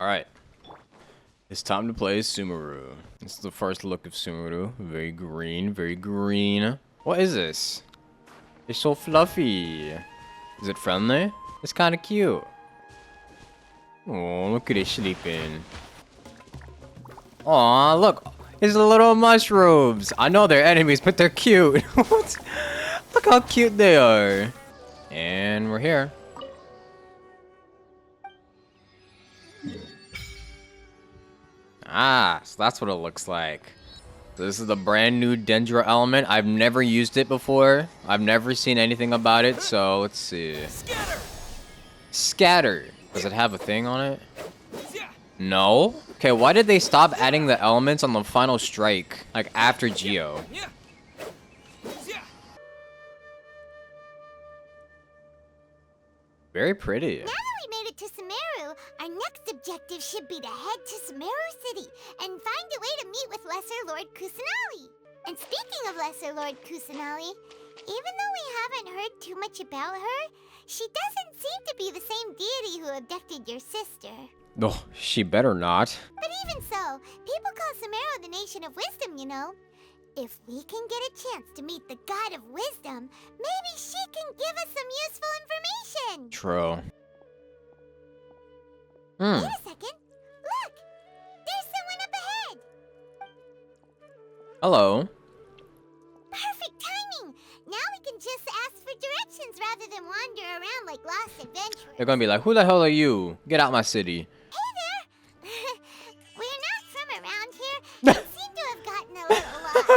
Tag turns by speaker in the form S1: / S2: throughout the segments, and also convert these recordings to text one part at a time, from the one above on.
S1: Alright. It's time to play Sumeru. This is the first look of Sumeru. Very green, very green. What is this? It's so fluffy. Is it friendly? It's kind of cute. Oh, look at it sleeping. Aw, look. It's little mushrooms. I know they're enemies, but they're cute. What? Look how cute they are. And we're here. Ah, so that's what it looks like. So this is the brand new Dendro element. I've never used it before. I've never seen anything about it, so let's see. Scatter! Scatter! Does it have a thing on it? No? Okay, why did they stop adding the elements on the final strike? Like, after Geo? Very pretty.
S2: Now that we made it to Sumeru, our next objective should be to head to Sumeru City and find a way to meet with Lesser Lord Kusanali. And speaking of Lesser Lord Kusanali, even though we haven't heard too much about her, she doesn't seem to be the same deity who abducted your sister.
S1: Oh, she better not.
S2: But even so, people call Sumeru the Nation of Wisdom, you know. If we can get a chance to meet the God of Wisdom, maybe she can give us some useful information.
S1: True.
S2: Wait a second. Look! There's someone up ahead!
S1: Hello.
S2: Perfect timing! Now we can just ask for directions rather than wander around like lost adventurers.
S1: They're gonna be like, who the hell are you? Get out my city.
S2: Hey there! We're not from around here and seem to have gotten a little lost.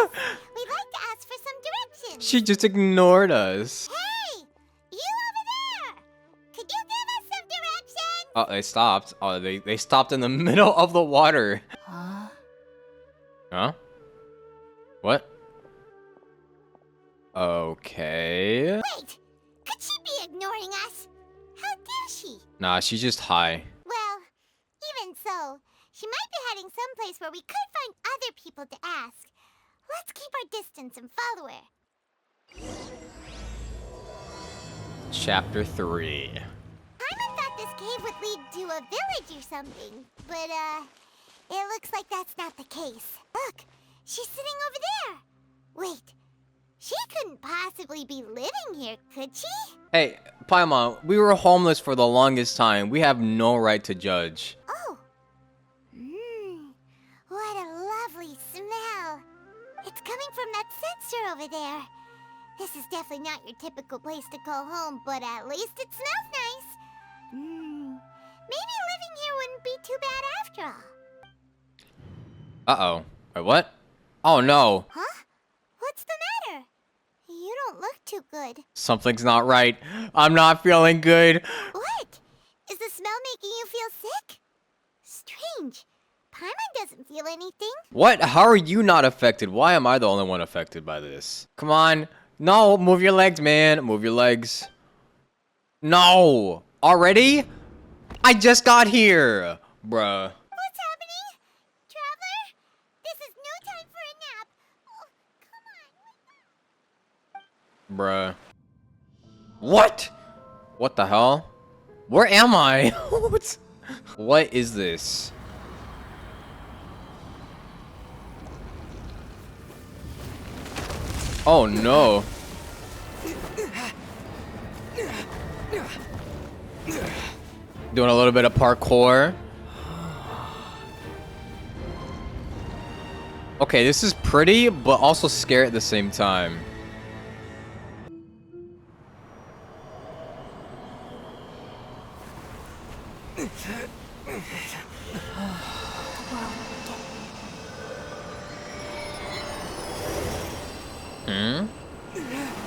S2: We'd like to ask for some directions.
S1: She just ignored us.
S2: Hey! You over there! Could you give us some directions?
S1: Oh, they stopped. Oh, they stopped in the middle of the water.
S2: Huh?
S1: Huh? What? Okay.
S2: Wait! Could she be ignoring us? How dare she?
S1: Nah, she's just high.
S2: Well, even so, she might be heading someplace where we could find other people to ask. Let's keep our distance and follow her.
S1: Chapter 3.
S2: Paimon thought this cave would lead to a village or something, but, it looks like that's not the case. Look, she's sitting over there. Wait, she couldn't possibly be living here, could she?
S1: Hey, Paimon, we were homeless for the longest time. We have no right to judge.
S2: Oh. What a lovely smell. It's coming from that sensor over there. This is definitely not your typical place to call home, but at least it smells nice. Maybe living here wouldn't be too bad after all.
S1: Uh-oh. Wait, what? Oh, no.
S2: Huh? What's the matter? You don't look too good.
S1: Something's not right. I'm not feeling good.
S2: What? Is the smell making you feel sick? Strange. Paimon doesn't feel anything.
S1: What? How are you not affected? Why am I the only one affected by this? Come on. No, move your legs, man. Move your legs. No. Already? I just got here. Bruh.
S2: What's happening? Traveler? This is no time for a nap. Oh, come on.
S1: Bruh. What? What the hell? Where am I? What is this? Oh no. Doing a little bit of parkour. Okay, this is pretty, but also scary at the same time.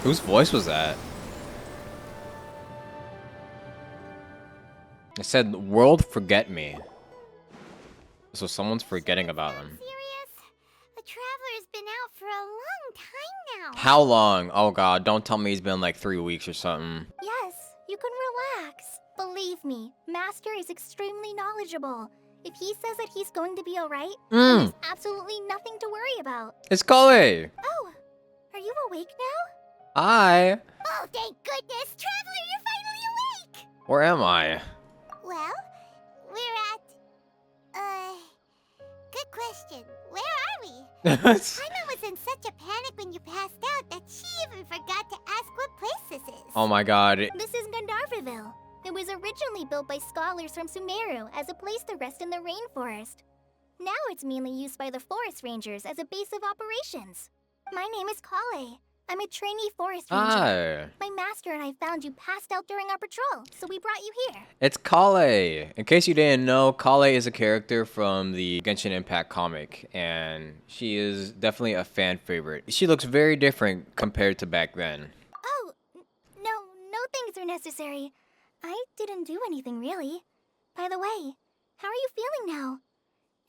S1: Whose voice was that? It said, "World forget me." So someone's forgetting about them.
S2: Serious? The Traveler's been out for a long time now.
S1: How long? Oh god, don't tell me he's been like 3 weeks or something.
S3: Yes, you can relax. Believe me, Master is extremely knowledgeable. If he says that he's going to be alright, then there's absolutely nothing to worry about.
S1: It's Kole!
S3: Oh, are you awake now?
S1: Hi!
S2: Oh, thank goodness! Traveler, you're finally awake!
S1: Where am I?
S2: Well, we're at question. Where are we? Paimon was in such a panic when you passed out that she even forgot to ask what place this is.
S1: Oh my god.
S3: This is Gandharvaville. It was originally built by scholars from Sumeru as a place to rest in the rainforest. Now it's mainly used by the forest rangers as a base of operations. My name is Kale. I'm a trainee forest ranger. My master and I found you passed out during our patrol, so we brought you here.
S1: It's Kale. In case you didn't know, Kale is a character from the Genshin Impact comic, and she is definitely a fan favorite. She looks very different compared to back then.
S3: Oh, no things are necessary. I didn't do anything really. By the way, how are you feeling now?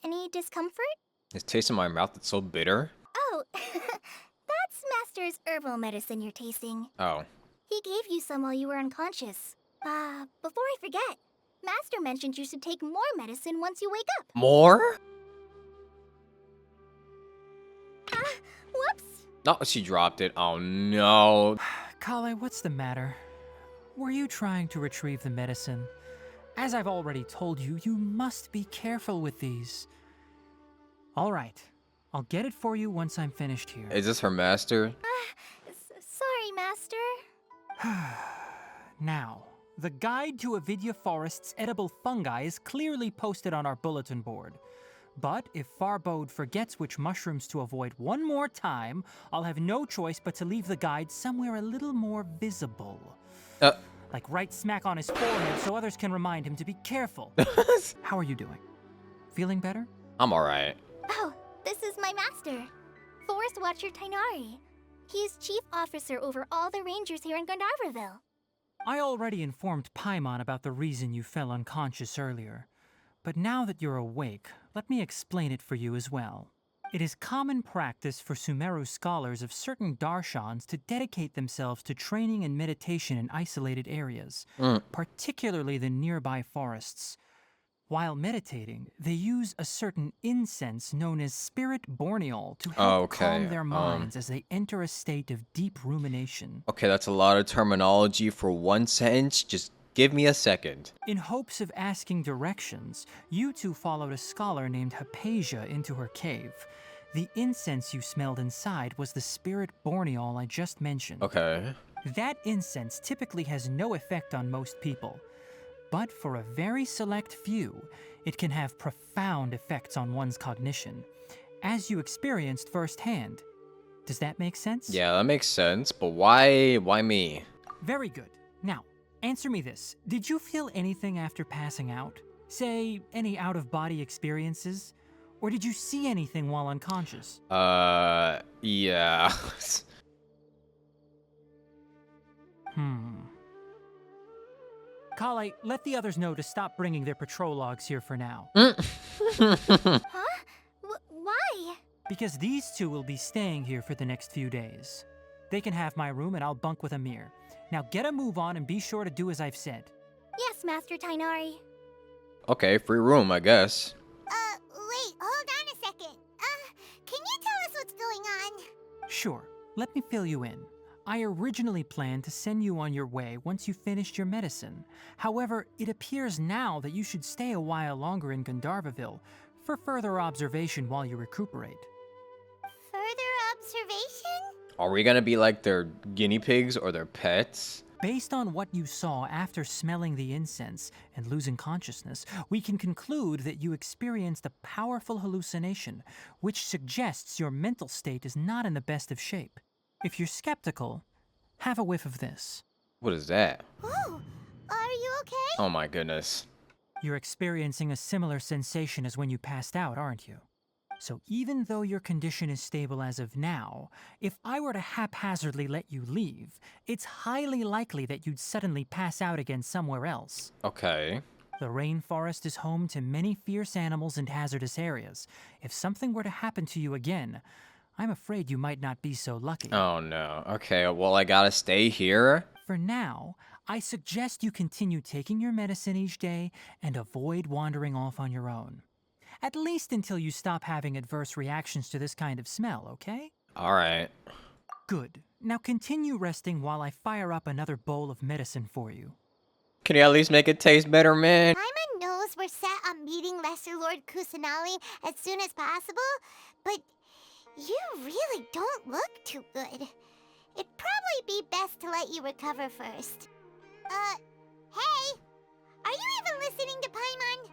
S3: Any discomfort?
S1: This taste in my mouth is so bitter.
S3: Oh, that's Master's herbal medicine you're tasting.
S1: Oh.
S3: He gave you some while you were unconscious. Before I forget, Master mentioned you should take more medicine once you wake up.
S1: More?
S3: Whoops.
S1: No, she dropped it. Oh no.
S4: Kale, what's the matter? Were you trying to retrieve the medicine? As I've already told you, you must be careful with these. All right, I'll get it for you once I'm finished here.
S1: Is this her master?
S3: Sorry, Master.
S4: Now, the guide to Avidya Forest's edible fungi is clearly posted on our bulletin board. But if Farbode forgets which mushrooms to avoid one more time, I'll have no choice but to leave the guide somewhere a little more visible. Like right smack on his forehead so others can remind him to be careful. How are you doing? Feeling better?
S1: I'm alright.
S3: Oh, this is my master, Forest Watcher Tainari. He is chief officer over all the rangers here in Gandharvaville.
S4: I already informed Paimon about the reason you fell unconscious earlier. But now that you're awake, let me explain it for you as well. It is common practice for Sumeru scholars of certain darshans to dedicate themselves to training and meditation in isolated areas, particularly the nearby forests. While meditating, they use a certain incense known as spirit borneol to help calm their minds as they enter a state of deep rumination.
S1: Okay, that's a lot of terminology for one sentence. Just give me a second.
S4: In hopes of asking directions, you two followed a scholar named Hypatia into her cave. The incense you smelled inside was the spirit borneol I just mentioned.
S1: Okay.
S4: That incense typically has no effect on most people. But for a very select few, it can have profound effects on one's cognition, as you experienced firsthand. Does that make sense?
S1: Yeah, that makes sense, but why me?
S4: Very good. Now, answer me this. Did you feel anything after passing out? Say, any out-of-body experiences? Or did you see anything while unconscious?
S1: Yeah.
S4: Kale, let the others know to stop bringing their patrol logs here for now.
S3: Huh? Why?
S4: Because these two will be staying here for the next few days. They can have my room and I'll bunk with Amir. Now get a move on and be sure to do as I've said.
S3: Yes, Master Tainari.
S1: Okay, free room, I guess.
S2: Wait, hold on a second. Can you tell us what's going on?
S4: Sure, let me fill you in. I originally planned to send you on your way once you finished your medicine. However, it appears now that you should stay a while longer in Gandharvaville for further observation while you recuperate.
S2: Further observation?
S1: Are we gonna be like their guinea pigs or their pets?
S4: Based on what you saw after smelling the incense and losing consciousness, we can conclude that you experienced a powerful hallucination, which suggests your mental state is not in the best of shape. If you're skeptical, have a whiff of this.
S1: What is that?
S2: Oh, are you okay?
S1: Oh my goodness.
S4: You're experiencing a similar sensation as when you passed out, aren't you? So even though your condition is stable as of now, if I were to haphazardly let you leave, it's highly likely that you'd suddenly pass out again somewhere else.
S1: Okay.
S4: The rainforest is home to many fierce animals and hazardous areas. If something were to happen to you again, I'm afraid you might not be so lucky.
S1: Oh no. Okay, well I gotta stay here?
S4: For now, I suggest you continue taking your medicine each day and avoid wandering off on your own. At least until you stop having adverse reactions to this kind of smell, okay?
S1: Alright.
S4: Good. Now continue resting while I fire up another bowl of medicine for you.
S1: Can you at least make it taste better, man?
S2: Paimon knows we're set on meeting Lesser Lord Kusanali as soon as possible, but you really don't look too good. It'd probably be best to let you recover first. Hey! Are you even listening to Paimon?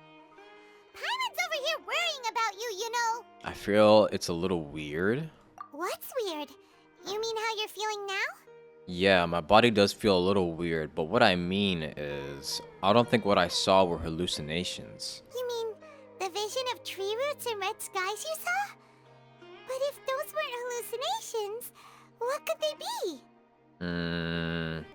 S2: Paimon's over here worrying about you, you know.
S1: I feel it's a little weird.
S2: What's weird? You mean how you're feeling now?
S1: Yeah, my body does feel a little weird, but what I mean is, I don't think what I saw were hallucinations.
S2: You mean the vision of tree roots and red skies you saw? But if those weren't hallucinations, what could they be?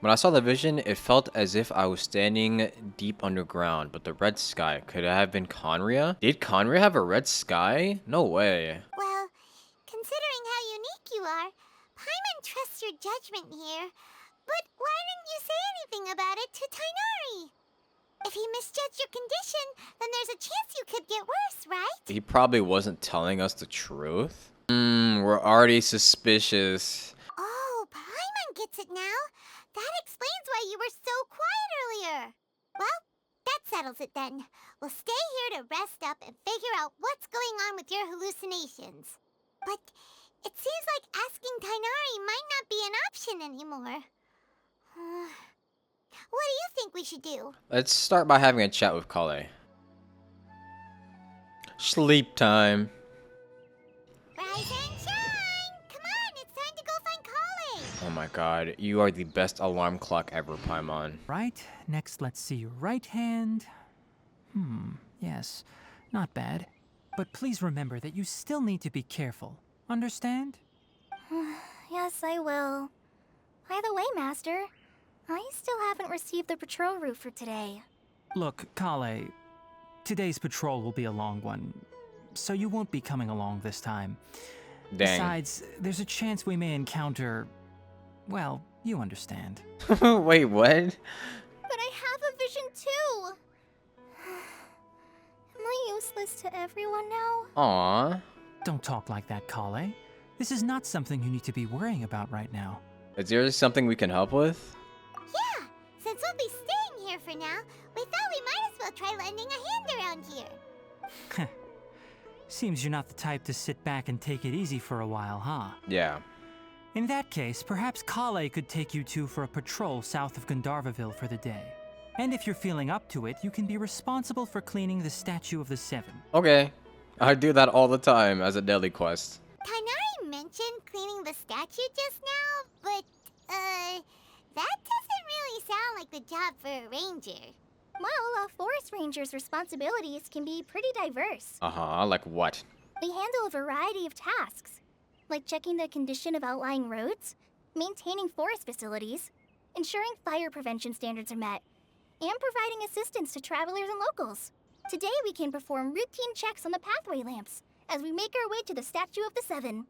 S1: When I saw the vision, it felt as if I was standing deep underground, but the red sky, could it have been Conria? Did Conria have a red sky? No way.
S2: Well, considering how unique you are, Paimon trusts your judgment here. But why didn't you say anything about it to Tainari? If he misjudged your condition, then there's a chance you could get worse, right?
S1: He probably wasn't telling us the truth. We're already suspicious.
S2: Oh, Paimon gets it now. That explains why you were so quiet earlier. Well, that settles it then. We'll stay here to rest up and figure out what's going on with your hallucinations. But it seems like asking Tainari might not be an option anymore. What do you think we should do?
S1: Let's start by having a chat with Kale. Sleep time.
S2: Rise and shine! Come on, it's time to go find Kale!
S1: Oh my god, you are the best alarm clock ever, Paimon.
S4: Right, next let's see your right hand. Yes, not bad. But please remember that you still need to be careful. Understand?
S3: Yes, I will. By the way, Master, I still haven't received the patrol route for today.
S4: Look, Kale, today's patrol will be a long one, so you won't be coming along this time.
S1: Dang.
S4: Besides, there's a chance we may encounter... well, you understand.
S1: Wait, what?
S3: But I have a vision too! Am I useless to everyone now?
S1: Aww.
S4: Don't talk like that, Kale. This is not something you need to be worrying about right now.
S1: Is there something we can help with?
S2: Yeah, since we'll be staying here for now, we thought we might as well try lending a hand around here.
S4: Seems you're not the type to sit back and take it easy for a while, huh?
S1: Yeah.
S4: In that case, perhaps Kale could take you two for a patrol south of Gandharvaville for the day. And if you're feeling up to it, you can be responsible for cleaning the Statue of the Seven.
S1: Okay. I do that all the time as a daily quest.
S2: Tainari mentioned cleaning the statue just now, but, that doesn't really sound like the job for a ranger.
S3: Well, a forest ranger's responsibilities can be pretty diverse.
S1: Uh-huh, like what?
S3: They handle a variety of tasks, like checking the condition of outlying roads, maintaining forest facilities, ensuring fire prevention standards are met, and providing assistance to travelers and locals. Today we can perform routine checks on the pathway lamps as we make our way to the Statue of the Seven.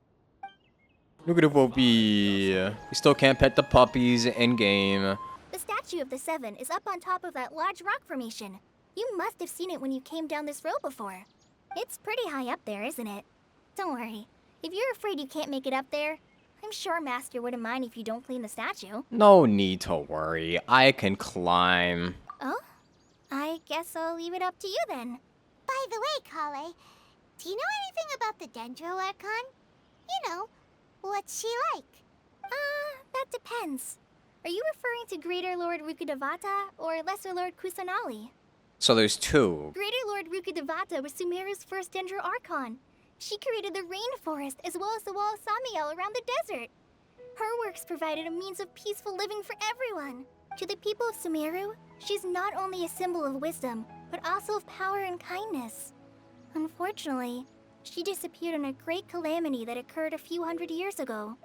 S1: Look at the puppy. We still can't pet the puppies in-game.
S3: The Statue of the Seven is up on top of that large rock formation. You must have seen it when you came down this road before. It's pretty high up there, isn't it? Don't worry. If you're afraid you can't make it up there, I'm sure Master wouldn't mind if you don't clean the statue.
S1: No need to worry. I can climb.
S3: Oh? I guess I'll leave it up to you then.
S2: By the way, Kale, do you know anything about the Dendro Archon? You know, what's she like?
S3: That depends. Are you referring to Greater Lord Rukkhadevata or Lesser Lord Kusanali?
S1: So there's two.
S3: Greater Lord Rukkhadevata was Sumeru's first Dendro Archon. She created the rainforest as well as the wall of Samiel around the desert. Her works provided a means of peaceful living for everyone. To the people of Sumeru, she's not only a symbol of wisdom, but also of power and kindness. Unfortunately, she disappeared in a great calamity that occurred a few hundred years ago.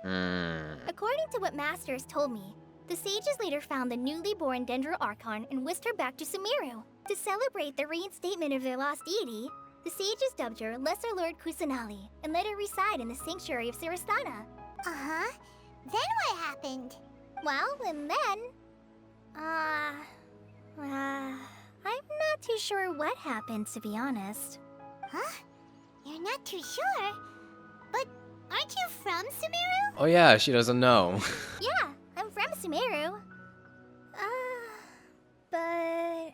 S3: According to what Master has told me, the sages later found the newly born Dendro Archon and whisked her back to Sumeru. To celebrate the reinstatement of their lost deity, the sages dubbed her Lesser Lord Kusanali and let her reside in the sanctuary of Sarastana.
S2: Uh-huh. Then what happened?
S3: Well, and then... I'm not too sure what happened, to be honest.
S2: Huh? You're not too sure? But aren't you from Sumeru?
S1: Oh yeah, she doesn't know.
S3: Yeah, I'm from Sumeru. But...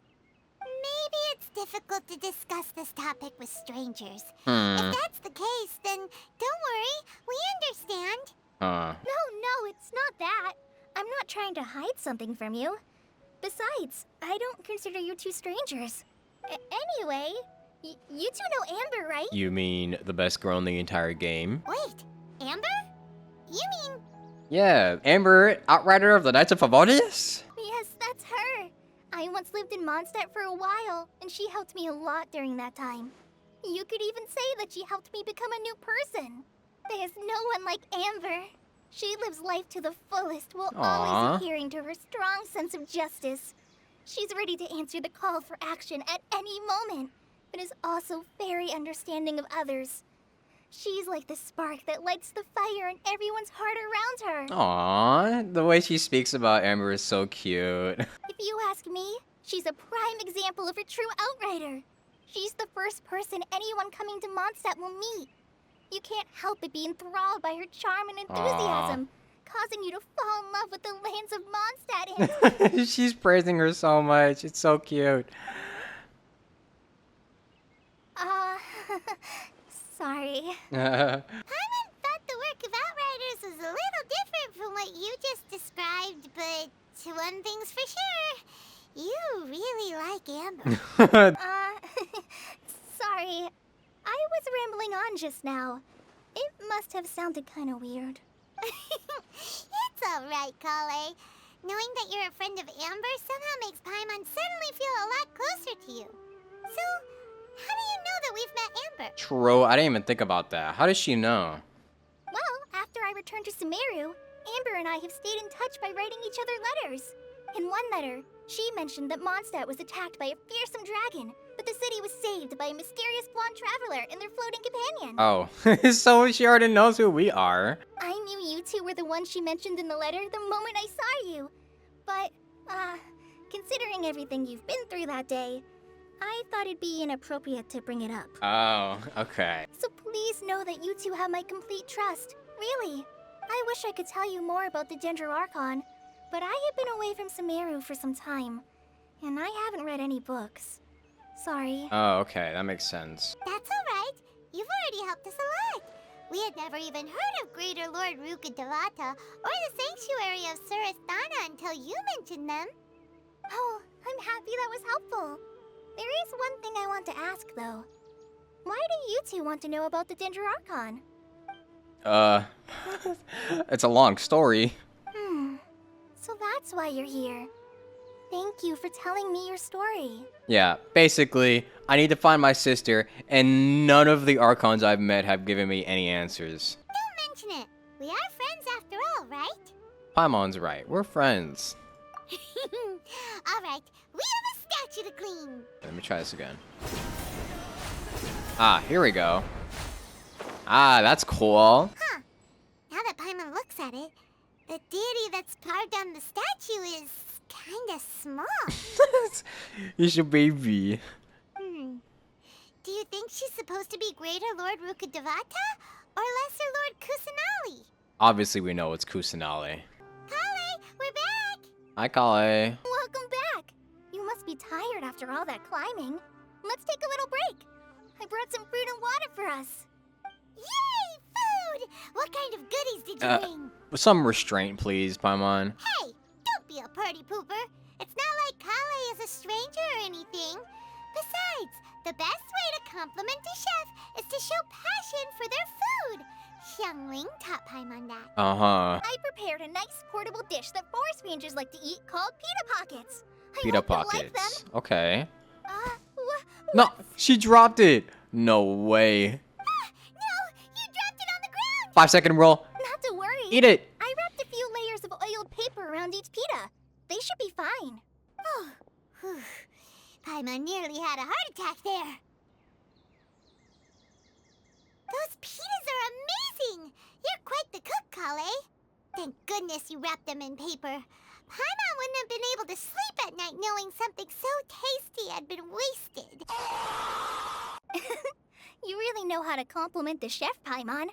S2: Maybe it's difficult to discuss this topic with strangers.
S1: Hmm.
S2: If that's the case, then don't worry. We understand.
S1: Huh.
S3: No, it's not that. I'm not trying to hide something from you. Besides, I don't consider you two strangers. Anyway, you two know Amber, right?
S1: You mean the best girl in the entire game?
S2: Wait, Amber? You mean...
S1: Yeah, Amber, Outrider of the Knights of Favonius?
S3: Yes, that's her. I once lived in Mondstadt for a while, and she helped me a lot during that time. You could even say that she helped me become a new person. There's no one like Amber. She lives life to the fullest while always adhering to her strong sense of justice. She's ready to answer the call for action at any moment, but is also very understanding of others. She's like the spark that lights the fire in everyone's heart around her.
S1: Aww, the way she speaks about Amber is so cute.
S3: If you ask me, she's a prime example of a true outrider. She's the first person anyone coming to Mondstadt will meet. You can't help but be enthralled by her charm and enthusiasm, causing you to fall in love with the lands of Mondstadt and...
S1: She's praising her so much. It's so cute.
S3: Sorry.
S2: Paimon thought the work of Outriders was a little different from what you just described, but one thing's for sure. You really like Amber.
S3: Sorry. I was rambling on just now. It must have sounded kind of weird.
S2: It's alright, Kale. Knowing that you're a friend of Amber somehow makes Paimon suddenly feel a lot closer to you. So, how do you know that we've met Amber?
S1: True, I didn't even think about that. How does she know?
S3: Well, after I returned to Sumeru, Amber and I have stayed in touch by writing each other letters. In one letter, she mentioned that Mondstadt was attacked by a fearsome dragon, but the city was saved by a mysterious blonde traveler and their floating companion.
S1: Oh, so she already knows who we are.
S3: I knew you two were the ones she mentioned in the letter the moment I saw you. But, considering everything you've been through that day, I thought it'd be inappropriate to bring it up.
S1: Oh, okay.
S3: So please know that you two have my complete trust. Really. I wish I could tell you more about the Dendro Archon, but I have been away from Sumeru for some time, and I haven't read any books. Sorry.
S1: Oh, okay, that makes sense.
S2: That's alright. You've already helped us a lot. We had never even heard of Greater Lord Rukkhadevata or the Sanctuary of Surasthana until you mentioned them.
S3: Oh, I'm happy that was helpful. There is one thing I want to ask, though. Why do you two want to know about the Dendro Archon?
S1: It's a long story.
S3: So that's why you're here. Thank you for telling me your story.
S1: Yeah, basically, I need to find my sister, and none of the Archons I've met have given me any answers.
S2: Don't mention it. We are friends after all, right?
S1: Paimon's right, we're friends.
S2: Alright, we have a statue to clean.
S1: Let me try this again. Ah, here we go. Ah, that's cool.
S2: Huh. Now that Paimon looks at it, the deity that's carved on the statue is kinda small.
S1: He's your baby.
S2: Do you think she's supposed to be Greater Lord Rukkhadevata or Lesser Lord Kusanali?
S1: Obviously, we know it's Kusanali.
S2: Kale, we're back!
S1: Hi, Kale.
S3: Welcome back. You must be tired after all that climbing. Let's take a little break. I brought some fruit and water for us.
S2: Yay, food! What kind of goodies did you bring?
S1: Some restraint, please, Paimon.
S2: Hey, don't be a party pooper. It's not like Kale is a stranger or anything. Besides, the best way to compliment a chef is to show passion for their food. Xiangling taught Paimon that.
S1: Uh-huh.
S3: I prepared a nice portable dish that forest rangers like to eat called pita pockets. I
S1: Pita
S3: hope you'll
S1: pockets.
S3: like them.
S1: Okay.
S3: Wh-
S1: No, she dropped it. No way.
S2: No, you dropped it on the ground!
S1: 5-second rule.
S3: Not to worry.
S1: Eat it.
S3: I wrapped a few layers of oiled paper around each pita. They should be fine.
S2: Oh, whew. Paimon nearly had a heart attack there. Those pitas are amazing! You're quite the cook, Kale. Thank goodness you wrapped them in paper. Paimon wouldn't have been able to sleep at night knowing something so tasty had been wasted.
S3: You really know how to compliment the chef, Paimon.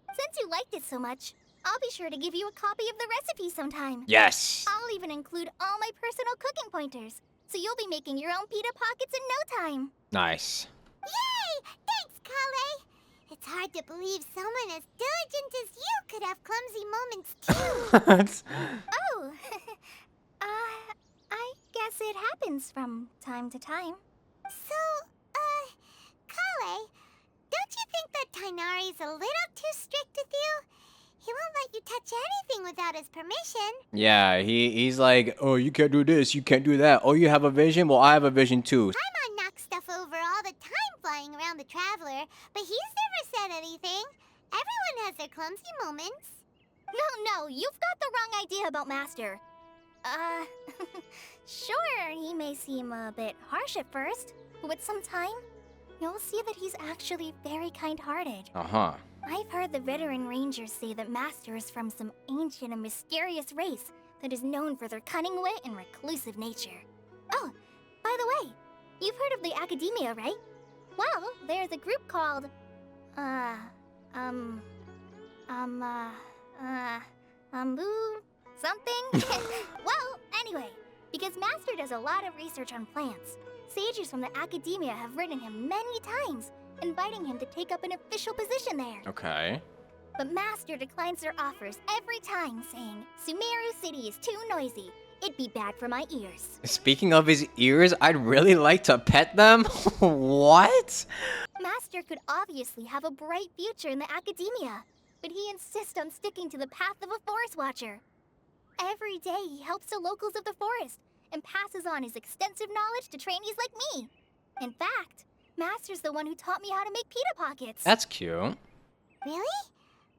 S3: Since you liked it so much, I'll be sure to give you a copy of the recipe sometime.
S1: Yes.
S3: I'll even include all my personal cooking pointers, so you'll be making your own pita pockets in no time.
S1: Nice.
S2: Yay! Thanks, Kale! It's hard to believe someone as diligent as you could have clumsy moments too.
S3: Oh, I guess it happens from time to time.
S2: So, Kale, don't you think that Tainari's a little too strict with you? He won't let you touch anything without his permission.
S1: Yeah, he's like, oh, you can't do this, you can't do that. Oh, you have a vision? Well, I have a vision too.
S2: Paimon knocks stuff over all the time flying around the Traveler, but he's never said anything. Everyone has their clumsy moments.
S3: No, you've got the wrong idea about Master. Sure, he may seem a bit harsh at first, but with some time, you'll see that he's actually very kind-hearted.
S1: Uh-huh.
S3: I've heard the veteran rangers say that Master is from some ancient and mysterious race that is known for their cunning wit and reclusive nature. Oh, by the way, you've heard of the Academia, right? Well, there's a group called, something? Well, anyway, because Master does a lot of research on plants, sages from the Academia have written him many times, inviting him to take up an official position there.
S1: Okay.
S3: But Master declines their offers every time, saying, Sumeru City is too noisy. It'd be bad for my ears.
S1: Speaking of his ears, I'd really like to pet them. What?
S3: Master could obviously have a bright future in the Academia, but he insists on sticking to the path of a forest watcher. Every day he helps the locals of the forest and passes on his extensive knowledge to trainees like me. In fact, Master's the one who taught me how to make pita pockets.
S1: That's cute.
S2: Really?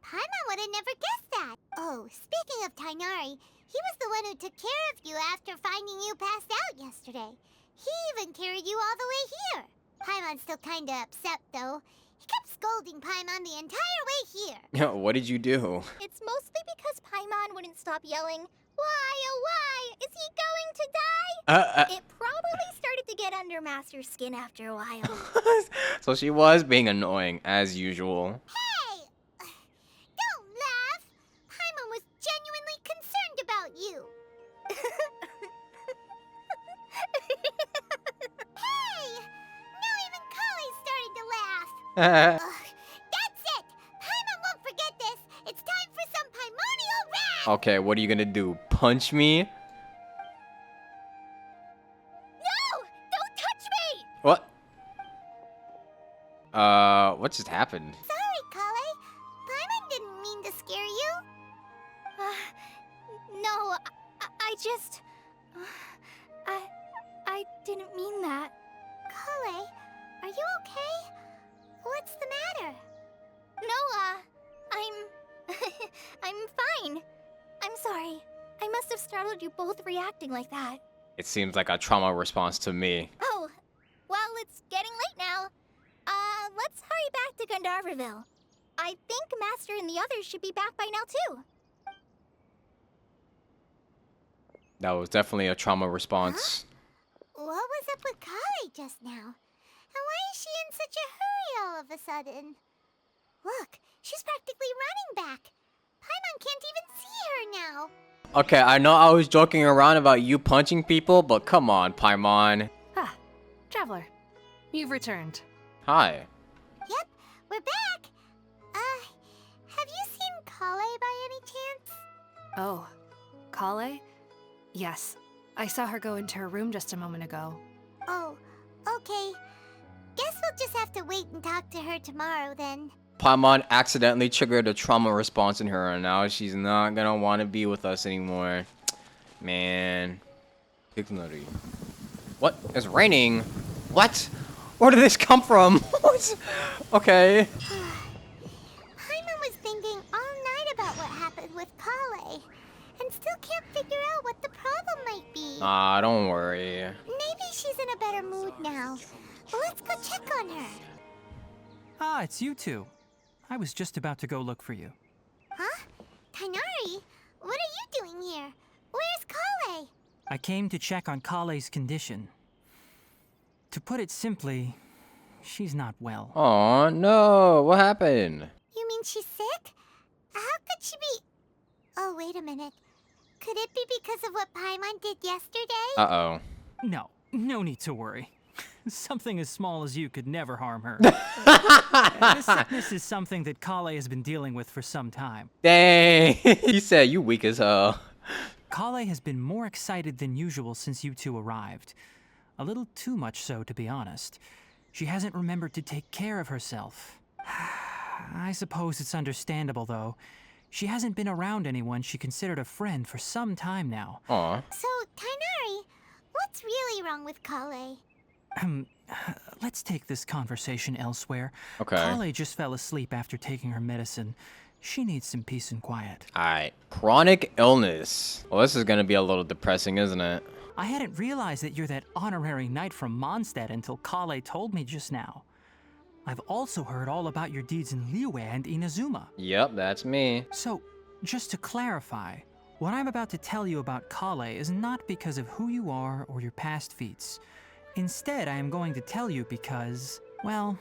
S2: Paimon would have never guessed that. Oh, speaking of Tainari, he was the one who took care of you after finding you passed out yesterday. He even carried you all the way here. Paimon's still kinda upset, though. He kept scolding Paimon the entire way here.
S1: What did you do?
S3: It's mostly because Paimon wouldn't stop yelling, Why, oh why, is he going to die? It probably started to get under Master's skin after a while.
S1: So she was being annoying, as usual.
S2: Hey! Don't laugh! Paimon was genuinely concerned about you. Hey! Now even Kale's starting to laugh. Ugh, that's it! Paimon won't forget this! It's time for some Paimonial wrath!
S1: Okay, what are you gonna do? Punch me?
S3: No! Don't touch me!
S1: What? What just happened?
S2: Sorry, Kale. Paimon didn't mean to scare you.
S3: No, I just... I didn't mean that.
S2: Kale, are you okay? What's the matter?
S3: No, I'm fine. I'm sorry. I must have startled you both reacting like that.
S1: It seems like a trauma response to me.
S3: Oh, well, it's getting late now. Let's hurry back to Gandharville. I think Master and the others should be back by now, too.
S1: That was definitely a trauma response.
S2: What was up with Kale just now? And why is she in such a hurry all of a sudden? Look, she's practically running back. Paimon can't even see her now.
S1: Okay, I know I was joking around about you punching people, but come on, Paimon.
S5: Ah, Traveler, you've returned.
S1: Hi.
S2: Yep, we're back. Have you seen Kale by any chance?
S5: Oh, Kale? Yes, I saw her go into her room just a moment ago.
S2: Oh, okay. Guess we'll just have to wait and talk to her tomorrow then.
S1: Paimon accidentally triggered a trauma response in her, and now she's not gonna want to be with us anymore. Man. Dignity. What? It's raining? What? Where did this come from? What? Okay.
S2: Paimon was thinking all night about what happened with Kale, and still can't figure out what the problem might be.
S1: Ah, don't worry.
S2: Maybe she's in a better mood now. But let's go check on her.
S4: Ah, it's you two. I was just about to go look for you.
S2: Huh? Tainari? What are you doing here? Where's Kale?
S4: I came to check on Kale's condition. To put it simply, she's not well.
S1: Oh no, what happened?
S2: You mean she's sick? How could she be... Oh, wait a minute. Could it be because of what Paimon did yesterday?
S1: Uh-oh.
S4: No, No need to worry. Something as small as you could never harm her. This sickness is something that Kale has been dealing with for some time.
S1: Dang. He said you weak as hell.
S4: Kale has been more excited than usual since you two arrived. A little too much so, to be honest. She hasn't remembered to take care of herself. I suppose it's understandable, though. She hasn't been around anyone she considered a friend for some time now.
S1: Aw.
S2: So, Tainari, what's really wrong with Kale?
S4: Let's take this conversation elsewhere.
S1: Okay.
S4: Kale just fell asleep after taking her medicine. She needs some peace and quiet.
S1: Alright. Chronic illness. Well, this is gonna be a little depressing, isn't it?
S4: I hadn't realized that you're that honorary knight from Mondstadt until Kale told me just now. I've also heard all about your deeds in Liyue and Inazuma.
S1: Yep, that's me.
S4: So, just to clarify, what I'm about to tell you about Kale is not because of who you are or your past feats. Instead, I am going to tell you because, well,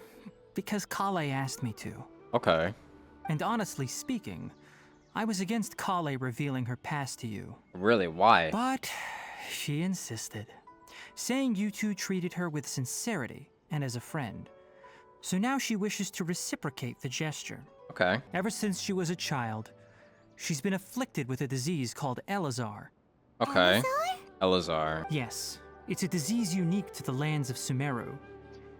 S4: because Kale asked me to.
S1: Okay.
S4: And honestly speaking, I was against Kale revealing her past to you.
S1: Really, why?
S4: But she insisted, saying you two treated her with sincerity and as a friend. So now she wishes to reciprocate the gesture.
S1: Okay.
S4: Ever since she was a child, she's been afflicted with a disease called Elazar.
S1: Okay. Elazar.
S4: Yes, it's a disease unique to the lands of Sumeru.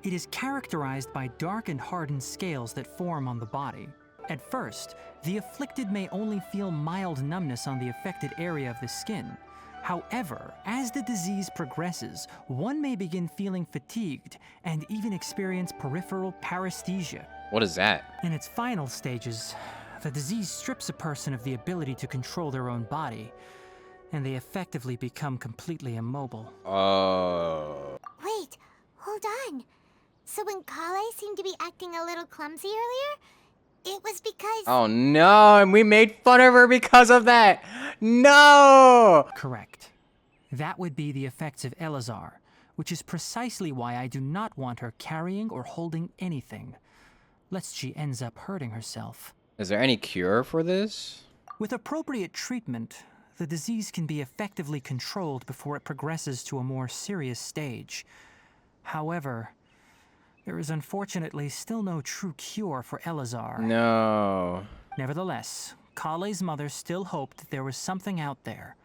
S4: It is characterized by dark and hardened scales that form on the body. At first, the afflicted may only feel mild numbness on the affected area of the skin. However, as the disease progresses, one may begin feeling fatigued and even experience peripheral paresthesia.
S1: What is that?
S4: In its final stages, the disease strips a person of the ability to control their own body, and they effectively become completely immobile.
S1: Oh.
S2: Wait, hold on. So when Kale seemed to be acting a little clumsy earlier, it was because...
S1: Oh no, and we made fun of her because of that. No!
S4: Correct. That would be the effects of Elazar, which is precisely why I do not want her carrying or holding anything, lest she ends up hurting herself.
S1: Is there any cure for this?
S4: With appropriate treatment, the disease can be effectively controlled before it progresses to a more serious stage. However, there is unfortunately still no true cure for Elazar.
S1: No.
S4: Nevertheless, Kale's mother still hoped that there was something out there.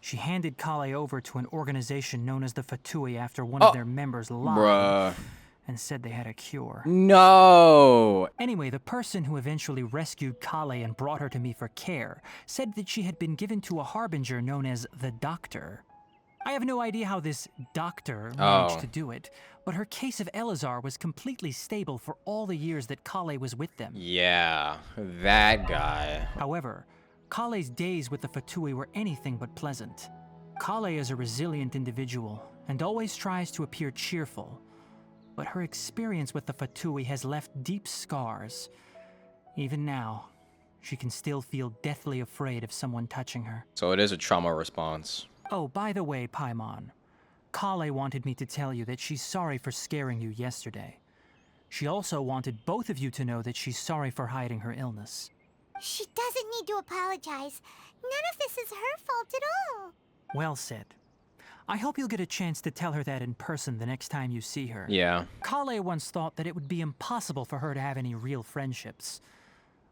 S4: She handed Kale over to an organization known as the Fatui after one of their members lied
S1: Bruh.
S4: and said they had a cure.
S1: No.
S4: Anyway, the person who eventually rescued Kale and brought her to me for care said that she had been given to a harbinger known as the Doctor. I have no idea how this doctor managed to do it, but her case of Elazar was completely stable for all the years that Kale was with them.
S1: Yeah, that guy.
S4: However, Kale's days with the Fatui were anything but pleasant. Kale is a resilient individual and always tries to appear cheerful, but her experience with the Fatui has left deep scars. Even now, she can still feel deathly afraid of someone touching her.
S1: So it is a trauma response.
S4: Oh, by the way, Paimon, Kale wanted me to tell you that she's sorry for scaring you yesterday. She also wanted both of you to know that she's sorry for hiding her illness.
S2: She doesn't need to apologize. None of this is her fault at all.
S4: Well said. I hope you'll get a chance to tell her that in person the next time you see her.
S1: Yeah.
S4: Kale once thought that it would be impossible for her to have any real friendships.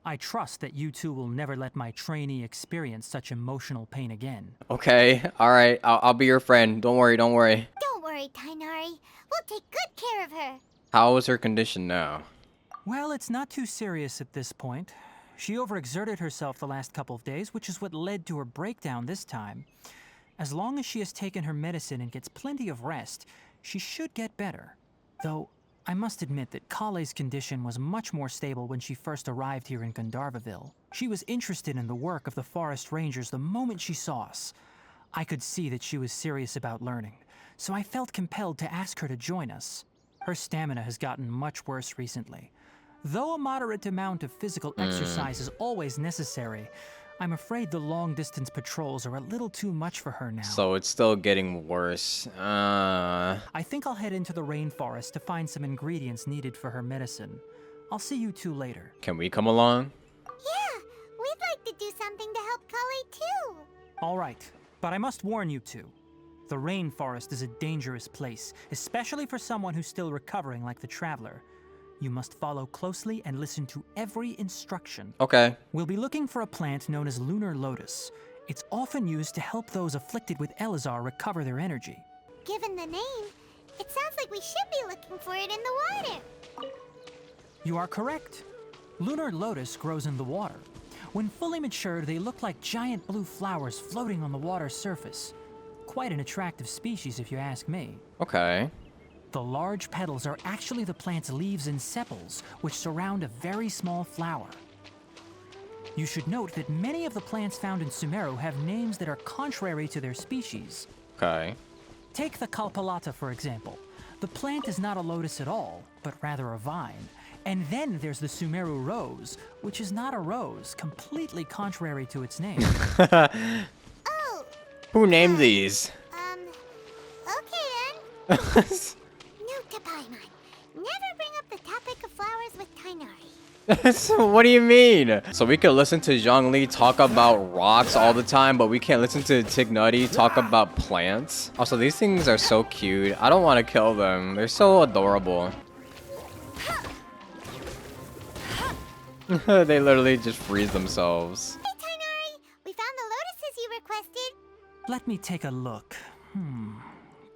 S4: I trust that you two will never let my trainee experience such emotional pain again.
S1: Okay, alright. I'll be your friend. Don't worry, don't worry.
S2: Don't worry, Tainari. We'll take good care of her.
S1: How is her condition now?
S4: Well, it's not too serious at this point. She overexerted herself the last couple of days, which is what led to her breakdown this time. As long as she has taken her medicine and gets plenty of rest, she should get better. Though, I must admit that Kale's condition was much more stable when she first arrived here in Gandharvaville. She was interested in the work of the forest rangers the moment she saw us. I could see that she was serious about learning, so I felt compelled to ask her to join us. Her stamina has gotten much worse recently. Though a moderate amount of physical exercise is always necessary, I'm afraid the long-distance patrols are a little too much for her now.
S1: So it's still getting worse.
S4: I think I'll head into the rainforest to find some ingredients needed for her medicine. I'll see you two later.
S1: Can we come along?
S2: Yeah, we'd like to do something to help Kale too.
S4: All right, but I must warn you two. The rainforest is a dangerous place, especially for someone who's still recovering like the traveler. You must follow closely and listen to every instruction.
S1: Okay.
S4: We'll be looking for a plant known as lunar lotus. It's often used to help those afflicted with Elazar recover their energy.
S2: Given the name, it sounds like we should be looking for it in the water.
S4: You are correct. Lunar lotus grows in the water. When fully matured, they look like giant blue flowers floating on the water's surface. Quite an attractive species, if you ask me.
S1: Okay.
S4: The large petals are actually the plant's leaves and sepals, which surround a very small flower. You should note that many of the plants found in Sumeru have names that are contrary to their species.
S1: Okay.
S4: Take the Kalpalata, for example. The plant is not a lotus at all, but rather a vine. And then there's the Sumeru rose, which is not a rose, completely contrary to its name.
S2: Oh,
S1: Who named these?
S2: okay then. Note to Paimon, never bring up the topic of flowers with Tainari.
S1: So what do you mean? So we could listen to Zhongli talk about rocks all the time, but we can't listen to Tignuddy talk about plants? Also, these things are so cute. I don't want to kill them. They're so adorable. They literally just freeze themselves.
S2: Hey Tainari, we found the lotuses you requested.
S4: Let me take a look.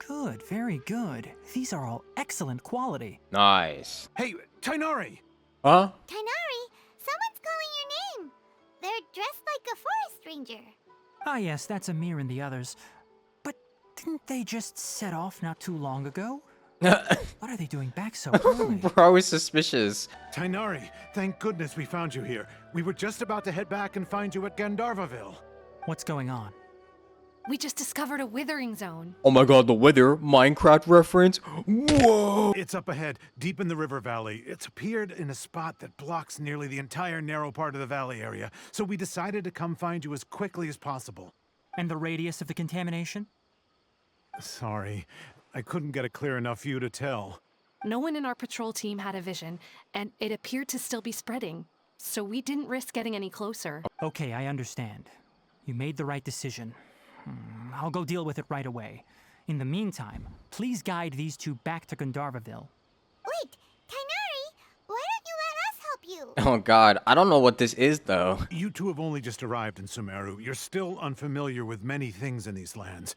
S4: Good, very good. These are all excellent quality.
S1: Nice.
S6: Hey, Tainari!
S1: Huh?
S2: Tainari, someone's calling your name. They're dressed like a forest ranger.
S4: Ah yes, that's Amir and the others. But didn't they just set off not too long ago? What are they doing back so early?
S1: We're always suspicious.
S6: Tainari, thank goodness we found you here. We were just about to head back and find you at Gandharvaville.
S4: What's going on?
S5: We just discovered a withering zone.
S1: Oh my god, the Wither Minecraft reference. Whoa!
S6: It's up ahead, deep in the river valley. It's appeared in a spot that blocks nearly the entire narrow part of the valley area, so we decided to come find you as quickly as possible.
S4: And the radius of the contamination?
S6: Sorry, I couldn't get a clear enough view to tell.
S5: No one in our patrol team had a vision, and it appeared to still be spreading. So we didn't risk getting any closer.
S4: Okay, I understand. You made the right decision. I'll go deal with it right away. In the meantime, please guide these two back to Gandharvaville.
S2: Wait, Tainari, why don't you let us help you?
S1: Oh god, I don't know what this is though.
S6: You two have only just arrived in Sumeru. You're still unfamiliar with many things in these lands.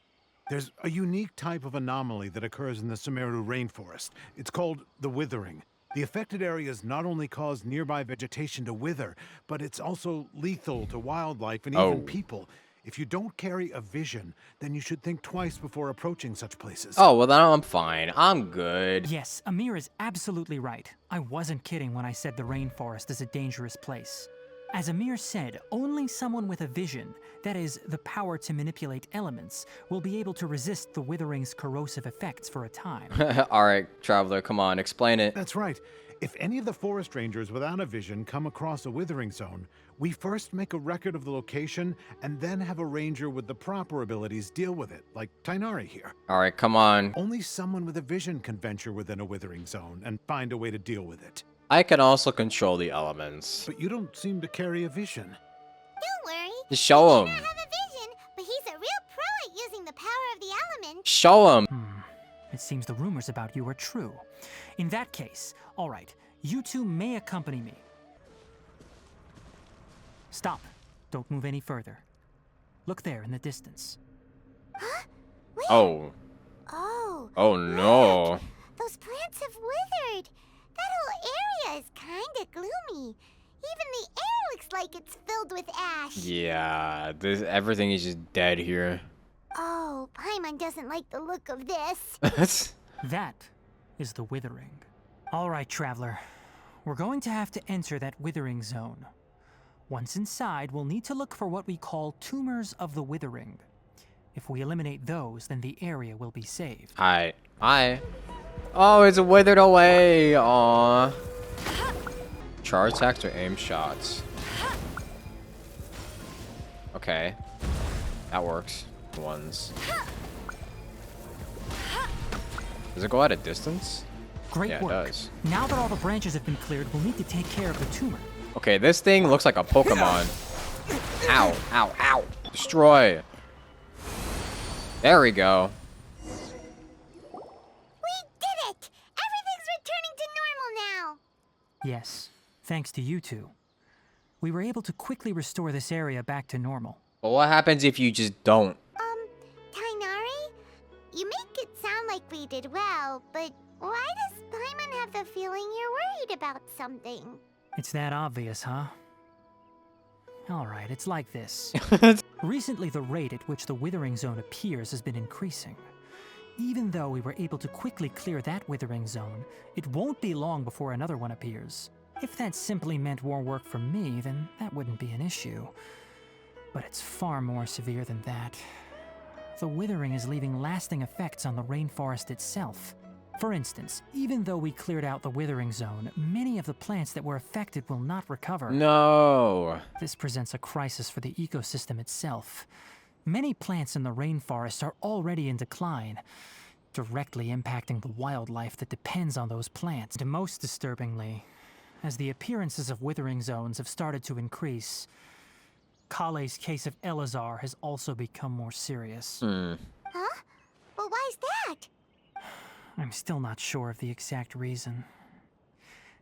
S6: There's a unique type of anomaly that occurs in the Sumeru rainforest. It's called the withering. The affected areas not only cause nearby vegetation to wither, but it's also lethal to wildlife and even people. If you don't carry a vision, then you should think twice before approaching such places.
S1: Oh, well then I'm fine. I'm good.
S4: Yes, Amir is absolutely right. I wasn't kidding when I said the rainforest is a dangerous place. As Amir said, only someone with a vision, that is, the power to manipulate elements, will be able to resist the withering's corrosive effects for a time.
S1: Alright, Traveler, come on, explain it.
S6: That's right. If any of the forest rangers without a vision come across a withering zone, we first make a record of the location and then have a ranger with the proper abilities deal with it, like Tainari here.
S1: Alright, come on.
S6: Only someone with a vision can venture within a withering zone and find a way to deal with it.
S1: I can also control the elements.
S6: But you don't seem to carry a vision.
S2: Don't worry.
S1: Just show
S2: He may
S1: him.
S2: not have a vision, but he's a real pro at using the power of the elements.
S1: Show him.
S4: It seems the rumors about you are true. In that case, all right, you two may accompany me. Stop. Don't move any further. Look there in the distance.
S2: Wait.
S1: Oh.
S2: Oh.
S1: Oh no.
S2: Those plants have withered. That whole area is kinda gloomy. Even the air looks like it's filled with ash.
S1: Yeah, everything is just dead here.
S2: Oh, Paimon doesn't like the look of this.
S4: That is the withering. All right, traveler. We're going to have to enter that withering zone. Once inside, we'll need to look for what we call tumors of the withering. If we eliminate those, then the area will be saved.
S1: Hi. Oh, it's withered away. Aww. Charge attacks or aim shots. Okay. That works. Ones. Does it go at a distance?
S4: Great
S1: Yeah, it
S4: work.
S1: does.
S4: Now that all the branches have been cleared, we'll need to take care of the tumor.
S1: Okay, this thing looks like a Pokemon. Ow, ow, ow. Destroy. There we go.
S4: Yes, thanks to you two. We were able to quickly restore this area back to normal.
S1: But what happens if you just don't?
S2: Tainari? You make it sound like we did well, but why does Paimon have the feeling you're worried about something?
S4: It's that obvious, huh? Alright, it's like this. Recently, the rate at which the Withering Zone appears has been increasing. Even though we were able to quickly clear that Withering Zone, it won't be long before another one appears. If that simply meant more work for me, then that wouldn't be an issue. But it's far more severe than that. The Withering is leaving lasting effects on the rainforest itself. For instance, even though we cleared out the Withering Zone, many of the plants that were affected will not recover.
S1: No.
S4: This presents a crisis for the ecosystem itself. Many plants in the rainforest are already in decline, directly impacting the wildlife that depends on those plants. And most disturbingly, as the appearances of Withering Zones have started to increase, Kale's case of Elazar has also become more serious.
S2: Huh? Well, why's that?
S4: I'm still not sure of the exact reason.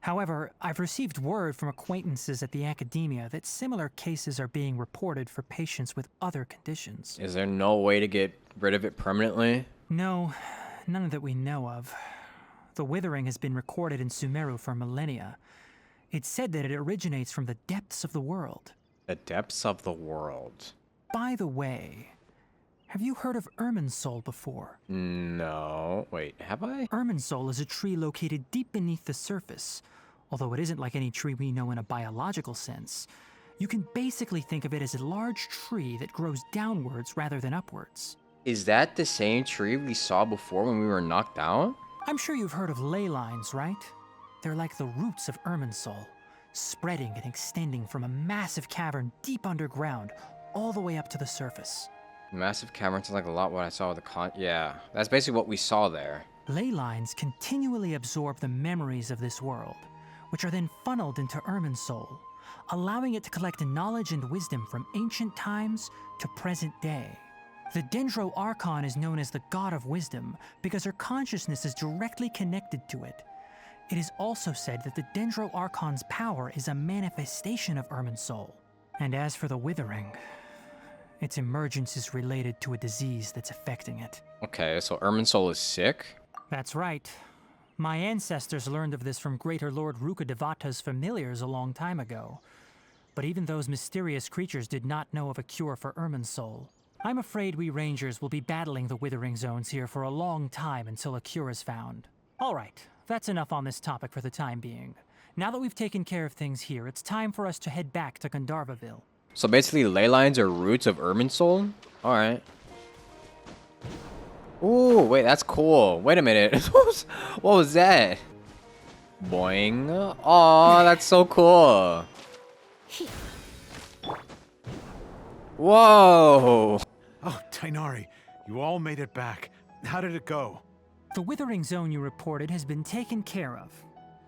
S4: However, I've received word from acquaintances at the academia that similar cases are being reported for patients with other conditions.
S1: Is there no way to get rid of it permanently?
S4: No, none that we know of. The Withering has been recorded in Sumeru for millennia. It's said that it originates from the depths of the world.
S1: The depths of the world.
S4: By the way, have you heard of Irminsul before?
S1: No. Wait, have I?
S4: Irminsul is a tree located deep beneath the surface. Although it isn't like any tree we know in a biological sense. You can basically think of it as a large tree that grows downwards rather than upwards.
S1: Is that the same tree we saw before when we were knocked out?
S4: I'm sure you've heard of ley lines, right? They're like the roots of Irminsul, spreading and extending from a massive cavern deep underground all the way up to the surface.
S1: Massive caverns is like a lot what I saw with the yeah, that's basically what we saw there.
S4: Ley lines continually absorb the memories of this world, which are then funneled into Irminsul, allowing it to collect knowledge and wisdom from ancient times to present day. The Dendro Archon is known as the God of Wisdom because her consciousness is directly connected to it. It is also said that the Dendro Archon's power is a manifestation of Irminsul. And as for the Withering, its emergence is related to a disease that's affecting it.
S1: Okay, so Irminsul is sick?
S4: That's right. My ancestors learned of this from Greater Lord Rukkhadevata's familiars a long time ago. But even those mysterious creatures did not know of a cure for Irminsul. I'm afraid we Rangers will be battling the Withering Zones here for a long time until a cure is found. Alright, that's enough on this topic for the time being. Now that we've taken care of things here, it's time for us to head back to Gandharvaville.
S1: So basically, ley lines are roots of Irminsul? Alright. Ooh, wait, that's cool. Wait a minute. What was that? Boing. Oh, that's so cool. Whoa.
S6: Oh, Tainari, you all made it back. How did it go?
S4: The Withering Zone you reported has been taken care of.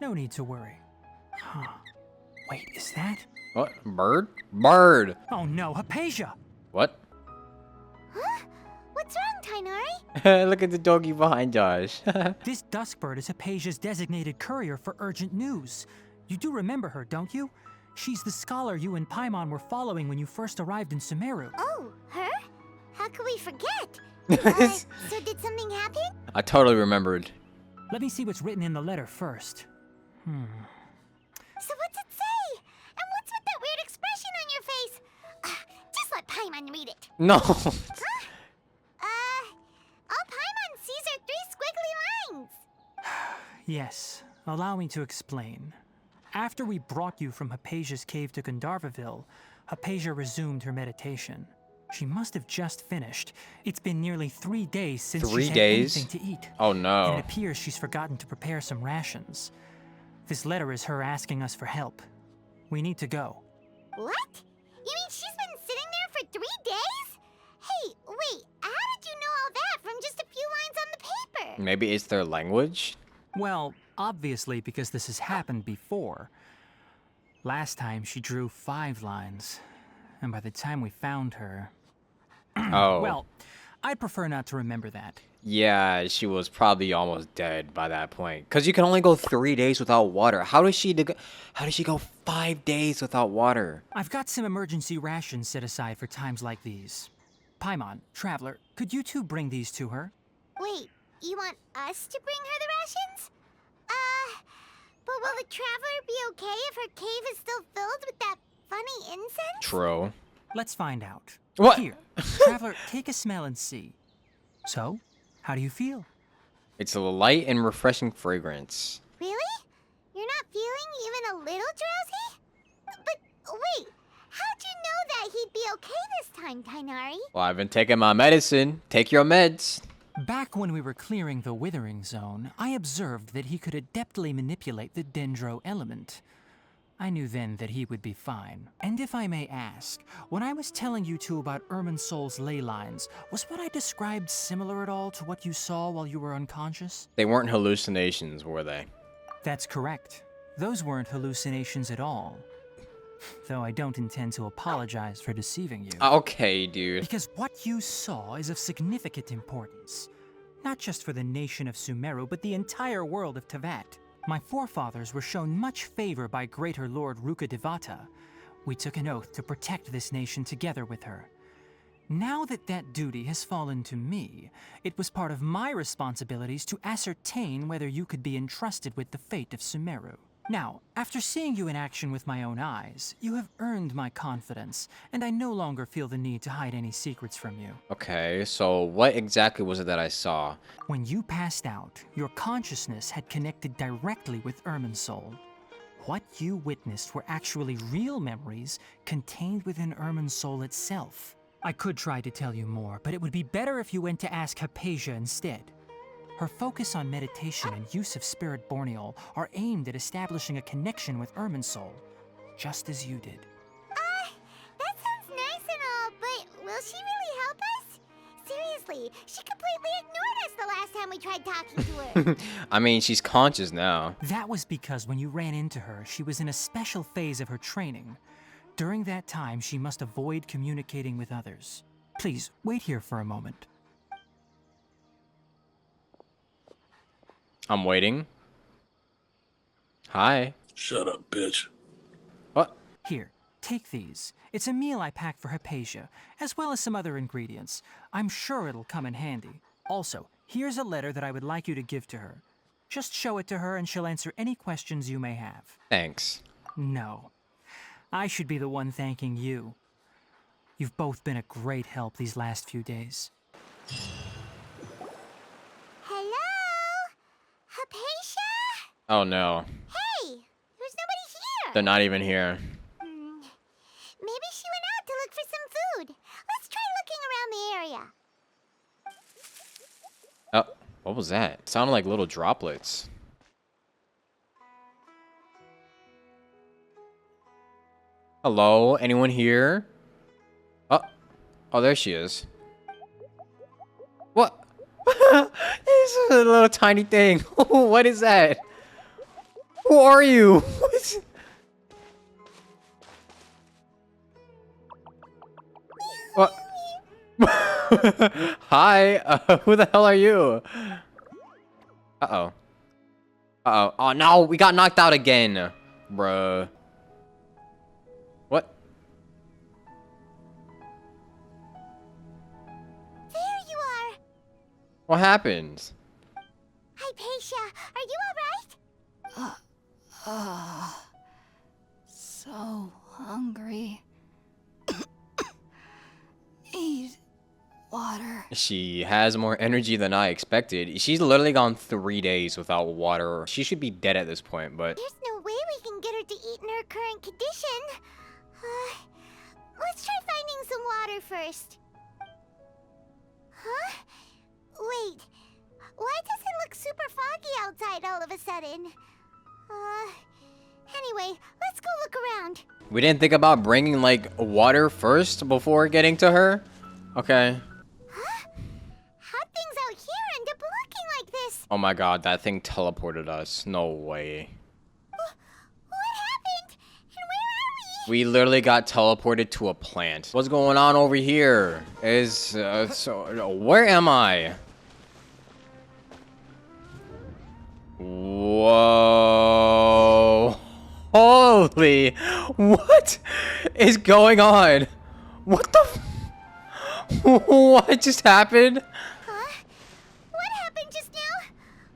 S4: No need to worry. Huh. Wait, is that?
S1: What? Bird? Bird.
S4: Oh no, Hypatia!
S1: What?
S2: Huh? What's wrong, Tainari?
S1: Look at the doggy behind Josh.
S4: This Duskbird is Hypatia's designated courier for urgent news. You do remember her, don't you? She's the scholar you and Paimon were following when you first arrived in Sumeru.
S2: Oh, her? How could we forget? So did something happen?
S1: I totally remembered.
S4: Let me see what's written in the letter first.
S2: So what's it say? And what's with that weird expression on your face? Just let Paimon read it.
S1: No.
S2: All Paimon sees are 3 squiggly lines.
S4: Yes, allow me to explain. After we brought you from Hypatia's cave to Gandharvaville, Hypatia resumed her meditation. She must have just finished. It's been nearly 3 days since
S1: 3
S4: she's had
S1: days?
S4: anything to eat.
S1: Oh
S4: And
S1: no.
S4: it appears she's forgotten to prepare some rations. This letter is her asking us for help. We need to go.
S2: What? You mean she's been sitting there for 3 days? Hey, wait, how did you know all that from just a few lines on the paper?
S1: Maybe it's their language?
S4: Well, obviously because this has happened before. Last time she drew 5 lines. And by the time we found her...
S1: Oh.
S4: Well, I'd prefer not to remember that.
S1: Yeah, she was probably almost dead by that point. Cause you can only go 3 days without water. How does she go 5 days without water?
S4: I've got some emergency rations set aside for times like these. Paimon, Traveler, could you two bring these to her?
S2: Wait, you want us to bring her the rations? But will the traveler be okay if her cave is still filled with that funny incense?
S1: True.
S4: Let's find out.
S1: What?
S4: Here, Traveler, take a smell and see. So, how do you feel?
S1: It's a light and refreshing fragrance.
S2: Really? You're not feeling even a little drowsy? But wait, how'd you know that he'd be okay this time, Tainari?
S1: Well, I've been taking my medicine. Take your meds.
S4: Back when we were clearing the Withering Zone, I observed that he could adeptly manipulate the Dendro element. I knew then that he would be fine. And if I may ask, when I was telling you two about Irminsol's ley lines, was what I described similar at all to what you saw while you were unconscious?
S1: They weren't hallucinations, were they?
S4: That's correct. Those weren't hallucinations at all. Though I don't intend to apologize for deceiving you.
S1: Okay, dude.
S4: Because what you saw is of significant importance. Not just for the nation of Sumeru, but the entire world of Tevat. My forefathers were shown much favor by Greater Lord Rukkhadevata. We took an oath to protect this nation together with her. Now that that duty has fallen to me, it was part of my responsibilities to ascertain whether you could be entrusted with the fate of Sumeru. Now, after seeing you in action with my own eyes, you have earned my confidence, and I no longer feel the need to hide any secrets from you.
S1: Okay, so what exactly was it that I saw?
S4: When you passed out, your consciousness had connected directly with Irminsul. What you witnessed were actually real memories contained within Irminsul itself. I could try to tell you more, but it would be better if you went to ask Hypatia instead. Her focus on meditation and use of Spirit Borneol are aimed at establishing a connection with Irminsul, just as you did.
S2: That sounds nice and all, but will she really help us? Seriously, she completely ignored us the last time we tried talking to her.
S1: I mean, she's conscious now.
S4: That was because when you ran into her, she was in a special phase of her training. During that time, she must avoid communicating with others. Please, wait here for a moment.
S1: I'm waiting. Hi.
S7: Shut up, bitch.
S1: What?
S4: Here, take these. It's a meal I packed for Hypatia, as well as some other ingredients. I'm sure it'll come in handy. Also, here's a letter that I would like you to give to her. Just show it to her and she'll answer any questions you may have.
S1: Thanks.
S4: No. I should be the one thanking you. You've both been a great help these last few days.
S2: Hello? Hypatia?
S1: Oh no.
S2: Hey, there's nobody here.
S1: They're not even here.
S2: Maybe she went out to look for some food. Let's try looking around the area.
S1: Oh, what was that? It sounded like little droplets. Hello? Anyone here? Oh, there she is. What? This is a little tiny thing. What is that? Who are you? What? Hi. Who the hell are you? Uh-oh. Uh-oh. Oh, no. We got knocked out again. Bruh. What?
S2: There you are.
S1: What happened?
S2: Hypatia, are you alright?
S8: So hungry. Need water.
S1: She has more energy than I expected. She's literally gone 3 days without water. She should be dead at this point, but...
S2: There's no way we can get her to eat in her current condition. Let's try finding some water first. Huh? Wait. Why does it look super foggy outside all of a sudden? Anyway, let's go look around.
S1: We didn't think about bringing, like, water first before getting to her? Okay.
S2: Huh? How'd things out here end up looking like this?
S1: Oh my god, that thing teleported us. No way.
S2: What happened? And where are we?
S1: We literally got teleported to a plant. What's going on over here? Where am I? Whoa. Holy. What is going on? What the what just happened?
S2: Huh? What happened just now?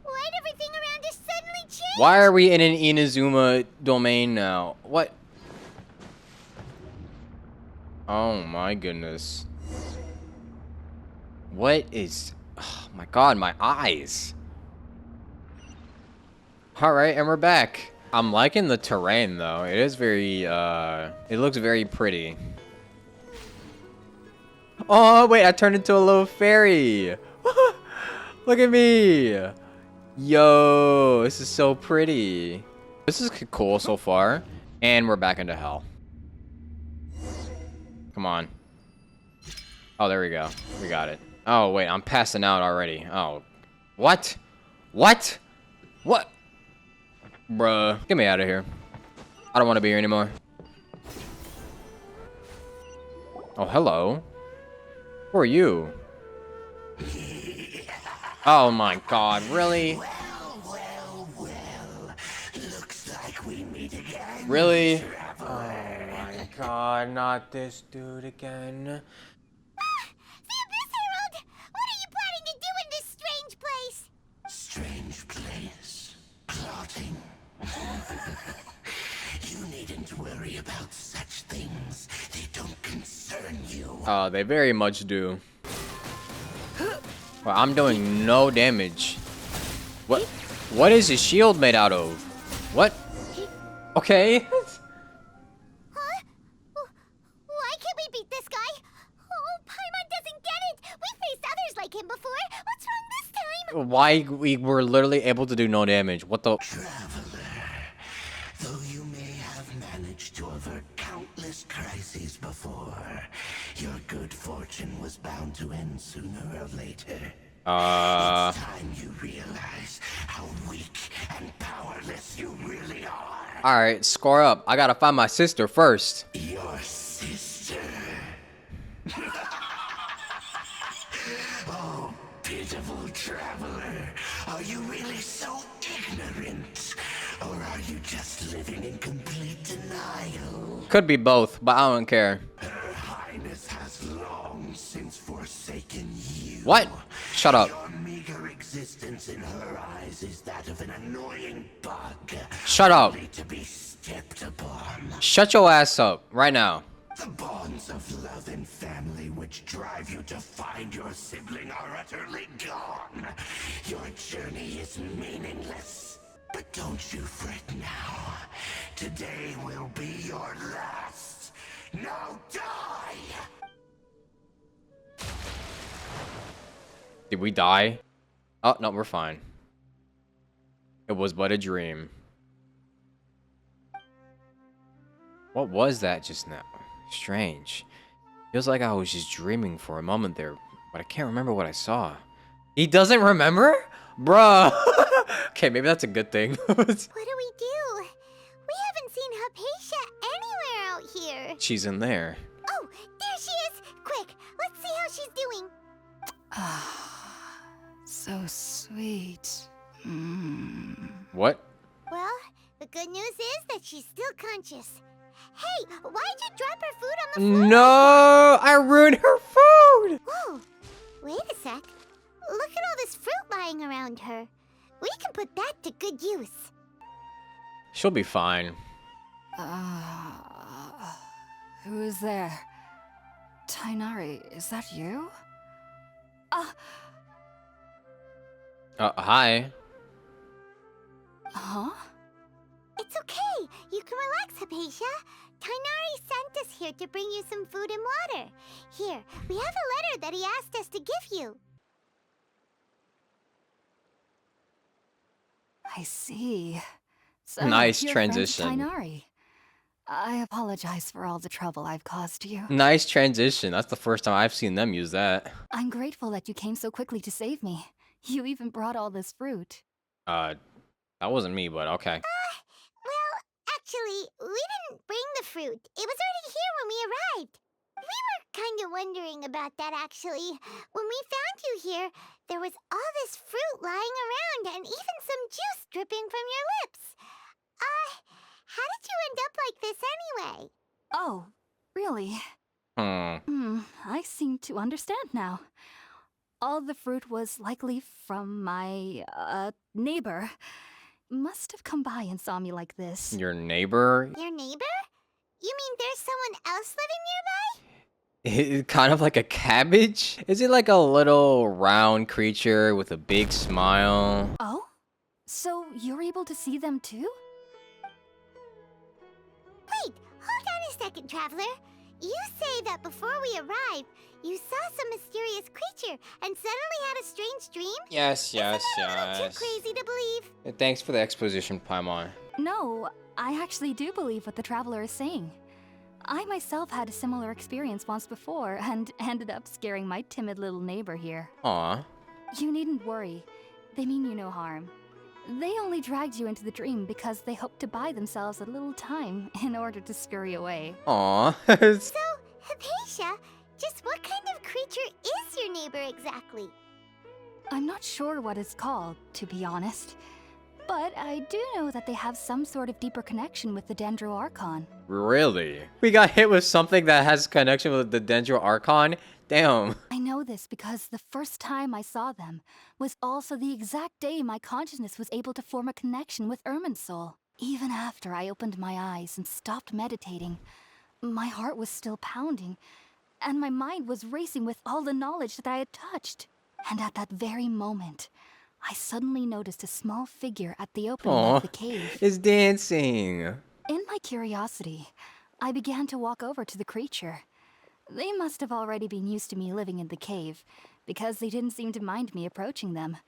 S2: Why'd everything around us suddenly change?
S1: Why are we in an Inazuma domain now? What? Oh my goodness. What is... Oh my god, my eyes. Alright, and we're back. I'm liking the terrain though. It is very, it looks very pretty. Oh, wait, I turned into a little fairy. Look at me. Yo, this is so pretty. This is cool so far. And we're back into hell. Come on. Oh, there we go. We got it. Oh, wait, I'm passing out already. Oh. What? What? What? Bruh. Get me out of here. I don't want to be here anymore. Oh, hello. Who are you? Oh my god, really?
S7: Well. Looks like we meet again.
S1: Really? Oh my god, not this dude again.
S2: The Abyss Herald! What are you planning to do in this strange place?
S7: Strange place. Plotting. You needn't worry about such things. They don't concern you.
S1: Oh, they very much do. Well, I'm doing no damage. What? What is his shield made out of? What? Okay.
S2: Huh? Why can't we beat this guy? Oh, Paimon doesn't get it! We've faced others like him before! What's wrong this time?
S1: Why we were literally able to do no damage? What the?
S7: Traveler, though you may have managed to avert countless crises before, your good fortune was bound to end sooner or later. It's time you realize how weak and powerless you really are.
S1: Alright, score up. I gotta find my sister first.
S7: Your sister. Oh, pitiful traveler. Are you really so ignorant? Or are you just living in complete denial?
S1: Could be both, but I don't care.
S7: Her Highness has long since forsaken you.
S1: What? Shut up.
S7: Your meager existence in her eyes is that of an annoying bug.
S1: Shut up.
S7: Only to be stepped upon.
S1: Shut your ass up right now.
S7: The bonds of love and family which drive you to find your sibling are utterly gone. Your journey is meaningless. But don't you fret now. Today will be your last. Now die!
S1: Did we die? Oh, no, we're fine. It was but a dream. What was that just now? Strange. Feels like I was just dreaming for a moment there, but I can't remember what I saw. He doesn't remember? Bruh. Okay, maybe that's a good thing.
S2: What do we do? We haven't seen Hypatia anywhere out here.
S1: She's in there.
S2: Oh, there she is! Quick, let's see how she's doing.
S8: So sweet.
S1: What?
S2: Well, the good news is that she's still conscious. Hey, why'd you drop her food on the floor?
S1: No, I ruined her food.
S2: Whoa, wait a sec. Look at all this fruit lying around her. We can put that to good use.
S1: She'll be fine.
S8: Who is there? Tainari, is that you?
S1: Hi.
S8: Huh?
S2: It's okay. You can relax, Hypatia. Tainari sent us here to bring you some food and water. Here, we have a letter that he asked us to give you.
S8: I see. So
S1: Nice
S8: you're friends with
S1: transition.
S8: Tainari. I apologize for all the trouble I've caused you.
S1: Nice transition. That's the first time I've seen them use that.
S8: I'm grateful that you came so quickly to save me. You even brought all this fruit.
S1: That wasn't me, but okay.
S2: Well, actually, we didn't bring the fruit. It was already here when we arrived. We were kind of wondering about that, actually. When we found you here, there was all this fruit lying around and even some juice dripping from your lips. How did you end up like this anyway?
S8: Oh, really? I seem to understand now. All the fruit was likely from my, neighbor. Must have come by and saw me like this.
S1: Your neighbor?
S2: Your neighbor? You mean there's someone else living nearby?
S1: Kind of like a cabbage? Is it like a little round creature with a big smile?
S8: Oh? So you're able to see them too?
S2: Wait, hold on a second, Traveler. You say that before we arrived, you saw some mysterious creature and suddenly had a strange dream?
S1: Yes, yes,
S2: Isn't that a little
S1: yes.
S2: too crazy to believe?
S1: Thanks for the exposition, Paimon.
S8: No, I actually do believe what the traveler is saying. I myself had a similar experience once before and ended up scaring my timid little neighbor here.
S1: Aw.
S8: You needn't worry. They mean you no harm. They only dragged you into the dream because they hoped to buy themselves a little time in order to scurry away.
S1: Aw.
S2: So, Hypatia, just what kind of creature is your neighbor exactly?
S8: I'm not sure what it's called, to be honest. But I do know that they have some sort of deeper connection with the Dendro Archon.
S1: Really? We got hit with something that has connection with the Dendro Archon? Damn.
S8: I know this because the first time I saw them was also the exact day my consciousness was able to form a connection with Irminsul. Even after I opened my eyes and stopped meditating, my heart was still pounding, and my mind was racing with all the knowledge that I had touched. And at that very moment, I suddenly noticed a small figure at the opening of the cave.
S1: It's dancing.
S8: In my curiosity, I began to walk over to the creature. They must have already been used to me living in the cave, because they didn't seem to mind me approaching them.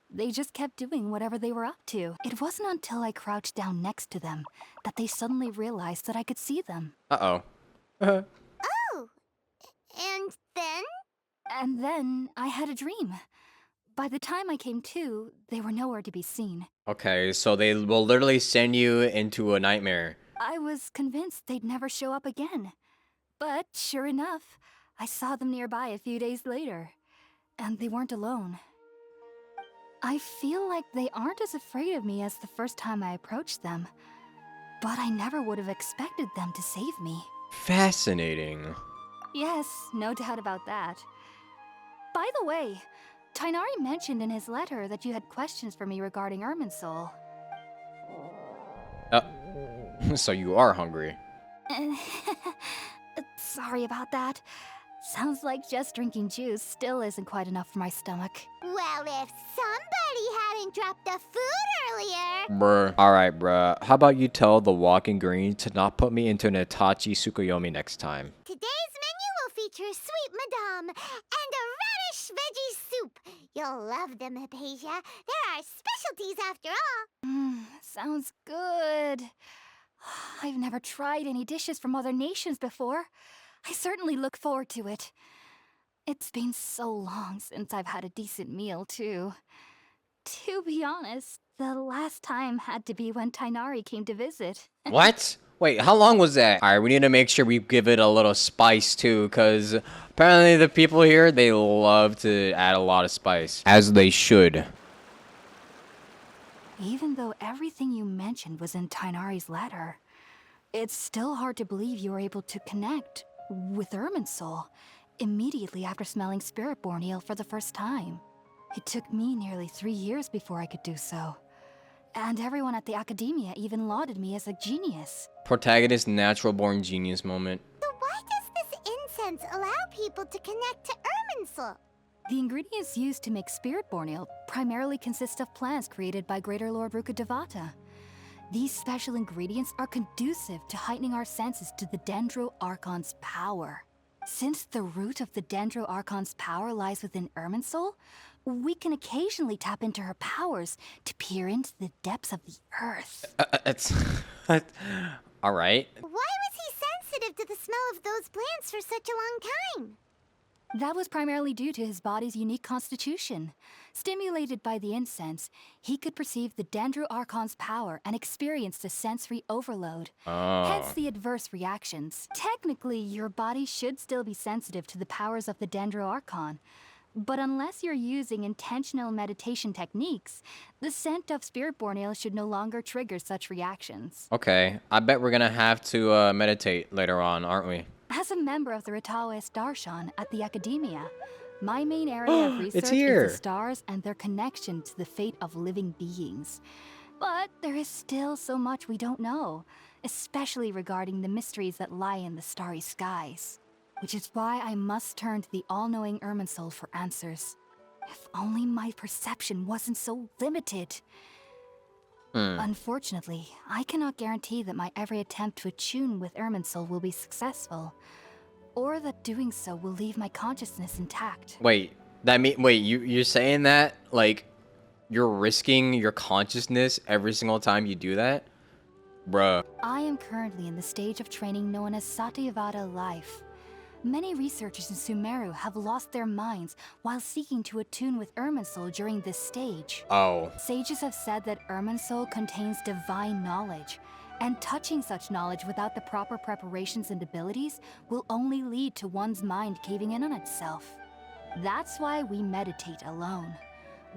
S8: They just kept doing whatever they were up to. It wasn't until I crouched down next to them that they suddenly realized that I could see them.
S1: Uh-oh.
S2: Oh, and then?
S8: And then I had a dream. By the time I came to, they were nowhere to be seen.
S1: Okay, so they will literally send you into a nightmare.
S8: I was convinced they'd never show up again. But sure enough, I saw them nearby a few days later. And they weren't alone. I feel like they aren't as afraid of me as the first time I approached them. But I never would have expected them to save me.
S1: Fascinating.
S8: Yes, no doubt about that. By the way, Tighnari mentioned in his letter that you had questions for me regarding Irminsul.
S1: So you are hungry.
S8: Sorry about that. Sounds like just drinking juice still isn't quite enough for my stomach.
S2: Well, if somebody hadn't dropped the food earlier...
S1: Bruh. Alright, bruh. How about you tell the Walking Green to not put me into an Itachi Tsukuyomi next time?
S2: Today's menu will feature Sweet Madame and a radish veggie soup. You'll love them, Hypatia. They're our specialties after all.
S8: Sounds good. I've never tried any dishes from other nations before. I certainly look forward to it. It's been so long since I've had a decent meal, too. To be honest, the last time had to be when Tighnari came to visit.
S1: What? Wait, how long was that? Alright, we need to make sure we give it a little spice too, because apparently the people here, they love to add a lot of spice. As they should.
S8: Even though everything you mentioned was in Tighnari's letter, it's still hard to believe you were able to connect with Irminsul immediately after smelling Spiritborn eel for the first time. It took me nearly 3 years before I could do so. And everyone at the academia even lauded me as a genius.
S1: Protagonist natural born genius moment.
S2: So why does this incense allow people to connect to Irminsul?
S8: The ingredients used to make Spiritborn eel primarily consist of plants created by Greater Lord Rukkhadevata. These special ingredients are conducive to heightening our senses to the Dendro Archon's power. Since the root of the Dendro Archon's power lies within Irminsul, we can occasionally tap into her powers to peer into the depths of the earth.
S1: It's... Alright.
S2: Why was he sensitive to the smell of those plants for such a long time?
S8: That was primarily due to his body's unique constitution. Stimulated by the incense, he could perceive the Dendro Archon's power and experience the sensory overload. Hence the adverse reactions. Technically, your body should still be sensitive to the powers of the Dendro Archon, But unless you're using intentional meditation techniques, the scent of spirit-born ale should no longer trigger such reactions.
S1: Okay, I bet we're gonna have to meditate later on, aren't we?
S8: As a member of the Ritaoist Darshan at the Academia, my main area of
S1: It's
S8: research is
S1: here.
S8: the stars and their connection to the fate of living beings. But there is still so much we don't know, especially regarding the mysteries that lie in the starry skies. Which is why I must turn to the all-knowing Irminsul for answers. If only my perception wasn't so limited. Unfortunately, I cannot guarantee that my every attempt to attune with Irminsul will be successful, or that doing so will leave my consciousness intact.
S1: Wait, you're saying that like you're risking your consciousness every single time you do that? Bruh.
S8: I am currently in the stage of training known as Satyavada life. Many researchers in Sumeru have lost their minds while seeking to attune with Irminsul during this stage.
S1: Oh.
S8: Sages have said that Irminsul contains divine knowledge, and touching such knowledge without the proper preparations and abilities will only lead to one's mind caving in on itself. That's why we meditate alone.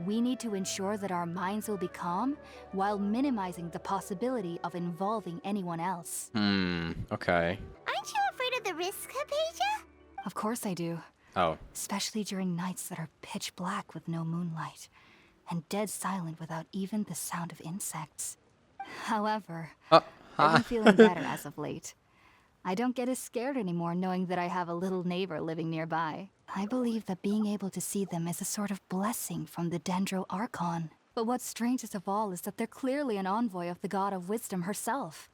S8: We need to ensure that our minds will be calm while minimizing the possibility of involving anyone else.
S1: Okay.
S2: Aren't you afraid of the risk, Hypatia?
S8: Of course I do.
S1: Oh.
S8: Especially during nights that are pitch black with no moonlight, and dead silent without even the sound of insects. However, I've been feeling better as of late. I don't get as scared anymore knowing that I have a little neighbor living nearby. I believe that being able to see them is a sort of blessing from the Dendro Archon. But what's strangest of all is that they're clearly an envoy of the God of Wisdom herself.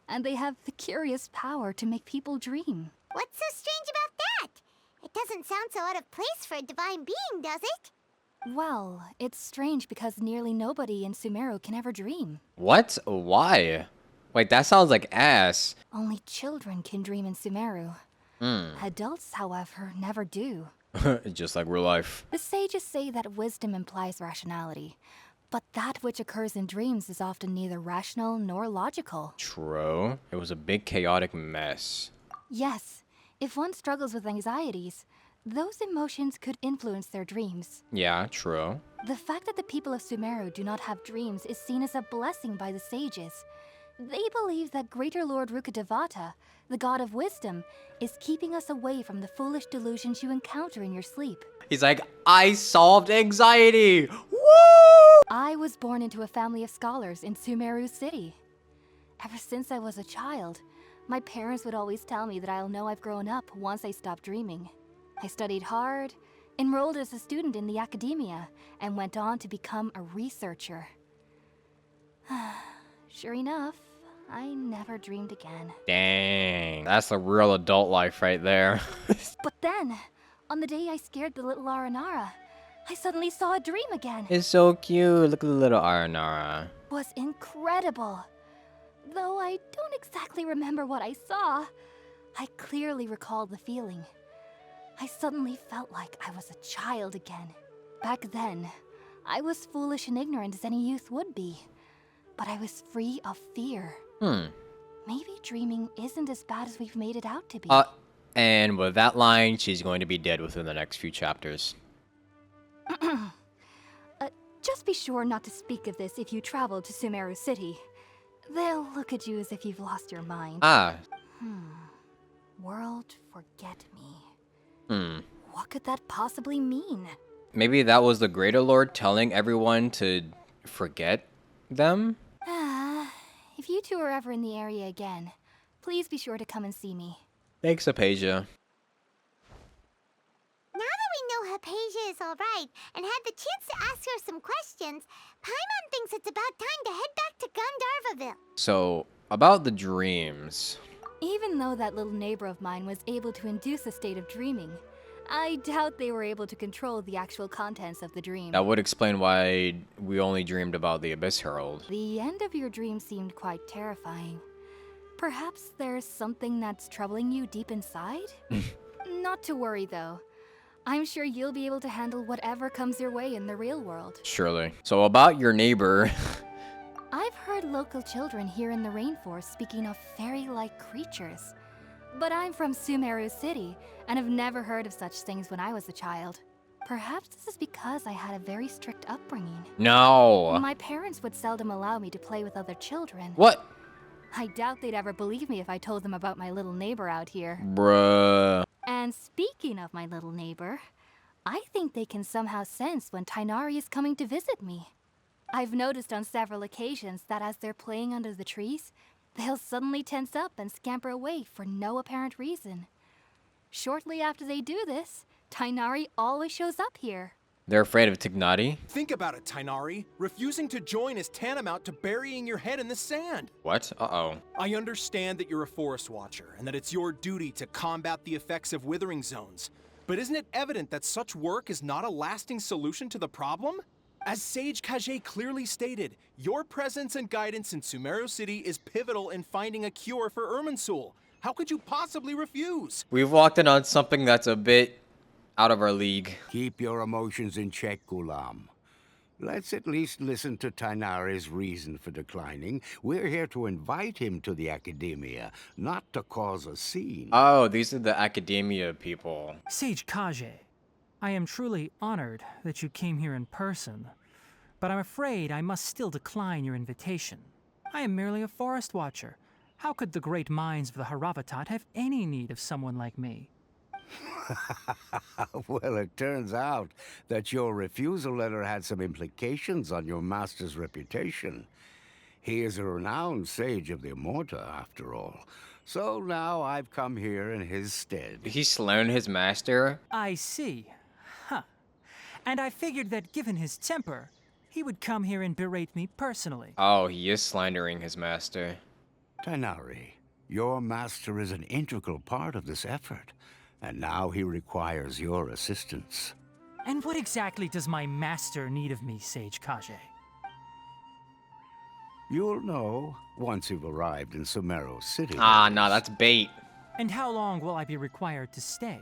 S8: And they have the curious power to make people dream.
S2: What's so strange about that? It doesn't sound so out of place for a divine being, does it?
S8: Well, it's strange because nearly nobody in Sumeru can ever dream.
S1: What? Why? Wait, that sounds like ass.
S8: Only children can dream in Sumeru. Adults, however, never do.
S1: Just like real life.
S8: The sages say that wisdom implies rationality, but that which occurs in dreams is often neither rational nor logical.
S1: True. It was a big chaotic mess.
S8: Yes, if one struggles with anxieties, those emotions could influence their dreams.
S1: Yeah, true.
S8: The fact that the people of Sumeru do not have dreams is seen as a blessing by the sages. They believe that Greater Lord Rukkhadevata, the god of wisdom, is keeping us away from the foolish delusions you encounter in your sleep.
S1: He's like, I solved anxiety! Woo!
S8: I was born into a family of scholars in Sumeru City. Ever since I was a child, my parents would always tell me that I'll know I've grown up once I stop dreaming. I studied hard, enrolled as a student in the academia, and went on to become a researcher. Sure enough, I never dreamed again.
S1: Dang. That's the real adult life right there.
S8: But then, on the day I scared the little Aranara, I suddenly saw a dream again.
S1: It's so cute. Look at the little Aranara.
S8: It was incredible. Though I don't exactly remember what I saw, I clearly recall the feeling. I suddenly felt like I was a child again. Back then, I was foolish and ignorant as any youth would be. But I was free of fear. Maybe dreaming isn't as bad as we've made it out to be.
S1: And with that line, she's going to be dead within the next few chapters.
S8: Just be sure not to speak of this if you travel to Sumeru City. They'll look at you as if you've lost your mind. World forget me. What could that possibly mean?
S1: Maybe that was the Greater Lord telling everyone to forget them?
S8: If you two are ever in the area again, please be sure to come and see me.
S1: Thanks, Hypatia.
S2: Now that we know Hypatia is alright and had the chance to ask her some questions, Paimon thinks it's about time to head back to Gandharvaville.
S1: So, about the dreams.
S8: Even though that little neighbor of mine was able to induce a state of dreaming, I doubt they were able to control the actual contents of the dream.
S1: That would explain why we only dreamed about the Abyss Herald.
S8: The end of your dream seemed quite terrifying. Perhaps there's something that's troubling you deep inside? Not to worry, though. I'm sure you'll be able to handle whatever comes your way in the real world.
S1: Surely. So about your neighbor.
S8: I've heard local children here in the rainforest speaking of fairy-like creatures. But I'm from Sumeru City, and have never heard of such things when I was a child. Perhaps this is because I had a very strict upbringing.
S1: No.
S8: My parents would seldom allow me to play with other children.
S1: What?
S8: I doubt they'd ever believe me if I told them about my little neighbor out here.
S1: Bruh.
S8: And speaking of my little neighbor, I think they can somehow sense when Tighnari is coming to visit me. I've noticed on several occasions that as they're playing under the trees, they'll suddenly tense up and scamper away for no apparent reason. Shortly after they do this, Tighnari always shows up here.
S1: They're afraid of Tignati?
S9: Think about it, Tighnari. Refusing to join is tantamount to burying your head in the sand.
S1: What? Uh-oh.
S9: I understand that you're a forest watcher and that it's your duty to combat the effects of withering zones. But isn't it evident that such work is not a lasting solution to the problem? As Sage Kage clearly stated, your presence and guidance in Sumeru City is pivotal in finding a cure for Irminsul. How could you possibly refuse?
S1: We've walked in on something that's a bit out of our league.
S10: Keep your emotions in check, Ghulam. Let's at least listen to Tighnari's reason for declining. We're here to invite him to the Academia, not to cause a scene.
S1: Oh, these are the academia people.
S4: Sage Kage, I am truly honored that you came here in person, but I'm afraid I must still decline your invitation. I am merely a forest watcher. How could the great minds of the Haravatat have any need of someone like me?
S10: Well, it turns out that your refusal letter had some implications on your master's reputation. He is a renowned sage of the Immorta, after all. So now I've come here in his stead.
S1: Did he slander his master?
S4: I see. Huh. And I figured that given his temper, he would come here and berate me personally.
S1: Oh, he is slandering his master.
S10: Tighnari, your master is an integral part of this effort, and now he requires your assistance.
S4: And what exactly does my master need of me, Sage Kage?
S10: You'll know once you've arrived in Sumeru City.
S1: Ah, nah, that's bait.
S4: And how long will I be required to stay?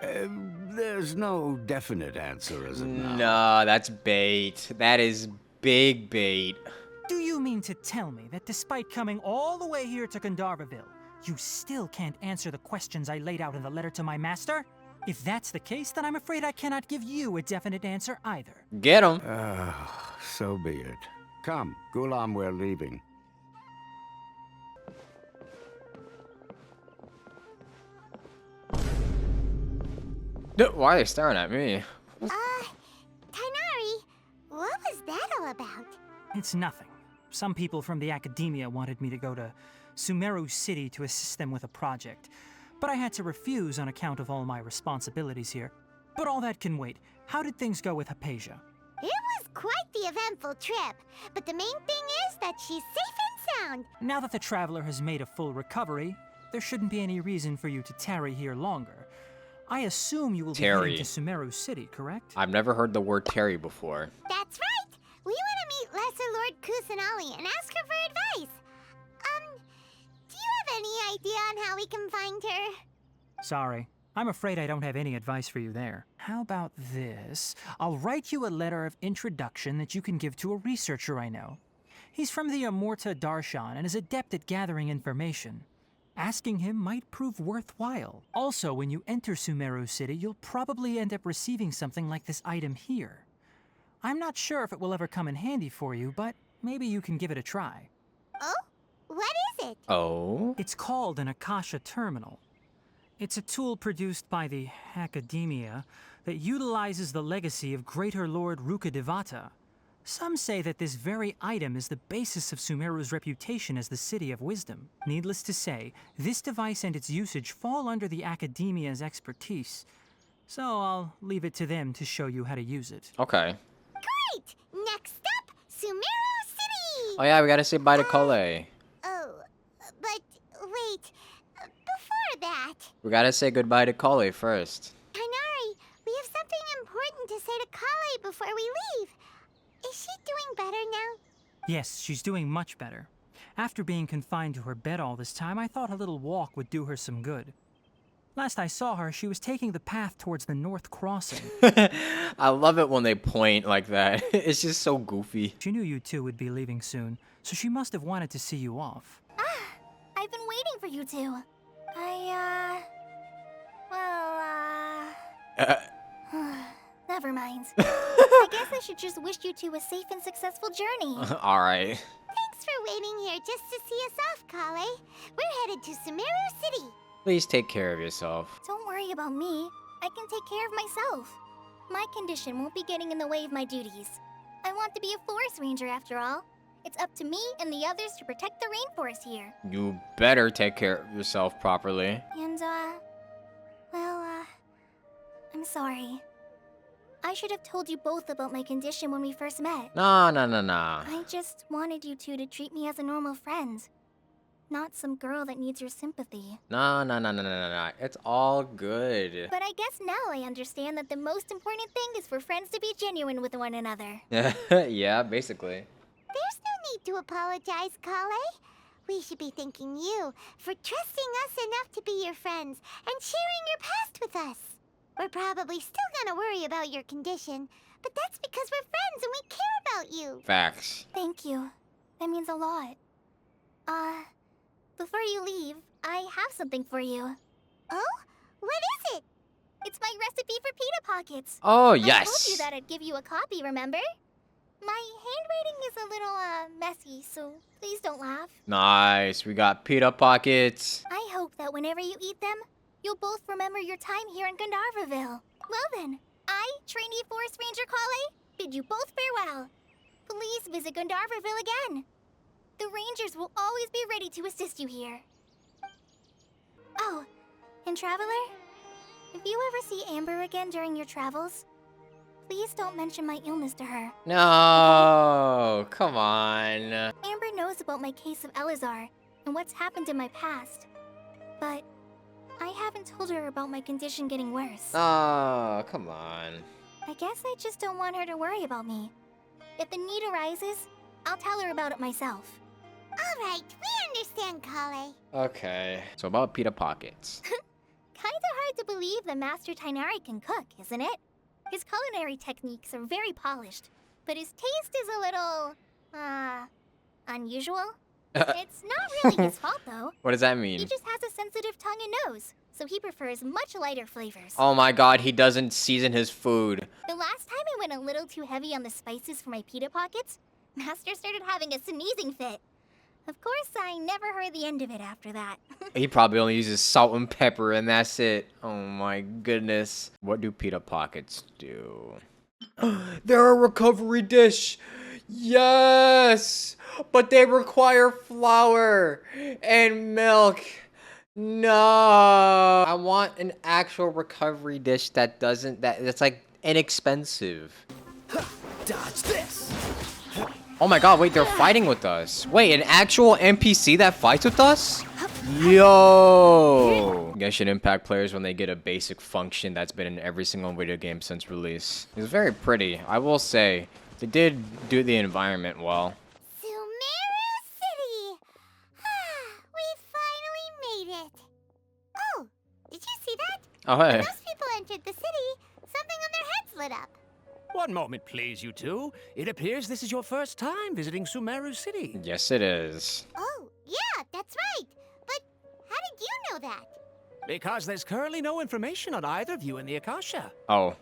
S10: There's no definite answer as of now.
S1: Nah, that's bait. That is big bait.
S4: Do you mean to tell me that despite coming all the way here to Gandharvaville, you still can't answer the questions I laid out in the letter to my master? If that's the case, then I'm afraid I cannot give you a definite answer either.
S1: Get him.
S10: So be it. Come, Ghulam, we're leaving.
S1: Why are they staring at me?
S2: Tighnari, what was that all about?
S4: It's nothing. Some people from the academia wanted me to go to Sumeru City to assist them with a project, but I had to refuse on account of all my responsibilities here. But all that can wait. How did things go with Hypatia?
S2: It was quite the eventful trip, but the main thing is that she's safe and sound.
S4: Now that the traveler has made a full recovery, there shouldn't be any reason for you to tarry here longer. I assume you will be heading to Sumeru City, correct?
S1: I've never heard the word Terry before.
S2: That's right! We want to meet Lesser Lord Kusanali and ask her for advice. Do you have any idea on how we can find her?
S4: Sorry. I'm afraid I don't have any advice for you there. How about this? I'll write you a letter of introduction that you can give to a researcher I know. He's from the Immorta Darshan and is adept at gathering information. Asking him might prove worthwhile. Also, when you enter Sumeru City, you'll probably end up receiving something like this item here. I'm not sure if it will ever come in handy for you, but maybe you can give it a try.
S2: Oh? What is it?
S1: Oh?
S4: It's called an Akasha Terminal. It's a tool produced by the Academia that utilizes the legacy of Greater Lord Rukkhadevata. Some say that this very item is the basis of Sumeru's reputation as the City of Wisdom. Needless to say, this device and its usage fall under the Academia's expertise, so I'll leave it to them to show you how to use it.
S1: Okay.
S2: Great! Next up, Sumeru City!
S1: Oh yeah, we gotta say bye to Kole.
S2: Oh, but wait. Before that...
S1: We gotta say goodbye to Kole first.
S2: Tighnari, we have something important to say to Kale before we leave. Is she doing better now?
S4: Yes, she's doing much better. After being confined to her bed all this time, I thought a little walk would do her some good. Last I saw her, she was taking the path towards the North Crossing.
S1: I love it when they point like that. It's just so goofy.
S4: She knew you two would be leaving soon, so she must have wanted to see you off.
S3: I've been waiting for you two. Never never mind. I guess I should just wish you two a safe and successful journey.
S1: Alright.
S2: Thanks for waiting here just to see us off, Kale. We're headed to Sumeru City.
S1: Please take care of yourself.
S3: Don't worry about me. I can take care of myself. My condition won't be getting in the way of my duties. I want to be a forest ranger after all. It's up to me and the others to protect the rainforest here.
S1: You better take care of yourself properly.
S3: And, I'm sorry. I should have told you both about my condition when we first met.
S1: Nah.
S3: I just wanted you two to treat me as a normal friend. Not some girl that needs your sympathy.
S1: Nah. It's all good.
S3: But I guess now I understand that the most important thing is for friends to be genuine with one another.
S1: Yeah, basically.
S2: There's no need to apologize, Kale. We should be thanking you for trusting us enough to be your friends and sharing your past with us. We're probably still gonna worry about your condition, but that's because we're friends and we care about you.
S1: Facts.
S3: Thank you. That means a lot. Before you leave, I have something for you.
S2: Oh? What is it?
S3: It's my recipe for pita pockets.
S1: Oh,
S3: I
S1: yes.
S3: told you that I'd give you a copy, remember? My handwriting is a little, messy, so please don't laugh.
S1: Nice. We got pita pockets.
S3: I hope that whenever you eat them, you'll both remember your time here in Gandharvaville. Well then, I, trainee Forest Ranger Kale, bid you both farewell. Please visit Gandharvaville again. The Rangers will always be ready to assist you here. Oh, and Traveler, if you ever see Amber again during your travels, please don't mention my illness to her.
S1: No, come on.
S3: Amber knows about my case of Elazar and what's happened in my past, but I haven't told her about my condition getting worse.
S1: Oh, come on.
S3: I guess I just don't want her to worry about me. If the need arises, I'll tell her about it myself.
S2: All right, we understand, Kale.
S1: Okay. So about pita pockets.
S3: Kinda hard to believe that Master Tainari can cook, isn't it? His culinary techniques are very polished, but his taste is a little, unusual. It's not really his fault, though.
S1: What does that mean?
S3: He just has a sensitive tongue and nose, so he prefers much lighter flavors.
S1: Oh my god, he doesn't season his food.
S3: The last time I went a little too heavy on the spices for my pita pockets, Master started having a sneezing fit. Of course, I never heard the end of it after that.
S1: He probably only uses salt and pepper and that's it. Oh my goodness. What do pita pockets do? They're a recovery dish. Yes, but they require flour and milk. No, I want an actual recovery dish that's like inexpensive.
S7: Dodge this!
S1: Oh my god, wait, they're fighting with us. Wait, an actual NPC that fights with us? Yo! Genshin Impact players when they get a basic function that's been in every single video game since release. It's very pretty, I will say. They did do the environment well.
S2: Sumeru City! We finally made it. Oh, did you see that?
S1: Oh,
S2: When
S1: hey.
S2: those people entered the city, something on their heads lit up.
S11: One moment, please, you two. It appears this is your first time visiting Sumeru City.
S1: Yes, it is.
S2: Oh, yeah, that's right. But how did you know that?
S11: Because there's currently no information on either of you in the Akasha.
S1: Oh.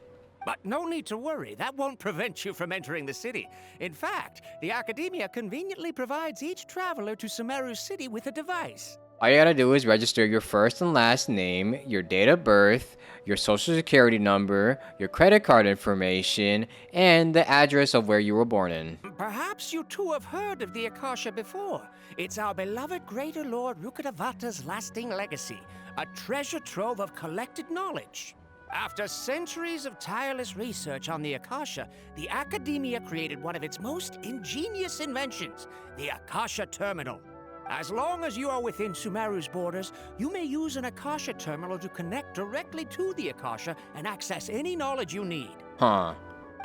S11: But no need to worry, that won't prevent you from entering the city. In fact, the Academia conveniently provides each traveler to Sumeru City with a device.
S1: All you gotta do is register your first and last name, your date of birth, your social security number, your credit card information, and the address of where you were born in.
S11: Perhaps you two have heard of the Akasha before. It's our beloved Greater Lord Rukkhadevata's lasting legacy, a treasure trove of collected knowledge. After centuries of tireless research on the Akasha, the Academia created one of its most ingenious inventions, the Akasha Terminal. As long as you are within Sumeru's borders, you may use an Akasha terminal to connect directly to the Akasha and access any knowledge you need.
S1: Huh.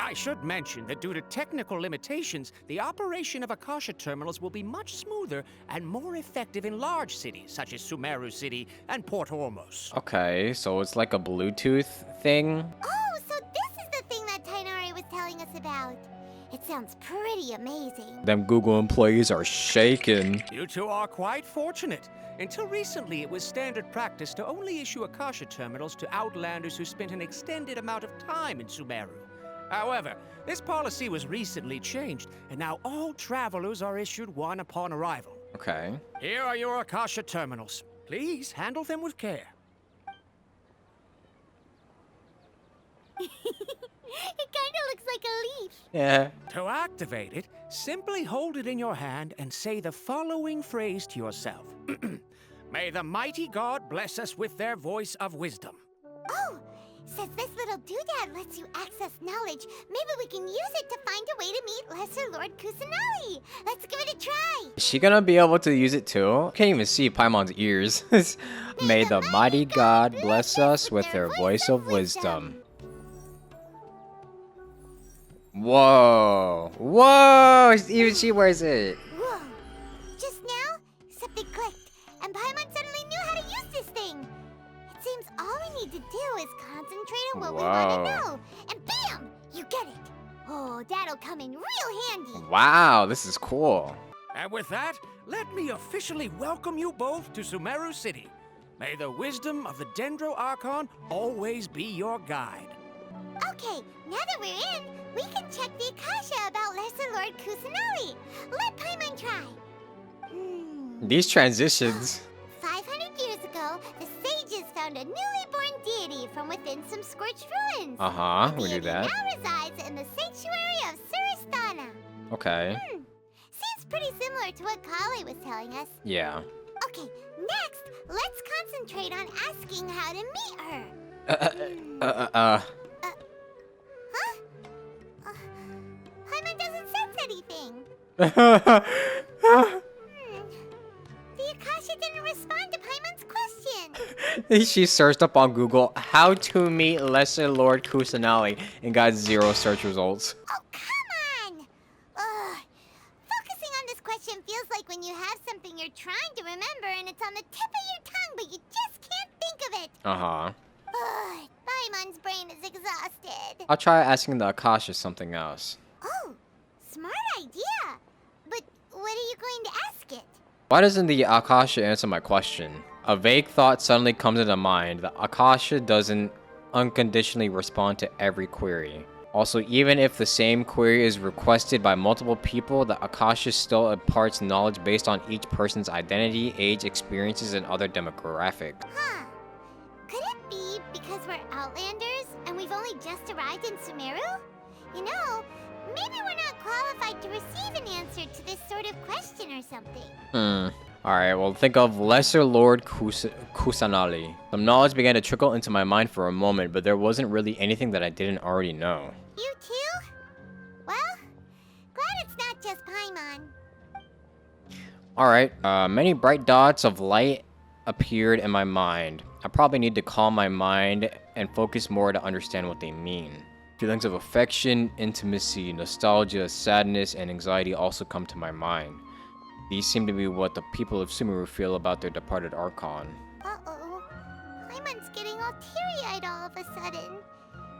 S11: I should mention that due to technical limitations, the operation of Akasha terminals will be much smoother and more effective in large cities such as Sumeru City and Port Ormos.
S1: Okay, so it's like a Bluetooth thing?
S2: Oh, so this is the thing that Tainari was telling us about. It sounds pretty amazing.
S1: Them Google employees are shaking.
S11: You two are quite fortunate. Until recently, it was standard practice to only issue Akasha terminals to outlanders who spent an extended amount of time in Sumeru. However, this policy was recently changed, and now all travelers are issued one upon arrival.
S1: Okay.
S11: Here are your Akasha terminals. Please handle them with care.
S2: It kinda looks like a leaf.
S1: Yeah.
S11: To activate it, simply hold it in your hand and say the following phrase to yourself. May the mighty God bless us with their voice of wisdom.
S2: Oh, since this little doodad lets you access knowledge, maybe we can use it to find a way to meet Lesser Lord Kusanali. Let's give it a try.
S1: Is she gonna be able to use it too? Can't even see Paimon's ears. May the mighty God bless us with their voice of wisdom. Whoa. Whoa! Even she wears it.
S2: Whoa. Just now, something clicked, and Paimon suddenly knew how to use this thing. It seems all we need to do is concentrate on what we want to know. And bam! You get it. Oh, that'll come in real handy.
S1: Wow, this is cool.
S11: And with that, let me officially welcome you both to Sumeru City. May the wisdom of the Dendro Archon always be your guide.
S2: Okay, now that we're in, we can check the Akasha about Lesser Lord Kusanali. Let Paimon try.
S1: These transitions.
S2: 500 years ago, the sages found a newly born deity from within some scorched ruins.
S1: Uh-huh,
S2: The
S1: we knew
S2: deity
S1: that.
S2: now resides in the sanctuary of Suristana.
S1: Okay.
S2: Seems pretty similar to what Kali was telling us.
S1: Yeah.
S2: Okay, next, let's concentrate on asking how to meet her.
S1: Uh.
S2: Huh? Paimon doesn't sense anything. The Akasha didn't respond to Paimon's question.
S1: She searched up on Google how to meet Lesser Lord Kusanali and got 0 search results.
S2: Oh, come on! Ugh. Focusing on this question feels like when you have something you're trying to remember and it's on the tip of your tongue, but you just can't think of it.
S1: Uh-huh.
S2: Ugh, Paimon's brain is exhausted.
S1: I'll try asking the Akasha something else.
S2: Oh, smart idea. But what are you going to ask it?
S1: Why doesn't the Akasha answer my question? A vague thought suddenly comes into mind. The Akasha doesn't unconditionally respond to every query. Also, even if the same query is requested by multiple people, the Akasha still imparts knowledge based on each person's identity, age, experiences, and other demographics.
S2: Huh. Could it be because we're Outlanders and we've only just arrived in Sumeru? You know, maybe we're not qualified to receive an answer to this sort of question or something.
S1: Alright, well, think of Lesser Lord Kusanali. Some knowledge began to trickle into my mind for a moment, but there wasn't really anything that I didn't already know.
S2: You too? Well, glad it's not just Paimon.
S1: Alright, many bright dots of light appeared in my mind. I probably need to calm my mind and focus more to understand what they mean. Feelings of affection, intimacy, nostalgia, sadness, and anxiety also come to my mind. These seem to be what the people of Sumeru feel about their departed Archon.
S2: Uh-oh. Paimon's getting all teary-eyed all of a sudden.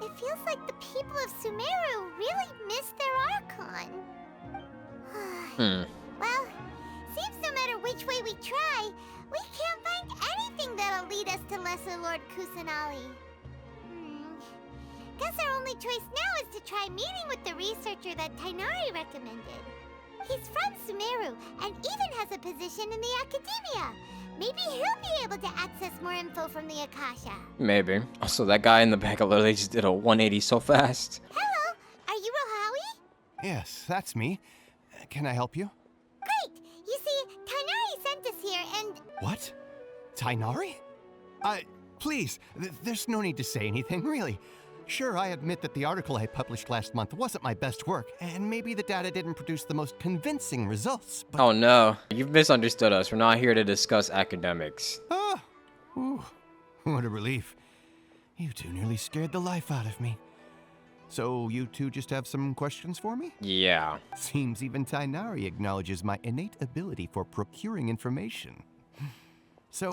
S2: It feels like the people of Sumeru really miss their Archon. Well, seems no matter which way we try, we can't find anything that'll lead us to Lesser Lord Kusanali. Guess our only choice now is to try meeting with the researcher that Tainari recommended. He's from Sumeru and even has a position in the academia. Maybe he'll be able to access more info from the Akasha.
S1: Maybe. Also, that guy in the back literally just did a 180 so fast.
S2: Hello, are you Rohawi?
S12: Yes, that's me. Can I help you?
S2: Great! You see, Tainari sent us here and...
S12: What? Tainari? Please, there's no need to say anything, really. Sure, I admit that the article I published last month wasn't my best work, and maybe the data didn't produce the most convincing results, but...
S1: Oh no, you've misunderstood us. We're not here to discuss academics.
S12: Ah! Ooh, what a relief. You two nearly scared the life out of me. So you two just have some questions for me?
S1: Yeah.
S12: Seems even Tainari acknowledges my innate ability for procuring information. So,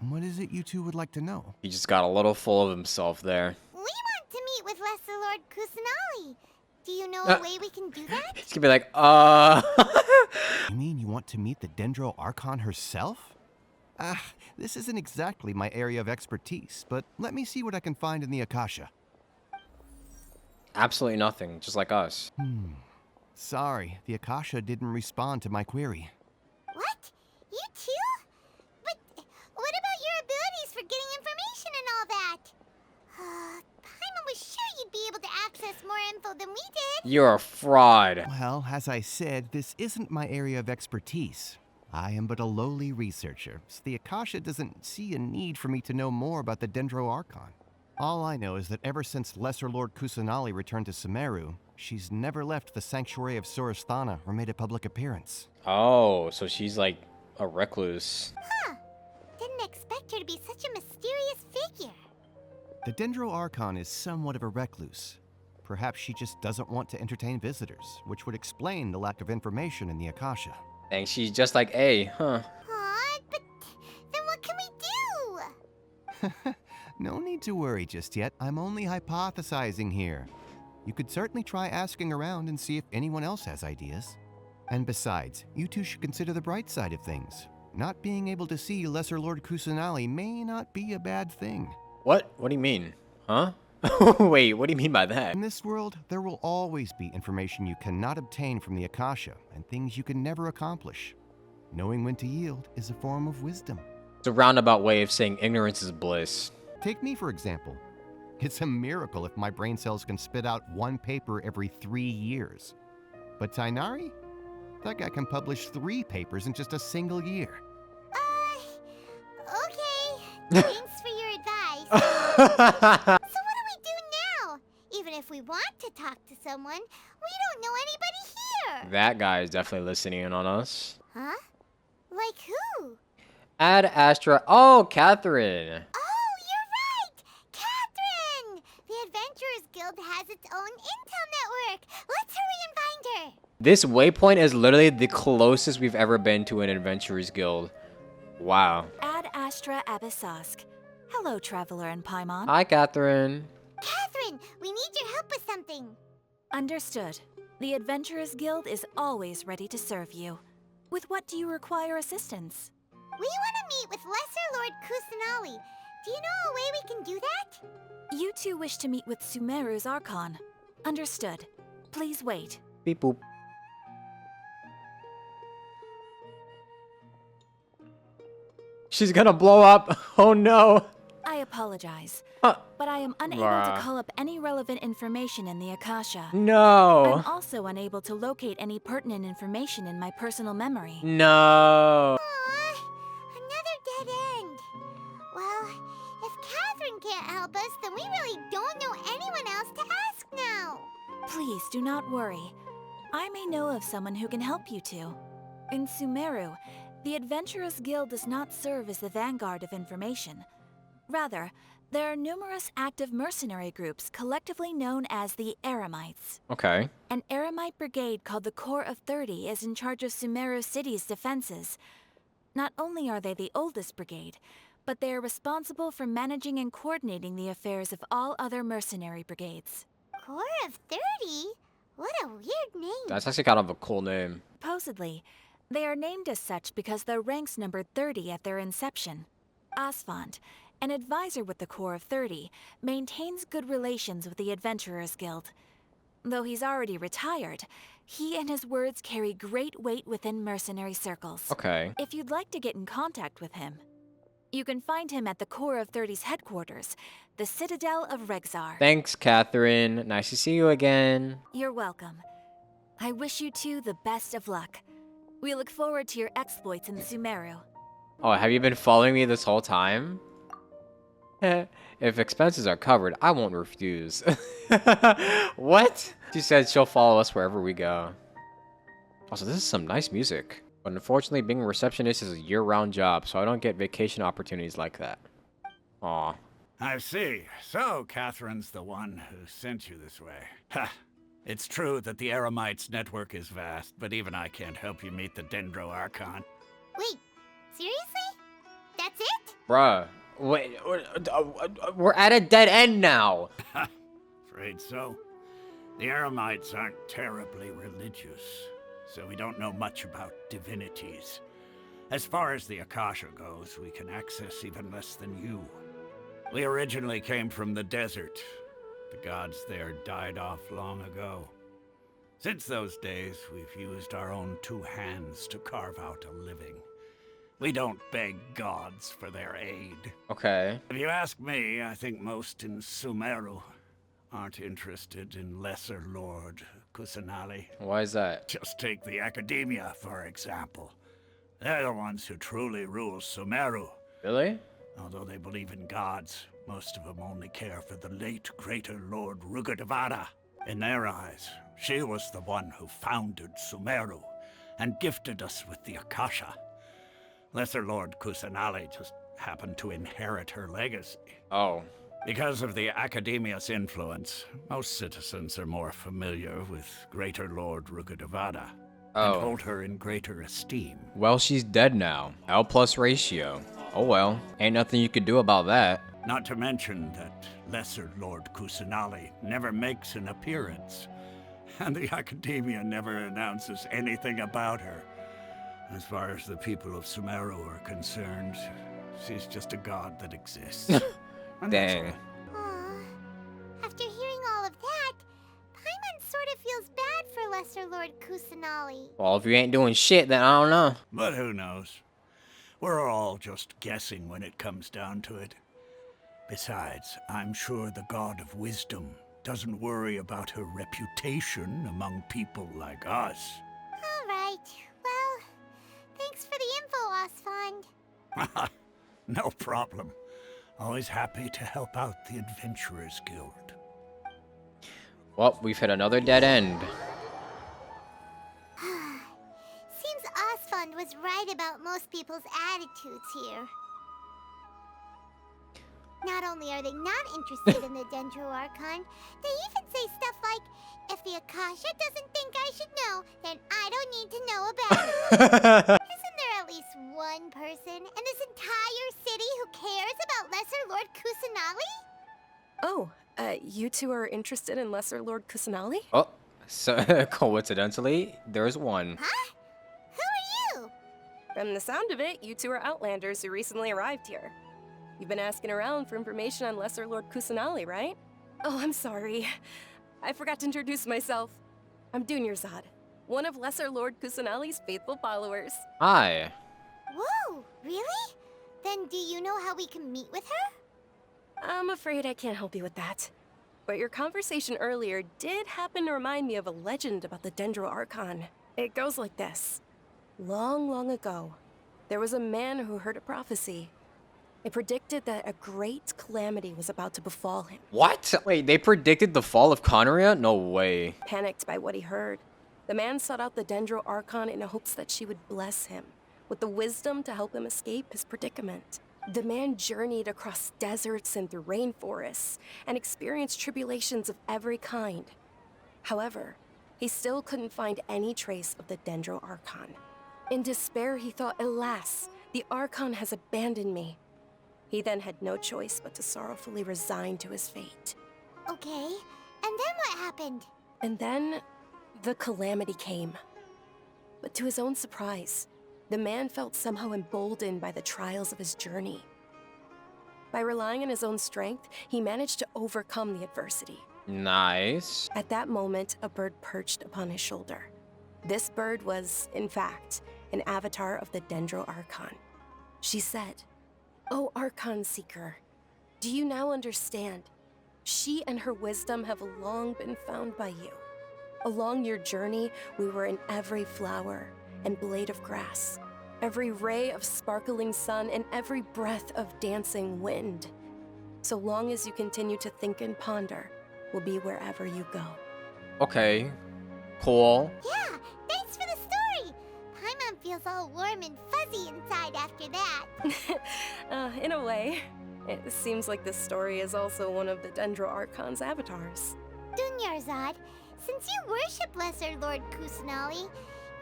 S12: what is it you two would like to know?
S1: He just got a little full of himself there.
S2: We want to meet with Lesser Lord Kusanali. Do you know a way we can do that?
S1: He's gonna be like,
S12: You mean you want to meet the Dendro Archon herself? This isn't exactly my area of expertise, but let me see what I can find in the Akasha.
S1: Absolutely nothing, just like us.
S12: Sorry, the Akasha didn't respond to my query.
S2: What? You too? But what about your abilities for getting information and all that? Paimon was sure you'd be able to access more info than we did.
S1: You're a fraud.
S12: Well, as I said, this isn't my area of expertise. I am but a lowly researcher, so the Akasha doesn't see a need for me to know more about the Dendro Archon. All I know is that ever since Lesser Lord Kusanali returned to Sumeru, she's never left the Sanctuary of Surasthana or made a public appearance.
S1: Oh, so she's like a recluse.
S2: Huh. Didn't expect her to be such a mysterious figure.
S12: The Dendro Archon is somewhat of a recluse. Perhaps she just doesn't want to entertain visitors, which would explain the lack of information in the Akasha.
S1: And she's just like, hey, huh?
S2: Aw, but then what can we do?
S12: No need to worry just yet. I'm only hypothesizing here. You could certainly try asking around and see if anyone else has ideas. And besides, you two should consider the bright side of things. Not being able to see Lesser Lord Kusanali may not be a bad thing.
S1: What? What do you mean? Huh? Wait, what do you mean by that?
S12: In this world, there will always be information you cannot obtain from the Akasha and things you can never accomplish. Knowing when to yield is a form of wisdom.
S1: It's a roundabout way of saying ignorance is bliss.
S12: Take me, for example. It's a miracle if my brain cells can spit out one paper every 3 years. But Tainari? That guy can publish 3 papers in just a single year.
S2: Okay. Thanks for your advice. So what do we do now? Even if we want to talk to someone, we don't know anybody here.
S1: That guy is definitely listening in on us.
S2: Huh? Like who?
S1: Ad Astra. Oh, Catherine.
S2: Oh, you're right! Catherine! The Adventurers Guild has its own intel network. Let's hurry and find her.
S1: This waypoint is literally the closest we've ever been to an Adventurers Guild. Wow.
S13: Ad Astra Abyssosk. Hello, Traveler and Paimon.
S1: Hi, Catherine.
S2: Catherine, we need your help with something.
S13: Understood. The Adventurers Guild is always ready to serve you. With what do you require assistance?
S2: We want to meet with Lesser Lord Kusanali. Do you know a way we can do that?
S13: You two wish to meet with Sumeru's Archon. Understood. Please wait.
S1: Beep boop. She's gonna blow up. Oh no.
S13: I apologize,
S1: Huh.
S13: but I am unable
S1: Bruh.
S13: to call up any relevant information in the Akasha.
S1: No.
S13: I'm also unable to locate any pertinent information in my personal memory.
S1: No.
S2: Aw, another dead end. Well, if Catherine can't help us, then we really don't know anyone else to ask now.
S13: Please do not worry. I may know of someone who can help you two. In Sumeru, the Adventurers Guild does not serve as the vanguard of information. Rather, there are numerous active mercenary groups collectively known as the Eremites.
S1: Okay.
S13: An Eremite brigade called the Corps of 30 is in charge of Sumeru City's defenses. Not only are they the oldest brigade, but they are responsible for managing and coordinating the affairs of all other mercenary brigades.
S2: Corps of 30? What a weird name.
S1: That's actually kind of a cool name.
S13: Supposedly, they are named as such because their ranks numbered 30 at their inception. Asfand, an advisor with the Corps of 30, maintains good relations with the Adventurers Guild. Though he's already retired, he and his words carry great weight within mercenary circles.
S1: Okay.
S13: If you'd like to get in contact with him, you can find him at the Corps of 30's headquarters, the Citadel of Regzar.
S1: Thanks, Catherine. Nice to see you again.
S13: You're welcome. I wish you two the best of luck. We look forward to your exploits in Sumeru.
S1: Oh, have you been following me this whole time? If expenses are covered, I won't refuse. What? She said she'll follow us wherever we go. Also, this is some nice music. But unfortunately, being a receptionist is a year-round job, so I don't get vacation opportunities like that. Aw.
S14: I see. So, Catherine's the one who sent you this way. Ha! It's true that the Eremites' network is vast, but even I can't help you meet the Dendro Archon.
S2: Wait, seriously? That's it?
S1: Bruh. Wait, we're at a dead end now.
S14: Afraid so. The Eremites aren't terribly religious, so we don't know much about divinities. As far as the Akasha goes, we can access even less than you. We originally came from the desert. The gods there died off long ago. Since those days, we've used our own two hands to carve out a living. We don't beg gods for their aid.
S1: Okay.
S14: If you ask me, I think most in Sumeru aren't interested in Lesser Lord Kusanali.
S1: Why is that?
S14: Just take the Academia, for example. They're the ones who truly rule Sumeru.
S1: Really?
S14: Although they believe in gods, most of them only care for the late Greater Lord Rukkhadevata. In their eyes, she was the one who founded Sumeru and gifted us with the Akasha. Lesser Lord Kusanali just happened to inherit her legacy.
S1: Oh.
S14: Because of the Academia's influence, most citizens are more familiar with Greater Lord Rukkhadevata and hold her in greater esteem.
S1: Well, she's dead now. L plus ratio. Oh well, ain't nothing you could do about that.
S14: Not to mention that Lesser Lord Kusanali never makes an appearance, and the Academia never announces anything about her. As far as the people of Sumeru are concerned, she's just a god that exists.
S1: Dang.
S2: Aw. After hearing all of that, Paimon sort of feels bad for Lesser Lord Kusanali.
S1: Well, if you ain't doing shit, then I don't know.
S14: But who knows? We're all just guessing when it comes down to it. Besides, I'm sure the God of Wisdom doesn't worry about her reputation among people like us.
S2: All right. Well, thanks for the info, Osfond.
S14: No problem. Always happy to help out the Adventurers Guild.
S1: Well, we've hit another dead end.
S2: Seems Osfond was right about most people's attitudes here. Not only are they not interested in the Dendro Archon, they even say stuff like, if the Akasha doesn't think I should know, then I don't need to know about it. Isn't there at least one person in this entire city who cares about Lesser Lord Kusanali?
S15: Oh, you two are interested in Lesser Lord Kusanali?
S1: Oh, so coincidentally, there's one.
S2: Huh? Who are you?
S15: From the sound of it, you two are Outlanders who recently arrived here. You've been asking around for information on Lesser Lord Kusanali, right? Oh, I'm sorry. I forgot to introduce myself. I'm Dunyarzad, one of Lesser Lord Kusanali's faithful followers.
S1: Hi.
S2: Whoa, really? Then do you know how we can meet with her?
S15: I'm afraid I can't help you with that. But your conversation earlier did happen to remind me of a legend about the Dendro Archon. It goes like this. Long, long ago, there was a man who heard a prophecy. It predicted that a great calamity was about to befall him.
S1: What? Wait, they predicted the fall of Conria? No way.
S15: Panicked by what he heard, the man sought out the Dendro Archon in hopes that she would bless him with the wisdom to help him escape his predicament. The man journeyed across deserts and through rainforests and experienced tribulations of every kind. However, he still couldn't find any trace of the Dendro Archon. In despair, he thought, alas, the Archon has abandoned me. He then had no choice but to sorrowfully resign to his fate.
S2: Okay, and then what happened?
S15: And then, the calamity came. But to his own surprise, the man felt somehow emboldened by the trials of his journey. By relying on his own strength, he managed to overcome the adversity.
S1: Nice.
S15: At that moment, a bird perched upon his shoulder. This bird was, in fact, an avatar of the Dendro Archon. She said, "O Archon Seeker, do you now understand? She and her wisdom have long been found by you. Along your journey, we were in every flower and blade of grass, every ray of sparkling sun, and every breath of dancing wind. So long as you continue to think and ponder, we'll be wherever you go."
S1: Okay. Cool.
S2: Yeah, thanks for the story. Paimon feels all warm and fuzzy inside after that.
S15: In a way. It seems like this story is also one of the Dendro Archon's avatars.
S2: Dunyarzad, since you worship Lesser Lord Kusanali,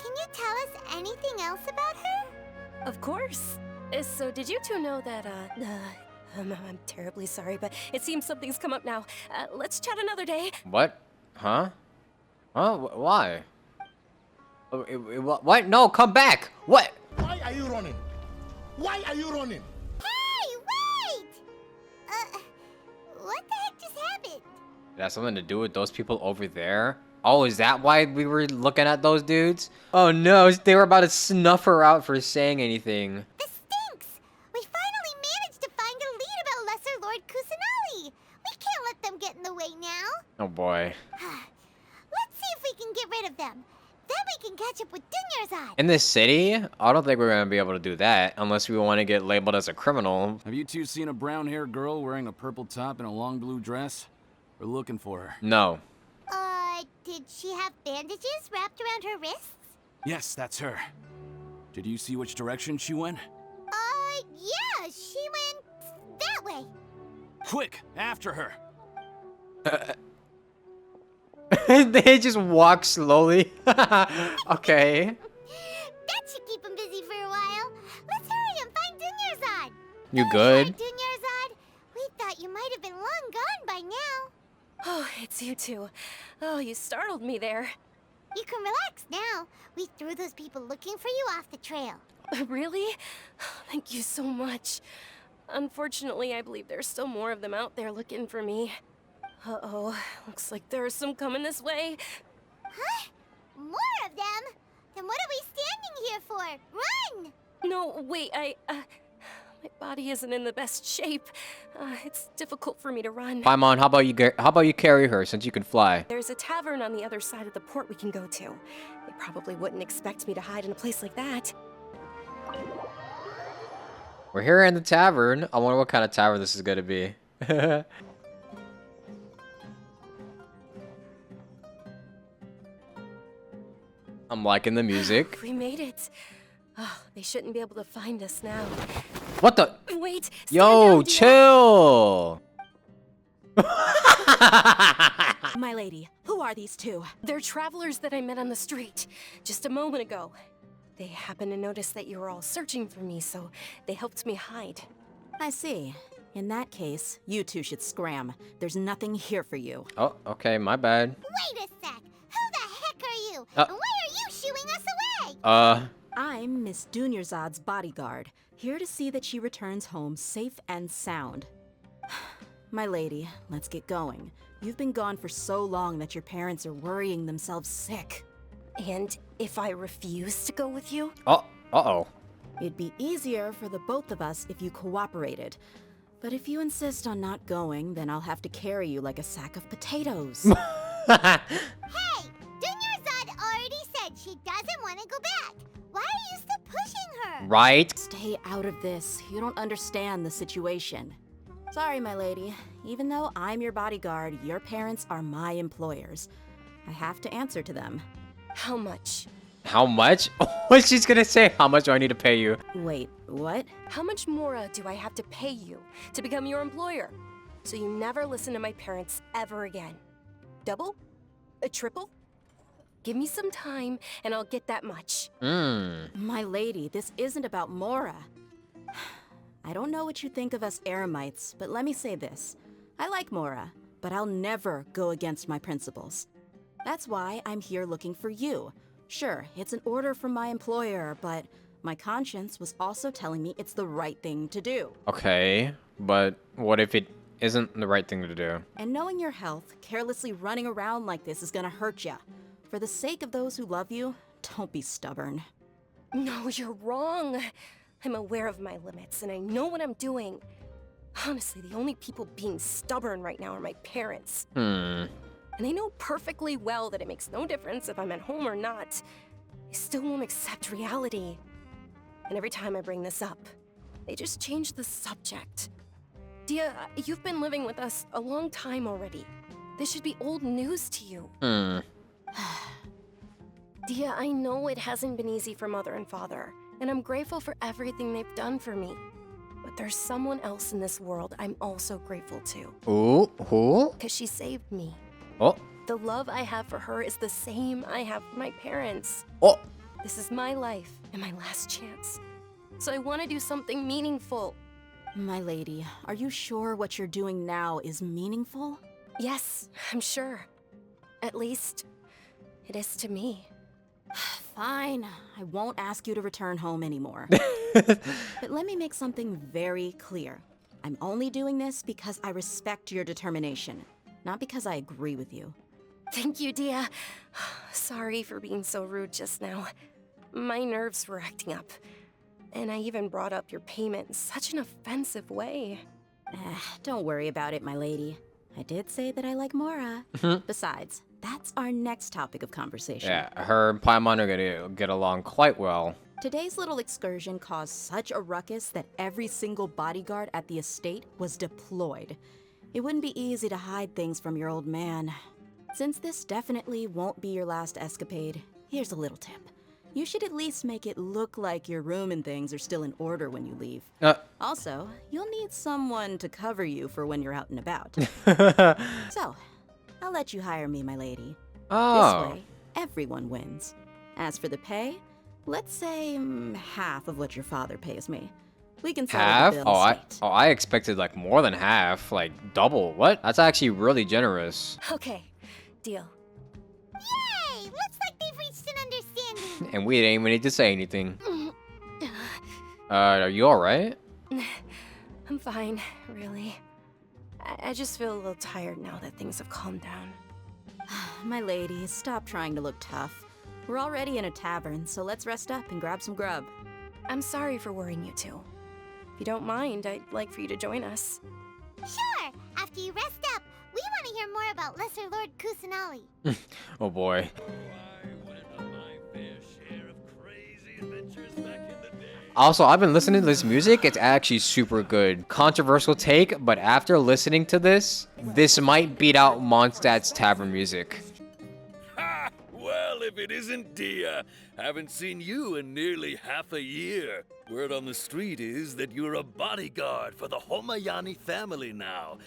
S2: can you tell us anything else about her?
S15: Of course. So did you two know that, I'm terribly sorry, but it seems something's come up now. Let's chat another day.
S1: What? Huh? Huh? Why? What? No, come back! What?
S16: Why are you running? Why are you running?
S2: Hey, wait! What the heck just happened?
S1: It has something to do with those people over there? Oh, is that why we were looking at those dudes? Oh no, they were about to snuff her out for saying anything.
S2: This stinks! We finally managed to find a lead about Lesser Lord Kusanali. We can't let them get in the way now.
S1: Oh boy.
S2: Let's see if we can get rid of them. Then we can catch up with Dunyarzad.
S1: In this city, I don't think we're gonna be able to do that unless we want to get labeled as a criminal.
S17: Have you two seen a brown-haired girl wearing a purple top and a long blue dress? We're looking for her.
S1: No.
S2: Did she have bandages wrapped around her wrists?
S17: Yes, that's her. Did you see which direction she went?
S2: Yeah, she went that way.
S17: Quick, after her.
S1: They just walk slowly. Okay.
S2: That should keep him busy for a while. Let's hurry and find Dunyarzad.
S1: You good?
S2: Dunyarzad, we thought you might have been long gone by now.
S15: Oh, it's you two. Oh, you startled me there.
S2: You can relax now. We threw those people looking for you off the trail.
S15: Really? Thank you so much. Unfortunately, I believe there's still more of them out there looking for me. Uh-oh, looks like there are some coming this way.
S2: Huh? More of them? Then what are we standing here for? Run!
S15: No, wait, my body isn't in the best shape. It's difficult for me to run.
S1: Paimon, how about you carry her since you can fly?
S15: There's a tavern on the other side of the port we can go to. They probably wouldn't expect me to hide in a place like that.
S1: We're here in the tavern. I wonder what kind of tavern this is gonna be. I'm liking the music.
S15: We made it. Oh, they shouldn't be able to find us now.
S1: What the?
S15: Wait.
S1: Yo, chill.
S15: My lady, who are these two? They're travelers that I met on the street just a moment ago. They happened to notice that you were all searching for me, so they helped me hide.
S18: I see. In that case, you two should scram. There's nothing here for you.
S1: Oh, okay, my bad.
S2: Wait a sec. Who the heck are you? And why are you shooing us away?
S18: I'm Miss Dunyarzad's bodyguard, here to see that she returns home safe and sound. My lady, let's get going. You've been gone for so long that your parents are worrying themselves sick.
S15: And if I refuse to go with you?
S1: Uh-oh.
S18: It'd be easier for the both of us if you cooperated. But if you insist on not going, then I'll have to carry you like a sack of potatoes.
S2: Hey! Dunyarzad already said she doesn't want to go back. Why are you still pushing her?
S1: Right?
S18: Stay out of this. You don't understand the situation. Sorry, my lady. Even though I'm your bodyguard, your parents are my employers. I have to answer to them.
S15: How much?
S1: How much? What she's gonna say? How much do I need to pay you?
S18: Wait, what?
S15: How much more do I have to pay you to become your employer? So you never listen to my parents ever again. Double? A triple? Give me some time and I'll get that much.
S18: My lady, this isn't about Mora. I don't know what you think of us Eremites, but let me say this. I like Mora, but I'll never go against my principles. That's why I'm here looking for you. Sure, it's an order from my employer, but my conscience was also telling me it's the right thing to do.
S1: Okay, but what if it isn't the right thing to do?
S18: And knowing your health, carelessly running around like this is gonna hurt ya. For the sake of those who love you, don't be stubborn.
S15: No, you're wrong. I'm aware of my limits and I know what I'm doing. Honestly, the only people being stubborn right now are my parents. And they know perfectly well that it makes no difference if I'm at home or not. They still won't accept reality. And every time I bring this up, they just change the subject. Dia, you've been living with us a long time already. This should be old news to you. Dia, I know it hasn't been easy for Mother and Father, and I'm grateful for everything they've done for me. But there's someone else in this world I'm also grateful to.
S1: Ooh, who?
S15: Because she saved me.
S1: Oh.
S15: The love I have for her is the same I have for my parents.
S1: Oh.
S15: This is my life and my last chance. So I want to do something meaningful.
S18: My lady, are you sure what you're doing now is meaningful?
S15: Yes, I'm sure. At least, it is to me.
S18: Fine, I won't ask you to return home anymore. But let me make something very clear. I'm only doing this because I respect your determination. not because I agree with you.
S15: Thank you, Dia. Sorry for being so rude just now. My nerves were acting up. And I even brought up your payment in such an offensive way.
S18: Don't worry about it, my lady. I did say that I like Mora. Besides, that's our next topic of conversation.
S1: Yeah, her and Paimon are gonna get along quite well.
S18: Today's little excursion caused such a ruckus that every single bodyguard at the estate was deployed. It wouldn't be easy to hide things from your old man. Since this definitely won't be your last escapade, here's a little tip. You should at least make it look like your room and things are still in order when you leave. Also, you'll need someone to cover you for when you're out and about. So, I'll let you hire me, my lady.
S1: Oh.
S18: This way, everyone wins. As for the pay, let's say half of what your father pays me. We can settle
S1: Half?
S18: the bill
S1: I expected like more than half, like double. What? That's actually really generous.
S15: Okay, deal.
S2: Yay! Looks like they've reached an understanding.
S1: And we didn't even need to say anything. Are you alright?
S15: I'm fine, really. I just feel a little tired now that things have calmed down.
S18: My lady, stop trying to look tough. We're already in a tavern, so let's rest up and grab some grub.
S15: I'm sorry for worrying you two. If you don't mind, I'd like for you to join us.
S2: Sure! After you rest up, we want to hear more about Lesser Lord Kusanali.
S1: Oh boy. Also, I've been listening to this music. It's actually super good. Controversial take, but after listening to this, this might beat out Mondstadt's tavern music.
S19: Ha! Well, if it isn't Dia. Haven't seen you in nearly half a year. Word on the street is that you're a bodyguard for the Homayani family now.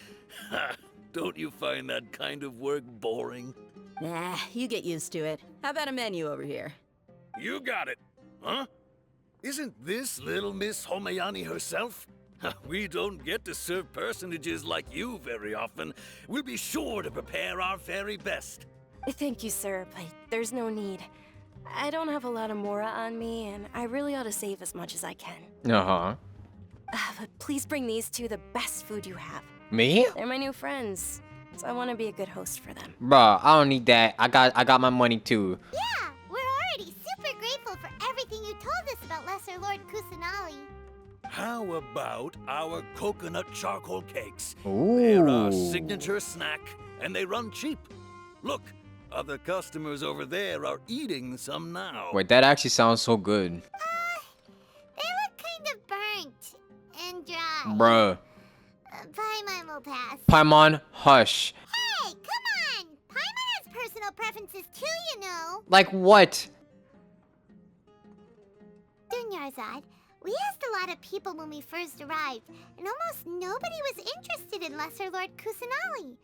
S19: Ha! Don't you find that kind of work boring?
S18: Nah, you get used to it. How about a menu over here?
S19: You got it. Huh? Isn't this little Miss Homayani herself? We don't get to serve personages like you very often. We'll be sure to prepare our very best.
S15: Thank you, sir, but there's no need. I don't have a lot of Mora on me, and I really ought to save as much as I can.
S1: Uh-huh.
S15: But please bring these two the best food you have.
S1: Me?
S15: They're my new friends, so I want to be a good host for them.
S1: Bruh, I don't need that. I got my money too.
S2: Yeah, we're already super grateful for everything you told us about Lesser Lord Kusanali.
S19: How about our coconut charcoal cakes?
S1: Ooh.
S19: They're our signature snack, and they run cheap. Look, other customers over there are eating some now.
S1: Wait, that actually sounds so good.
S2: They look kind of burnt and dry.
S1: Bruh.
S2: Paimon will pass.
S1: Paimon, hush.
S2: Hey, come on! Paimon has personal preferences too, you know.
S1: Like what?
S2: Dunyarzad, we asked a lot of people when we first arrived, and almost nobody was interested in Lesser Lord Kusanali.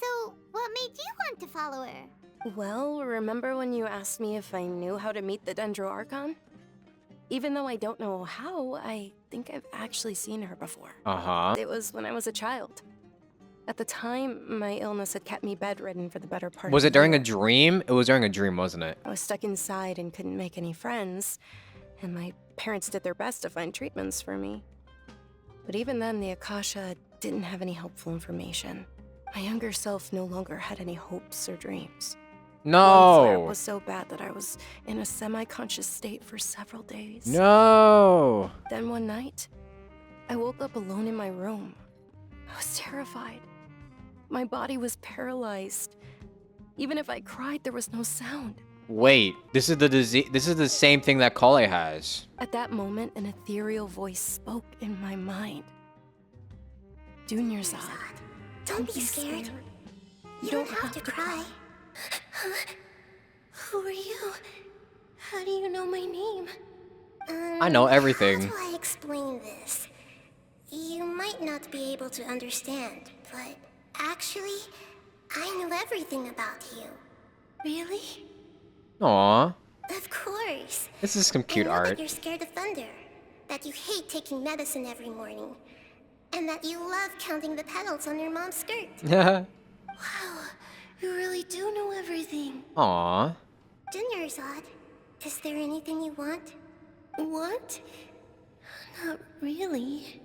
S2: So, what made you want to follow her?
S15: Well, remember when you asked me if I knew how to meet the Dendro Archon? Even though I don't know how, I think I've actually seen her before.
S1: Uh-huh.
S15: It was when I was a child. At the time, my illness had kept me bedridden for the better part
S1: Was
S15: of
S1: it
S15: the
S1: during
S15: year.
S1: a dream? It was during a dream, wasn't it?
S15: I was stuck inside and couldn't make any friends, and my parents did their best to find treatments for me. But even then, the Akasha didn't have any helpful information. My younger self no longer had any hopes or dreams. One flare
S1: No.
S15: was so bad that I was in a semi-conscious state for several days.
S1: No.
S15: Then one night, I woke up alone in my room. I was terrified. My body was paralyzed. Even if I cried, there was no sound.
S1: Wait, this is the disease. This is the same thing that Kale has.
S15: At that moment, an ethereal voice spoke in my mind. Dunyarzad,
S2: Don't be scared. You don't have to cry.
S15: Who are you? How do you know my name?
S1: I know everything.
S2: How do I explain this? You might not be able to understand, but actually, I know everything about you.
S15: Really?
S1: Aw.
S2: Of course.
S1: This is some cute
S2: I know that
S1: art.
S2: you're scared of thunder, that you hate taking medicine every morning, and that you love counting the petals on your mom's skirt. Wow, you really do know everything.
S1: Aw.
S2: Dunyarzad, is there anything you want? Want? Not really.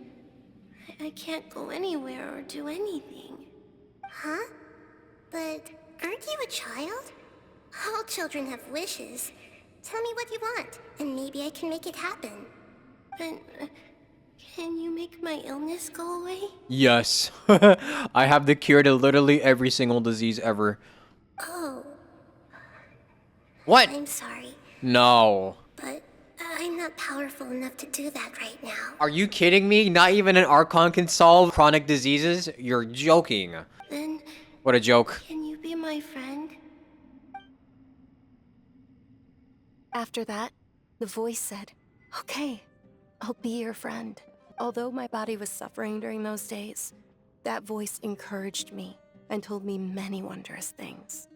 S2: I can't go anywhere or do anything. Huh? But aren't you a child? All children have wishes. Tell me what you want, and maybe I can make it happen. But can you make my illness go away?
S1: Yes. I have the cure to literally every single disease ever.
S2: Oh.
S1: What?
S2: I'm sorry,
S1: No.
S2: but I'm not powerful enough to do that right now.
S1: Are you kidding me? Not even an archon can solve chronic diseases? You're joking.
S2: Then
S1: What a joke.
S2: can you be my friend?
S15: After that, the voice said, "Okay, I'll be your friend." Although my body was suffering during those days, that voice encouraged me and told me many wondrous things.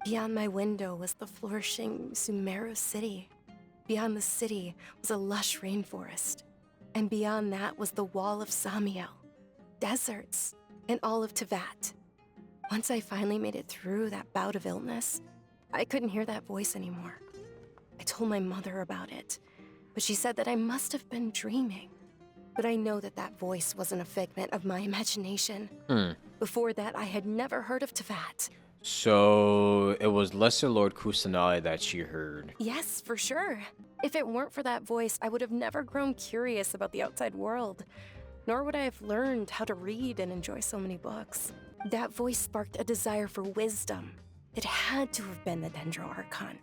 S15: Beyond my window was the flourishing Sumeru city. Beyond the city was a lush rainforest. And beyond that was the wall of Samiel, deserts, and all of Tevat. Once I finally made it through that bout of illness, I couldn't hear that voice anymore. I told my mother about it, but she said that I must have been dreaming. But I know that that voice wasn't a figment of my imagination. Before that, I had never heard of Tevat.
S1: So it was Lesser Lord Kusanali that she heard.
S15: Yes, for sure. If it weren't for that voice, I would have never grown curious about the outside world. Nor would I have learned how to read and enjoy so many books. That voice sparked a desire for wisdom. It had to have been the Dendro Archon.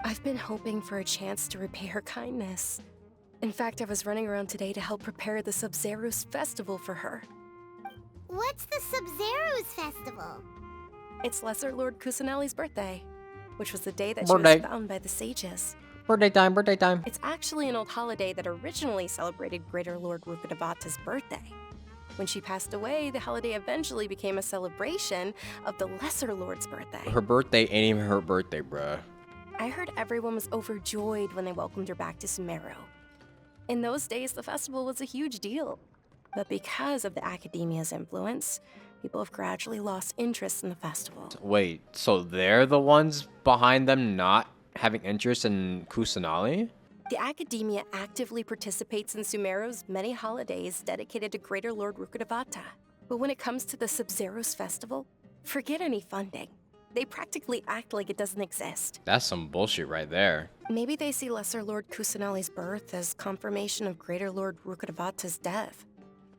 S15: I've been hoping for a chance to repay her kindness. In fact, I was running around today to help prepare the Sub-Zerus festival for her.
S2: What's the Sub-Zerus festival?
S15: It's Lesser Lord Kusanali's birthday, which was the day that
S1: Birthday.
S15: she was found by the sages.
S1: Birthday time, birthday time.
S15: It's actually an old holiday that originally celebrated Greater Lord Rukkhadevata's birthday. When she passed away, the holiday eventually became a celebration of the Lesser Lord's birthday.
S1: Her birthday ain't even her birthday, bruh.
S15: I heard everyone was overjoyed when they welcomed her back to Sumeru. In those days, the festival was a huge deal. But because of the academia's influence, people have gradually lost interest in the festival.
S1: Wait, so they're the ones behind them not having interest in Kusanali?
S15: The academia actively participates in Sumeru's many holidays dedicated to Greater Lord Rukkhadevata. But when it comes to the Sub-Zerus festival, forget any funding. They practically act like it doesn't exist.
S1: That's some bullshit right there.
S15: Maybe they see Lesser Lord Kusanali's birth as confirmation of Greater Lord Rukkhadevata's death.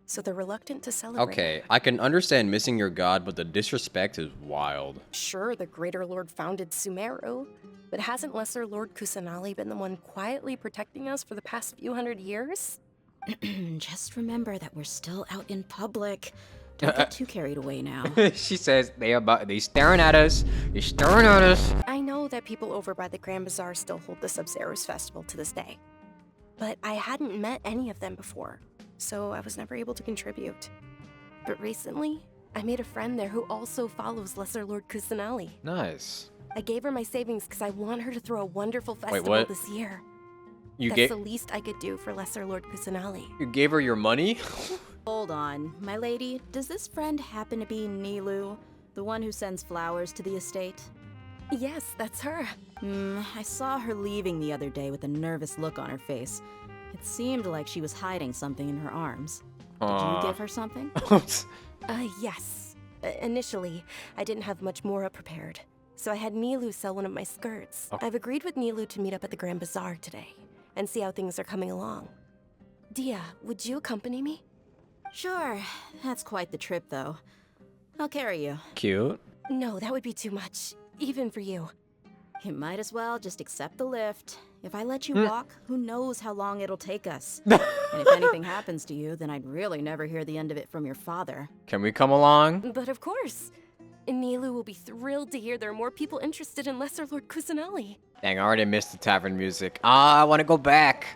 S15: So they're reluctant to celebrate.
S1: Okay, I can understand missing your god, but the disrespect is wild.
S15: Sure, the Greater Lord founded Sumeru, but hasn't Lesser Lord Kusanali been the one quietly protecting us for the past few hundred years?
S18: Just remember that we're still out in public. Don't get too carried away now.
S1: She says they staring at us. They're staring at us.
S15: I know that people over by the Grand Bazaar still hold the Sub-Zerus festival to this day. But I hadn't met any of them before, so I was never able to contribute. But recently, I made a friend there who also follows Lesser Lord Kusanali.
S1: Nice.
S15: I gave her my savings because I want her to throw a wonderful festival
S1: what?
S15: this year.
S1: You
S15: That's the least I could do for Lesser Lord Kusanali.
S1: You gave her your money?
S18: Hold on, my lady. Does this friend happen to be Nilu, the one who sends flowers to the estate?
S15: Yes, that's her.
S18: I saw her leaving the other day with a nervous look on her face. It seemed like she was hiding something in her arms. Did you give her something?
S15: Yes. Initially, I didn't have much Mora prepared, so I had Nilu sell one of my skirts. I've agreed with Nilu to meet up at the Grand Bazaar today and see how things are coming along. Dia, would you accompany me?
S18: Sure. That's quite the trip, though. I'll carry you.
S1: Cute.
S15: No, that would be too much, even for you.
S18: You might as well just accept the lift. If I let you walk, who knows how long it'll take us. And if anything happens to you, then I'd really never hear the end of it from your father.
S1: Can we come along?
S15: But of course. Nilu will be thrilled to hear there are more people interested in Lesser Lord Kusanali.
S1: Dang, I already missed the tavern music. I want to go back.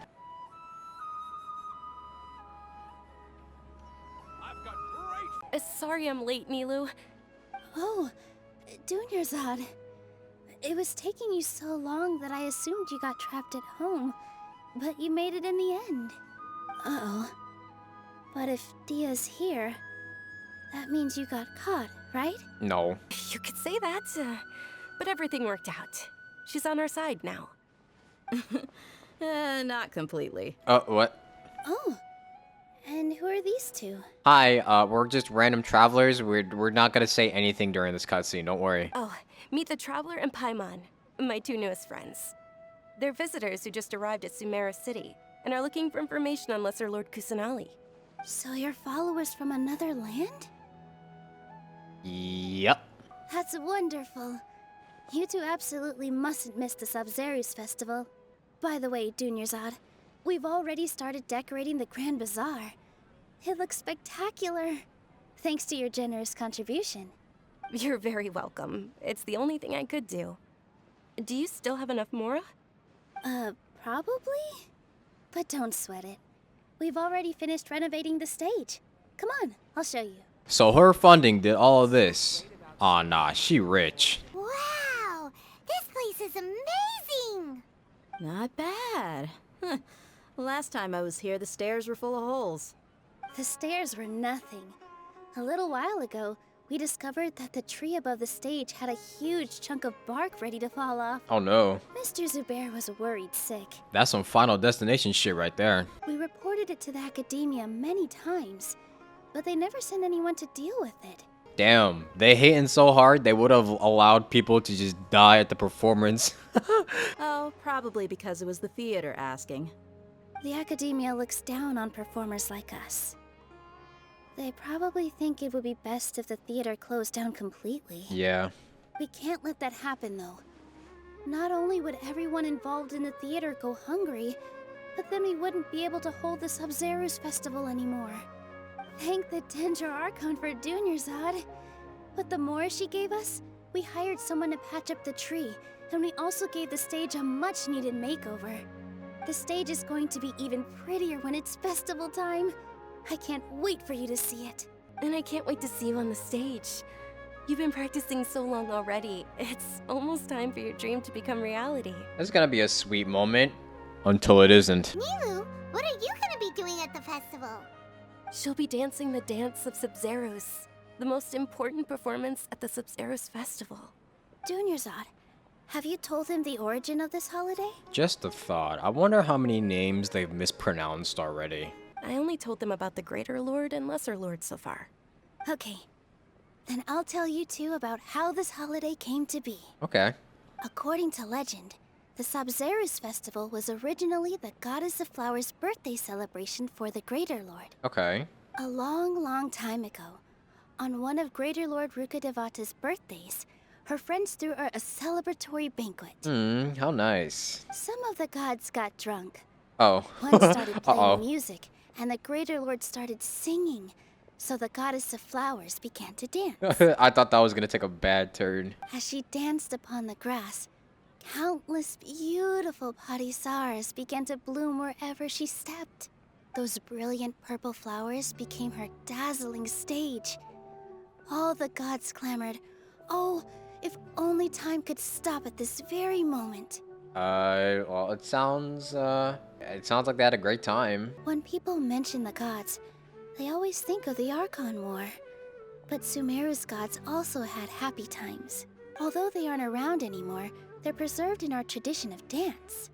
S15: Sorry I'm late, Nilu.
S3: Oh, Dunyarzad. It was taking you so long that I assumed you got trapped at home, but you made it in the end. Uh-oh. But if Dia's here, that means you got caught, right?
S1: No.
S15: You could say that, but everything worked out. She's on our side now.
S18: Not completely.
S1: What?
S3: Oh. And who are these two?
S1: Hi, we're just random travelers. We're not gonna say anything during this cutscene. Don't worry.
S15: Oh, meet the Traveler and Paimon, my two newest friends. They're visitors who just arrived at Sumeru City and are looking for information on Lesser Lord Kusanali.
S3: So you're followers from another land?
S1: Yep.
S3: That's wonderful. You two absolutely mustn't miss the Sub-Zerus festival. By the way, Dunyarzad, we've already started decorating the Grand Bazaar. It looks spectacular. Thanks to your generous contribution.
S15: You're very welcome. It's the only thing I could do. Do you still have enough Mora?
S3: Probably? But don't sweat it. We've already finished renovating the stage. Come on, I'll show you.
S1: So her funding did all of this. Aw, nah, she rich.
S2: Wow! This place is amazing!
S18: Not bad. Huh. Last time I was here, the stairs were full of holes.
S3: The stairs were nothing. A little while ago, we discovered that the tree above the stage had a huge chunk of bark ready to fall off.
S1: Oh no.
S3: Mr. Zubair was worried sick.
S1: That's some Final Destination shit right there.
S3: We reported it to the academia many times, but they never sent anyone to deal with it.
S1: Damn, they hating so hard they would have allowed people to just die at the performance.
S18: Oh, probably because it was the theater asking.
S3: The academia looks down on performers like us. They probably think it would be best if the theater closed down completely.
S1: Yeah.
S3: We can't let that happen, though. Not only would everyone involved in the theater go hungry, but then we wouldn't be able to hold the Sub-Zerus festival anymore. Thank the Dendro Archon for Dunyarzad. With the Mora she gave us, we hired someone to patch up the tree, and we also gave the stage a much-needed makeover. The stage is going to be even prettier when it's festival time. I can't wait for you to see it.
S15: And I can't wait to see you on the stage. You've been practicing so long already. It's almost time for your dream to become reality.
S1: It's gonna be a sweet moment. Until it isn't.
S2: Nilu, what are you gonna be doing at the festival?
S15: She'll be dancing the dance of Sub-Zerus, the most important performance at the Sub-Zerus festival.
S3: Dunyarzad, have you told him the origin of this holiday?
S1: Just a thought. I wonder how many names they've mispronounced already.
S15: I only told them about the Greater Lord and Lesser Lord so far.
S3: Okay. Then I'll tell you two about how this holiday came to be.
S1: Okay.
S3: According to legend, the Sub-Zerus festival was originally the Goddess of Flowers' birthday celebration for the Greater Lord.
S1: Okay.
S3: A long, long time ago, on one of Greater Lord Rukkhadevata's birthdays, her friends threw her a celebratory banquet.
S1: How nice.
S3: Some of the gods got drunk.
S1: Oh.
S3: One started playing music, and the Greater Lord started singing. So the Goddess of Flowers began to dance.
S1: I thought that was gonna take a bad turn.
S3: As she danced upon the grass, countless beautiful parisaras began to bloom wherever she stepped. Those brilliant purple flowers became her dazzling stage. All the gods clamored, "Oh, if only time could stop at this very moment."
S1: Well, it sounds like they had a great time.
S3: When people mention the gods, they always think of the Archon War. But Sumeru's gods also had happy times. Although they aren't around anymore, they're preserved in our tradition of dance.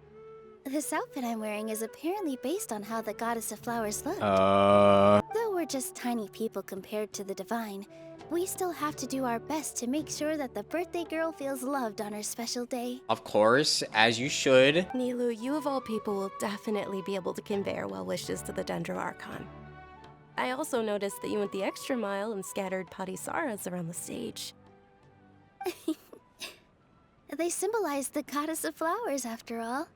S3: This outfit I'm wearing is apparently based on how the Goddess of Flowers looked. Though we're just tiny people compared to the divine, we still have to do our best to make sure that the birthday girl feels loved on her special day.
S1: Of course, as you should.
S15: Nilu, you of all people will definitely be able to convey our well wishes to the Dendro Archon. I also noticed that you went the extra mile and scattered parisaras around the stage.
S3: They symbolize the Goddess of Flowers, after all.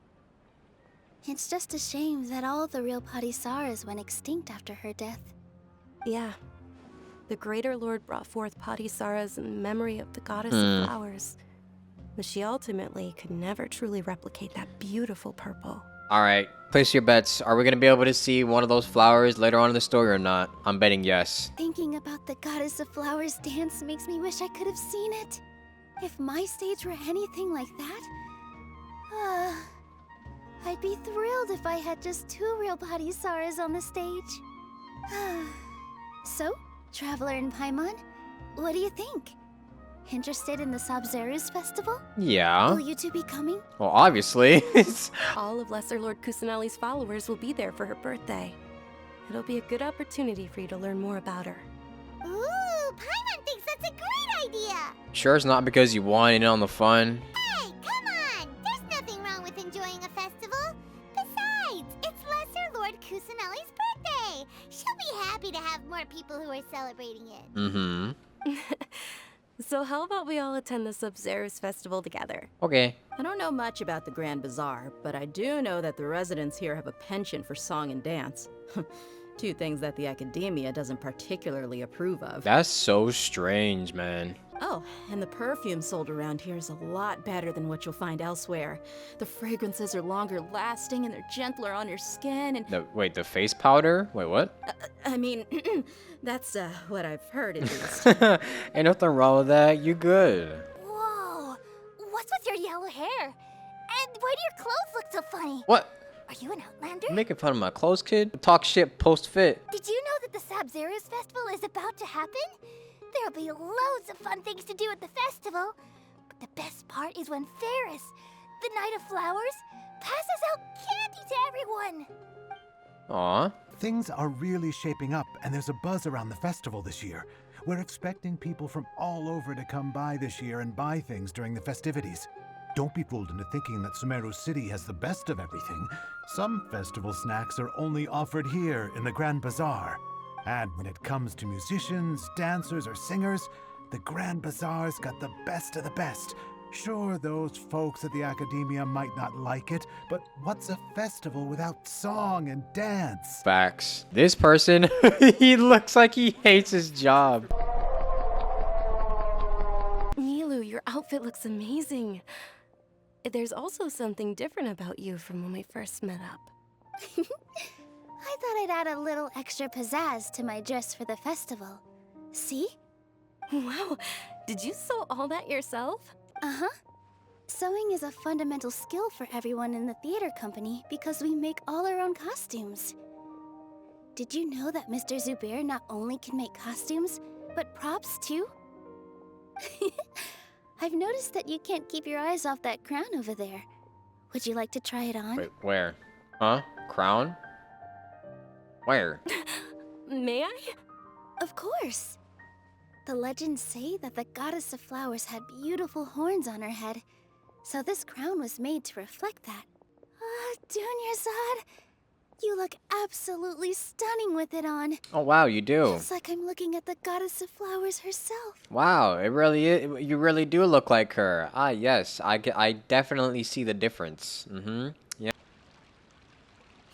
S3: It's just a shame that all the real parisaras went extinct after her death.
S15: Yeah. The Greater Lord brought forth parisaras in memory of the Goddess of Flowers. But she ultimately could never truly replicate that beautiful purple.
S1: Alright, place your bets. Are we gonna be able to see one of those flowers later on in the story or not? I'm betting yes.
S3: Thinking about the Goddess of Flowers dance makes me wish I could have seen it. If my stage were anything like that, I'd be thrilled if I had just 2 real parisaras on the stage. So, Traveler and Paimon, what do you think? Interested in the Sub-Zerus festival?
S1: Yeah.
S3: Will you two be coming?
S1: Well, obviously.
S15: All of Lesser Lord Kusanali's followers will be there for her birthday. It'll be a good opportunity for you to learn more about her.
S2: Ooh, Paimon thinks that's a great idea!
S1: Sure it's not because you want in on the fun.
S2: Hey, come on! There's nothing wrong with enjoying a festival. Besides, it's Lesser Lord Kusanali's birthday. She'll be happy to have more people who are celebrating it.
S1: Mm-hmm.
S15: So how about we all attend the Sub-Zero's festival together?
S1: Okay.
S18: I don't know much about the Grand Bazaar, but I do know that the residents here have a penchant for song and dance. Two things that the academia doesn't particularly approve of.
S1: That's so strange, man.
S18: Oh, and the perfume sold around here is a lot better than what you'll find elsewhere. The fragrances are longer lasting and they're gentler on your skin and...
S1: Wait, the face powder? Wait, what?
S18: I mean, that's what I've heard at least.
S1: Ain't nothing wrong with that. You good.
S3: Whoa! What's with your yellow hair? And why do your clothes look so funny?
S1: What?
S3: Are you an Outlander?
S1: You making fun of my clothes, kid? Talk shit post-fit.
S3: Did you know that the Sub-Zero's festival is about to happen? There'll be loads of fun things to do at the festival. But the best part is when Ferris, the Knight of Flowers, passes out candy to everyone.
S1: Aw.
S6: Things are really shaping up, and there's a buzz around the festival this year. We're expecting people from all over to come by this year and buy things during the festivities. Don't be fooled into thinking that Sumeru City has the best of everything. Some festival snacks are only offered here in the Grand Bazaar. And when it comes to musicians, dancers, or singers, the Grand Bazaar's got the best of the best. Sure, those folks at the academia might not like it, but what's a festival without song and dance?
S1: Facts. This person, he looks like he hates his job.
S15: Nilu, your outfit looks amazing. There's also something different about you from when we first met up.
S3: I thought I'd add a little extra pizzazz to my dress for the festival. See?
S15: Wow, did you sew all that yourself?
S3: Uh-huh. Sewing is a fundamental skill for everyone in the theater company because we make all our own costumes. Did you know that Mr. Zubair not only can make costumes, but props too? I've noticed that you can't keep your eyes off that crown over there. Would you like to try it on?
S1: Wait, where? Huh? Crown? Where?
S15: May I?
S3: Of course. The legends say that the goddess of flowers had beautiful horns on her head, so this crown was made to reflect that. Dunyarzad, you look absolutely stunning with it on.
S1: Oh wow, you do.
S3: It's like I'm looking at the goddess of flowers herself.
S1: Wow, it really is. You really do look like her. Ah, yes, I definitely see the difference. Mm-hmm. Yeah.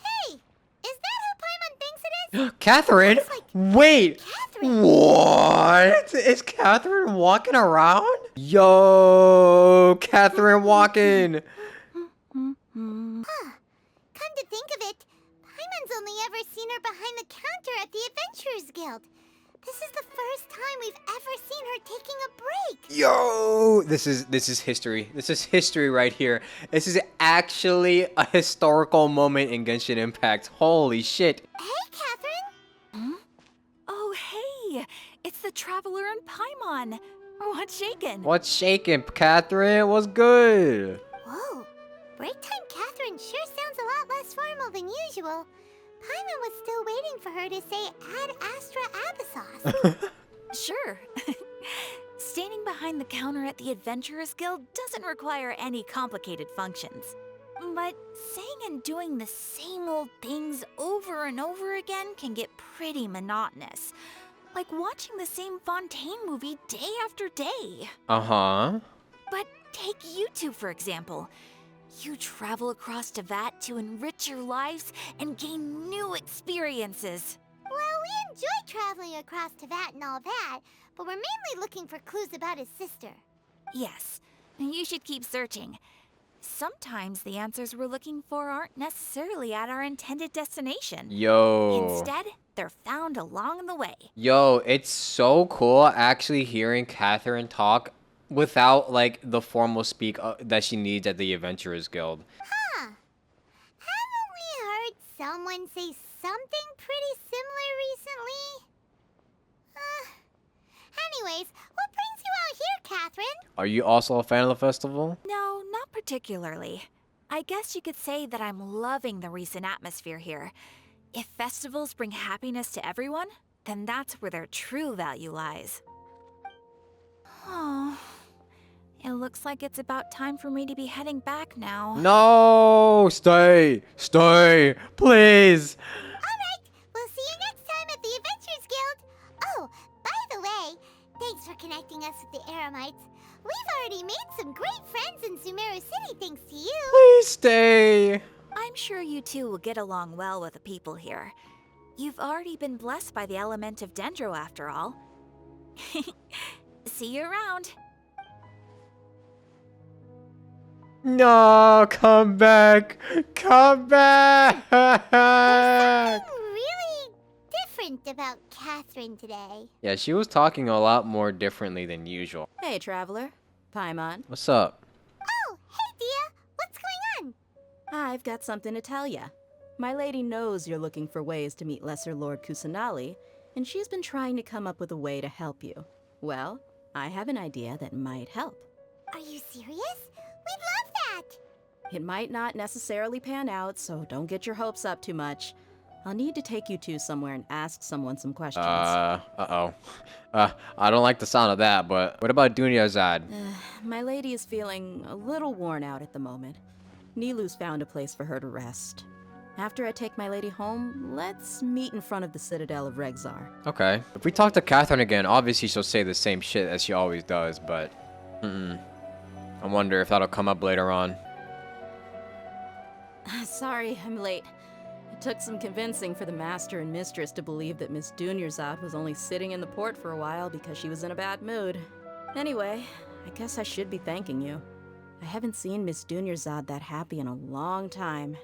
S2: Hey, is that who Paimon thinks it is?
S1: Catherine?
S2: Like
S1: wait.
S2: Catherine.
S1: What? Is Catherine walking around? Yo, Catherine walking.
S2: Huh. Come to think of it, Paimon's only ever seen her behind the counter at the Adventurers Guild. This is the first time we've ever seen her taking a break.
S1: Yo, this is history. This is history right here. This is actually a historical moment in Genshin Impact. Holy shit.
S2: Hey, Catherine.
S13: Oh, hey! It's the Traveler and Paimon. What's shaking?
S1: What's shaking, Catherine? What's good?
S2: Whoa, break time Catherine sure sounds a lot less formal than usual. Paimon was still waiting for her to say Ad Astra Abyssos.
S13: Sure. Standing behind the counter at the Adventurers Guild doesn't require any complicated functions. But saying and doing the same old things over and over again can get pretty monotonous. Like watching the same Fontaine movie day after day.
S1: Uh-huh.
S13: But take you two, for example. You travel across Teyvat to enrich your lives and gain new experiences.
S2: Well, we enjoy traveling across Teyvat and all that, but we're mainly looking for clues about his sister.
S13: Yes, you should keep searching. Sometimes the answers we're looking for aren't necessarily at our intended destination.
S1: Yo.
S13: Instead, they're found along the way.
S1: Yo, it's so cool actually hearing Catherine talk without, like, the formal speak that she needs at the Adventurers Guild.
S2: Huh. Haven't we heard someone say something pretty similar recently? Anyways, what brings you out here, Catherine?
S1: Are you also a fan of the festival?
S13: No, not particularly. I guess you could say that I'm loving the recent atmosphere here. If festivals bring happiness to everyone, then that's where their true value lies. Oh, it looks like it's about time for me to be heading back now.
S1: No, stay, please.
S2: Alright, we'll see you next time at the Adventurers Guild. Oh, by the way, thanks for connecting us with the Eremites. We've already made some great friends in Sumeru City thanks to you.
S1: Please stay.
S13: I'm sure you two will get along well with the people here. You've already been blessed by the element of Dendro after all. See you around.
S1: No, come back. Come back.
S2: Really different about Catherine today.
S1: Yeah, she was talking a lot more differently than usual.
S18: Hey, traveler. Paimon.
S1: What's up?
S2: Oh, hey, Dia. What's going on?
S18: I've got something to tell ya. My lady knows you're looking for ways to meet Lesser Lord Kusanali, and she's been trying to come up with a way to help you. Well, I have an idea that might help.
S2: Are you serious? We'd love that.
S18: It might not necessarily pan out, so don't get your hopes up too much. I'll need to take you two somewhere and ask someone some questions.
S1: Uh-oh. I don't like the sound of that, but what about Dunyazad?
S18: My lady is feeling a little worn out at the moment. Nilu's found a place for her to rest. After I take my lady home, let's meet in front of the Citadel of Regzar.
S1: Okay. If we talk to Catherine again, obviously she'll say the same shit as she always does, but... I wonder if that'll come up later on.
S18: Sorry, I'm late. It took some convincing for the master and mistress to believe that Miss Dunyarzad was only sitting in the port for a while because she was in a bad mood. Anyway, I guess I should be thanking you. I haven't seen Miss Dunyarzad that happy in a long time.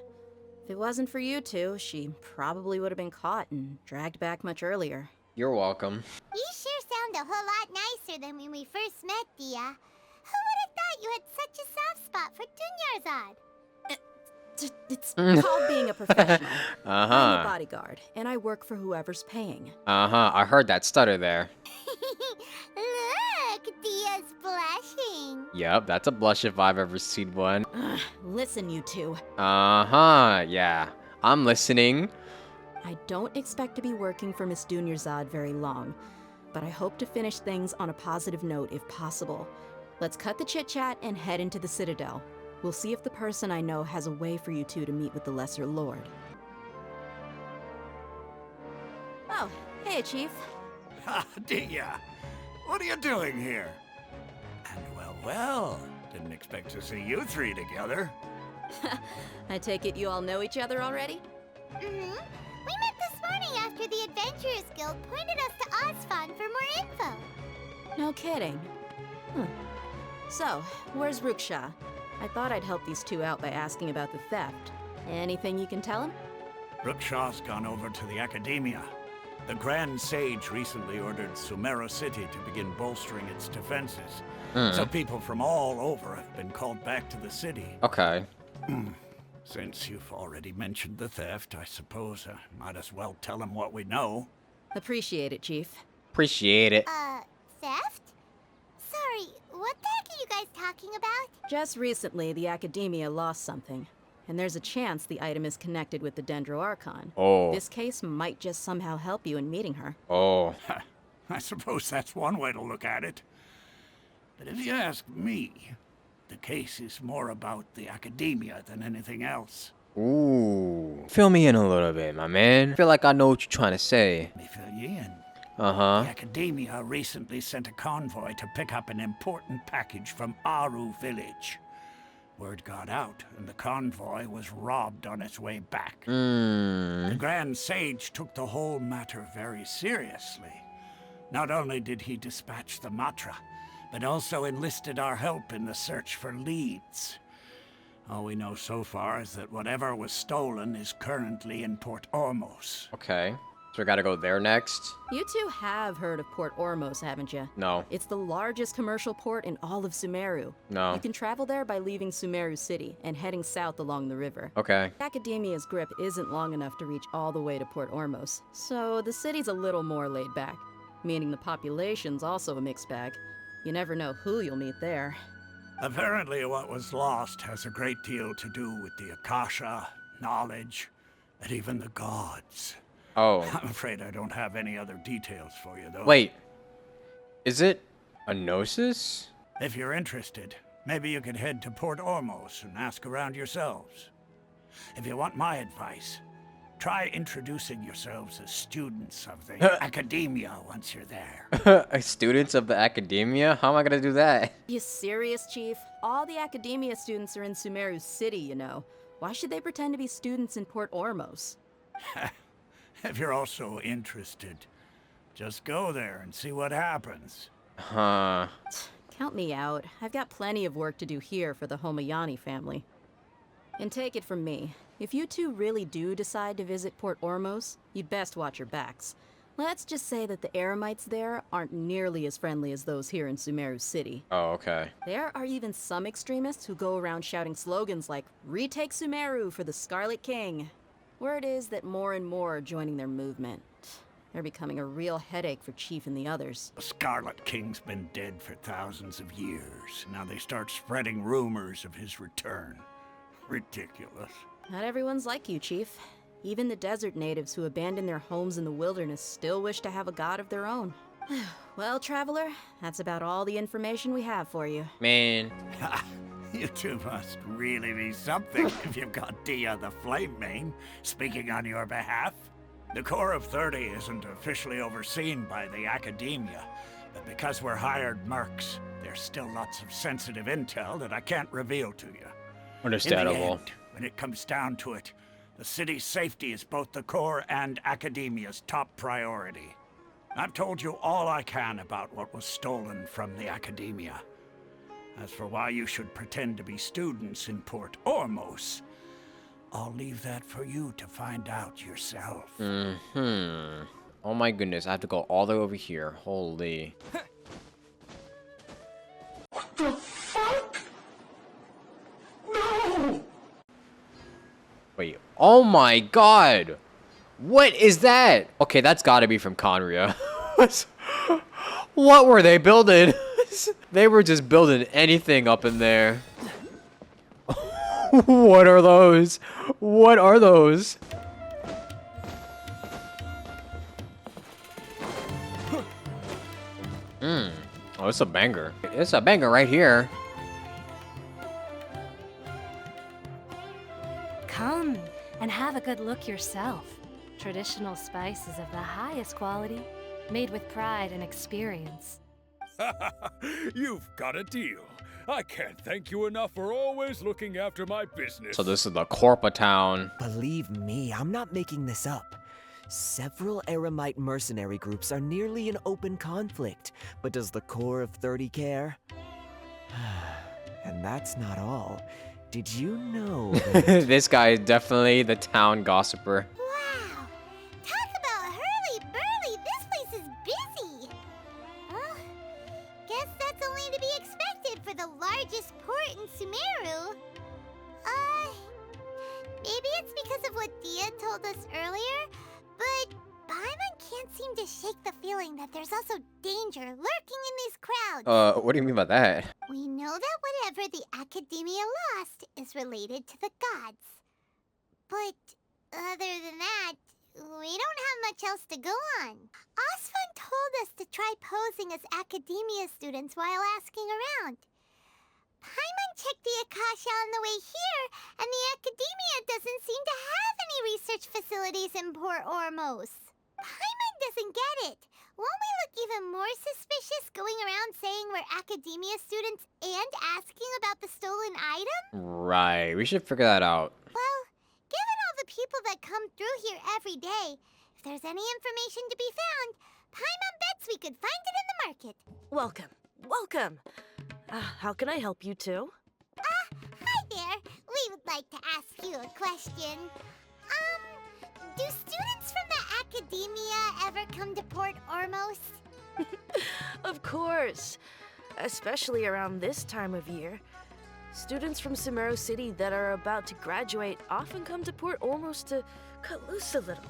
S18: If it wasn't for you two, she probably would have been caught and dragged back much earlier.
S1: You're welcome.
S2: You sure sound a whole lot nicer than when we first met, Dia. Who would have thought you had such a soft spot for Dunyarzad?
S18: It's called being a professional. I'm a
S1: Uh-huh.
S18: bodyguard, and I work for whoever's paying.
S1: Uh-huh. I heard that stutter there.
S2: Look, Dia's blushing.
S1: Yep, that's a blush if I've ever seen one.
S18: Listen, you two.
S1: Uh-huh. Yeah. I'm listening.
S18: I don't expect to be working for Miss Dunyarzad very long, but I hope to finish things on a positive note if possible. Let's cut the chit-chat and head into the Citadel. We'll see if the person I know has a way for you two to meet with the Lesser Lord. Oh, hey, Chief.
S14: Dia, what are you doing here? And well, didn't expect to see you three together.
S18: I take it you all know each other already?
S2: We met this morning after the Adventurers Guild pointed us to Osfon for more info.
S18: No kidding. So, where's Ruksha? I thought I'd help these two out by asking about the theft. Anything you can tell him?
S14: Rukshaw's gone over to the Academia. The Grand Sage recently ordered Sumeru City to begin bolstering its defenses. So people from all over have been called back to the city.
S1: Okay.
S14: Since you've already mentioned the theft, I suppose I might as well tell him what we know.
S18: Appreciate it, Chief.
S1: Appreciate it.
S2: Theft? Sorry, what the heck are you guys talking about?
S18: Just recently, the Academia lost something, and there's a chance the item is connected with the Dendro Archon.
S1: Oh.
S18: This case might just somehow help you in meeting her.
S1: Oh.
S14: I suppose that's one way to look at it. But if you ask me, the case is more about the Academia than anything else.
S1: Ooh. Fill me in a little bit, my man. I feel like I know what you're trying to say.
S14: Let me fill you in.
S1: Uh-huh.
S14: The Academia recently sent a convoy to pick up an important package from Aru village. Word got out, and the convoy was robbed on its way back. The Grand Sage took the whole matter very seriously. Not only did he dispatch the Matra, but also enlisted our help in the search for leads. All we know so far is that whatever was stolen is currently in Port Ormos.
S1: Okay. So we gotta go there next?
S18: You two have heard of Port Ormos, haven't you?
S1: No.
S18: It's the largest commercial port in all of Sumeru.
S1: No.
S18: You can travel there by leaving Sumeru City and heading south along the river.
S1: Okay.
S18: Academia's grip isn't long enough to reach all the way to Port Ormos, so the city's a little more laid back, meaning the population's also a mixed bag. You never know who you'll meet there.
S14: Apparently what was lost has a great deal to do with the Akasha, knowledge, and even the gods.
S1: Oh.
S14: I'm afraid I don't have any other details for you, though.
S1: Wait. Is it a Gnosis?
S14: If you're interested, maybe you could head to Port Ormos and ask around yourselves. If you want my advice, try introducing yourselves as students of the academia once you're there.
S1: Students of the academia? How am I gonna do that?
S18: You serious, Chief? All the academia students are in Sumeru City, you know. Why should they pretend to be students in Port Ormos?
S14: If you're also interested, just go there and see what happens.
S1: Huh.
S18: Count me out. I've got plenty of work to do here for the Homayani family. And take it from me, if you two really do decide to visit Port Ormos, you'd best watch your backs. Let's just say that the Eremites there aren't nearly as friendly as those here in Sumeru City.
S1: Oh, okay.
S18: There are even some extremists who go around shouting slogans like, "Retake Sumeru for the Scarlet King." Word is that more and more are joining their movement. They're becoming a real headache for Chief and the others.
S14: The Scarlet King's been dead for thousands of years. Now they start spreading rumors of his return. Ridiculous.
S18: Not everyone's like you, Chief. Even the desert natives who abandon their homes in the wilderness still wish to have a god of their own. Well, Traveler, that's about all the information we have for you.
S1: Man.
S14: You two must really be something if you've got Dia the Flame Mane speaking on your behalf. The Corps of 30 isn't officially overseen by the academia, but because we're hired mercs, there's still lots of sensitive intel that I can't reveal to you.
S1: Understandable.
S14: In the end, when it comes down to it, the city's safety is both the Corps and academia's top priority. I've told you all I can about what was stolen from the academia. As for why you should pretend to be students in Port Ormos, I'll leave that for you to find out yourself.
S1: Oh my goodness, I have to go all the way over here. Holy.
S16: What the fuck? No!
S1: Wait. Oh my god! What is that? Okay, that's gotta be from Conria. What were they building? They were just building anything up in there. What are those? What are those? Oh, it's a banger. It's a banger right here.
S5: Come and have a good look yourself. Traditional spices of the highest quality, made with pride and experience.
S19: You've got a deal. I can't thank you enough for always looking after my business.
S1: So this is the Corpa town.
S20: Believe me, I'm not making this up. Several Eremite mercenary groups are nearly in open conflict, but does the Corps of 30 care? And that's not all. Did you know that...
S1: This guy is definitely the town gossiper.
S2: Wow! Talk about hurly-burly! This place is busy! Well, guess that's only to be expected for the largest port in Sumeru. Maybe it's because of what Dia told us earlier, but Paimon can't seem to shake the feeling that there's also danger lurking in these crowds.
S1: What do you mean by that?
S2: We know that whatever the Academia lost is related to the gods. But other than that, we don't have much else to go on. Osfun told us to try posing as Academia students while asking around. Paimon checked the Akasha on the way here, and the Academia doesn't seem to have any research facilities in Port Ormos. Paimon doesn't get it. Won't we look even more suspicious going around saying we're Academia students and asking about the stolen item?
S1: Right, we should figure that out.
S2: Well, given all the people that come through here every day, if there's any information to be found, Paimon bets we could find it in the market.
S21: Welcome. Welcome. How can I help you two?
S2: Hi there. We would like to ask you a question. Do students from the Academia ever come to Port Ormos?
S21: Of course. Especially around this time of year. Students from Sumeru City that are about to graduate often come to Port Ormos to cut loose a little.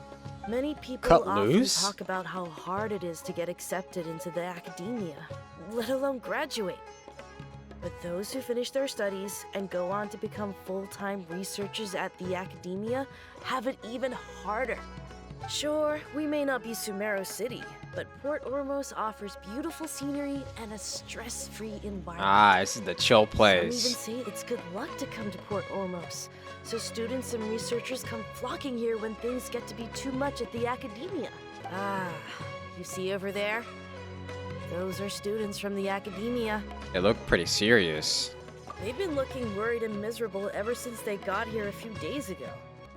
S21: Many people often talk about how hard it is to get accepted into the Academia, let alone graduate. But those who finish their studies and go on to become full-time researchers at the academia have it even harder. Sure, we may not be Sumeru City, but Port Ormos offers beautiful scenery and a stress-free environment.
S1: Ah, this is the chill
S21: Some
S1: place.
S21: even say it's good luck to come to Port Ormos, so students and researchers come flocking here when things get to be too much at the academia. Ah, you see over there? Those are students from the academia.
S1: They look pretty serious.
S21: They've been looking worried and miserable ever since they got here a few days ago.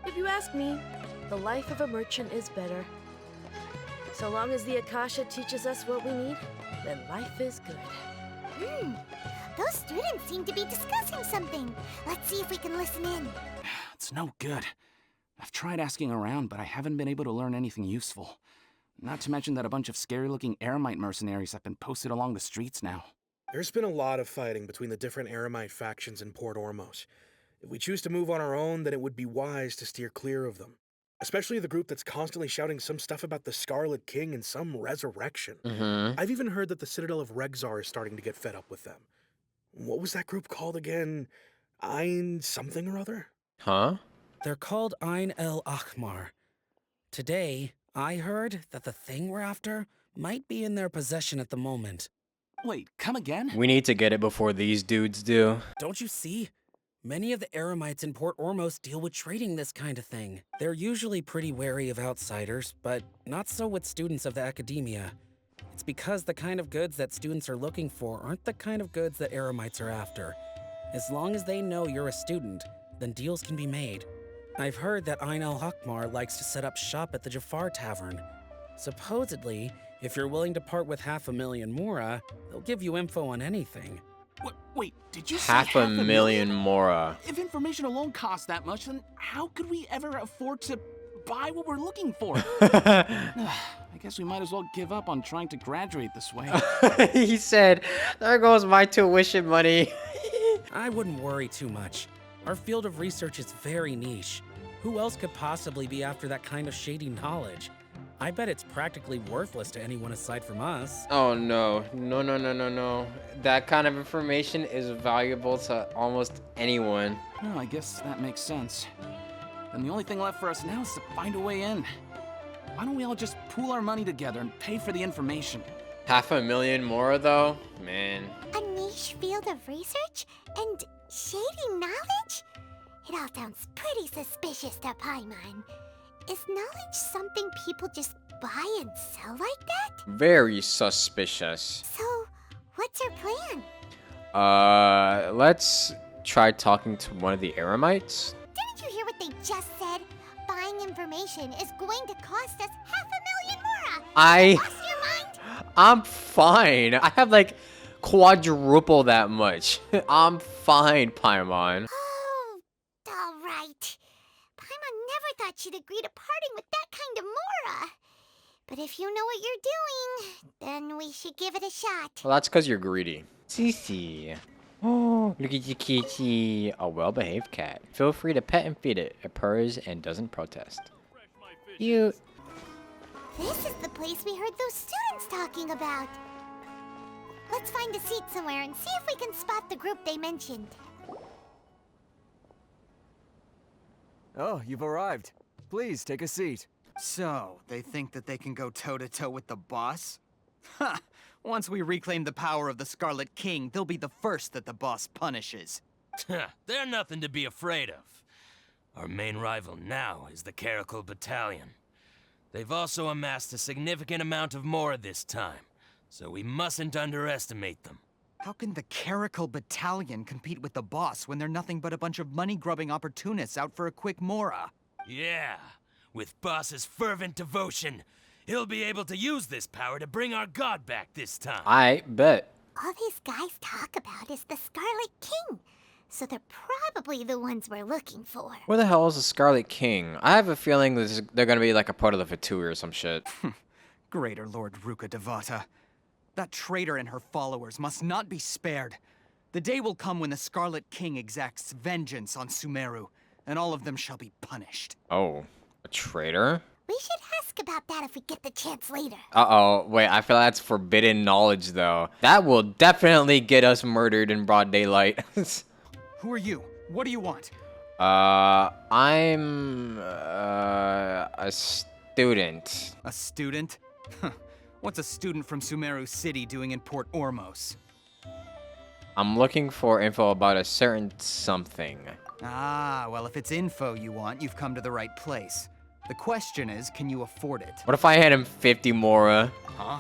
S21: If you ask me, the life of a merchant is better. So long as the Akasha teaches us what we need, then life is good.
S2: Those students seem to be discussing something. Let's see if we can listen in.
S17: It's no good. I've tried asking around, but I haven't been able to learn anything useful. Not to mention that a bunch of scary-looking Eremite mercenaries have been posted along the streets now.
S9: There's been a lot of fighting between the different Eremite factions in Port Ormos. If we choose to move on our own, then it would be wise to steer clear of them. Especially the group that's constantly shouting some stuff about the Scarlet King and some resurrection. I've even heard that the Citadel of Regzar is starting to get fed up with them. What was that group called again? Ein something or other?
S1: Huh?
S8: They're called Ein El Ahmar. Today, I heard that the thing we're after might be in their possession at the moment.
S17: Wait, come again?
S1: We need to get it before these dudes do.
S8: Don't you see? Many of the Eremites in Port Ormos deal with trading this kind of thing. They're usually pretty wary of outsiders, but not so with students of the academia. It's because the kind of goods that students are looking for aren't the kind of goods that Eremites are after. As long as they know you're a student, then deals can be made. I've heard that Ein El Hakmar likes to set up shop at the Jafar Tavern. Supposedly, if you're willing to part with 500,000 Mora, they'll give you info on anything.
S17: Wait, did you say
S1: Half a million Mora.
S17: If information alone costs that much, then how could we ever afford to buy what we're looking for? I guess we might as well give up on trying to graduate this way.
S1: He said, there goes my tuition money.
S8: I wouldn't worry too much. Our field of research is very niche. Who else could possibly be after that kind of shady knowledge? I bet it's practically worthless to anyone aside from us.
S1: Oh no. No. That kind of information is valuable to almost anyone.
S17: Well, I guess that makes sense. And the only thing left for us now is to find a way in. Why don't we all just pool our money together and pay for the information?
S1: 500,000 Mora though? Man.
S2: A niche field of research? And shady knowledge? It all sounds pretty suspicious to Paimon. Is knowledge something people just buy and sell like that?
S1: Very suspicious.
S2: So, what's your plan?
S1: Let's try talking to one of the Eremites.
S2: Didn't you hear what they just said? Buying information is going to cost us 500,000 Mora! Lost your mind?
S1: I'm fine. I have like quadruple that much. I'm fine, Paimon.
S2: Oh, alright. Paimon never thought she'd agree to parting with that kind of Mora. But if you know what you're doing, then we should give it a shot.
S1: Well, that's because you're greedy. Cece. Oh, look at your kitty. A well-behaved cat. Feel free to pet and feed it. It purrs and doesn't protest. Cute.
S2: This is the place we heard those students talking about. Let's find a seat somewhere and see if we can spot the group they mentioned.
S20: Oh, you've arrived. Please, take a seat.
S22: So, they think that they can go toe-to-toe with the boss? Ha! Once we reclaim the power of the Scarlet King, they'll be the first that the boss punishes.
S23: They're nothing to be afraid of. Our main rival now is the Caracal Battalion. They've also amassed a significant amount of Mora this time, so we mustn't underestimate them.
S22: How can the Caracal Battalion compete with the boss when they're nothing but a bunch of money-grubbing opportunists out for a quick Mora?
S23: Yeah, with Boss's fervent devotion, he'll be able to use this power to bring our god back this time.
S1: I bet.
S2: All these guys talk about is the Scarlet King, so they're probably the ones we're looking for.
S1: Where the hell is the Scarlet King? I have a feeling they're gonna be like a part of the Fatui or some shit.
S22: Greater Lord Ruka Devata. That traitor and her followers must not be spared. The day will come when the Scarlet King exacts vengeance on Sumeru, and all of them shall be punished.
S1: Oh, a traitor?
S2: We should ask talk about that if we get the chance later.
S1: Uh-oh, wait, I feel that's forbidden knowledge, though. That will definitely get us murdered in broad daylight.
S22: Who are you? What do you want?
S1: I'm a student.
S22: A student? What's a student from Sumeru City doing in Port Ormos?
S1: I'm looking for info about a certain something.
S22: Ah, well, if it's info you want, you've come to the right place. The question is, can you afford it?
S1: What if I had him 50 Mora?
S22: Huh?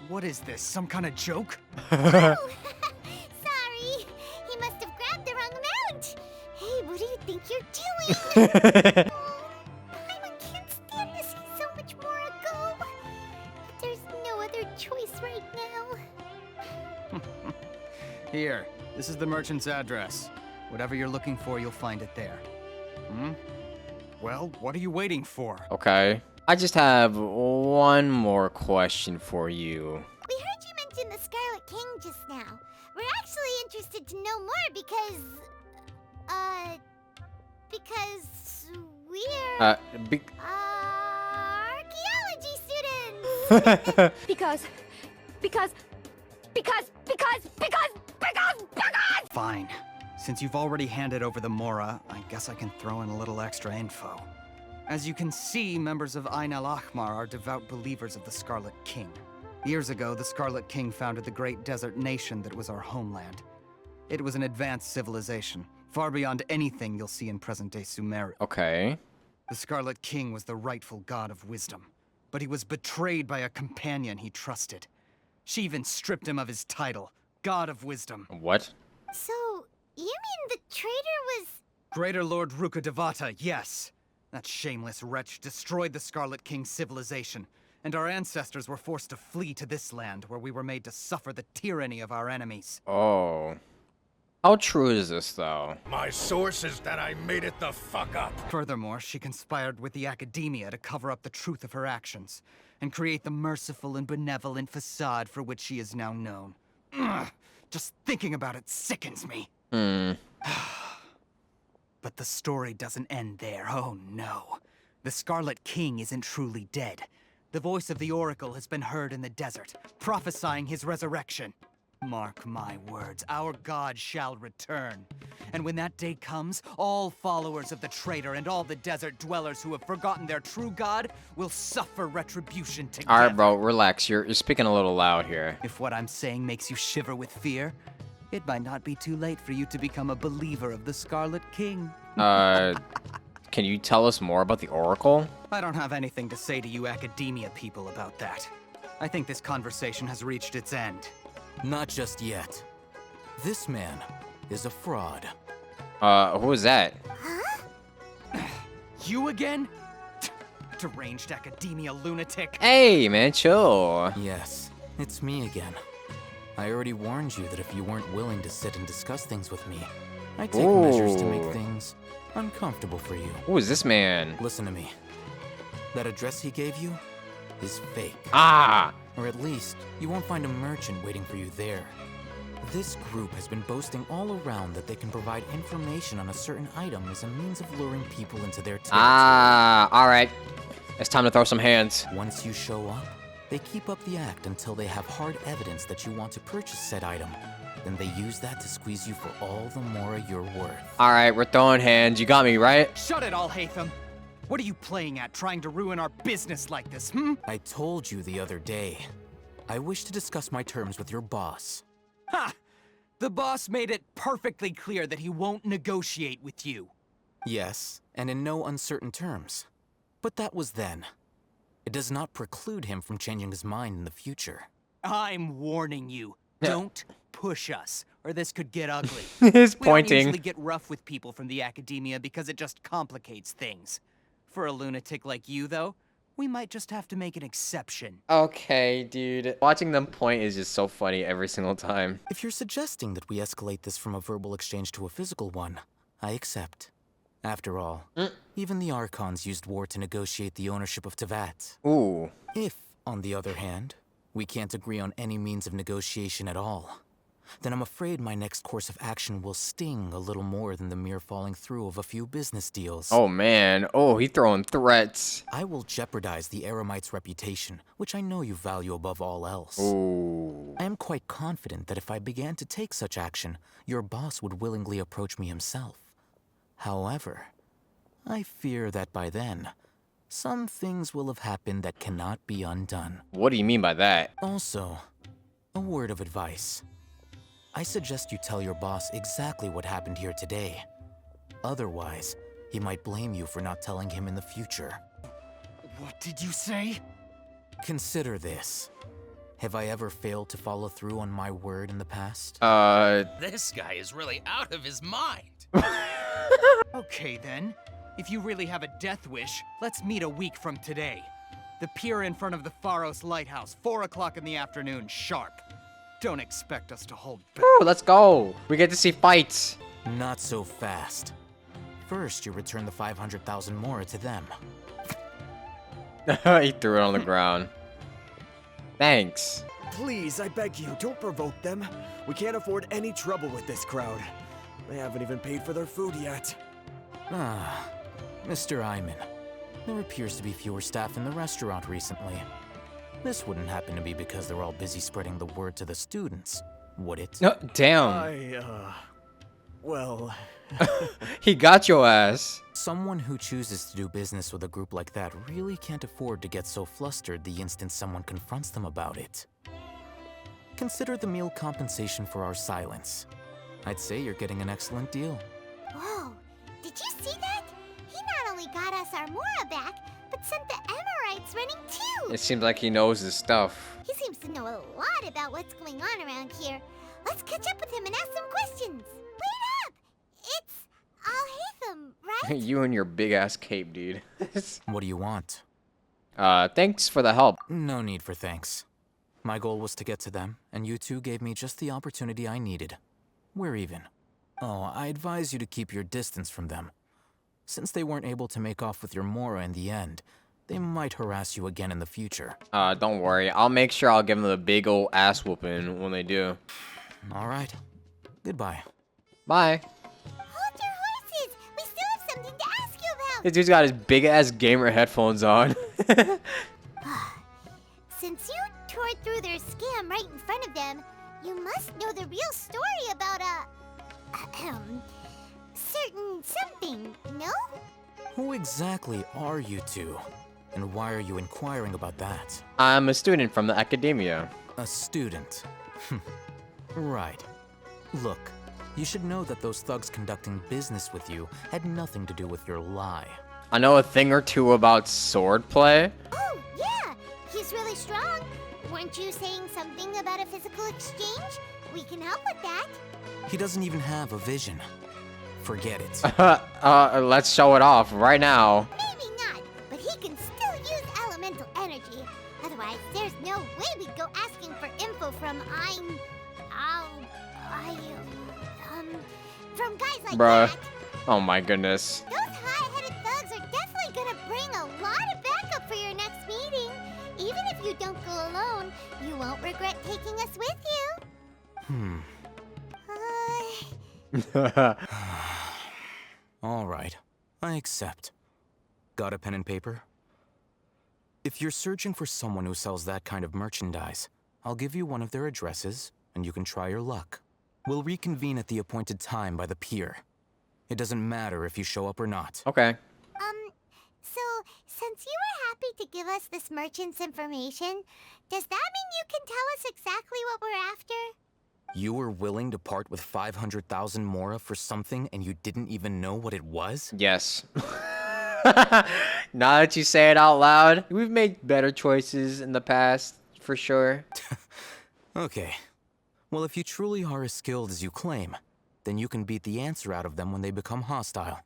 S22: What is this, some kind of joke?
S2: Sorry, he must have grabbed the wrong amount. Hey, what do you think you're doing? Paimon can't stand to see so much more go. But there's no other choice right now.
S22: Here, this is the merchant's address. Whatever you're looking for, you'll find it there. Hmm? Well, what are you waiting for?
S1: Okay. I just have one more question for you.
S2: We heard you mention the Scarlet King just now. We're actually interested to know more because we're archaeology students.
S3: Because.
S22: Fine. Since you've already handed over the Mora, I guess I can throw in a little extra info. As you can see, members of Ain al-Ahmar are devout believers of the Scarlet King. Years ago, the Scarlet King founded the great desert nation that was our homeland. It was an advanced civilization, far beyond anything you'll see in present-day Sumeru.
S1: Okay.
S22: The Scarlet King was the rightful god of wisdom, but he was betrayed by a companion he trusted. She even stripped him of his title, God of Wisdom.
S1: What?
S2: So, you mean the traitor was...
S22: Greater Lord Rukkhadevata, yes. That shameless wretch destroyed the Scarlet King's civilization, and our ancestors were forced to flee to this land where we were made to suffer the tyranny of our enemies.
S1: Oh. How true is this, though?
S14: My source is that I made it the fuck up.
S22: Furthermore, she conspired with the academia to cover up the truth of her actions, and create the merciful and benevolent facade for which she is now known. Ugh, just thinking about it sickens me. But the story doesn't end there, oh no. The Scarlet King isn't truly dead. The voice of the Oracle has been heard in the desert, prophesying his resurrection. Mark my words, our god shall return. And when that day comes, all followers of the traitor and all the desert dwellers who have forgotten their true god will suffer retribution together.
S1: Alright, bro, relax. You're speaking a little loud here.
S22: If what I'm saying makes you shiver with fear, it might not be too late for you to become a believer of the Scarlet King.
S1: Can you tell us more about the Oracle?
S22: I don't have anything to say to you academia people about that. I think this conversation has reached its end.
S4: Not just yet. This man is a fraud.
S1: Who is that?
S22: You again? Deranged academia lunatic.
S1: Hey, man, chill.
S4: Yes, it's me again. I already warned you that if you weren't willing to sit and discuss things with me, I'd take measures to make things uncomfortable for you.
S1: Who is this man?
S4: Listen to me. That address he gave you is fake.
S1: Ah!
S4: Or at least, you won't find a merchant waiting for you there. This group has been boasting all around that they can provide information on a certain item as a means of luring people into their territory.
S1: Ah, alright. It's time to throw some hands.
S4: Once you show up, they keep up the act until they have hard evidence that you want to purchase said item. Then they use that to squeeze you for all the more you're worth.
S1: Alright, we're throwing hands. You got me, right?
S22: Shut it, Al-Haytham! What are you playing at, trying to ruin our business like this,
S4: I told you the other day. I wish to discuss my terms with your boss.
S22: Ha! The boss made it perfectly clear that he won't negotiate with you.
S4: Yes, and in no uncertain terms. But that was then. It does not preclude him from changing his mind in the future.
S22: I'm warning you. Don't push us, or this could get ugly.
S1: He's
S22: We
S1: pointing.
S22: don't usually get rough with people from the academia because it just complicates things. For a lunatic like you, though, we might just have to make an exception.
S1: Okay, dude. Watching them point is just so funny every single time.
S4: If you're suggesting that we escalate this from a verbal exchange to a physical one, I accept. After all, even the Archons used war to negotiate the ownership of Teyvat.
S1: Ooh.
S4: If, on the other hand, we can't agree on any means of negotiation at all, then I'm afraid my next course of action will sting a little more than the mere falling through of a few business deals.
S1: Oh man, oh, he throwing threats.
S4: I will jeopardize the Eremite's reputation, which I know you value above all else.
S1: Ooh.
S4: I am quite confident that if I began to take such action, your boss would willingly approach me himself. However, I fear that by then, some things will have happened that cannot be undone.
S1: What do you mean by that?
S4: Also, a word of advice. I suggest you tell your boss exactly what happened here today. Otherwise, he might blame you for not telling him in the future.
S22: What did you say?
S4: Consider this. Have I ever failed to follow through on my word in the past?
S23: This guy is really out of his mind.
S22: Okay then. If you really have a death wish, let's meet a week from today. The pier in front of the Pharos Lighthouse, 4 o'clock in the afternoon, sharp. Don't expect us to hold back.
S1: Ooh, let's go. We get to see fights.
S4: Not so fast. First, you return the 500,000 more to them.
S1: He threw it on the ground. Thanks.
S20: Please, I beg you, don't provoke them. We can't afford any trouble with this crowd. They haven't even paid for their food yet.
S4: Ah, Mr. Iman. There appears to be fewer staff in the restaurant recently. This wouldn't happen to be because they're all busy spreading the word to the students, would it?
S1: No, damn.
S20: Well...
S1: He got your ass.
S4: Someone who chooses to do business with a group like that really can't afford to get so flustered the instant someone confronts them about it. Consider the meal compensation for our silence. I'd say you're getting an excellent deal.
S2: Whoa, did you see that? He not only got us our Mora back, but sent the Emirites running too!
S1: It seems like he knows his stuff.
S2: He seems to know a lot about what's going on around here. Let's catch up with him and ask some questions. Wait up! It's Al-Haytham, right?
S1: You and your big ass cape, dude.
S4: What do you want?
S1: Thanks for the help.
S4: No need for thanks. My goal was to get to them, and you two gave me just the opportunity I needed. We're even. Oh, I advise you to keep your distance from them. Since they weren't able to make off with your Mora in the end, they might harass you again in the future.
S1: Don't worry. I'll make sure I'll give them the big old ass whooping when they do.
S4: All right. Goodbye.
S1: Bye.
S2: Hold your horses! We still have something to ask you about!
S1: This dude's got his big ass gamer headphones on.
S2: Since you tore through their scam right in front of them, you must know the real story about certain something, no?
S4: Who exactly are you two? And why are you inquiring about that?
S1: I'm a student from the academia.
S4: A student? Right. Look, you should know that those thugs conducting business with you had nothing to do with your lie.
S1: I know a thing or two about swordplay.
S2: Oh, yeah! He's really strong. Weren't you saying something about a physical exchange? We can help with that.
S4: He doesn't even have a vision. Forget it.
S1: Let's show it off right now.
S2: Maybe not, but he can still use elemental energy. Otherwise, there's no way we'd go asking for info from from guys like
S1: Bruh.
S2: that.
S1: Oh my goodness.
S2: Those high-headed thugs are definitely gonna bring a lot of backup for your next meeting. Even if you don't go alone, you won't regret taking us with you.
S4: All right, I accept. Got a pen and paper? If you're searching for someone who sells that kind of merchandise, I'll give you one of their addresses, and you can try your luck. We'll reconvene at the appointed time by the pier. It doesn't matter if you show up or not.
S1: Okay.
S2: So, since you were happy to give us this merchant's information, does that mean you can tell us exactly what we're after?
S4: You were willing to part with 500,000 Mora for something and you didn't even know what it was?
S1: Yes. Now that you say it out loud, we've made better choices in the past, for sure.
S4: Okay. Well, if you truly are as skilled as you claim, then you can beat the answer out of them when they become hostile.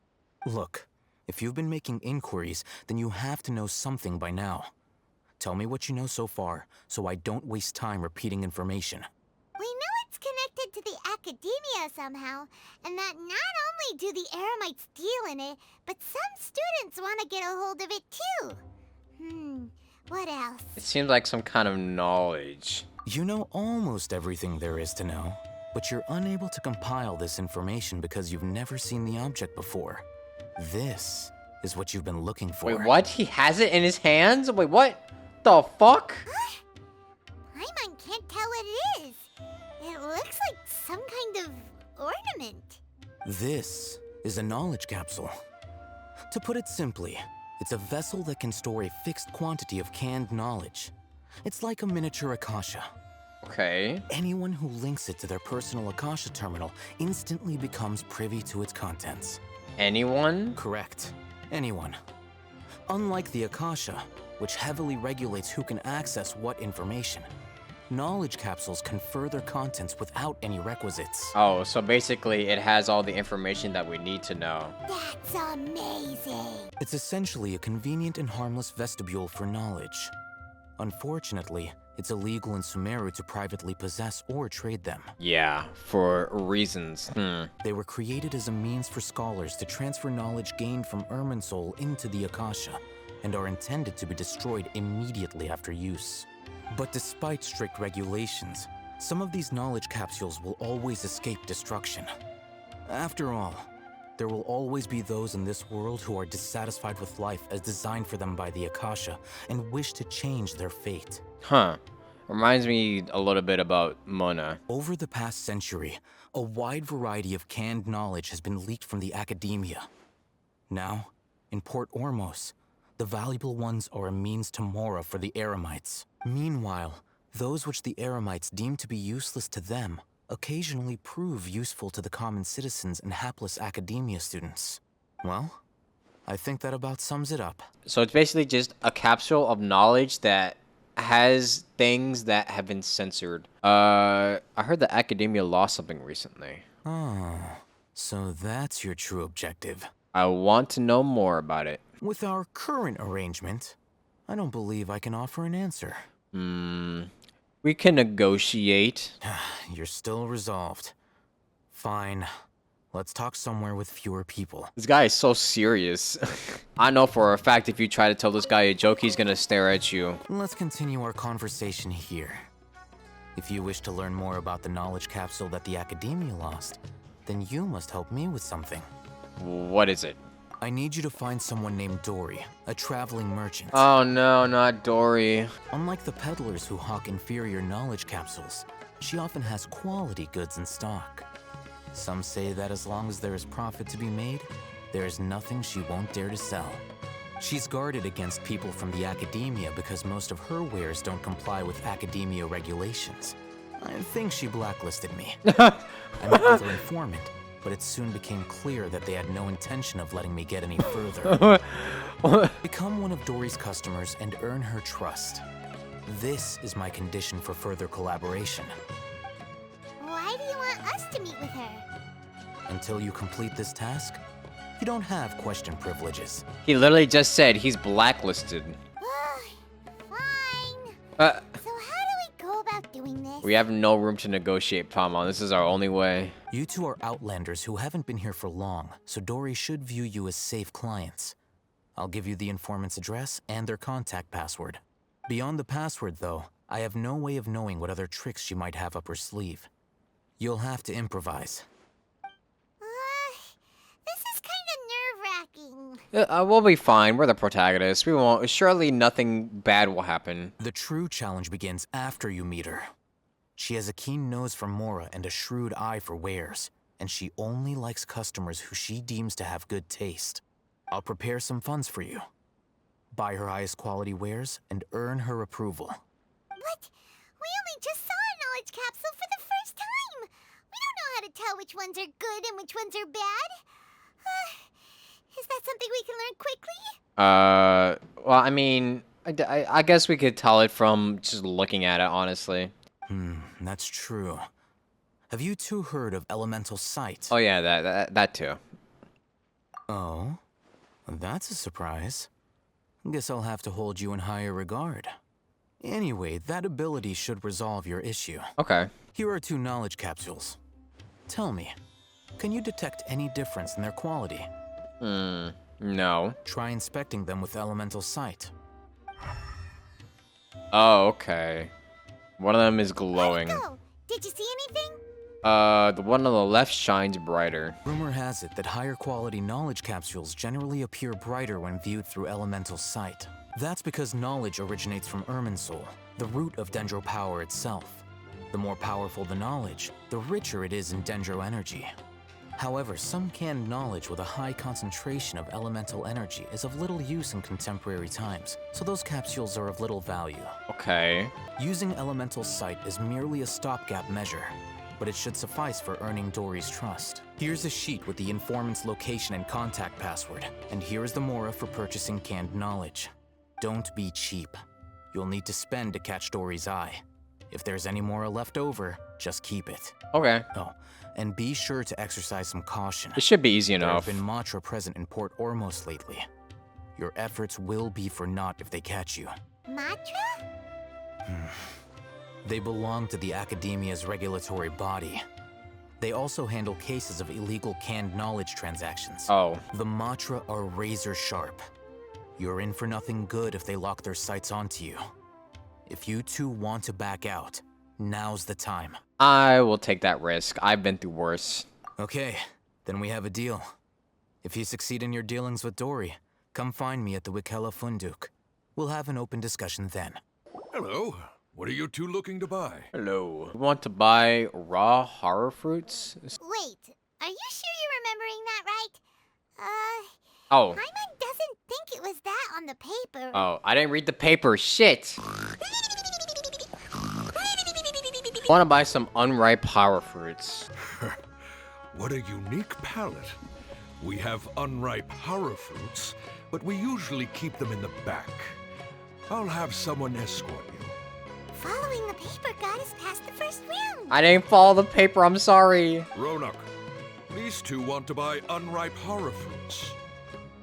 S4: Look, if you've been making inquiries, then you have to know something by now. Tell me what you know so far, so I don't waste time repeating information.
S2: We know it's connected to the academia somehow, and that not only do the Eremites deal in it, but some students want to get a hold of it too. What else?
S1: It seems like some kind of knowledge.
S4: You know almost everything there is to know. But you're unable to compile this information because you've never seen the object before. This is what you've been looking for.
S1: Wait, what? He has it in his hands? Wait, what? The fuck?
S2: Paimon can't tell what it is. It looks like some kind of ornament.
S4: This is a knowledge capsule. To put it simply, it's a vessel that can store a fixed quantity of canned knowledge. It's like a miniature Akasha.
S1: Okay.
S4: Anyone who links it to their personal Akasha terminal instantly becomes privy to its contents.
S1: Anyone?
S4: Correct. Anyone. Unlike the Akasha, which heavily regulates who can access what information, knowledge capsules confer their contents without any requisites.
S1: Oh, so basically it has all the information that we need to know.
S2: That's amazing.
S4: It's essentially a convenient and harmless vestibule for knowledge. Unfortunately, it's illegal in Sumeru to privately possess or trade them.
S1: Yeah, for reasons.
S4: They were created as a means for scholars to transfer knowledge gained from Irminsul into the Akasha, and are intended to be destroyed immediately after use. But despite strict regulations, some of these knowledge capsules will always escape destruction. After all, there will always be those in this world who are dissatisfied with life as designed for them by the Akasha and wish to change their fate.
S1: Huh. Reminds me a little bit about Mona.
S4: Over the past century, a wide variety of canned knowledge has been leaked from the academia. Now, in Port Ormos, the valuable ones are a means to Mora for the Eremites. Meanwhile, those which the Eremites deem to be useless to them occasionally prove useful to the common citizens and hapless academia students. Well, I think that about sums it up.
S1: So it's basically just a capsule of knowledge that has things that have been censored. I heard the academia lost something recently.
S4: Oh, so that's your true objective.
S1: I want to know more about it.
S4: With our current arrangement, I don't believe I can offer an answer.
S1: We can negotiate.
S4: You're still resolved. Fine. Let's talk somewhere with fewer people.
S1: This guy is so serious. I know for a fact if you try to tell this guy a joke, he's gonna stare at you.
S4: Let's continue our conversation here. If you wish to learn more about the knowledge capsule that the academia lost, then you must help me with something.
S1: What is it?
S4: I need you to find someone named Dory, a traveling merchant.
S1: Oh no, not Dory.
S4: Unlike the peddlers who hawk inferior knowledge capsules, she often has quality goods in stock. Some say that as long as there is profit to be made, there is nothing she won't dare to sell. She's guarded against people from the academia because most of her wares don't comply with academia regulations. I think she blacklisted me. I met with her informant, but it soon became clear that they had no intention of letting me get any further. Become one of Dory's customers and earn her trust. This is my condition for further collaboration.
S2: Why do you want us to meet with her?
S4: Until you complete this task, you don't have question privileges.
S1: He literally just said he's blacklisted.
S2: Fine.
S1: Uh,
S2: So how do we go about doing this?
S1: we have no room to negotiate, Paimon. This is our only way.
S4: You two are outlanders who haven't been here for long, so Dory should view you as safe clients. I'll give you the informant's address and their contact password. Beyond the password, though, I have no way of knowing what other tricks she might have up her sleeve. You'll have to improvise.
S2: This is kind of nerve-wracking.
S1: We'll be fine. We're the protagonists. We won't. Surely nothing bad will happen.
S4: The true challenge begins after you meet her. She has a keen nose for Mora and a shrewd eye for wares, and she only likes customers who she deems to have good taste. I'll prepare some funds for you. Buy her highest quality wares and earn her approval.
S2: But we only just saw a knowledge capsule for the first time. We don't know how to tell which ones are good and which ones are bad. Is that something we can learn quickly?
S1: Well, I mean, I guess we could tell it from just looking at it, honestly.
S4: That's true. Have you two heard of elemental sight?
S1: Oh yeah, that too.
S4: Oh? That's a surprise. Guess I'll have to hold you in higher regard. Anyway, that ability should resolve your issue.
S1: Okay.
S4: Here are 2 knowledge capsules. Tell me, can you detect any difference in their quality?
S1: No.
S4: Try inspecting them with elemental sight.
S1: Oh, okay. One of them is glowing.
S2: How'd it go? Did you see anything?
S1: The one on the left shines brighter.
S4: Rumor has it that higher quality knowledge capsules generally appear brighter when viewed through elemental sight. That's because knowledge originates from Irminsul, the root of Dendro power itself. The more powerful the knowledge, the richer it is in Dendro energy. However, some canned knowledge with a high concentration of elemental energy is of little use in contemporary times, so those capsules are of little value.
S1: Okay.
S4: Using elemental sight is merely a stopgap measure, but it should suffice for earning Dory's trust. Here's a sheet with the informant's location and contact password, and here is the mora for purchasing canned knowledge. Don't be cheap. You'll need to spend to catch Dory's eye. If there's any mora left over, just keep it.
S1: Okay.
S4: Oh, and be sure to exercise some caution.
S1: It should be easy enough.
S4: There have been Matra present in Port Ormos lately. Your efforts will be for naught if they catch you.
S2: Matra?
S4: They belong to the Academia's regulatory body. They also handle cases of illegal canned knowledge transactions.
S1: Oh.
S4: The Matra are razor sharp. You're in for nothing good if they lock their sights onto you. If you two want to back out, now's the time.
S1: I will take that risk. I've been through worse.
S4: Okay, then we have a deal. If you succeed in your dealings with Dory, come find me at the Wikela Funduk. We'll have an open discussion then.
S7: Hello. What are you two looking to buy?
S1: Hello. We want to buy raw horror fruits?
S2: Wait, are you sure you're remembering that right?
S1: Oh.
S2: Paimon doesn't think it was that on the paper.
S1: Oh, I didn't read the paper. Shit. Want to buy some unripe horror fruits.
S7: What a unique palette. We have unripe horror fruits, but we usually keep them in the back. I'll have someone escort you.
S2: Following the paper got us past the first round.
S1: I didn't follow the paper, I'm sorry.
S7: Ronak, these two want to buy unripe horror fruits.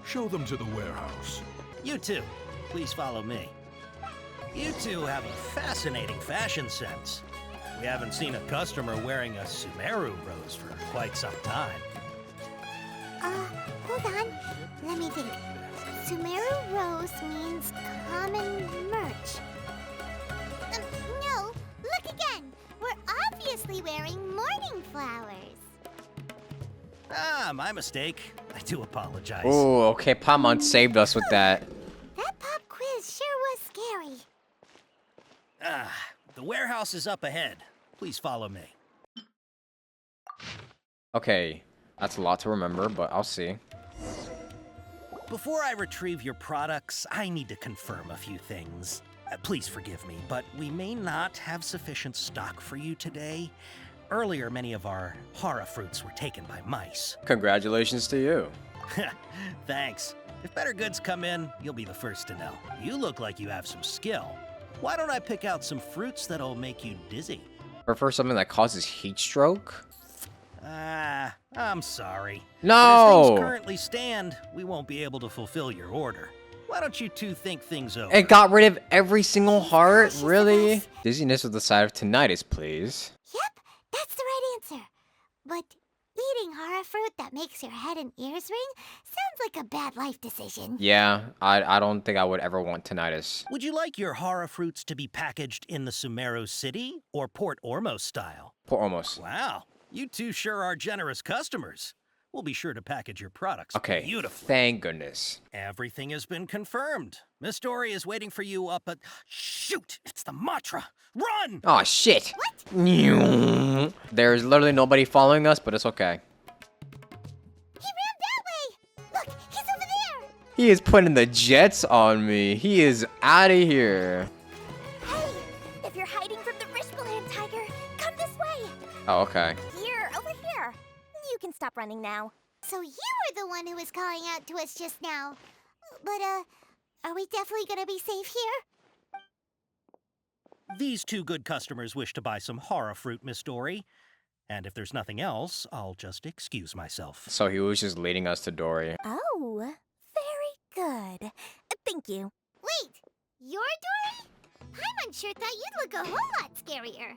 S7: Show them to the warehouse.
S10: You two, please follow me. You two have a fascinating fashion sense. We haven't seen a customer wearing a sumeru rose for quite some time.
S2: Hold on. Let me think. Sumeru rose means common merch. No, look again. We're obviously wearing morning flowers.
S10: Ah, my mistake. I do apologize.
S1: Oh, okay. Paimon saved us with that.
S2: That pop quiz sure was scary.
S10: Ah, the warehouse is up ahead. Please follow me.
S1: Okay. That's a lot to remember, but I'll see.
S10: Before I retrieve your products, I need to confirm a few things. Please forgive me, but we may not have sufficient stock for you today. Earlier, many of our hara fruits were taken by mice.
S1: Congratulations to you.
S10: Thanks. If better goods come in, you'll be the first to know. You look like you have some skill. Why don't I pick out some fruits that'll make you dizzy?
S1: Prefer something that causes heat stroke?
S10: I'm sorry.
S1: No!
S10: But as things currently stand, we won't be able to fulfill your order. Why don't you two think things over?
S1: It got rid of every single heart? Really? Dizziness with the side of tinnitus, please.
S2: Yep, that's the right answer. But eating hara fruit that makes your head and ears ring sounds like a bad life decision.
S1: Yeah, I don't think I would ever want tinnitus.
S10: Would you like your hara fruits to be packaged in the Sumeru City or Port Ormos style?
S1: Port Ormos.
S10: Wow, you two sure are generous customers. We'll be sure to package your products beautifully.
S1: Thank goodness.
S10: Everything has been confirmed. Miss Dory is waiting for you up at... Shoot! It's the Matra! Run!
S1: Oh, shit.
S2: What?
S1: There's literally nobody following us, but it's okay.
S2: He ran that way! Look, he's over there!
S1: He is putting the jets on me. He is out of here.
S3: Hey, if you're hiding from the Rishbaland tiger, come this way.
S1: Oh, okay.
S3: Here, over here. You can stop running now.
S2: So you were the one who was calling out to us just now. But, are we definitely gonna be safe here?
S10: These two good customers wish to buy some hara fruit, Miss Dory. And if there's nothing else, I'll just excuse myself.
S1: So he was just leading us to Dory.
S3: Oh, very good. Thank you.
S2: Wait, you're Dory? Paimon sure thought you'd look a whole lot scarier.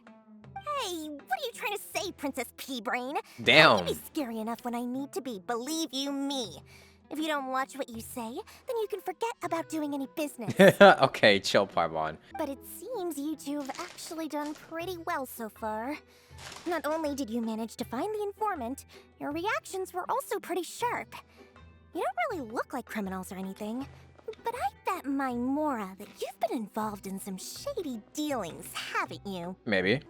S3: Hey, what are you trying to say, Princess Pea-Brain?
S1: Damn.
S3: I'll be scary enough when I need to be, believe you me. If you don't watch what you say, then you can forget about doing any business.
S1: Okay, chill, Paimon.
S3: But it seems you two have actually done pretty well so far. Not only did you manage to find the informant, your reactions were also pretty sharp. You don't really look like criminals or anything, but I bet my Mora that you've been involved in some shady dealings, haven't you?
S1: Maybe.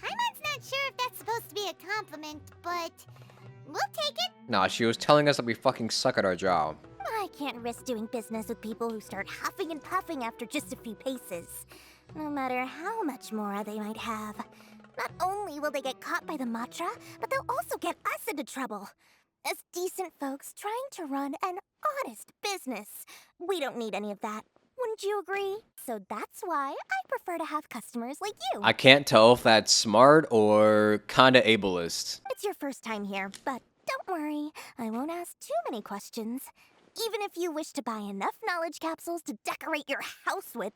S2: Paimon's not sure if that's supposed to be a compliment, but we'll take it.
S1: Nah, she was telling us that we fucking suck at our job.
S3: I can't risk doing business with people who start huffing and puffing after just a few paces, no matter how much Mora they might have. Not only will they get caught by the Matra, but they'll also get us into trouble. As decent folks trying to run an honest business, we don't need any of that. Wouldn't you agree? So that's why I prefer to have customers like you.
S1: I can't tell if that's smart or kinda ableist.
S3: It's your first time here, but don't worry, I won't ask too many questions. Even if you wish to buy enough knowledge capsules to decorate your house with,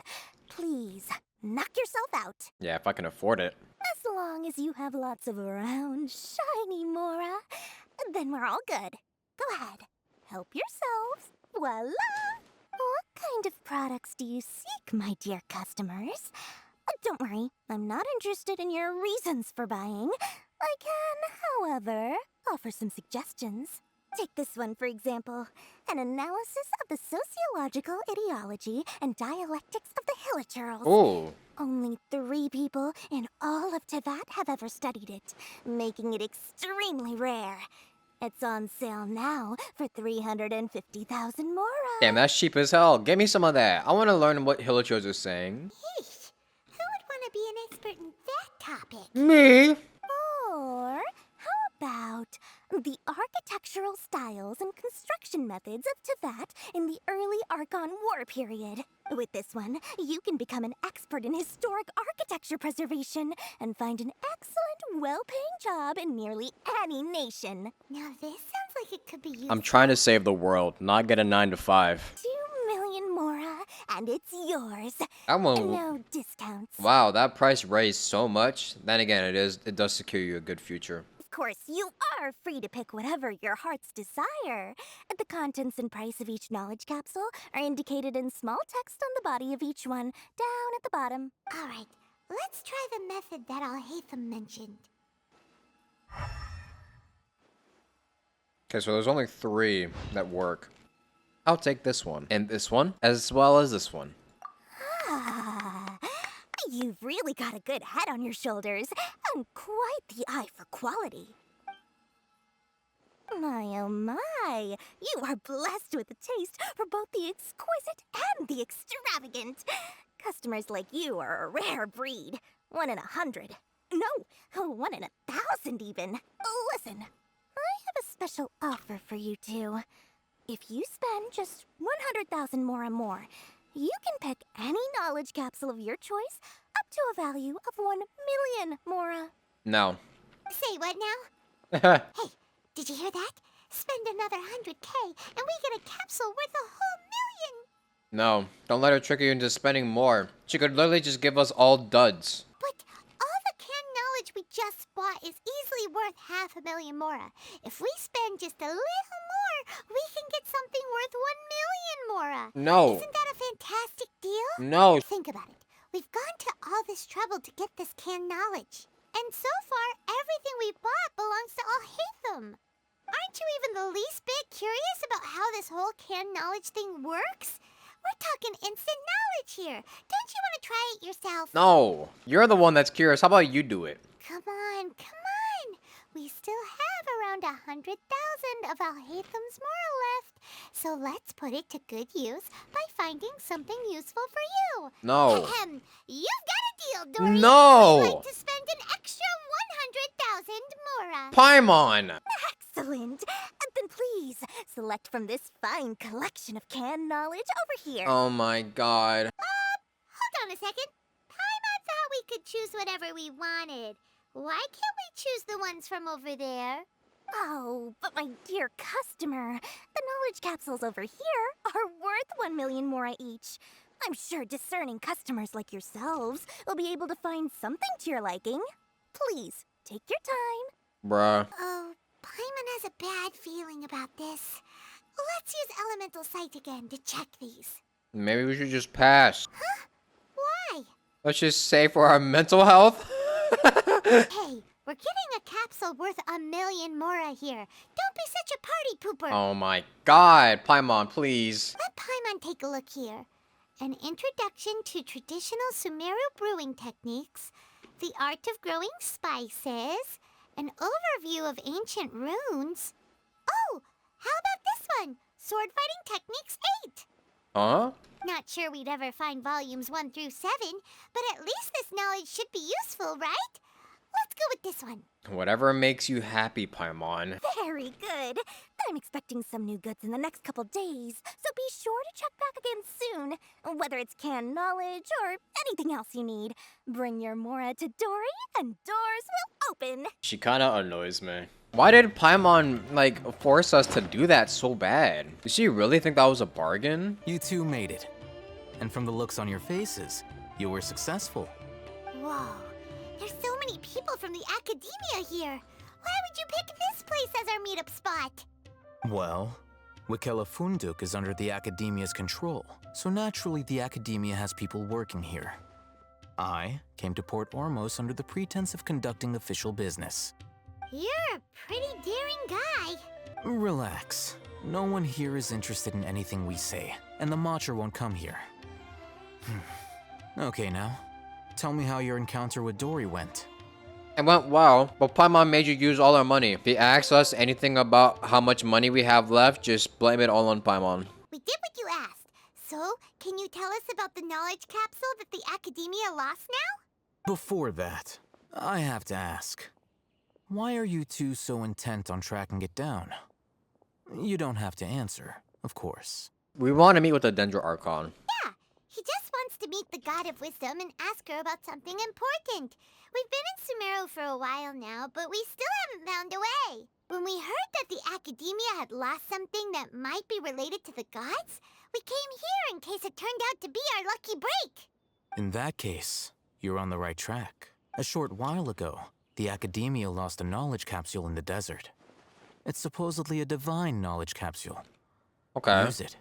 S3: please, knock yourself out.
S1: Yeah, if I can afford it.
S3: As long as you have lots of round, shiny Mora, then we're all good. Go ahead, help yourselves. Voila! What kind of products do you seek, my dear customers? Don't worry, I'm not interested in your reasons for buying. I can, however, offer some suggestions. Take this one, for example. An analysis of the sociological ideology and dialectics of the Hilichurls.
S1: Ooh.
S3: Only 3 people in all of Teyvat have ever studied it, making it extremely rare. It's on sale now for 350,000 Mora.
S1: Damn, that's cheap as hell. Give me some of that. I want to learn what Hilichurls are saying.
S2: Yeesh. Who would want to be an expert in that topic?
S1: Me?
S3: Or how about the architectural styles and construction methods of Teyvat in the early Archon War period? With this one, you can become an expert in historic architecture preservation and find an excellent, well-paying job in nearly any nation.
S2: Now this sounds like it could be useful.
S1: I'm trying to save the world, not get a 9 to 5.
S3: 2 million Mora, and it's yours.
S1: I won't.
S3: No discounts.
S1: Wow, that price raised so much. Then again, it does secure you a good future.
S3: Of course, you are free to pick whatever your heart's desire. The contents and price of each knowledge capsule are indicated in small text on the body of each one, down at the bottom.
S2: All right, let's try the method that Al-Haytham mentioned.
S1: Okay, so there's only 3 that work. I'll take this one. And this one, as well as this one.
S3: Ah, you've really got a good head on your shoulders, and quite the eye for quality. My oh my, you are blessed with a taste for both the exquisite and the extravagant. Customers like you are a rare breed. 1 in 100. No, 1 in 1,000 even. Listen, I have a special offer for you two. If you spend just 100,000 more, you can pick any knowledge capsule of your choice up to a value of 1 million Mora.
S1: No.
S2: Say what now? Hey, did you hear that? Spend another 100K and we get a capsule worth a whole million!
S1: No, don't let her trick you into spending more. She could literally just give us all duds.
S2: But all the canned knowledge we just bought is easily worth 500,000 Mora. If we spend just a little more, we can get something worth 1 million Mora.
S1: No.
S2: Isn't that a fantastic deal?
S1: No.
S2: Think about it. We've gone to all this trouble to get this canned knowledge. And so far, everything we bought belongs to Al-Haytham. Aren't you even the least bit curious about how this whole canned knowledge thing works? We're talking instant knowledge here. Don't you want to try it yourself?
S1: No. You're the one that's curious. How about you do it?
S2: Come on, come on. We still have around 100,000 of Al-Haytham's Mora left. So let's put it to good use by finding something useful for you.
S1: No.
S2: You've got a deal, Dory.
S1: No.
S2: I'd like to spend an extra 100,000 Mora.
S1: Paimon.
S3: Excellent. Then please, select from this fine collection of canned knowledge over here.
S1: Oh my god.
S2: Hold on a second. Paimon thought we could choose whatever we wanted. Why can't we choose the ones from over there?
S3: Oh, but my dear customer, the knowledge capsules over here are worth 1 million Mora each. I'm sure discerning customers like yourselves will be able to find something to your liking. Please, take your time.
S1: Bruh.
S2: Oh, Paimon has a bad feeling about this. Let's use Elemental Sight again to check these.
S1: Maybe we should just pass.
S2: Huh? Why?
S1: Let's just say for our mental health.
S2: Hey, we're getting a capsule worth 1,000,000 mora here. Don't be such a party pooper.
S1: Oh my god, Paimon, please.
S2: Let Paimon take a look here. An introduction to traditional Sumeru brewing techniques, the art of growing spices, an overview of ancient runes. Oh, how about this one? Sword Fighting Techniques 8.
S1: Huh?
S2: Not sure we'd ever find volumes 1 through 7, but at least this knowledge should be useful, right? Let's go with this one.
S1: Whatever makes you happy, Paimon.
S3: Very good. I'm expecting some new goods in the next couple days, so be sure to check back again soon. Whether it's canned knowledge or anything else you need, bring your Mora to Dory and doors will open.
S1: She kinda annoys me. Why did Paimon, like, force us to do that so bad? Did she really think that was a bargain?
S4: You two made it. And from the looks on your faces, you were successful.
S2: Whoa, there's so many people from the academia here. Why would you pick this place as our meetup spot?
S4: Well, Wikela Funduk is under the Academia's control, so naturally the Academia has people working here. I came to Port Ormos under the pretense of conducting official business.
S2: You're a pretty daring guy.
S4: Relax. No one here is interested in anything we say, and the Matcher won't come here. Okay now, tell me how your encounter with Dory went.
S1: It went well, but Paimon made you use all our money. If he asks us anything about how much money we have left, just blame it all on Paimon.
S2: We did what you asked. So, can you tell us about the knowledge capsule that the academia lost now?
S4: Before that, I have to ask. Why are you two so intent on tracking it down? You don't have to answer, of course.
S1: We want to meet with the Dendro Archon.
S2: Yeah, he just wants to meet the God of Wisdom and ask her about something important. We've been in Sumeru for a while now, but we still haven't found a way. When we heard that the academia had lost something that might be related to the gods, we came here in case it turned out to be our lucky break.
S4: In that case, you're on the right track. A short while ago, the Academia lost a knowledge capsule in the desert. It's supposedly a divine knowledge capsule.
S1: Okay.
S4: Use it,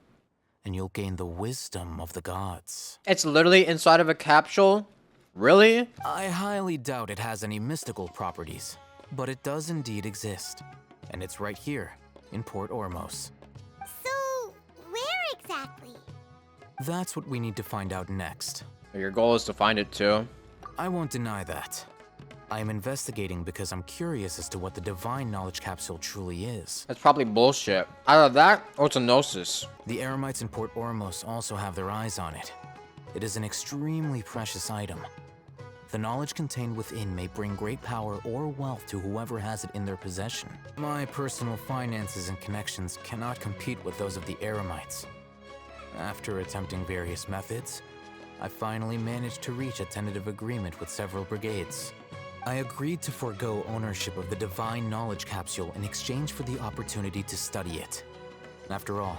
S4: and you'll gain the wisdom of the gods.
S1: It's literally inside of a capsule? Really?
S4: I highly doubt it has any mystical properties, but it does indeed exist. And it's right here, in Port Ormos.
S2: So, where exactly?
S4: That's what we need to find out next.
S1: Your goal is to find it too?
S4: I won't deny that. I am investigating because I'm curious as to what the divine knowledge capsule truly is.
S1: That's probably bullshit. Either that or it's a gnosis.
S4: The Eremites in Port Ormos also have their eyes on it. It is an extremely precious item. The knowledge contained within may bring great power or wealth to whoever has it in their possession. My personal finances and connections cannot compete with those of the Eremites. After attempting various methods, I finally managed to reach a tentative agreement with several brigades. I agreed to forego ownership of the divine knowledge capsule in exchange for the opportunity to study it. After all,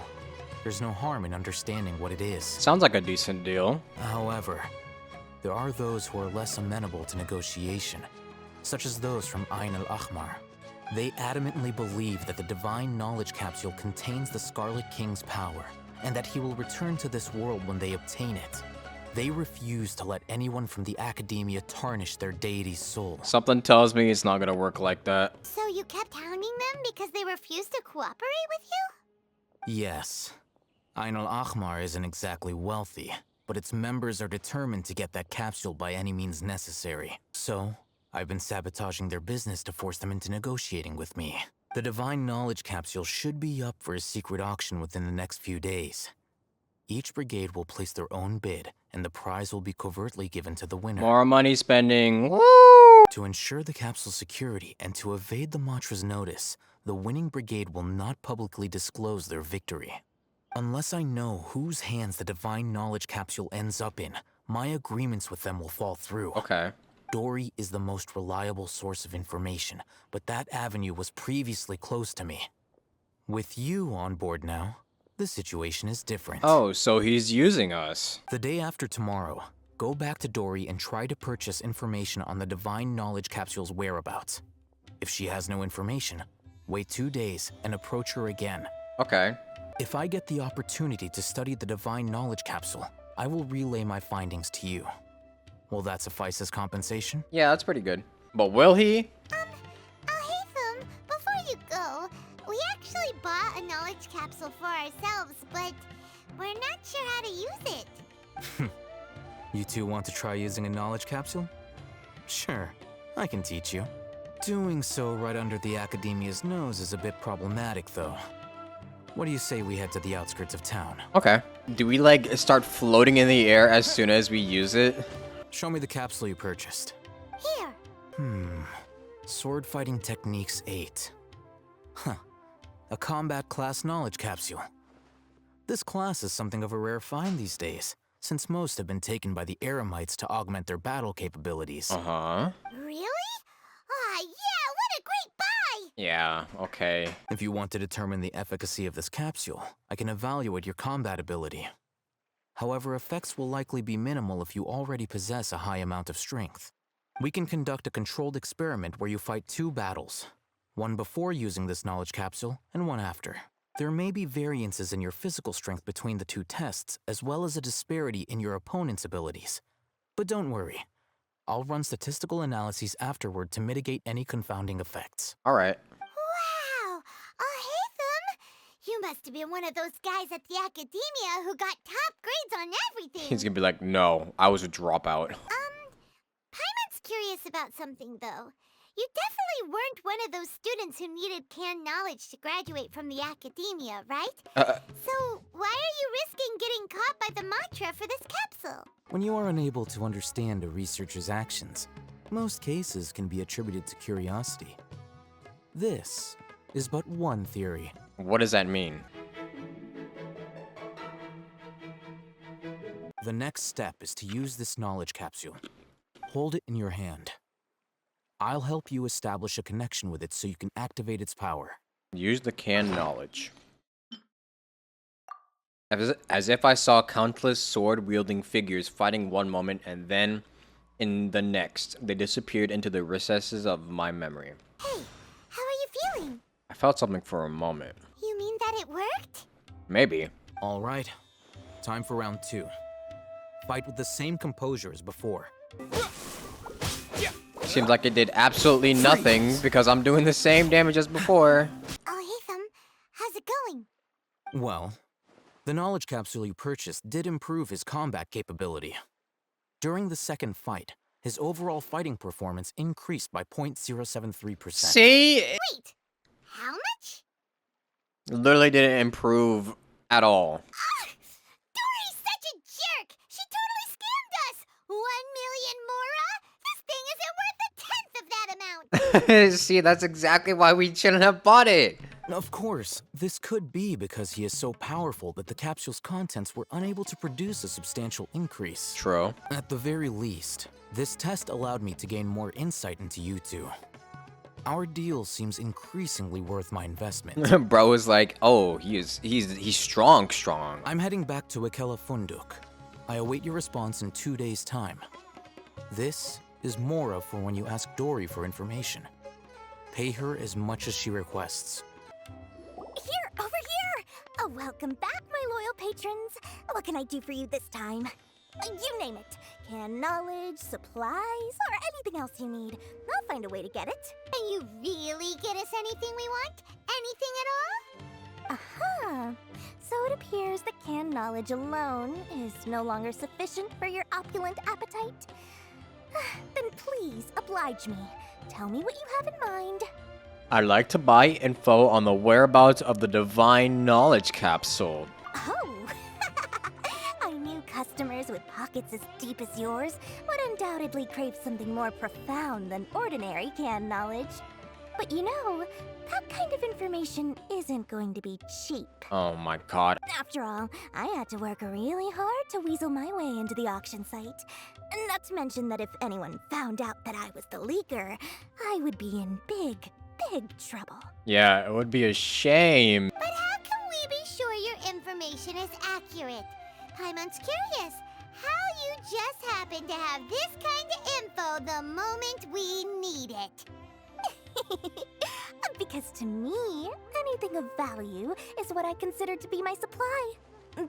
S4: there's no harm in understanding what it is.
S1: Sounds like a decent deal.
S4: However, there are those who are less amenable to negotiation, such as those from Ain al-Ahmar. They adamantly believe that the divine knowledge capsule contains the Scarlet King's power, and that he will return to this world when they obtain it. They refuse to let anyone from the Academia tarnish their deity's soul.
S1: Something tells me it's not gonna work like that.
S2: So you kept hounding them because they refused to cooperate with you?
S4: Yes. Ain al-Ahmar isn't exactly wealthy, but its members are determined to get that capsule by any means necessary. So, I've been sabotaging their business to force them into negotiating with me. The divine knowledge capsule should be up for a secret auction within the next few days. Each brigade will place their own bid, and the prize will be covertly given to the winner.
S1: More money spending. Woo!
S4: To ensure the capsule's security and to evade the Matra's notice, the winning brigade will not publicly disclose their victory. Unless I know whose hands the divine knowledge capsule ends up in, my agreements with them will fall through.
S1: Okay.
S4: Dory is the most reliable source of information, but that avenue was previously closed to me. With you on board now, the situation is different.
S1: Oh, so he's using us.
S4: The day after tomorrow, go back to Dory and try to purchase information on the divine knowledge capsule's whereabouts. If she has no information, wait 2 days and approach her again.
S1: Okay.
S4: If I get the opportunity to study the Divine Knowledge Capsule, I will relay my findings to you. Will that suffice as compensation?
S1: Yeah, that's pretty good. But will he?
S2: Alhaitham, before you go, we actually bought a knowledge capsule for ourselves, but we're not sure how to use it.
S4: You two want to try using a knowledge capsule? Sure, I can teach you. Doing so right under the Academia's nose is a bit problematic, though. What do you say we head to the outskirts of town?
S1: Okay. Do we, like, start floating in the air as soon as we use it?
S4: Show me the capsule you purchased.
S2: Here.
S4: Sword Fighting Techniques 8. Huh. A combat class knowledge capsule. This class is something of a rare find these days, since most have been taken by the Eremites to augment their battle capabilities.
S1: Uh-huh.
S2: Really? Ah, yeah, what a great buy!
S1: Yeah, okay.
S4: If you want to determine the efficacy of this capsule, I can evaluate your combat ability. However, effects will likely be minimal if you already possess a high amount of strength. We can conduct a controlled experiment where you fight 2 battles, one before using this knowledge capsule and one after. There may be variances in your physical strength between the 2 tests, as well as a disparity in your opponent's abilities. But don't worry, I'll run statistical analyses afterward to mitigate any confounding effects.
S1: Alright.
S2: Wow! Alhaitham! You must have been one of those guys at the Academia who got top grades on everything!
S1: He's gonna be like, no, I was a dropout.
S2: Paimon's curious about something, though. You definitely weren't one of those students who needed canned knowledge to graduate from the Academia, right? So, why are you risking getting caught by the Matra for this capsule?
S4: When you are unable to understand a researcher's actions, most cases can be attributed to curiosity. This is but one theory.
S1: What does that mean?
S4: The next step is to use this knowledge capsule. Hold it in your hand. I'll help you establish a connection with it so you can activate its power.
S1: Use the canned knowledge. As if I saw countless sword-wielding figures fighting one moment and then, in the next, they disappeared into the recesses of my memory.
S2: Hey, how are you feeling?
S1: I felt something for a moment.
S2: You mean that it worked?
S1: Maybe.
S4: All right. Time for round 2. Fight with the same composure as before.
S1: Seems like it did absolutely nothing because I'm doing the same damage as before.
S2: Alhaitham, how's it going?
S4: Well, the knowledge capsule you purchased did improve his combat capability. During the second fight, his overall fighting performance increased by 0.073%.
S1: See?
S2: Wait, how much?
S1: Literally didn't improve at all.
S2: Dory's such a jerk! She totally scammed us! 1 million mora? This thing isn't worth a tenth of that amount!
S1: See, that's exactly why we shouldn't have bought it.
S4: Of course, this could be because he is so powerful that the capsule's contents were unable to produce a substantial increase.
S1: True.
S4: At the very least, this test allowed me to gain more insight into you two. Our deal seems increasingly worth my investment.
S1: Bro is like, oh, he's strong.
S4: I'm heading back to Akela Funduk. I await your response in 2 days' time. This is Mora for when you ask Dory for information. Pay her as much as she requests.
S3: Here, over here! Oh, welcome back, my loyal patrons. What can I do for you this time? You name it. Canned knowledge, supplies, or anything else you need. I'll find a way to get it.
S2: And you really get us anything we want? Anything at all?
S3: Aha! So it appears that canned knowledge alone is no longer sufficient for your opulent appetite. Then please, oblige me. Tell me what you have in mind.
S1: I'd like to buy info on the whereabouts of the Divine Knowledge Capsule.
S3: Oh! I knew customers with pockets as deep as yours would undoubtedly crave something more profound than ordinary canned knowledge. But you know, that kind of information isn't going to be cheap.
S1: Oh my god.
S3: After all, I had to work really hard to weasel my way into the auction site. Not to mention that if anyone found out that I was the leaker, I would be in big trouble.
S1: Yeah, it would be a shame.
S2: But how can we be sure your information is accurate? Paimon's curious how you just happen to have this kind of info the moment we need it.
S3: Because to me, anything of value is what I consider to be my supply.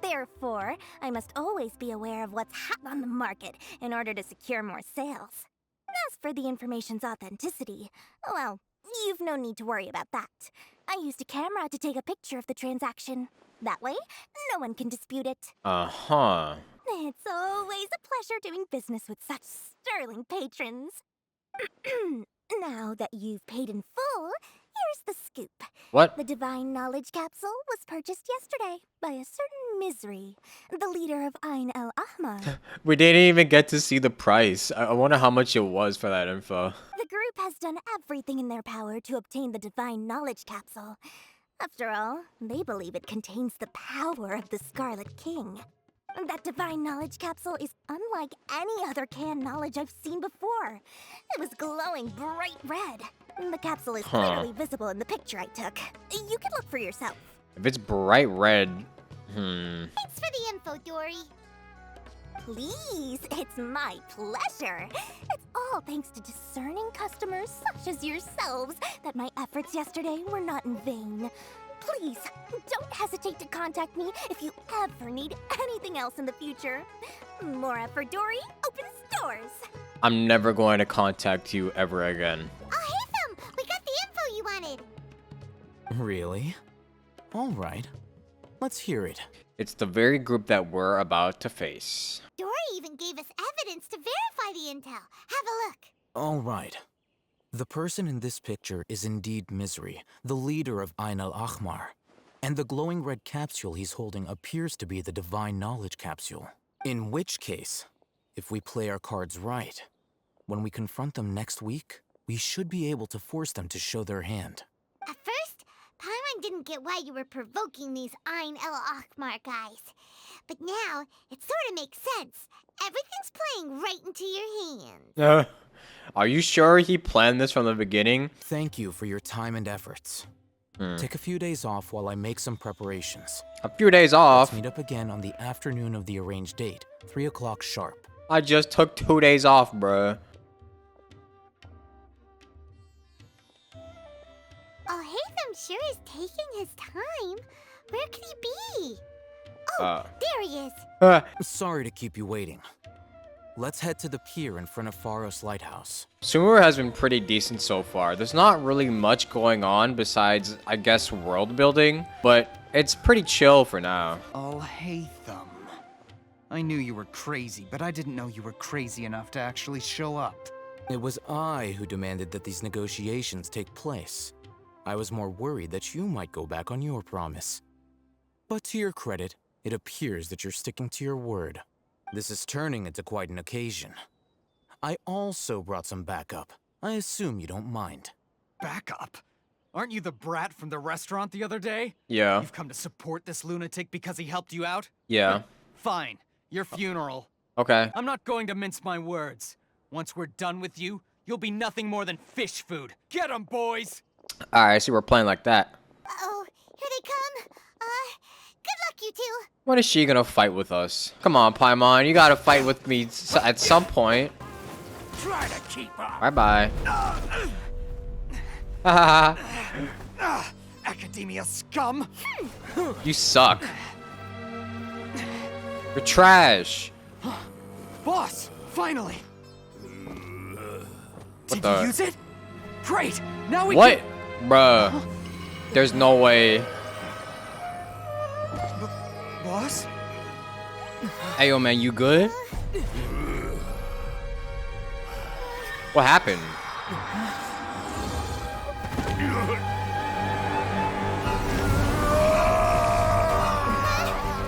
S3: Therefore, I must always be aware of what's hot on the market in order to secure more sales. As for the information's authenticity, well, you've no need to worry about that. I used a camera to take a picture of the transaction. That way, no one can dispute it.
S1: Uh-huh.
S3: It's always a pleasure doing business with such sterling patrons. Now that you've paid in full, here's the scoop.
S1: What?
S3: The Divine Knowledge Capsule was purchased yesterday by a certain Misery, the leader of Ain El Ahmar.
S1: We didn't even get to see the price. I wonder how much it was for that info.
S3: The group has done everything in their power to obtain the Divine Knowledge Capsule. After all, they believe it contains the power of the Scarlet King. That Divine Knowledge Capsule is unlike any other canned knowledge I've seen before. It was glowing bright red. The capsule is clearly visible in the picture I took. You can look for yourself.
S1: If it's bright red,
S2: Thanks for the info, Dory.
S3: Please, it's my pleasure. It's all thanks to discerning customers such as yourselves that my efforts yesterday were not in vain. Please, don't hesitate to contact me if you ever need anything else in the future. Mora for Dory opens doors.
S1: I'm never going to contact you ever again.
S2: Oh, hey, Thumb! We got the info you wanted.
S4: Really? All right. Let's hear it.
S1: It's the very group that we're about to face.
S2: Dory even gave us evidence to verify the intel. Have a look.
S4: All right. The person in this picture is indeed Misery, the leader of Ain El Ahmar. And the glowing red capsule he's holding appears to be the Divine Knowledge Capsule. In which case, if we play our cards right, when we confront them next week, we should be able to force them to show their hand.
S2: At first, Paimon didn't get why you were provoking these Ain El Ahmar guys. But now, it sort of makes sense. Everything's playing right into your hands.
S1: Are you sure he planned this from the beginning?
S4: Thank you for your time and efforts. Take a few days off while I make some preparations.
S1: A few days off?
S4: Let's meet up again on the afternoon of the arranged date, 3 o'clock sharp.
S1: I just took 2 days off, bruh.
S2: Oh, Hatham sure is taking his time. Where could he be? Oh, there he is.
S4: Sorry to keep you waiting. Let's head to the pier in front of Pharos Lighthouse.
S1: Sumeru has been pretty decent so far. There's not really much going on besides, I guess, world building, but it's pretty chill for now.
S22: Oh, hey, Thumb. I knew you were crazy, but I didn't know you were crazy enough to actually show up.
S4: It was I who demanded that these negotiations take place. I was more worried that you might go back on your promise. But to your credit, it appears that you're sticking to your word. This is turning into quite an occasion. I also brought some backup. I assume you don't mind.
S22: Backup? Aren't you the brat from the restaurant the other day?
S1: Yeah.
S22: You've come to support this lunatic because he helped you out?
S1: Yeah.
S22: Fine. Your funeral.
S1: Okay.
S22: I'm not going to mince my words. Once we're done with you, you'll be nothing more than fish food. Get 'em, boys!
S1: Alright, I see we're playing like that.
S2: Uh-oh, here they come. Good luck, you two.
S1: When is she gonna fight with us? Come on, Paimon, you gotta fight with me at some point.
S14: Try to keep up.
S1: Bye-bye. Haha.
S22: Academia scum!
S1: You suck. You're trash.
S22: Boss, finally!
S1: What
S22: Did you use it? Great! Now we
S1: What?
S22: can...
S1: Bruh. There's no way.
S22: Boss?
S1: Hey, yo, man, you good? What happened?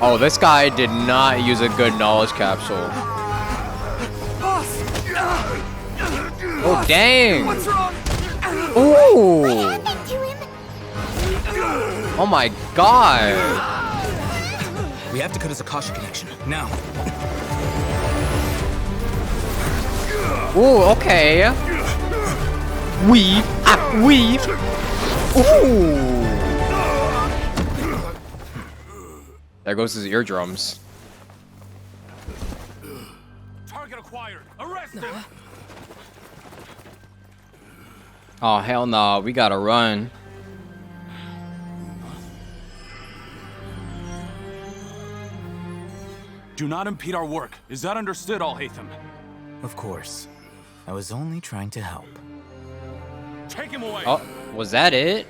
S1: Oh, this guy did not use a good knowledge capsule.
S22: Boss!
S1: Oh, dang!
S22: What's wrong?
S1: Ooh! Oh my god!
S4: We have to cut his Akasha connection, now.
S1: Ooh, okay. Weave. Weave. Ooh. There goes his eardrums.
S14: Target acquired. Arrest him.
S1: Oh, hell no. We gotta run.
S17: Do not impede our work. Is that understood, Alhaitham?
S4: Of course. I was only trying to help.
S17: Take him away!
S1: Oh, was that it?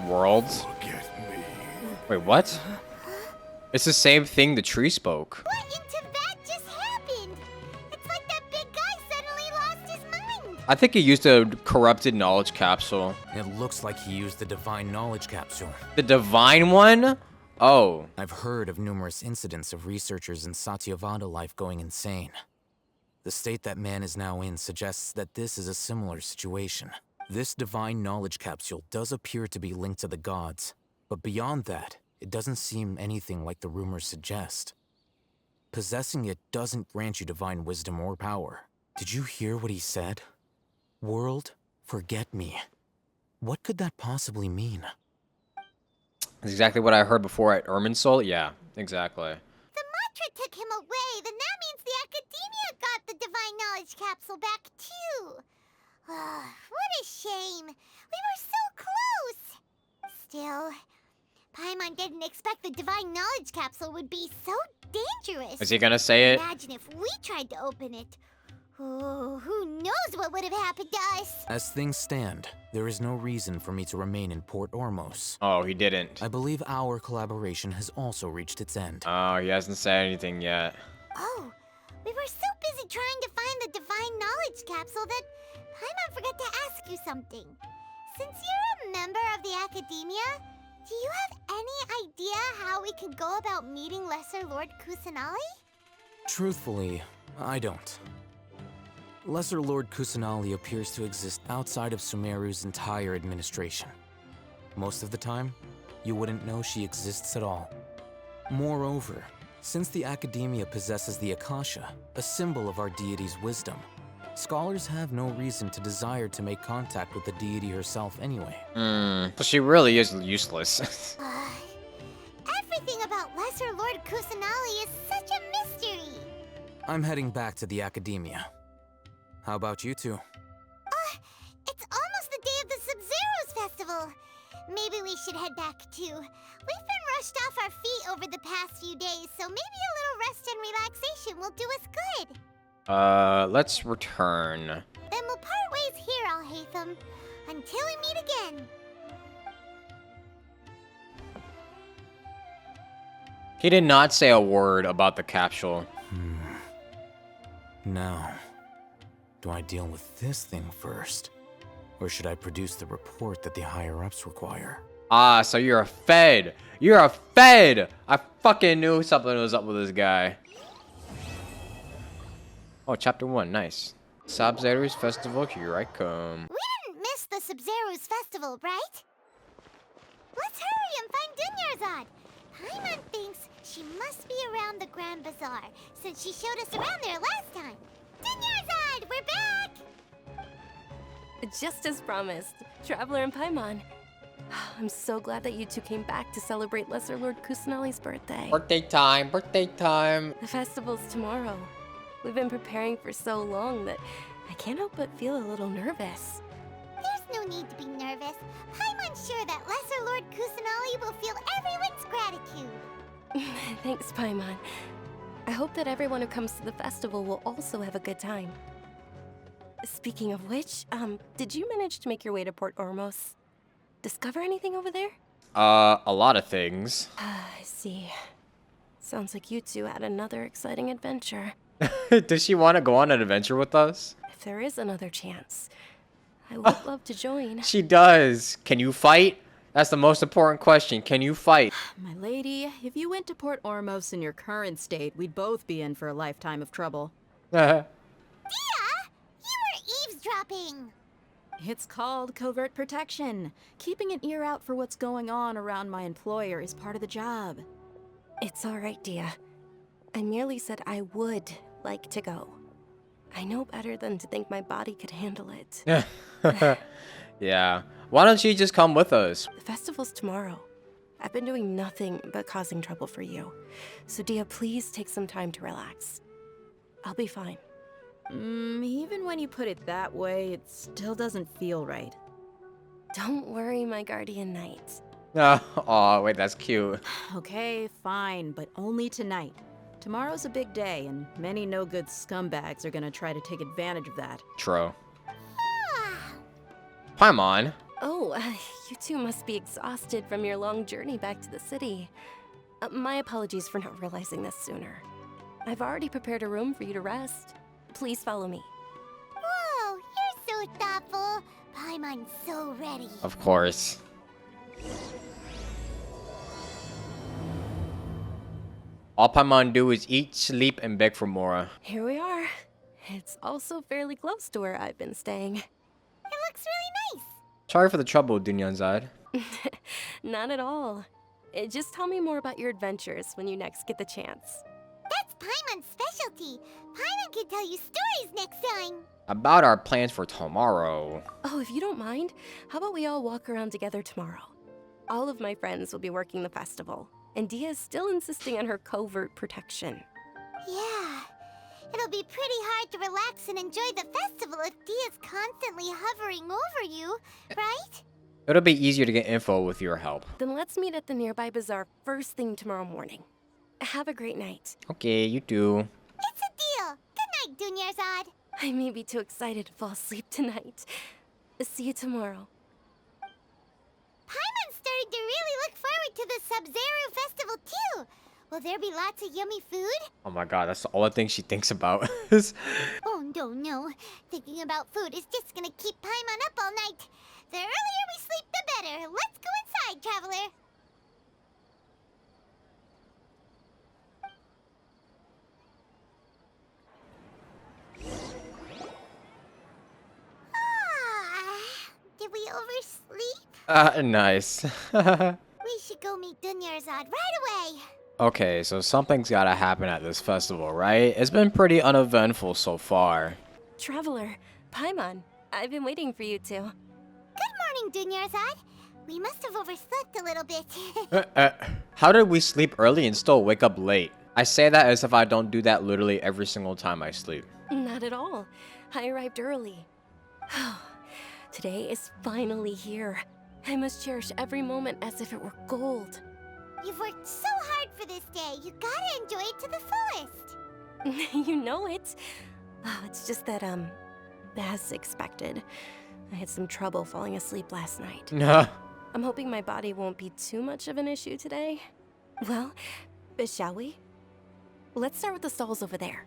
S1: Worlds? Wait, what? It's the same thing the tree spoke.
S2: What in Tibet just happened? It's like that big guy suddenly lost his mind.
S1: I think he used a corrupted knowledge capsule.
S4: It looks like he used the divine knowledge capsule.
S1: The divine one? Oh.
S4: I've heard of numerous incidents of researchers in Satyavada life going insane. The state that man is now in suggests that this is a similar situation. This divine knowledge capsule does appear to be linked to the gods, but beyond that, it doesn't seem anything like the rumors suggest. Possessing it doesn't grant you divine wisdom or power. Did you hear what he said? World, forget me. What could that possibly mean?
S1: That's exactly what I heard before at Irminsul. Yeah, exactly.
S2: The mantra took him away, then that means the Academia got the divine knowledge capsule back too. What a shame. We were so close. Still, Paimon didn't expect the divine knowledge capsule would be so dangerous.
S1: Is he gonna say it?
S2: Imagine if we tried to open it. Oh, who knows what would have happened to us?
S4: As things stand, there is no reason for me to remain in Port Ormos.
S1: Oh, he didn't.
S4: I believe our collaboration has also reached its end.
S1: Oh, he hasn't said anything yet.
S2: Oh, we were so busy trying to find the divine knowledge capsule that Paimon forgot to ask you something. Since you're a member of the Academia, do you have any idea how we could go about meeting Lesser Lord Kusanali?
S4: Truthfully, I don't. Lesser Lord Kusanali appears to exist outside of Sumeru's entire administration. Most of the time, you wouldn't know she exists at all. Moreover, since the Academia possesses the Akasha, a symbol of our deity's wisdom, scholars have no reason to desire to make contact with the deity herself anyway.
S1: So she really is useless.
S2: Everything about Lesser Lord Kusanali is such a mystery.
S4: I'm heading back to the Academia. How about you two?
S2: It's almost the day of the Sub-Zero's festival. Maybe we should head back too. We've been rushed off our feet over the past few days, so maybe a little rest and relaxation will do us good.
S1: Let's return.
S2: Then we'll part ways here, Alhaitham. Until we meet again.
S1: He did not say a word about the capsule.
S4: Now, do I deal with this thing first? Or should I produce the report that the higher-ups require?
S1: Ah, so you're a Fed. You're a Fed! I fucking knew something was up with this guy. Oh, chapter 1, nice. Sub-Zero's festival, here I come.
S2: We didn't miss the Sub-Zero's festival, right? Let's hurry and find Dunyarzad. Paimon thinks she must be around the Grand Bazaar, since she showed us around there last time. Dunyarzad, we're back!
S6: Just as promised, Traveler and Paimon. I'm so glad that you two came back to celebrate Lesser Lord Kusanali's birthday.
S1: Birthday time, birthday time.
S6: The festival's tomorrow. We've been preparing for so long that I can't help but feel a little nervous.
S2: There's no need to be nervous. Paimon's sure that Lesser Lord Kusanali will feel everyone's gratitude.
S6: Thanks, Paimon. I hope that everyone who comes to the festival will also have a good time. Speaking of which, did you manage to make your way to Port Ormos? Discover anything over there?
S1: A lot of things.
S6: I see. Sounds like you two had another exciting adventure.
S1: Does she want to go on an adventure with us?
S6: If there is another chance, I would love to join.
S1: She does. Can you fight? That's the most important question. Can you fight?
S18: My lady, if you went to Port Ormos in your current state, we'd both be in for a lifetime of trouble.
S2: Dia! You were eavesdropping!
S18: It's called covert protection. Keeping an ear out for what's going on around my employer is part of the job.
S6: It's all right, Dia. I merely said I would like to go. I know better than to think my body could handle it.
S1: Yeah. Why don't you just come with us?
S6: The festival's tomorrow. I've been doing nothing but causing trouble for you. So Dia, please take some time to relax. I'll be fine.
S18: Even when you put it that way, it still doesn't feel right.
S6: Don't worry, my guardian knight.
S1: Oh, wait, that's cute.
S18: Okay, fine, but only tonight. Tomorrow's a big day, and many no-good scumbags are gonna try to take advantage of that.
S1: True. Paimon.
S6: Oh, you two must be exhausted from your long journey back to the city. My apologies for not realizing this sooner. I've already prepared a room for you to rest. Please follow me.
S2: Whoa, you're so thoughtful. Paimon's so ready.
S1: Of course. All Paimon do is eat, sleep, and beg for Mora.
S6: Here we are. It's also fairly close to where I've been staying.
S2: It looks really nice.
S1: Sorry for the trouble, Dunyanzad.
S6: Not at all. Just tell me more about your adventures when you next get the chance.
S2: That's Paimon's specialty. Paimon can tell you stories next time.
S1: About our plans for tomorrow.
S6: Oh, if you don't mind, how about we all walk around together tomorrow? All of my friends will be working the festival, and Dia is still insisting on her covert protection.
S2: Yeah. It'll be pretty hard to relax and enjoy the festival if Dia's constantly hovering over you, right?
S1: It'll be easier to get info with your help.
S6: Then let's meet at the nearby bazaar first thing tomorrow morning. Have a great night.
S1: Okay, you too.
S2: It's a deal. Good night, Dunyarzad.
S6: I may be too excited to fall asleep tonight. See you tomorrow.
S2: Paimon's starting to really look forward to the Sub-Zero festival too. Will there be lots of yummy food?
S1: Oh my god, that's the only thing she thinks about.
S2: Oh no. Thinking about food is just gonna keep Paimon up all night. The earlier we sleep, the better. Let's go inside, traveler. Did we oversleep?
S1: Nice.
S2: We should go meet Dunyarzad right away.
S1: Okay, so something's gotta happen at this festival, right? It's been pretty uneventful so far.
S6: Traveler, Paimon, I've been waiting for you two.
S2: Good morning, Dunyarzad. We must have overslept a little bit.
S1: How did we sleep early and still wake up late? I say that as if I don't do that literally every single time I sleep.
S6: Not at all. I arrived early. Today is finally here. I must cherish every moment as if it were gold.
S2: You've worked so hard for this day. You gotta enjoy it to the fullest.
S6: You know it. Oh, it's just that, as expected, I had some trouble falling asleep last night. I'm hoping my body won't be too much of an issue today. Well, shall we? Let's start with the stalls over there.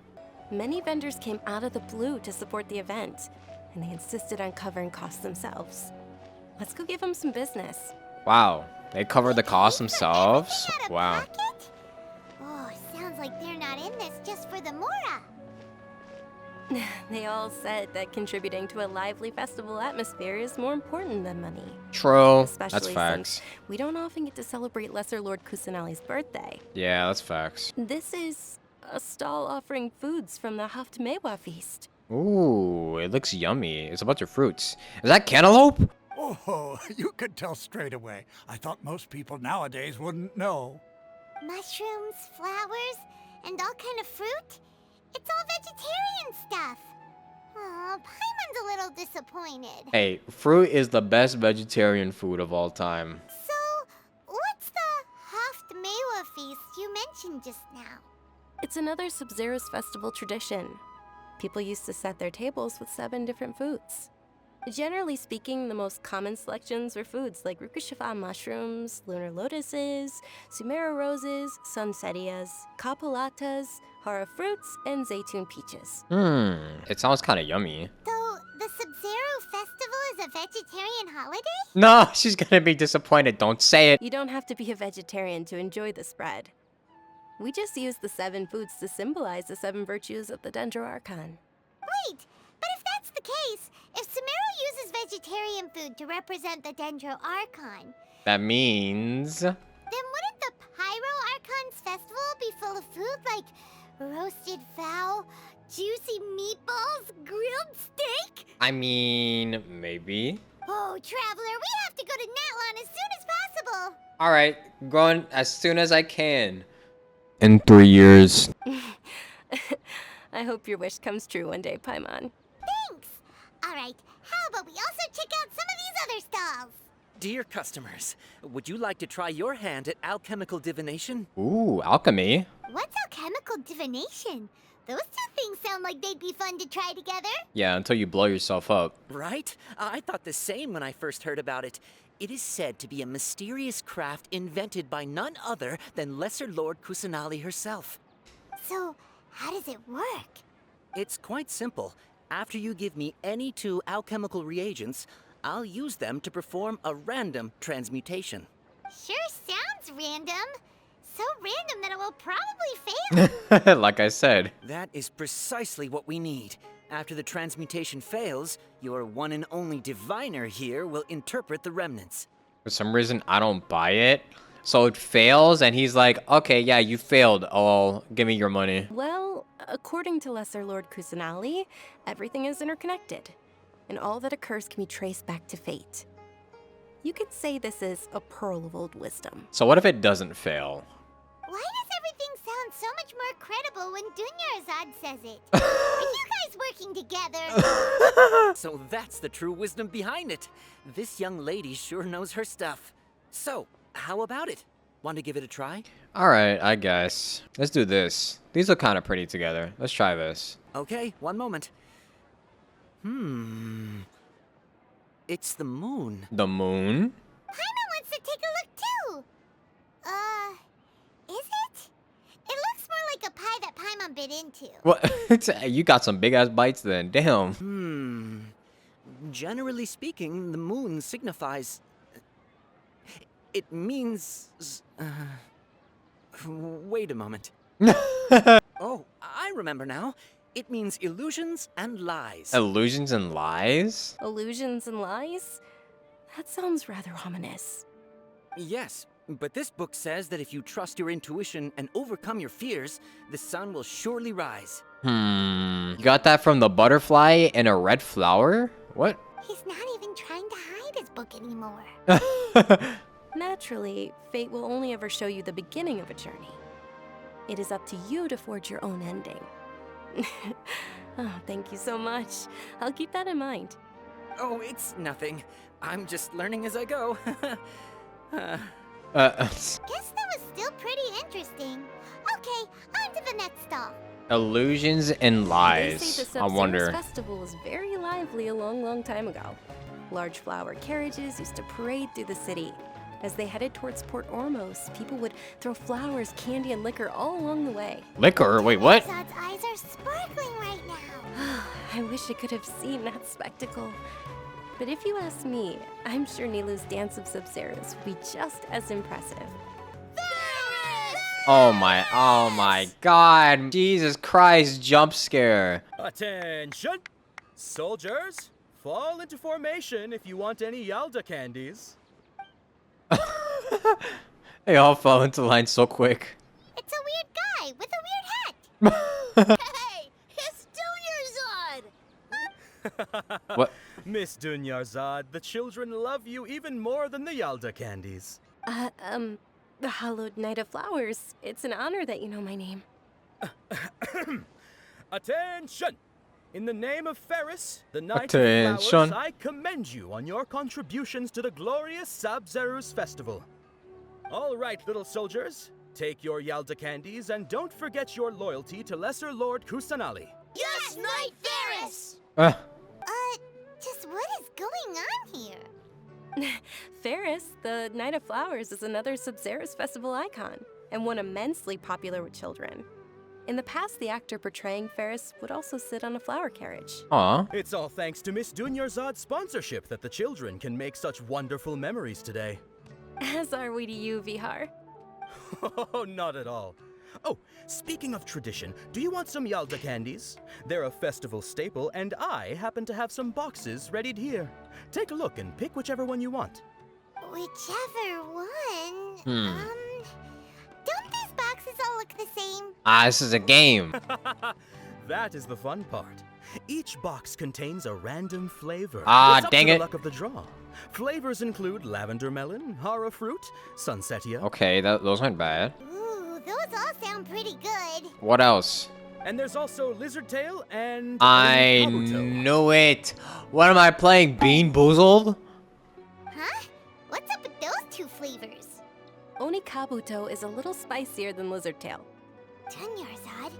S6: Many vendors came out of the blue to support the event, and they insisted on covering costs themselves. Let's go give them some business.
S1: Wow, they covered the cost themselves? Wow.
S2: Oh, sounds like they're not in this just for the Mora.
S6: They all said that contributing to a lively festival atmosphere is more important than money.
S1: True,
S6: Especially
S1: that's facts.
S6: Since we don't often get to celebrate Lesser Lord Kusanali's birthday.
S1: Yeah, that's facts.
S6: This is a stall offering foods from the Haft Mewa feast.
S1: Ooh, it looks yummy. It's a bunch of fruits. Is that cantaloupe?
S14: Oh, you could tell straight away. I thought most people nowadays wouldn't know.
S2: Mushrooms, flowers, and all kind of fruit? It's all vegetarian stuff. Aw, Paimon's a little disappointed.
S1: Hey, fruit is the best vegetarian food of all time.
S2: So, what's the Haft Mewa feast you mentioned just now?
S6: It's another Sub-Zero's festival tradition. People used to set their tables with 7 different foods. Generally speaking, the most common selections were foods like Rukushifa mushrooms, lunar lotuses, sumeru roses, sunsetias, kapulatas, hara fruits, and zaytun peaches.
S1: It sounds kind of yummy.
S2: So, the Sub-Zero festival is a vegetarian holiday?
S1: No, she's gonna be disappointed. Don't say it.
S6: You don't have to be a vegetarian to enjoy the spread. We just use the 7 foods to symbolize the 7 virtues of the Dendro Archon.
S2: Wait, but if that's the case, if Sumeru uses vegetarian food to represent the Dendro Archon,
S1: That means...
S2: then wouldn't the Pyro Archon's festival be full of food like roasted fowl, juicy meatballs, grilled steak?
S1: I mean, maybe.
S2: Oh, Traveler, we have to go to Natlan as soon as possible.
S1: All right, going as soon as I can. In 3 years.
S6: I hope your wish comes true one day, Paimon.
S2: Thanks! Alright, how about we also check out some of these other stalls?
S20: Dear customers, would you like to try your hand at alchemical divination?
S1: Ooh, alchemy.
S2: What's alchemical divination? Those two things sound like they'd be fun to try together.
S1: Yeah, until you blow yourself up.
S20: Right? I thought the same when I first heard about it. It is said to be a mysterious craft invented by none other than Lesser Lord Kusanali herself.
S2: So, how does it work?
S20: It's quite simple. After you give me any 2 alchemical reagents, I'll use them to perform a random transmutation.
S2: Sure sounds random. So random that it will probably fail.
S1: Like I said.
S20: That is precisely what we need. After the transmutation fails, your one and only diviner here will interpret the remnants.
S1: For some reason, I don't buy it. So it fails, and he's like, okay, yeah, you failed. Oh, give me your money.
S6: Well, according to Lesser Lord Kusanali, everything is interconnected, and all that occurs can be traced back to fate. You could say this is a pearl of old wisdom.
S1: So what if it doesn't fail?
S2: Why does everything sound so much more credible when Dunyarzad says it? Are you guys working together?
S20: So that's the true wisdom behind it. This young lady sure knows her stuff. So, how about it? Want to give it a try?
S1: Alright, I guess. Let's do this. These look kind of pretty together. Let's try this.
S20: Okay, one moment. It's the moon.
S1: The moon?
S2: Paimon wants to take a look too. Is it? It looks more like a pie that Paimon bit into.
S1: What? You got some big ass bites then. Damn.
S20: Generally speaking, the moon signifies... It means... Wait a moment. Oh, I remember now. It means illusions and lies.
S1: Illusions and lies?
S6: Illusions and lies? That sounds rather ominous.
S20: Yes, but this book says that if you trust your intuition and overcome your fears, the sun will surely rise.
S1: You got that from the butterfly and a red flower? What?
S2: He's not even trying to hide his book anymore.
S6: Naturally, fate will only ever show you the beginning of a journey. It is up to you to forge your own ending. Oh, thank you so much. I'll keep that in mind.
S20: Oh, it's nothing. I'm just learning as I go.
S2: Guess that was still pretty interesting. Okay, on to the next stall.
S1: Illusions and
S6: They
S1: lies.
S6: say the
S1: I wonder.
S6: Sub-Zerus festival was very lively a long time ago. Large flower carriages used to parade through the city. As they headed towards Port Ormos, people would throw flowers, candy, and liquor all along the way.
S1: Liquor? Wait, what?
S2: Zod's eyes are sparkling right now.
S6: I wish I could have seen that spectacle. But if you ask me, I'm sure Nilu's Dance of Sub-Zerus would be just as impressive.
S1: Oh my god. Jesus Christ, jump scare.
S11: Attention! Soldiers, fall into formation if you want any Yalda candies.
S1: They all fell into line so quick.
S2: It's a weird guy with a weird hat.
S21: Hey, it's Dunyarzad!
S1: What?
S11: Miss Dunyarzad, the children love you even more than the Yalda candies.
S6: The Hallowed Knight of Flowers. It's an honor that you know my name.
S11: Attention! In the name of Ferris, the Knight
S1: Attention.
S11: of Flowers, I commend you on your contributions to the glorious Sub-Zerus festival. All right, little soldiers, take your Yalda candies and don't forget your loyalty to Lesser Lord Kusanali.
S21: Yes, Knight Ferris!
S2: Just what is going on here?
S6: Ferris, the Knight of Flowers, is another Sub-Zerus festival icon, and one immensely popular with children. In the past, the actor portraying Ferris would also sit on a flower carriage.
S1: Aw.
S11: It's all thanks to Miss Dunyarzad's sponsorship that the children can make such wonderful memories today.
S6: As are we to you, Vihar.
S11: Oh, not at all. Oh, speaking of tradition, do you want some Yalda candies? They're a festival staple, and I happen to have some boxes readied here. Take a look and pick whichever one you want.
S2: Whichever one? Don't these boxes all look the same?
S1: This is a game.
S11: That is the fun part. Each box contains a random flavor.
S1: Ah,
S11: It's up
S1: dang
S11: to
S1: it.
S11: the luck of the draw. Flavors include lavender melon, hara fruit, sunsetia.
S1: Okay, those aren't bad.
S2: Ooh, those all sound pretty good.
S1: What else?
S11: And there's also lizard tail and
S1: I knew it. What am I playing? Bean Boozled?
S2: Huh? What's up with those two flavors?
S6: Onikabuto is a little spicier than lizard tail.
S2: Dunyarzad,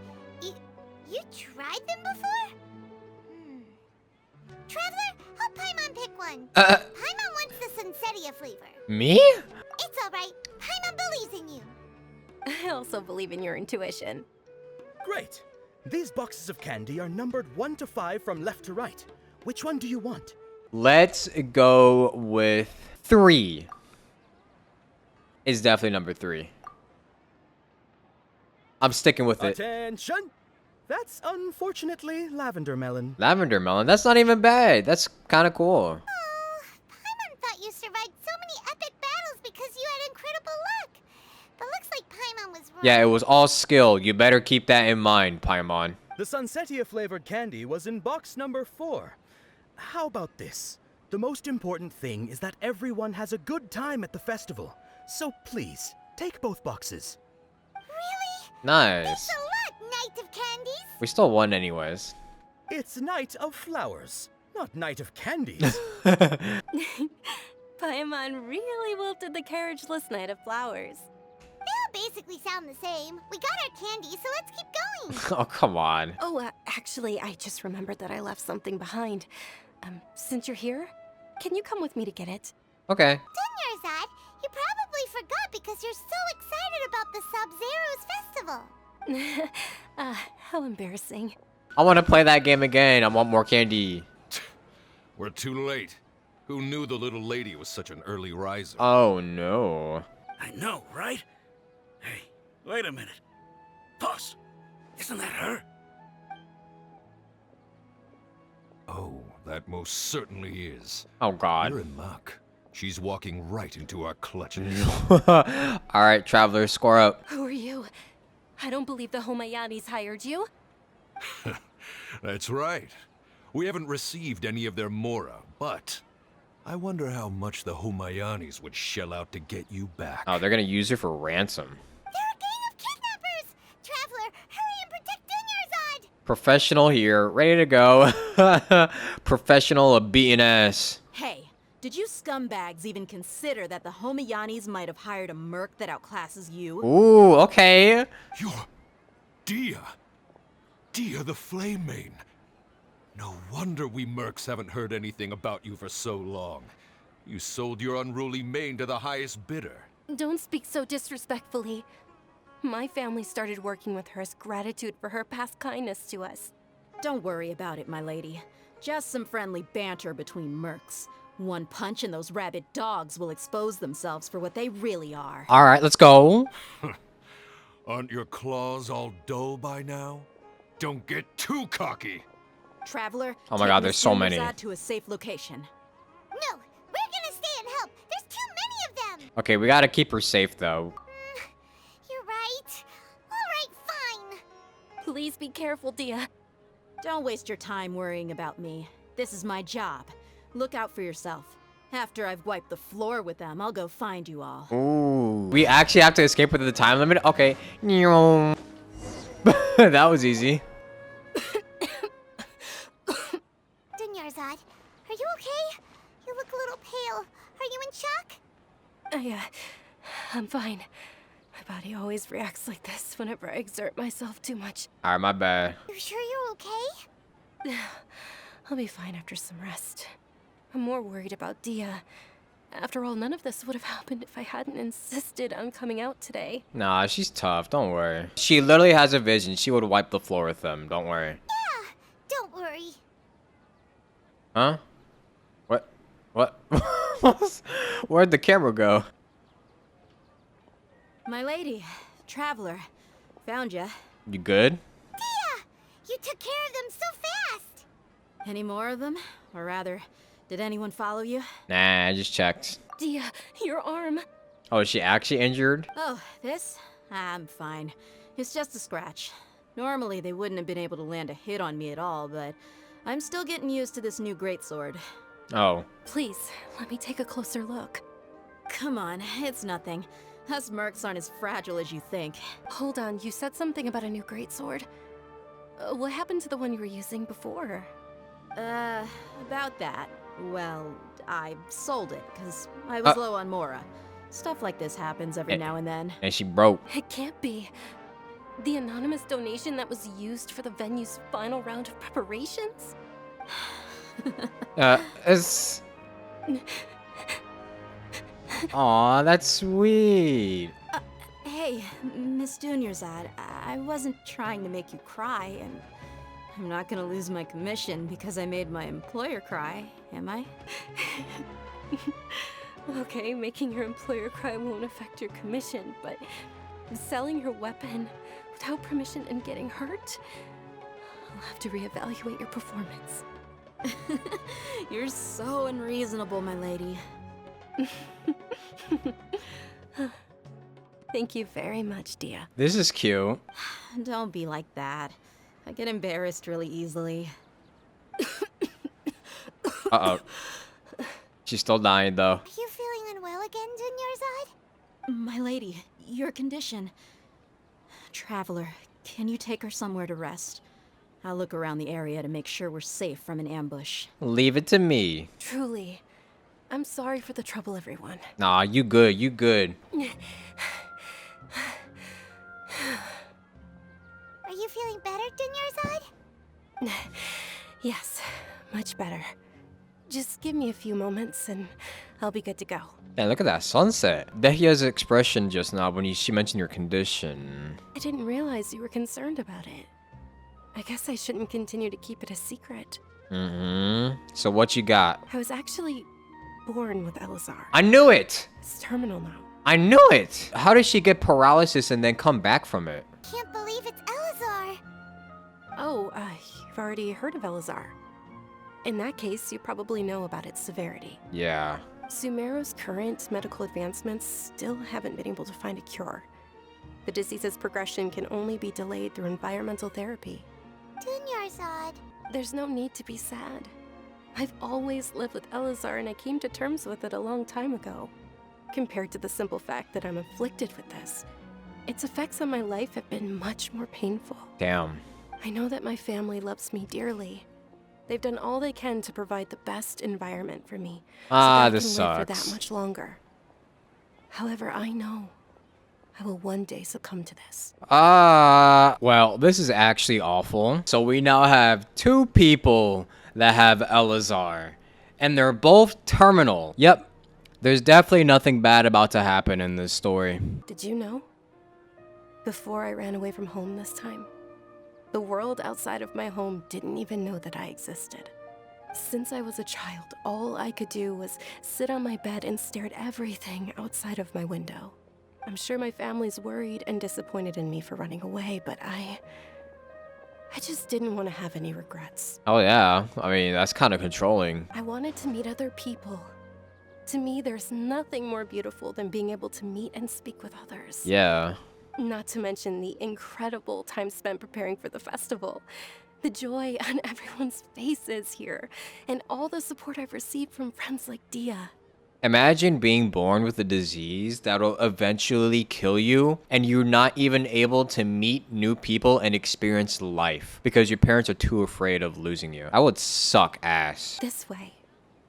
S2: you tried them before? Traveler, help Paimon pick one. Paimon wants the Sunsetia flavor.
S1: Me?
S2: It's alright. Paimon believes in you.
S6: I also believe in your intuition.
S11: Great. These boxes of candy are numbered 1 to 5 from left to right. Which one do you want?
S1: Let's go with 3. It's definitely number 3. I'm sticking with it.
S11: Attention! That's unfortunately lavender melon.
S1: Lavender melon. That's not even bad. That's kind of cool.
S2: Paimon thought you survived so many epic battles because you had incredible luck. But looks like Paimon was wrong.
S1: Yeah, it was all skill. You better keep that in mind, Paimon.
S11: The Sunsetia flavored candy was in box number 4. How about this? The most important thing is that everyone has a good time at the festival. So please, take both boxes.
S1: Nice.
S2: Thanks a lot, Knight of Candies.
S1: We still won anyways.
S11: It's Night of Flowers, not Night of Candies.
S6: Paimon really wilted the carriageless Knight of Flowers.
S2: They all basically sound the same. We got our candy, so let's keep going.
S1: Oh, come on.
S6: Oh, actually, I just remembered that I left something behind. Since you're here, can you come with me to get it?
S1: Okay.
S2: Dunyarzad, you probably forgot because you're so excited about the Sub-Zero's festival.
S6: How embarrassing.
S1: I want to play that game again. I want more candy.
S7: We're too late. Who knew the little lady was such an early riser?
S1: Oh, no.
S14: I know, right? Hey, wait a minute. Boss, isn't that her?
S7: Oh, that most certainly is.
S1: Oh, God.
S7: You're in luck. She's walking right into our clutches.
S1: Alright, Traveler, score up.
S6: Who are you? I don't believe the Homayanis hired you.
S7: That's right. We haven't received any of their mora, but I wonder how much the Homayanis would shell out to get you back.
S1: Oh, they're gonna use her for ransom.
S2: They're a gang of kidnappers! Traveler, hurry and protect Dunyarzad!
S1: Professional here, ready to go. Professional of beating ass.
S18: Hey, did you scumbags even consider that the Homayanis might have hired a merc that outclasses you?
S1: Ooh, okay.
S7: You're Dia. Dia the Flame Mane. No wonder we mercs haven't heard anything about you for so long. You sold your unruly mane to the highest bidder.
S6: Don't speak so disrespectfully. My family started working with her as gratitude for her past kindness to us.
S18: Don't worry about it, my lady. Just some friendly banter between mercs. One punch and those rabid dogs will expose themselves for what they really are.
S1: Alright, let's go.
S7: Aren't your claws all dull by now? Don't get too cocky.
S18: Traveler,
S1: Oh my
S18: take
S1: God, there's so
S18: Miss
S1: many.
S18: Dunyarzad to a safe location.
S2: No, we're gonna stay and help. There's too many of them.
S1: Okay, we gotta keep her safe, though.
S2: You're right. All right, fine.
S6: Please be careful, Dia.
S18: Don't waste your time worrying about me. This is my job. Look out for yourself. After I've wiped the floor with them, I'll go find you all.
S1: Ooh. We actually have to escape within the time limit? Okay. That was easy.
S2: Dunyarzad, are you okay? You look a little pale. Are you in shock?
S6: I'm fine. My body always reacts like this whenever I exert myself too much.
S1: Alright, my bad.
S2: You sure you're okay?
S6: I'll be fine after some rest. I'm more worried about Dia. After all, none of this would have happened if I hadn't insisted on coming out today.
S1: Nah, she's tough. Don't worry. She literally has a vision. She would wipe the floor with them. Don't worry.
S2: Yeah, don't worry.
S1: Huh? What? Where'd the camera go?
S18: My lady, Traveler, found ya.
S1: You good?
S2: Dia, you took care of them so fast.
S18: Any more of them? Or rather, did anyone follow you?
S1: Nah, I just checked.
S6: Dia, your arm.
S1: Oh, is she actually injured?
S18: Oh, this? I'm fine. It's just a scratch. Normally, they wouldn't have been able to land a hit on me at all, but I'm still getting used to this new greatsword.
S1: Oh.
S6: Please, let me take a closer look.
S18: Come on, it's nothing. Us mercs aren't as fragile as you think.
S6: Hold on, you said something about a new greatsword. What happened to the one you were using before?
S18: About that. Well, I sold it, because I was low on Mora. Stuff like this happens every now and then.
S1: And she broke.
S6: It can't be. The anonymous donation that was used for the venue's final round of preparations?
S1: It's... Aw, that's sweet.
S18: Hey, Miss Dunyarzad, I wasn't trying to make you cry, and I'm not gonna lose my commission because I made my employer cry, am I?
S6: Okay, making your employer cry won't affect your commission, but selling your weapon without permission and getting hurt? I'll have to reevaluate your performance.
S18: You're so unreasonable, my lady.
S6: Thank you very much, Dia.
S1: This is cute.
S18: Don't be like that. I get embarrassed really easily.
S1: Uh-oh. She's still dying, though.
S2: Are you feeling unwell again, Dunyarzad?
S18: My lady, your condition. Traveler, can you take her somewhere to rest? I'll look around the area to make sure we're safe from an ambush.
S1: Leave it to me.
S6: Truly. I'm sorry for the trouble, everyone.
S1: Nah, you good, you good.
S2: Are you feeling better, Dunyarzad?
S6: Yes, much better. Just give me a few moments and I'll be good to go.
S1: Yeah, look at that sunset. Dehia's expression just now when she mentioned your condition.
S6: I didn't realize you were concerned about it. I guess I shouldn't continue to keep it a secret.
S1: So what you got?
S6: I was actually born with Elazar.
S1: I knew it!
S6: It's terminal now.
S1: I knew it! How did she get paralysis and then come back from it?
S2: Can't believe it's Elazar.
S6: Oh, you've already heard of Elazar. In that case, you probably know about its severity.
S1: Yeah.
S6: Sumeru's current medical advancements still haven't been able to find a cure. The disease's progression can only be delayed through environmental therapy.
S2: Dunyarzad.
S6: There's no need to be sad. I've always lived with Elazar and I came to terms with it a long time ago. Compared to the simple fact that I'm afflicted with this, its effects on my life have been much more painful.
S1: Damn.
S6: I know that my family loves me dearly. They've done all they can to provide the best environment for me.
S1: This
S6: so that I can live for
S1: sucks.
S6: that much longer. However, I know I will one day succumb to this.
S1: Well, this is actually awful. So we now have two people that have Elazar, and they're both terminal. Yep. There's definitely nothing bad about to happen in this story.
S6: Did you know? Before I ran away from home this time, the world outside of my home didn't even know that I existed. Since I was a child, all I could do was sit on my bed and stare at everything outside of my window. I'm sure my family's worried and disappointed in me for running away, but I just didn't want to have any regrets.
S1: Oh yeah, I mean, that's kind of controlling.
S6: I wanted to meet other people. To me, there's nothing more beautiful than being able to meet and speak with others.
S1: Yeah.
S6: Not to mention the incredible time spent preparing for the festival. The joy on everyone's faces here, and all the support I've received from friends like Dia.
S1: Imagine being born with a disease that'll eventually kill you, and you're not even able to meet new people and experience life because your parents are too afraid of losing you. That would suck ass.
S6: This way,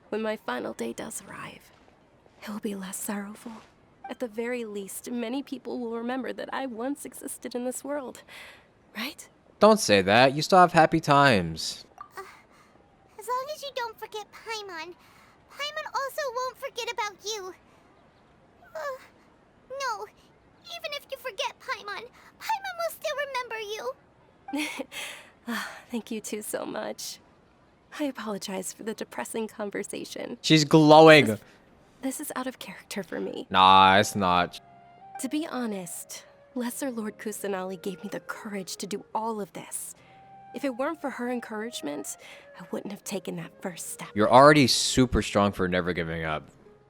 S6: when my final day does arrive, it will be less sorrowful. At the very least, many people will remember that I once existed in this world, right?
S1: Don't say that. You still have happy times.
S2: As long as you don't forget Paimon, Paimon also won't forget about you. No, even if you forget Paimon, Paimon will still remember you.
S6: Thank you two so much. I apologize for the depressing conversation.
S1: She's glowing.
S6: This is out of character for me.
S1: Nah, it's not.
S6: To be honest, Lesser Lord Kusanali gave me the courage to do all of this. If it weren't for her encouragement, I wouldn't have taken that first step.
S1: You're already super strong for never giving up.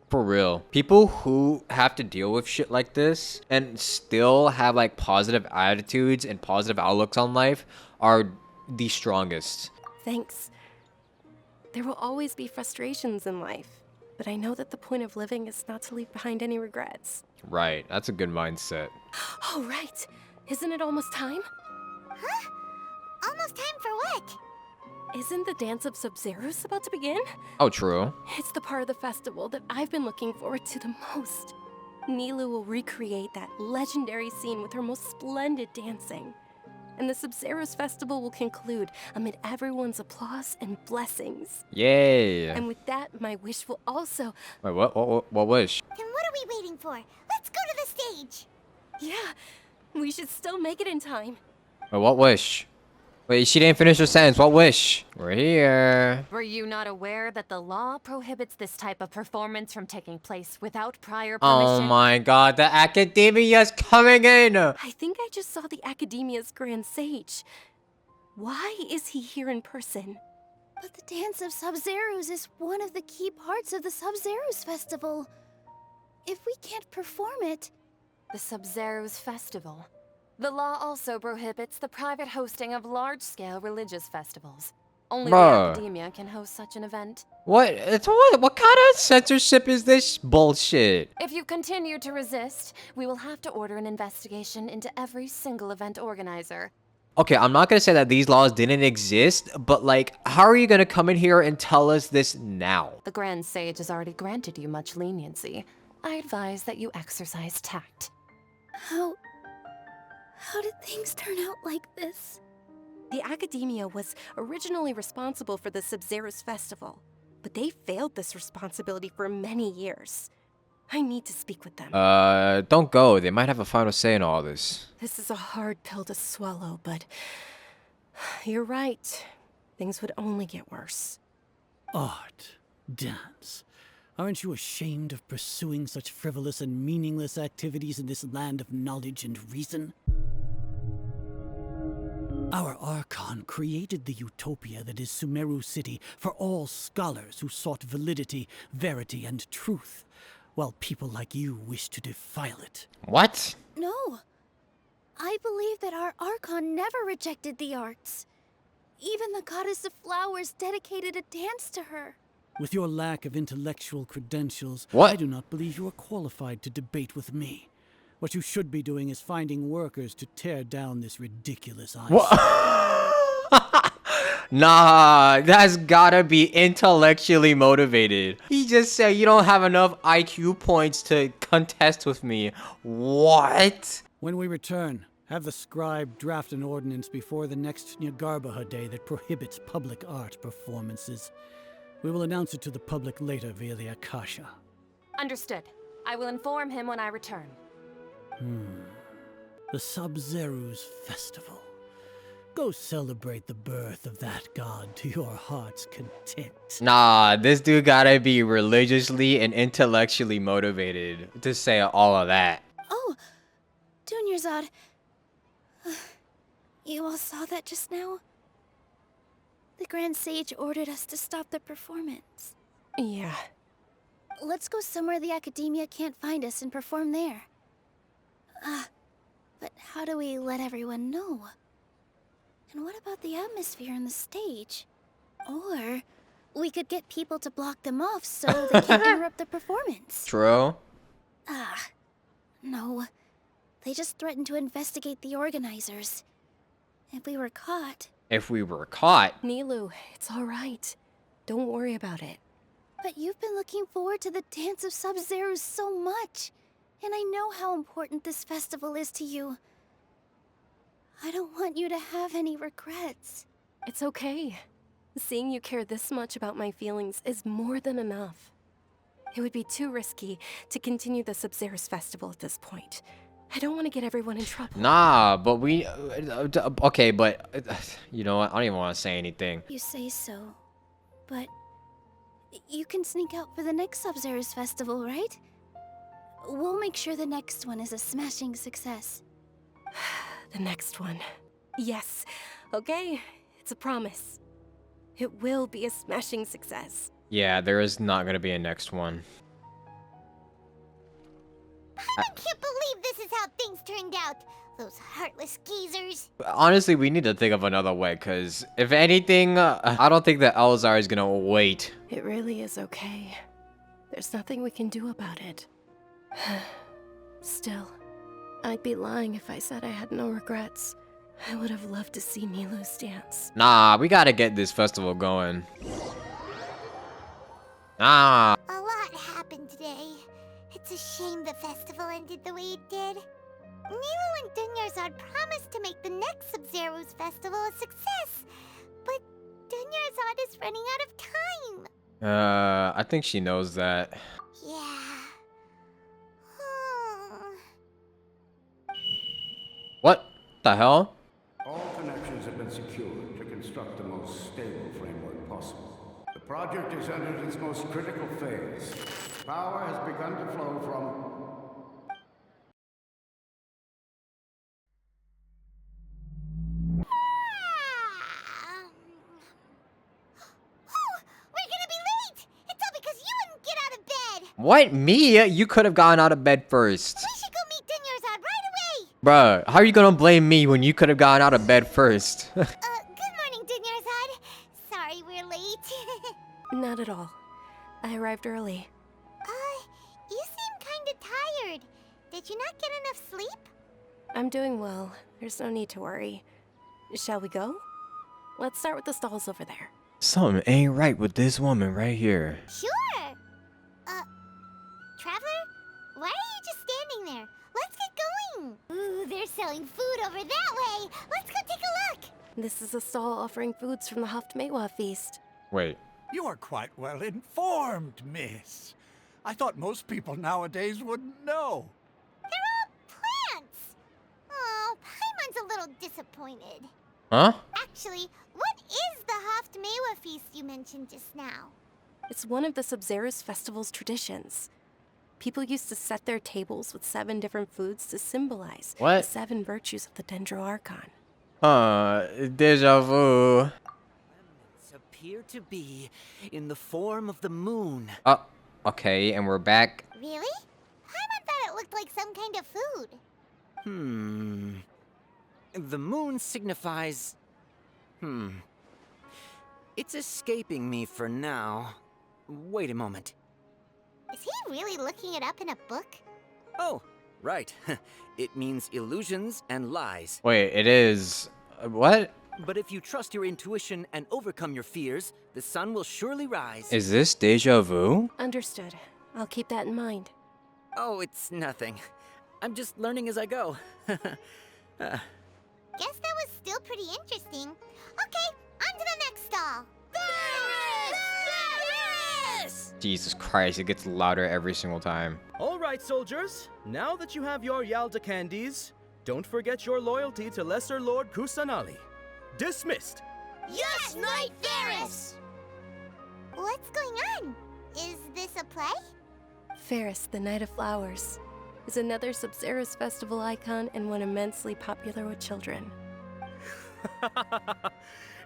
S1: For real. People who have to deal with shit like this and still have like positive attitudes and positive outlooks on life are the strongest.
S6: Thanks. There will always be frustrations in life, but I know that the point of living is not to leave behind any regrets.
S1: Right, that's a good mindset.
S6: Oh, right. Isn't it almost time?
S2: Huh? Almost time for what?
S6: Isn't the Dance of Sub-Zeros about to begin?
S1: Oh, true.
S6: It's the part of the festival that I've been looking forward to the most. Nilou will recreate that legendary scene with her most splendid dancing. And the Sub-Zeros festival will conclude amid everyone's applause and blessings.
S1: Yay!
S6: And with that, my wish will also...
S1: Wait, what wish?
S2: Then what are we waiting for? Let's go to the stage!
S6: Yeah, we should still make it in time.
S1: Wait, what wish? Wait, she didn't finish her sentence. What wish? We're here.
S12: Were you not aware that the law prohibits this type of performance from taking place without prior permission?
S1: Oh my god, the Academia's coming in!
S6: I think I just saw the Academia's Grand Sage. Why is he here in person?
S3: But the Dance of Sub-Zeros is one of the key parts of the Sub-Zeros festival. If we can't perform it...
S12: The Sub-Zeros festival. The law also prohibits the private hosting of large-scale religious festivals. Only the Academia can host such an event.
S1: What? What kind of censorship is this bullshit?
S12: If you continue to resist, we will have to order an investigation into every single event organizer.
S1: Okay, I'm not gonna say that these laws didn't exist, but like, how are you gonna come in here and tell us this now?
S12: The Grand Sage has already granted you much leniency. I advise that you exercise tact.
S3: How did things turn out like this?
S6: The Academia was originally responsible for the Sub-Zeros festival, but they failed this responsibility for many years. I need to speak with them.
S1: Don't go. They might have a final say in all this.
S6: This is a hard pill to swallow, but you're right. Things would only get worse.
S14: Art, dance. Aren't you ashamed of pursuing such frivolous and meaningless activities in this land of knowledge and reason? Our Archon created the utopia that is Sumeru City for all scholars who sought validity, verity, and truth, while people like you wish to defile it.
S1: What?
S3: No. I believe that our Archon never rejected the arts. Even the goddess of flowers dedicated a dance to her.
S14: With your lack of intellectual credentials,
S1: What?
S14: I do not believe you are qualified to debate with me. What you should be doing is finding workers to tear down this ridiculous eyesore.
S1: Nah, that's gotta be intellectually motivated. He just said you don't have enough IQ points to contest with me. What?
S14: When we return, have the scribe draft an ordinance before the next Nyargarbaha day that prohibits public art performances. We will announce it to the public later via the Akasha.
S12: Understood. I will inform him when I return.
S14: The Sub-Zeros Festival. Go celebrate the birth of that god to your heart's content.
S1: Nah, this dude gotta be religiously and intellectually motivated to say all of that.
S3: Oh, Dunyarzad. You all saw that just now? The Grand Sage ordered us to stop the performance.
S6: Yeah.
S3: Let's go somewhere the Academia can't find us and perform there. But how do we let everyone know? And what about the atmosphere on the stage? Or we could get people to block them off so they can't interrupt the performance.
S1: True.
S3: No. They just threatened to investigate the organizers. If we were caught...
S1: If we were caught...
S6: Nilou, it's alright. Don't worry about it.
S3: But you've been looking forward to the Dance of Sub-Zeros so much. And I know how important this festival is to you. I don't want you to have any regrets.
S6: It's okay. Seeing you care this much about my feelings is more than enough. It would be too risky to continue the Sub-Zeros festival at this point. I don't want to get everyone in trouble.
S1: Nah, but we... okay, but... you know what? I don't even want to say anything.
S3: You say so. But... you can sneak out for the next Sub-Zeros festival, right? We'll make sure the next one is a smashing success.
S6: The next one. Yes. Okay, it's a promise. It will be a smashing success.
S1: Yeah, there is not gonna be a next one.
S2: I can't believe this is how things turned out. Those heartless geezers.
S1: Honestly, we need to think of another way, because if anything, I don't think the Elzar is gonna wait.
S6: It really is okay. There's nothing we can do about it. Still, I'd be lying if I said I had no regrets. I would have loved to see Milu's dance.
S1: Nah, we gotta get this festival going. Nah.
S2: A lot happened today. It's a shame the festival ended the way it did. Nilo and Dunyarzad promised to make the next Sub-Zero's festival a success, but Dunyarzad is running out of time.
S1: I think she knows that.
S2: Yeah.
S1: What the hell?
S13: All connections have been secured to construct the most stable framework possible. The project is entered its most critical phase. Power has begun to flow from...
S1: What? Me? You could have gotten out of bed first.
S2: We should go meet Dunyarzad right away.
S1: Bruh, how are you gonna blame me when you could have gotten out of bed first?
S2: Good morning, Dunyarzad. Sorry we're late.
S6: Not at all. I arrived early.
S2: You seem kinda tired. Did you not get enough sleep?
S6: I'm doing well. There's no need to worry. Shall we go? Let's start with the stalls over there.
S1: Something ain't right with this woman right here.
S2: Sure. Traveler? Why are you just standing there? Let's get going. Ooh, they're selling food over that way. Let's go take a look.
S6: This is a stall offering foods from the Haftmewa feast.
S1: Wait.
S14: You are quite well informed, miss. I thought most people nowadays wouldn't know.
S2: They're all plants. Oh, Paimon's a little disappointed.
S1: Huh?
S2: Actually, what is the Haftmewa feast you mentioned just now?
S6: It's one of the Sub-Zero's festival's traditions. People used to set their tables with 7 different foods to symbolize
S1: What?
S6: the 7 virtues of the Dendro Archon.
S1: Deja vu.
S20: Appear to be in the form of the moon.
S1: Okay, and we're back.
S2: Really? Paimon thought it looked like some kind of food.
S20: The moon signifies... It's escaping me for now. Wait a moment.
S2: Is he really looking it up in a book?
S20: Oh, right. It means illusions and lies.
S1: Wait, it is... what?
S20: But if you trust your intuition and overcome your fears, the sun will surely rise.
S1: Is this deja vu?
S6: Understood. I'll keep that in mind.
S20: Oh, it's nothing. I'm just learning as I go.
S2: Guess that was still pretty interesting. Okay, on to the next stall.
S1: Jesus Christ, it gets louder every single time.
S11: All right, soldiers. Now that you have your Yalda candies, don't forget your loyalty to Lesser Lord Kusanali. Dismissed.
S2: Yes, Knight Ferris! What's going on? Is this a play?
S6: Ferris, the Knight of Flowers, is another Sub-Zero's festival icon and one immensely popular with children.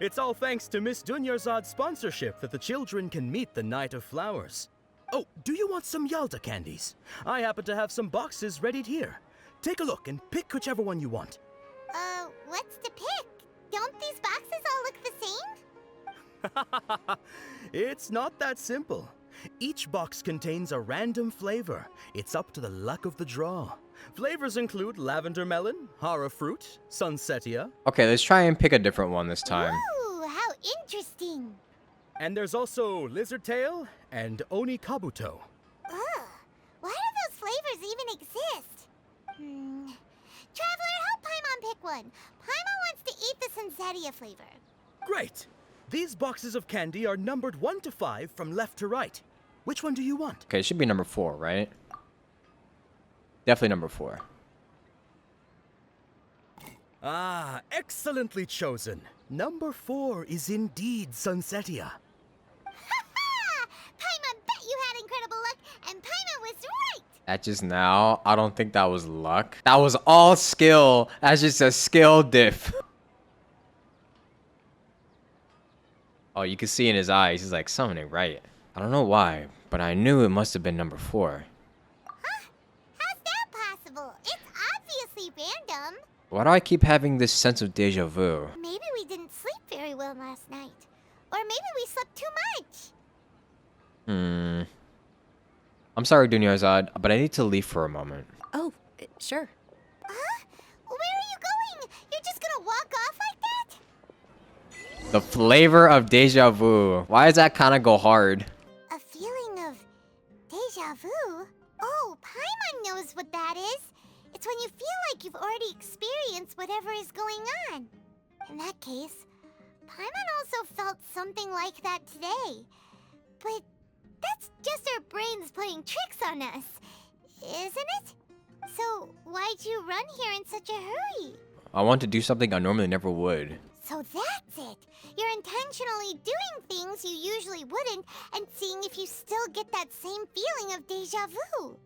S11: It's all thanks to Miss Dunyarzad's sponsorship that the children can meet the Knight of Flowers. Oh, do you want some Yalda candies? I happen to have some boxes readied here. Take a look and pick whichever one you want.
S2: What's to pick? Don't these boxes all look the same?
S11: It's not that simple. Each box contains a random flavor. It's up to the luck of the draw. Flavors include lavender melon, hara fruit, sunsetia.
S1: Okay, let's try and pick a different one this time.
S2: Ooh, how interesting.
S11: And there's also lizard tail and oni kabuto.
S2: Ugh, why do those flavors even exist? Traveler, help Paimon pick one. Paimon wants to eat the sunsetia flavor.
S11: Great! These boxes of candy are numbered 1 to 5 from left to right. Which one do you want?
S1: Okay, it should be number 4, right? Definitely number 4.
S11: Ah, excellently chosen. Number 4 is indeed sunsetia.
S2: Paimon bet you had incredible luck, and Paimon was right.
S1: At just now, I don't think that was luck. That was all skill. That's just a skill diff. Oh, you can see in his eyes, he's like, something ain't right. I don't know why, but I knew it must have been number 4.
S2: Huh? How's that possible? It's obviously random.
S1: Why do I keep having this sense of deja vu?
S2: Maybe we didn't sleep very well last night. Or maybe we slept too much.
S1: I'm sorry, Dunyarzad, but I need to leave for a moment.
S6: Oh, sure.
S2: Huh? Where are you going? You're just gonna walk off like that?
S1: The flavor of deja vu. Why does that kind of go hard?
S2: A feeling of deja vu? Oh, Paimon knows what that is. It's when you feel like you've already experienced whatever is going on. In that case, Paimon also felt something like that today. But that's just our brains playing tricks on us, isn't it? So why'd you run here in such a hurry?
S1: I want to do something I normally never would.
S2: So that's it. You're intentionally doing things you usually wouldn't and seeing if you still get that same feeling of deja vu.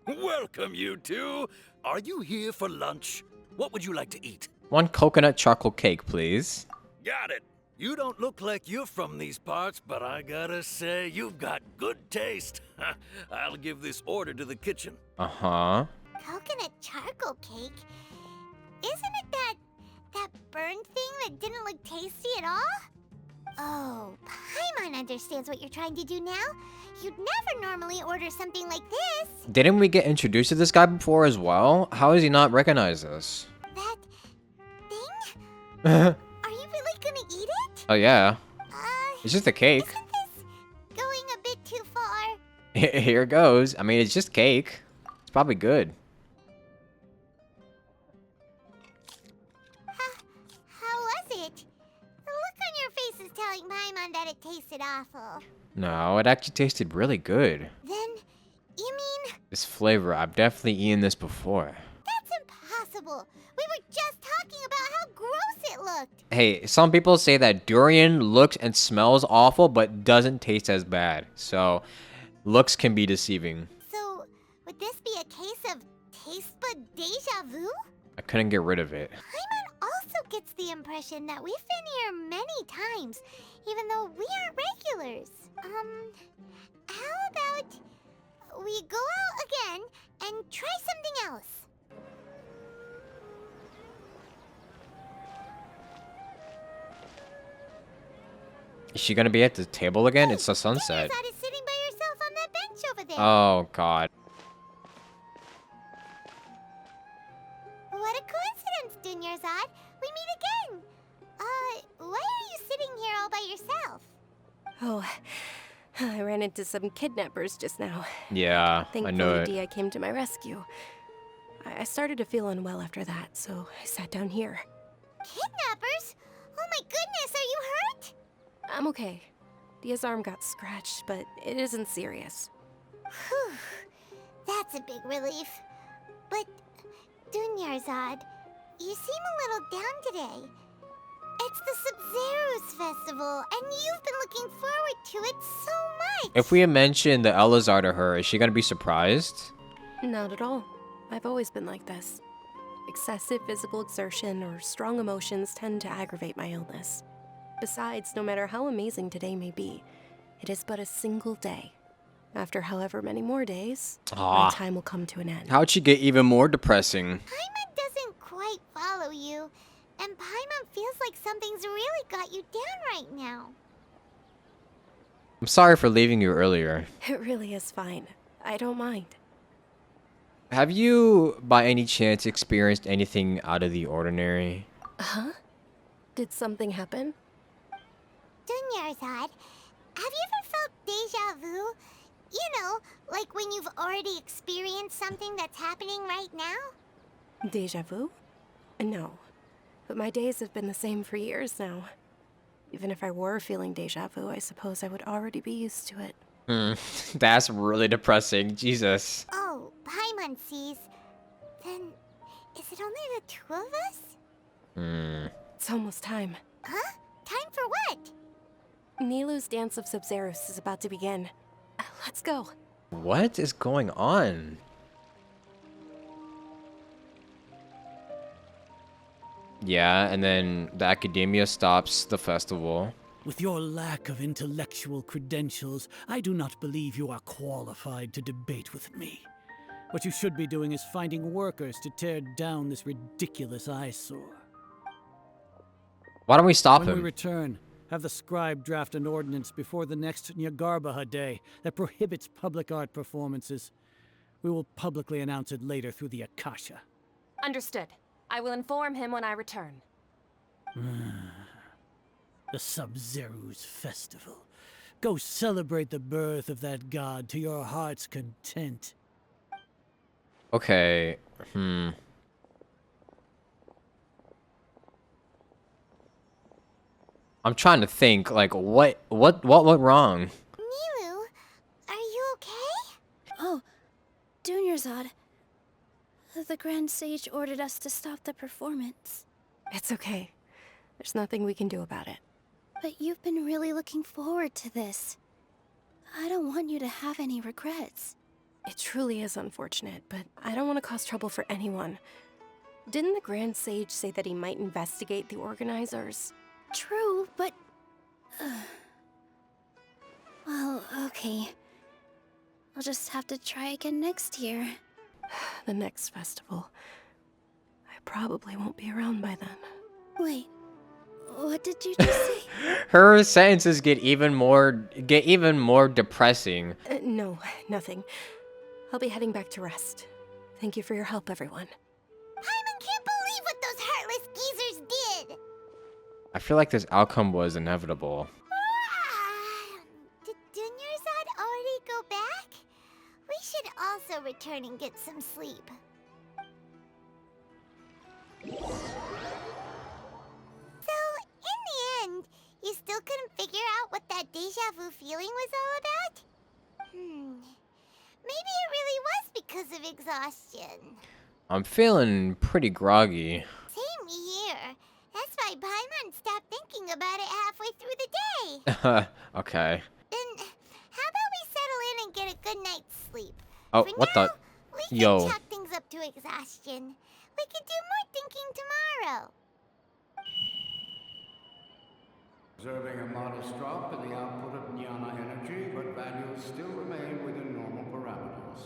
S19: Welcome, you two. Are you here for lunch? What would you like to eat?
S1: One coconut chocolate cake, please.
S19: Got it. You don't look like you're from these parts, but I gotta say, you've got good taste. I'll give this order to the kitchen.
S1: Uh-huh.
S2: Coconut charcoal cake? Isn't it that burned thing that didn't look tasty at all? Oh, Paimon understands what you're trying to do now. You'd never normally order something like this.
S1: Didn't we get introduced to this guy before as well? How does he not recognize us?
S2: That thing? Are you really gonna eat it?
S1: Oh yeah. It's just a cake.
S2: Isn't this going a bit too far?
S1: Here it goes. I mean, it's just cake. It's probably good.
S2: How was it? The look on your face is telling Paimon that it tasted awful.
S1: No, it actually tasted really good.
S2: Then, you mean...
S1: This flavor, I've definitely eaten this before.
S2: That's impossible. We were just talking about how gross it looked.
S1: Hey, some people say that durian looks and smells awful, but doesn't taste as bad. So, looks can be deceiving.
S2: So, would this be a case of taste bud deja vu?
S1: I couldn't get rid of it.
S2: Paimon also gets the impression that we've been here many times, even though we aren't regulars. How about we go out again and try something else?
S1: Is she gonna be at the table again? It's the sunset.
S2: Dunyarzad is sitting by yourself on that bench over there.
S1: Oh, God.
S2: What a coincidence, Dunyarzad. We meet again. Why are you sitting here all by yourself?
S6: Oh, I ran into some kidnappers just now.
S1: Yeah, I know it.
S6: Thankfully, Dia came to my rescue. I started to feel unwell after that, so I sat down here.
S2: Kidnappers? Oh my goodness, are you hurt?
S6: I'm okay. Dia's arm got scratched, but it isn't serious.
S2: Whew. That's a big relief. But, Dunyarzad, you seem a little down today. It's the Sub-Zero's festival, and you've been looking forward to it so much!
S1: If we mention the Elazar to her, is she gonna be surprised?
S6: Not at all. I've always been like this. Excessive physical exertion or strong emotions tend to aggravate my illness. Besides, no matter how amazing today may be, it is but a single day. After however many more days, my time will come to an end.
S1: How'd she get even more depressing?
S2: Paimon doesn't quite follow you, and Paimon feels like something's really got you down right now.
S1: I'm sorry for leaving you earlier.
S6: It really is fine. I don't mind.
S1: Have you, by any chance, experienced anything out of the ordinary?
S6: Huh? Did something happen?
S2: Dunyarzad, have you ever felt deja vu? You know, like when you've already experienced something that's happening right now?
S6: Deja vu? No. But my days have been the same for years now. Even if I were feeling deja vu, I suppose I would already be used to it.
S1: That's really depressing. Jesus.
S2: Oh, Paimon sees. Then, is it only the two of us?
S6: It's almost time.
S2: Huh? Time for what?
S6: Nilou's Dance of Sub-Zeros is about to begin. Let's go.
S1: What is going on? Yeah, and then the academia stops the festival.
S14: With your lack of intellectual credentials, I do not believe you are qualified to debate with me.
S5: What you should be doing is finding workers to tear down this ridiculous eyesore.
S1: Why don't we stop
S5: When we
S1: him?
S5: return, have the scribe draft an ordinance before the next Nyagarbaha Day that prohibits public art performances. We will publicly announce it later through the Akasha.
S12: Understood. I will inform him when I return.
S5: The Sub-Zeru's festival. Go celebrate the birth of that god to your heart's content.
S1: Okay. I'm trying to think, like, what went wrong?
S2: Miru, are you okay?
S3: Oh, Dunyarzad. The Grand Sage ordered us to stop the performance.
S6: It's okay. There's nothing we can do about it.
S3: But you've been really looking forward to this. I don't want you to have any regrets.
S6: It truly is unfortunate, but I don't want to cause trouble for anyone. Didn't the Grand Sage say that he might investigate the organizers?
S3: True, but... well, okay. I'll just have to try again next year.
S6: The next festival. I probably won't be around by then.
S3: Wait, what did you just say?
S1: Her sentences get even more depressing.
S6: No, nothing. I'll be heading back to rest. Thank you for your help, everyone.
S2: Paimon can't believe what those heartless geezers did!
S1: I feel like this outcome was inevitable.
S2: Did Dunyarzad already go back? We should also return and get some sleep. So, in the end, you still couldn't figure out what that deja vu feeling was all about? Maybe it really was because of exhaustion.
S1: I'm feeling pretty groggy.
S2: Same here. That's why Paimon stopped thinking about it halfway through the day.
S1: Okay.
S2: Then, how about we settle in and get a good night's sleep?
S1: Oh,
S2: For
S1: what
S2: now,
S1: the?
S2: we can
S1: Yo.
S2: chalk things up to exhaustion. We can do more thinking tomorrow.
S13: Observing a modest drop in the output of Jnana energy, but values still remain within normal parameters.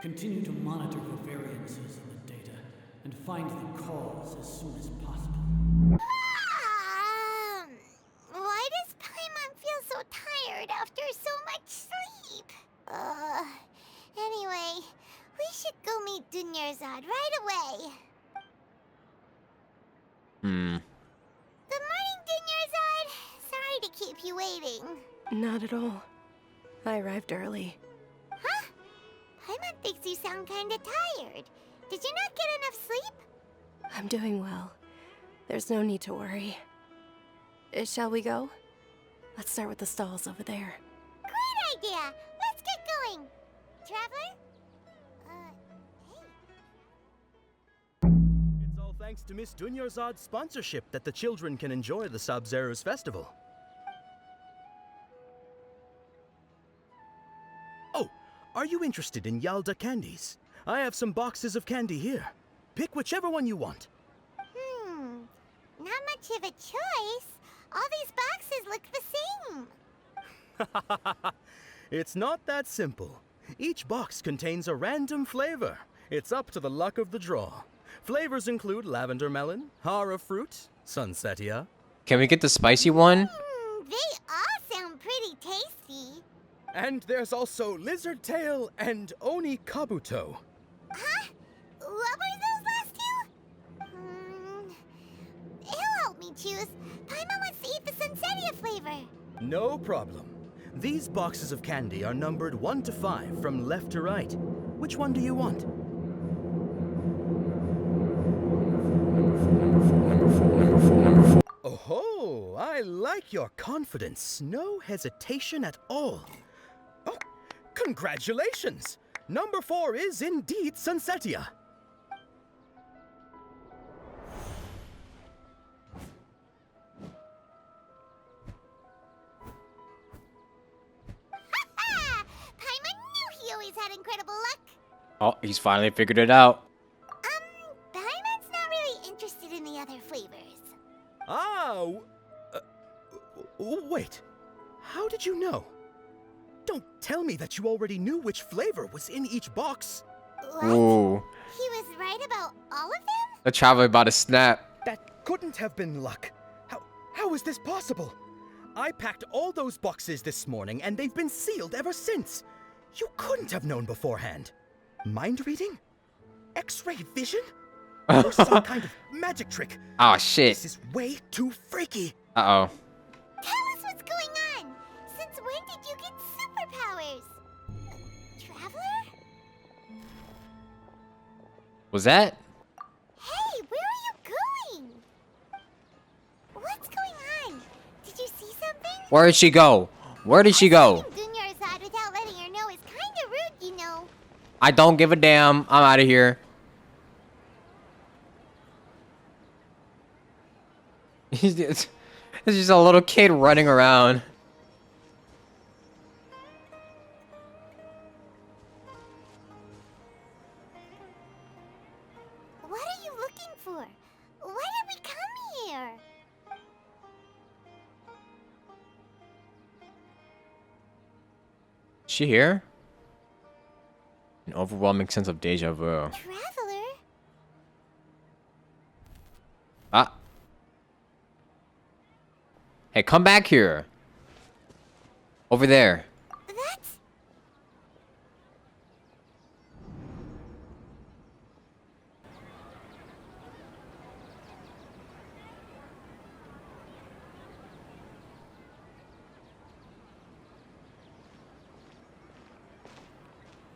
S5: Continue to monitor for variances in the data and find the cause as soon as possible.
S2: Why does Paimon feel so tired after so much sleep? Anyway, we should go meet Dunyarzad right away. Good morning, Dunyarzad. Sorry to keep you waiting.
S6: Not at all. I arrived early.
S2: Huh? Paimon thinks you sound kinda tired. Did you not get enough sleep?
S6: I'm doing well. There's no need to worry. Shall we go? Let's start with the stalls over there.
S2: Great idea! Let's get going! Traveler?
S11: It's all thanks to Miss Dunyarzad's sponsorship that the children can enjoy the Sub-Zeru's festival. Oh, are you interested in Yalda candies? I have some boxes of candy here. Pick whichever one you want.
S2: Not much of a choice. All these boxes look the same.
S11: It's not that simple. Each box contains a random flavor. It's up to the luck of the draw. Flavors include lavender melon, hara fruit, sunsetia.
S1: Can we get the spicy one?
S2: They all sound pretty tasty.
S11: And there's also lizard tail and oni kabuto.
S2: Huh? What were those last two? He'll help me choose. Paimon wants to eat the sunsetia flavor.
S11: No problem. These boxes of candy are numbered 1 to 5 from left to right. Which one do you want? Oh, I like your confidence. No hesitation at all. Oh, congratulations! Number 4 is indeed sunsetia.
S2: Paimon knew he always had incredible luck.
S1: Oh, he's finally figured it out.
S2: Paimon's not really interested in the other flavors.
S11: Ah, wait. How did you know? Don't tell me that you already knew which flavor was in each box.
S1: Ooh.
S2: He was right about all of them?
S1: The traveler about to snap.
S11: That couldn't have been luck. How is this possible? I packed all those boxes this morning, and they've been sealed ever since. You couldn't have known beforehand. Mind reading? X-ray vision? Or some kind of magic trick?
S1: Oh shit.
S11: This is way too freaky.
S1: Uh-oh.
S2: Tell us what's going on. Since when did you get superpowers? Traveler?
S1: Was that?
S2: Hey, where are you going? What's going on? Did you see something?
S1: Where did she go? Where did she go?
S2: Dunyarzad without letting her know is kinda rude, you know.
S1: I don't give a damn. I'm out of here. It's just a little kid running around.
S2: What are you looking for? Why did we come here?
S1: Is she here? An overwhelming sense of deja vu.
S2: Traveler?
S1: Ah. Hey, come back here. Over there.
S2: That's...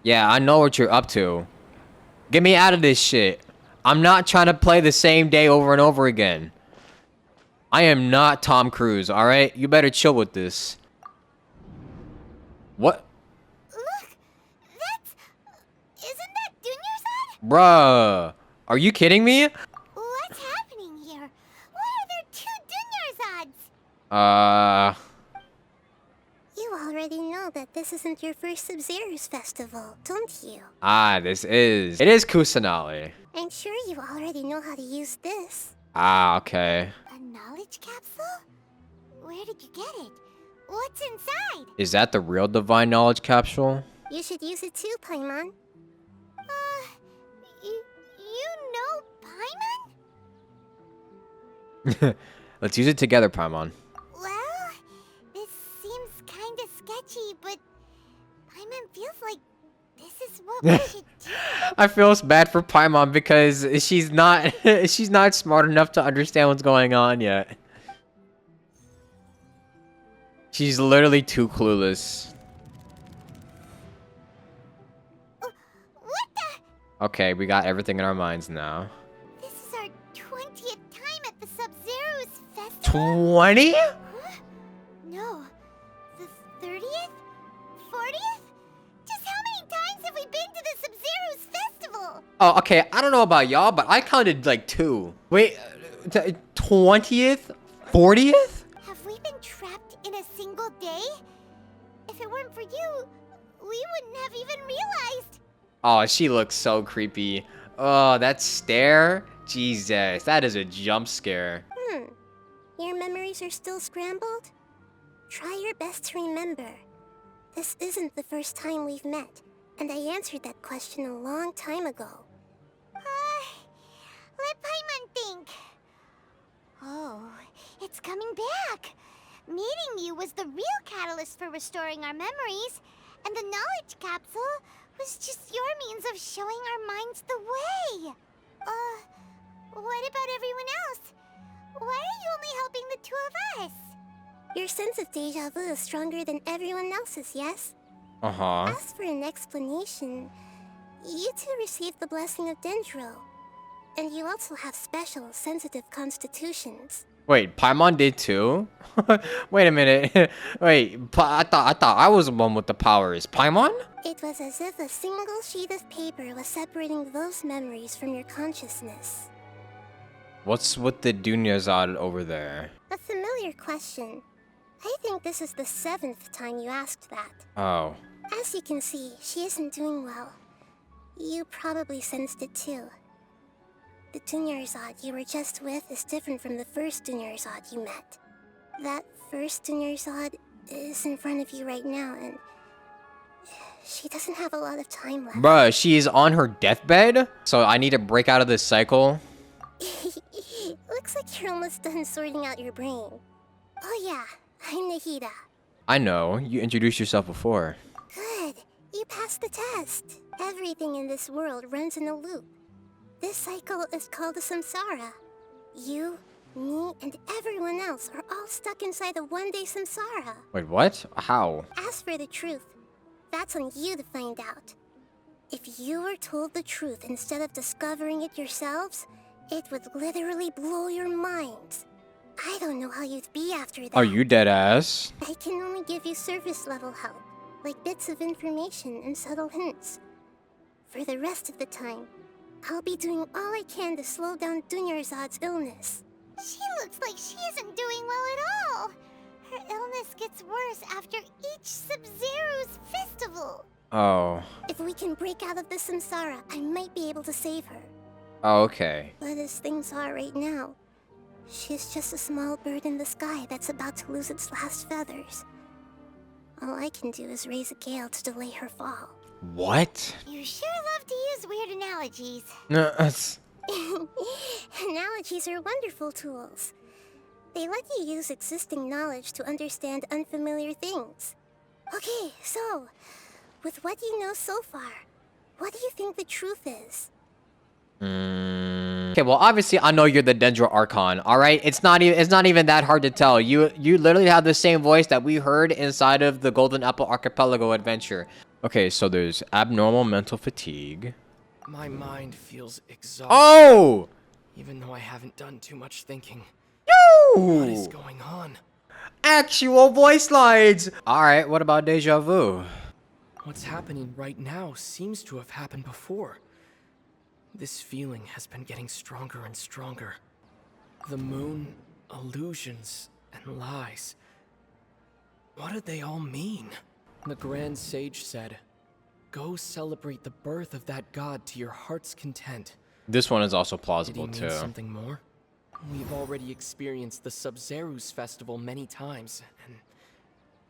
S1: Yeah, I know what you're up to. Get me out of this shit. I'm not trying to play the same day over and over again. I am not Tom Cruise, alright? You better chill with this. What?
S2: Look! That's... Isn't that Dunyarzad?
S1: Bruh. Are you kidding me?
S2: What's happening here? Why are there two Dunyarzads? You already know that this isn't your first Sub-Zero's festival, don't you?
S1: This is... It is Kusanali.
S2: I'm sure you already know how to use this.
S1: Okay.
S2: A knowledge capsule? Where did you get it? What's inside?
S1: Is that the real divine knowledge capsule?
S2: You should use it too, Paimon. You know Paimon?
S1: Let's use it together, Paimon.
S2: Well, this seems kinda sketchy, but Paimon feels like this is what we should do.
S1: I feel bad for Paimon because she's not she's not smart enough to understand what's going on yet. She's literally too clueless.
S2: What the?
S1: Okay, we got everything in our minds now.
S2: This is our 20th time at the Sub-Zero's festival.
S1: 20?
S2: Huh? No. The 30th? 40th? Just how many times have we been to the Sub-Zero's festival?
S1: Oh, okay. I don't know about y'all, but I counted like 2. Wait, 20th? 40th?
S2: Have we been trapped in a single day? If it weren't for you, we wouldn't have even realized.
S1: Oh, she looks so creepy. Oh, that stare? Jesus, that is a jump scare.
S2: Your memories are still scrambled? Try your best to remember. This isn't the first time we've met, and I answered that question a long time ago. Let Paimon think. Oh, it's coming back. Meeting you was the real catalyst for restoring our memories, and the knowledge capsule was just your means of showing our minds the way. What about everyone else? Why are you only helping the two of us? Your sense of deja vu is stronger than everyone else's, yes?
S1: Uh-huh.
S2: As for an explanation, you two received the blessing of Dendro, and you also have special, sensitive constitutions.
S1: Wait, Paimon did too? Wait a minute. Wait, I thought I was the one with the powers. Paimon?
S2: It was as if a single sheet of paper was separating those memories from your consciousness.
S1: What's with the Dunyarzad over there?
S2: A familiar question. I think this is the 7th time you asked that.
S1: Oh.
S2: As you can see, she isn't doing well. You probably sensed it too. The Dunyarzad you were just with is different from the first Dunyarzad you met. That first Dunyarzad is in front of you right now, and
S3: She doesn't have a lot of time left.
S1: Bruh, she's on her deathbed? So I need to break out of this cycle?
S3: Looks like you're almost done sorting out your brain. Oh yeah, I'm Nahida.
S1: I know, you introduced yourself before.
S3: Good. You passed the test. Everything in this world runs in a loop. This cycle is called a samsara. You, me, and everyone else are all stuck inside a one-day samsara.
S1: Wait, what? How?
S3: As for the truth, that's on you to find out. If you were told the truth instead of discovering it yourselves, it would literally blow your minds. I don't know how you'd be after that.
S1: Are you dead ass?
S3: I can only give you surface level help, like bits of information and subtle hints. For the rest of the time, I'll be doing all I can to slow down Dunyarzad's illness.
S2: She looks like she isn't doing well at all. Her illness gets worse after each Sub-Zero's festival.
S1: Oh.
S3: If we can break out of the samsara, I might be able to save her.
S1: Oh, okay.
S3: But as things are right now, she's just a small bird in the sky that's about to lose its last feathers. All I can do is raise a gale to delay her fall.
S1: What?
S2: You sure love to use weird analogies.
S1: No, that's...
S3: Analogies are wonderful tools. They let you use existing knowledge to understand unfamiliar things. Okay, so, with what you know so far, what do you think the truth is?
S1: Okay, well, obviously, I know you're the Dendro Archon. All right, it's not even that hard to tell. You literally have the same voice that we heard inside of the Golden Apple Archipelago adventure. Okay, so there's abnormal mental fatigue.
S9: My mind feels exhausted.
S1: Oh!
S9: Even though I haven't done too much thinking.
S1: Yo!
S9: What is going on?
S1: Actual voice lines. All right, what about deja vu?
S9: What's happening right now seems to have happened before. This feeling has been getting stronger and stronger. The moon, illusions, and lies. What do they all mean? The Grand Sage said, "Go celebrate the birth of that god to your heart's content."
S1: This one is also plausible
S9: Did he mean
S1: too.
S9: something more? We've already experienced the Sub-Zeru's festival many times, and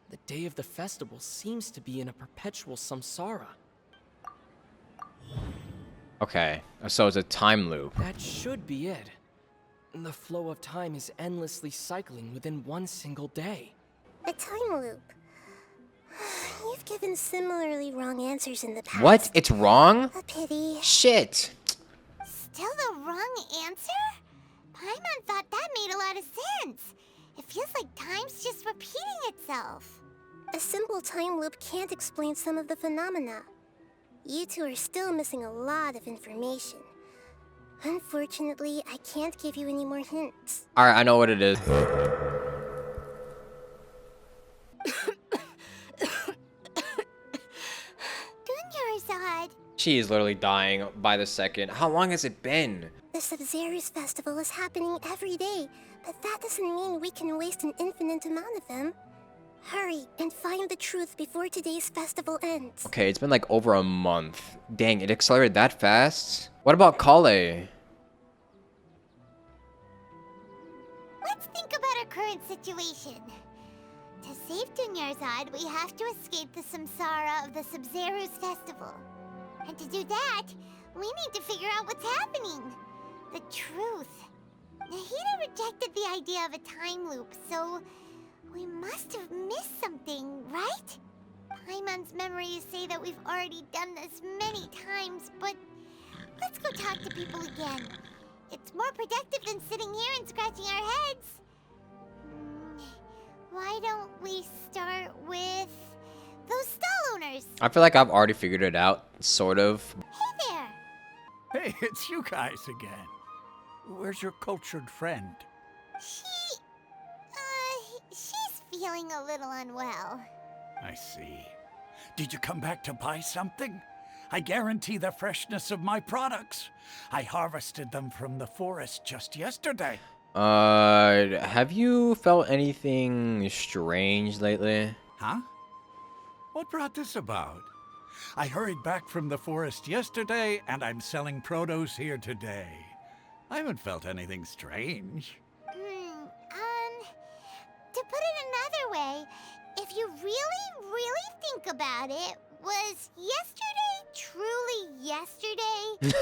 S9: the day of the festival seems to be in a perpetual samsara.
S1: Okay, so it's a time loop.
S9: That should be it. The flow of time is endlessly cycling within one single day.
S3: A time loop. You've given similarly wrong answers in the past.
S1: What? It's wrong?
S3: A pity.
S1: Shit.
S2: Still the wrong answer? Paimon thought that made a lot of sense. It feels like time's just repeating itself.
S3: A simple time loop can't explain some of the phenomena. You two are still missing a lot of information. Unfortunately, I can't give you any more hints.
S1: Alright, I know what it is.
S2: Dunyarzad.
S1: She is literally dying by the second. How long has it been?
S3: The Sub-Zeru's festival is happening every day, but that doesn't mean we can waste an infinite amount of them. Hurry and find the truth before today's festival ends.
S1: Okay, it's been like over a month. Dang, it accelerated that fast? What about Kale?
S2: Let's think about our current situation. To save Dunyarzad, we have to escape the samsara of the Sub-Zeru's festival. And to do that, we need to figure out what's happening. The truth. Nahida rejected the idea of a time loop, so we must have missed something, right? Paimon's memories say that we've already done this many times, but let's go talk to people again. It's more productive than sitting here and scratching our heads. Why don't we start with those stall owners?
S1: I feel like I've already figured it out, sort of.
S2: Hey there!
S14: Hey, it's you guys again. Where's your cultured friend?
S2: She's feeling a little unwell.
S14: I see. Did you come back to buy something? I guarantee the freshness of my products. I harvested them from the forest just yesterday.
S1: Have you felt anything strange lately?
S14: Huh? What brought this about? I hurried back from the forest yesterday, and I'm selling produce here today. I haven't felt anything strange.
S2: To put it another way, if you really think about it, Was yesterday truly yesterday?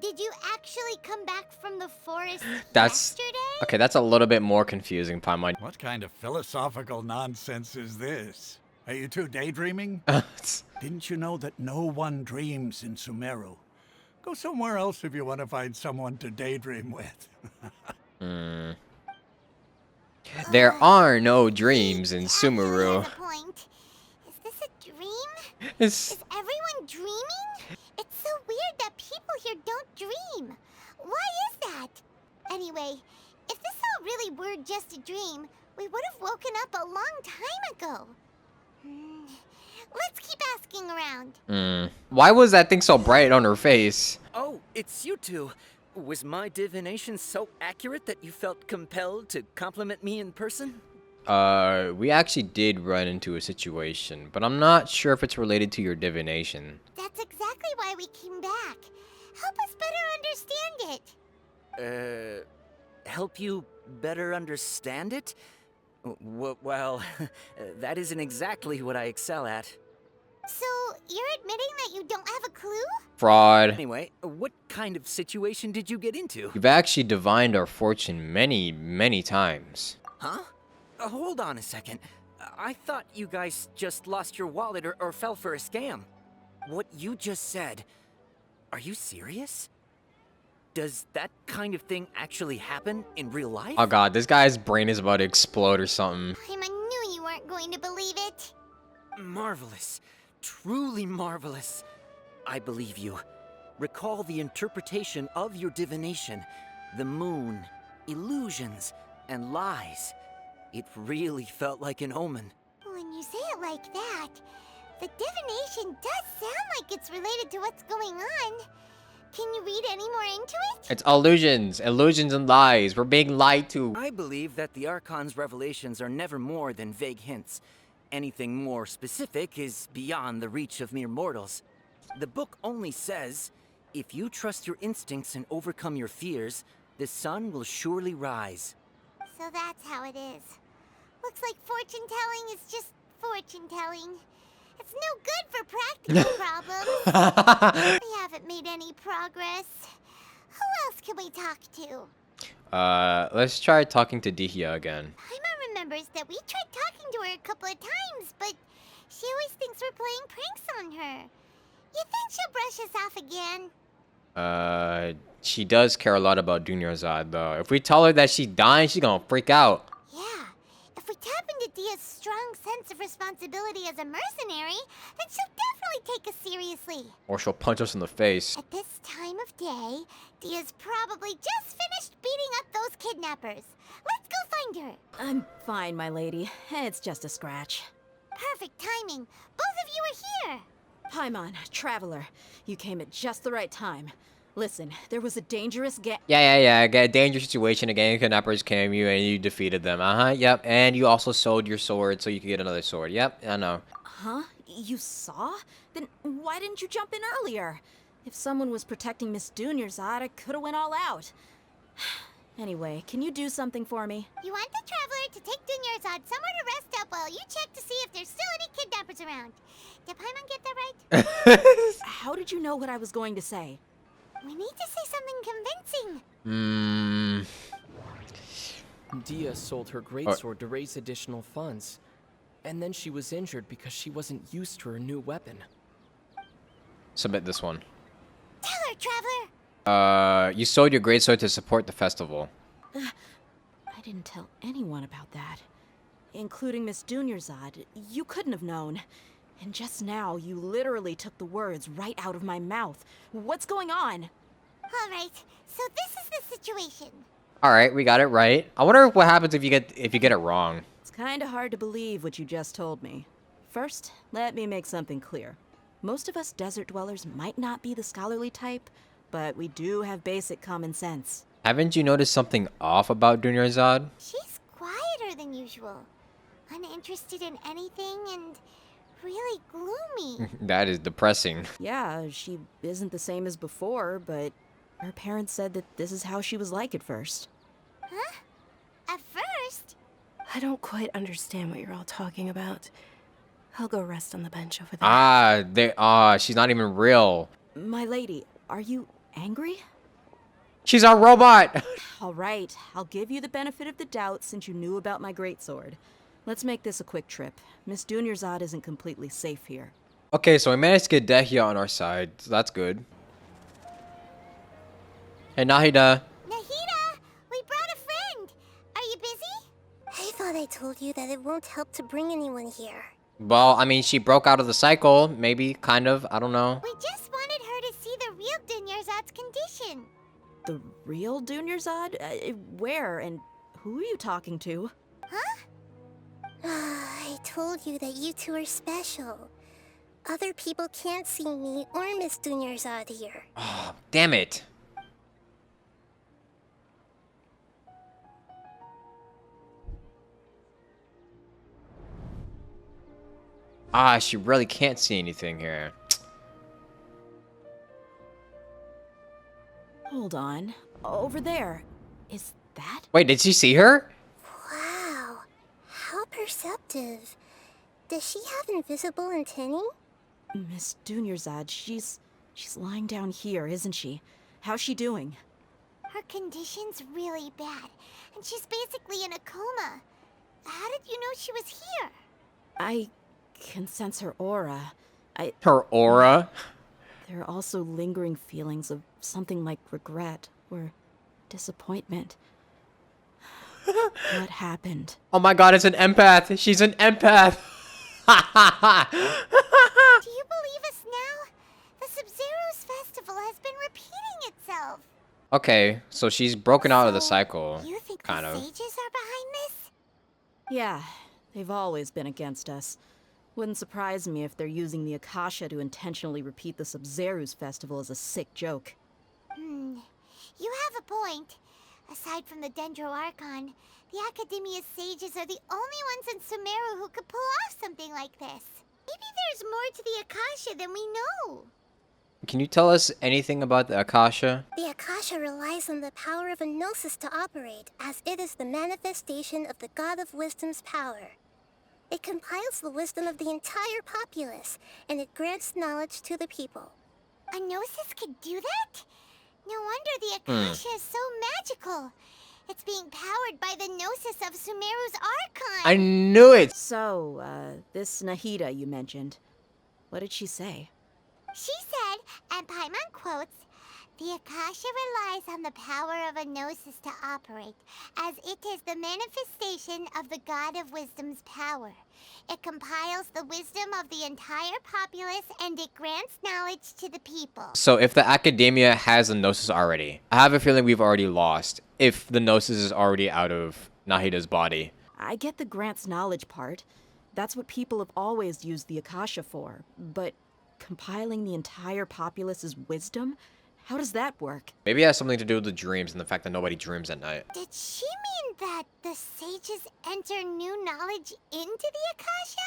S2: Did you actually come back from the forest yesterday?
S1: Okay, that's a little bit more confusing, Paimon.
S14: What kind of philosophical nonsense is this? Are you two daydreaming? Didn't you know that no one dreams in Sumeru? Go somewhere else if you want to find someone to daydream with.
S1: There are no dreams in Sumeru.
S2: Point. Is this a dream?
S1: It's...
S2: Is everyone dreaming? It's so weird that people here don't dream. Why is that? Anyway, if this all really were just a dream, we would have woken up a long time ago. Let's keep asking around.
S1: Why was that thing so bright on her face?
S8: Oh, it's you two. Was my divination so accurate that you felt compelled to compliment me in person?
S1: We actually did run into a situation, but I'm not sure if it's related to your divination.
S2: That's exactly why we came back. Help us better understand it.
S8: Help you better understand it? Well, that isn't exactly what I excel at.
S2: So, you're admitting that you don't have a clue?
S1: Fraud.
S8: Anyway, what kind of situation did you get into?
S1: You've actually divined our fortune many, many times.
S8: Huh? Hold on a second. I thought you guys just lost your wallet or fell for a scam. What you just said, are you serious? Does that kind of thing actually happen in real life?
S1: Oh god, this guy's brain is about to explode or something.
S2: I knew you weren't going to believe it.
S8: Marvelous. Truly marvelous. I believe you. Recall the interpretation of your divination. The moon, illusions, and lies. It really felt like an omen.
S2: When you say it like that, the divination does sound like it's related to what's going on. Can you read any more into it?
S1: It's illusions. Illusions and lies. We're being lied to.
S8: I believe that the Archon's revelations are never more than vague hints. Anything more specific is beyond the reach of mere mortals. The book only says, if you trust your instincts and overcome your fears, the sun will surely rise.
S2: So that's how it is. Looks like fortune-telling is just fortune-telling. It's no good for practical problems. We haven't made any progress. Who else can we talk to?
S1: Let's try talking to Dihya again.
S2: Paimon remembers that we tried talking to her a couple of times, but she always thinks we're playing pranks on her. You think she'll brush us off again?
S1: She does care a lot about Dunyarzad, though. If we tell her that she's dying, she's gonna freak out.
S2: Yeah. If we tap into Dia's strong sense of responsibility as a mercenary, then she'll definitely take us seriously.
S1: Or she'll punch us in the face.
S2: At this time of day, Dia's probably just finished beating up those kidnappers. Let's go find her.
S18: I'm fine, my lady. It's just a scratch.
S2: Perfect timing. Both of you are here.
S18: Paimon, Traveler, you came at just the right time. Listen, there was a dangerous
S1: Yeah. I got a dangerous situation. A gang of kidnappers came you and you defeated them. Yep. And you also sold your sword so you could get another sword. Yep, I know.
S18: Huh? You saw? Then why didn't you jump in earlier? If someone was protecting Miss Dunyarzad, I could have went all out. Anyway, can you do something for me?
S2: You want the Traveler to take Dunyarzad somewhere to rest up while you check to see if there's still any kidnappers around. Did Paimon get that right?
S18: How did you know what I was going to say?
S2: We need to say something convincing.
S9: Dia sold her greatsword to raise additional funds. And then she was injured because she wasn't used to her new weapon.
S1: Submit this one.
S2: Tell her, Traveler.
S1: You sold your greatsword to support the festival.
S18: I didn't tell anyone about that. Including Miss Dunyarzad. You couldn't have known. And just now, you literally took the words right out of my mouth. What's going on?
S2: All right, so this is the situation.
S1: All right, we got it right. I wonder what happens if you get it wrong.
S18: It's kind of hard to believe what you just told me. First, let me make something clear. Most of us desert dwellers might not be the scholarly type, but we do have basic common sense.
S1: Haven't you noticed something off about Dunyarzad?
S2: She's quieter than usual. Uninterested in anything and really gloomy.
S1: That is depressing.
S18: Yeah, she isn't the same as before, but her parents said that this is how she was like at first.
S2: Huh? At first?
S6: I don't quite understand what you're all talking about. I'll go rest on the bench over there.
S1: She's not even real.
S18: My lady, are you angry?
S1: She's a robot.
S18: All right, I'll give you the benefit of the doubt since you knew about my greatsword. Let's make this a quick trip. Miss Dunyarzad isn't completely safe here.
S1: Okay, so we managed to get Dehya on our side, so that's good. Hey, Nahida.
S2: Nahida, we brought a friend. Are you busy?
S3: I thought I told you that it won't help to bring anyone here.
S1: Well, I mean, she broke out of the cycle. Maybe, kind of. I don't know.
S2: We just wanted her to see the real Dunyarzad's condition.
S18: The real Dunyarzad? Where and who are you talking to?
S3: Huh? I told you that you two are special. Other people can't see me or Miss Dunyarzad here.
S1: Oh, damn it. She really can't see anything here.
S18: Hold on. Over there. Is that?
S1: Wait, did she see her?
S3: Wow. How perceptive. Does she have invisible antennae?
S18: Miss Dunyarzad, she's lying down here, isn't she? How's she doing?
S2: Her condition's really bad, and she's basically in a coma. How did you know she was here?
S18: I can sense her aura.
S1: Her aura?
S18: There are also lingering feelings of something like regret or disappointment. What happened?
S1: Oh my god, it's an empath. She's an empath.
S2: Do you believe us now? The Sub-Zero's festival has been repeating itself.
S1: Okay, so she's broken out of the cycle.
S2: You think
S1: kind
S2: the
S1: of.
S2: sages are behind this?
S18: Yeah, they've always been against us. Wouldn't surprise me if they're using the Akasha to intentionally repeat the Sub-Zero's festival as a sick joke.
S2: You have a point. Aside from the Dendro Archon, the Academia's sages are the only ones in Sumeru who could pull off something like this. Maybe there's more to the Akasha than we know.
S1: Can you tell us anything about the Akasha?
S3: The Akasha relies on the power of a gnosis to operate, as it is the manifestation of the God of Wisdom's power. It compiles the wisdom of the entire populace, and it grants knowledge to the people.
S2: A gnosis could do that? No wonder the Akasha is so magical. It's being powered by the gnosis of Sumeru's Archon.
S1: I knew it!
S18: So, this Nahida you mentioned, what did she say?
S2: She said, and Paimon quotes, "The Akasha relies on the power of a gnosis to operate, as it is the manifestation of the God of Wisdom's power. It compiles the wisdom of the entire populace, and it grants knowledge to the people."
S1: So if the Academia has a Gnosis already, I have a feeling we've already lost if the Gnosis is already out of Nahida's body.
S18: I get the grants knowledge part. That's what people have always used the Akasha for. But compiling the entire populace's wisdom? How does that work?
S1: Maybe it has something to do with the dreams and the fact that nobody dreams at night.
S2: Did she mean that the sages enter new knowledge into the Akasha?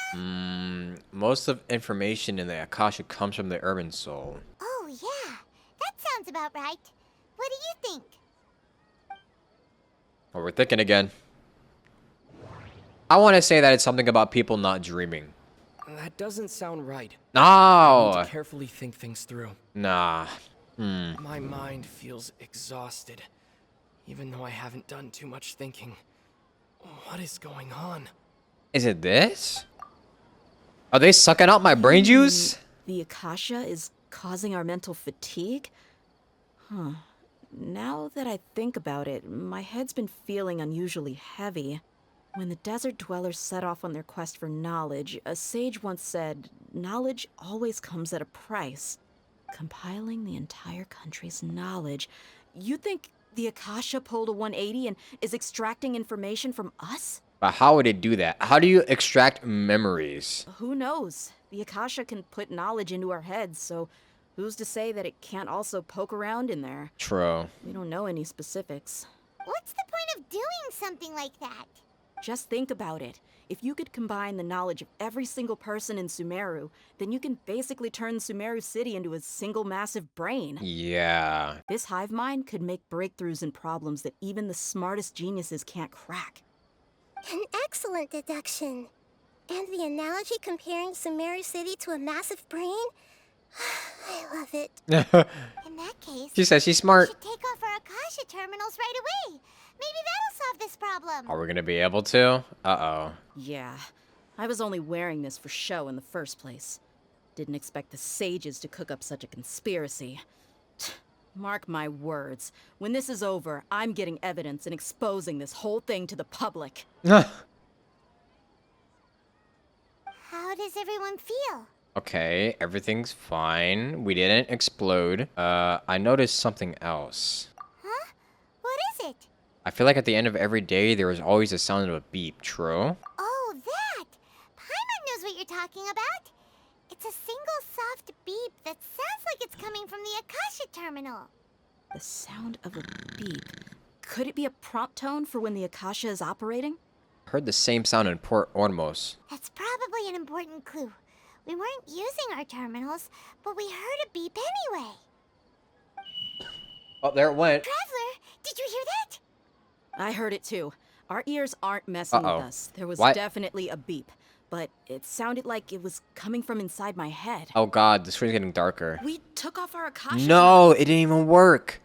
S1: Most of information in the Akasha comes from the Urban Soul.
S2: Oh, yeah. That sounds about right. What do you think?
S1: Well, we're thinking again. I want to say that it's something about people not dreaming.
S9: That doesn't sound right.
S1: No!
S9: I need to carefully think things through.
S1: Nah.
S9: My mind feels exhausted, even though I haven't done too much thinking. What is going on?
S1: Is it this? Are they sucking out my brain juice?
S18: The Akasha is causing our mental fatigue? Huh. Now that I think about it, my head's been feeling unusually heavy. When the desert dwellers set off on their quest for knowledge, a sage once said, "Knowledge always comes at a price." Compiling the entire country's knowledge. You think the Akasha pulled a 180 and is extracting information from us?
S1: But how would it do that? How do you extract memories?
S18: Who knows? The Akasha can put knowledge into our heads, so who's to say that it can't also poke around in there?
S1: True.
S18: We don't know any specifics.
S2: What's the point of doing something like that?
S18: Just think about it. If you could combine the knowledge of every single person in Sumeru, then you can basically turn Sumeru City into a single massive brain.
S1: Yeah.
S18: This hive mind could make breakthroughs in problems that even the smartest geniuses can't crack.
S3: An excellent deduction. And the analogy comparing Sumeru City to a massive brain? I love it. In that case,
S1: She says she's smart.
S2: we should take off our Akasha terminals right away. Maybe that'll solve this problem.
S1: Are we gonna be able to? Uh-oh.
S18: Yeah, I was only wearing this for show in the first place. Didn't expect the sages to cook up such a conspiracy. Mark my words, when this is over, I'm getting evidence and exposing this whole thing to the public.
S2: How does everyone feel?
S1: Okay, everything's fine. We didn't explode. I noticed something else.
S2: Huh? What is it?
S1: I feel like at the end of every day, there is always the sound of a beep. True?
S2: Oh, that! Paimon knows what you're talking about. It's a single soft beep that sounds like it's coming from the Akasha terminal.
S18: The sound of a beep. Could it be a prompt tone for when the Akasha is operating?
S1: Heard the same sound in Port Ormos.
S2: That's probably an important clue. We weren't using our terminals, but we heard a beep anyway.
S1: Oh, there it went.
S2: Traveler, did you hear that?
S18: I heard it too. Our ears aren't messing
S1: Uh-oh.
S18: with us. There was
S1: What?
S18: definitely a beep, but it sounded like it was coming from inside my head.
S1: Oh god, the screen's getting darker.
S18: We took off our Akasha.
S1: No, it didn't even work.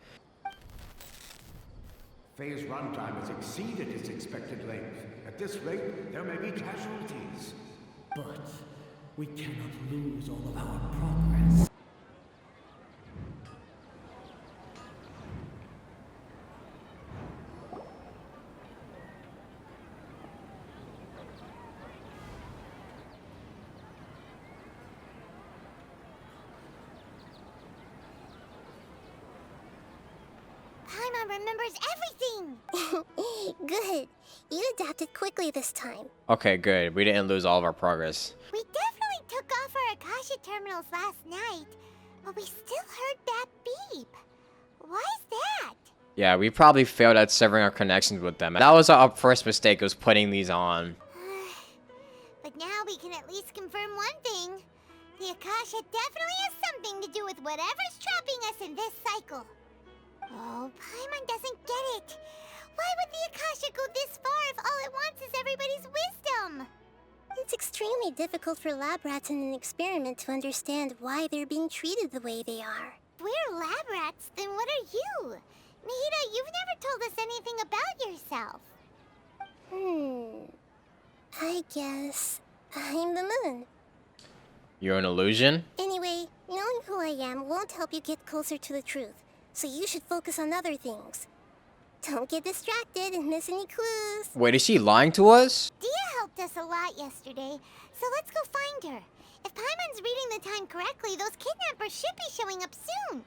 S13: Phase runtime has exceeded its expected length. At this rate, there may be casualties.
S5: But we cannot lose all of our progress.
S2: Paimon remembers everything!
S3: Good. You adapted quickly this time.
S1: Okay, good. We didn't lose all of our progress.
S2: We definitely took off our Akasha terminals last night, but we still heard that beep. Why is that?
S1: Yeah, we probably failed at severing our connections with them. That was our first mistake, was putting these on.
S2: But now we can at least confirm one thing. The Akasha definitely has something to do with whatever's trapping us in this cycle. Oh, Paimon doesn't get it. Why would the Akasha go this far if all it wants is everybody's wisdom?
S3: It's extremely difficult for lab rats in an experiment to understand why they're being treated the way they are.
S2: If we're lab rats, then what are you? Nahida, you've never told us anything about yourself.
S3: I guess I'm the moon.
S1: You're an illusion?
S3: Anyway, knowing who I am won't help you get closer to the truth, so you should focus on other things. Don't get distracted and miss any clues.
S1: Wait, is she lying to us?
S2: Dia helped us a lot yesterday, so let's go find her. If Paimon's reading the time correctly, those kidnappers should be showing up soon.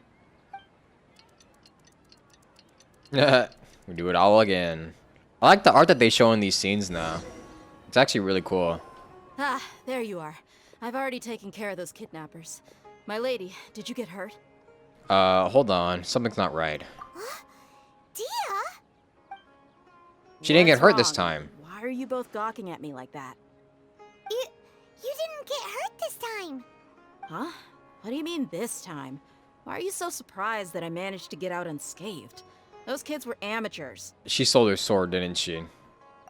S1: We do it all again. I like the art that they show in these scenes now. It's actually really cool.
S18: Ah, there you are. I've already taken care of those kidnappers. My lady, did you get hurt?
S1: Hold on. Something's not right.
S2: Dia?
S1: She didn't get
S18: What's
S1: hurt this
S18: wrong?
S1: time.
S18: Why are you both gawking at me like that?
S2: You didn't get hurt this time.
S18: Huh? What do you mean this time? Why are you so surprised that I managed to get out unscathed? Those kids were amateurs.
S1: She sold her sword, didn't she?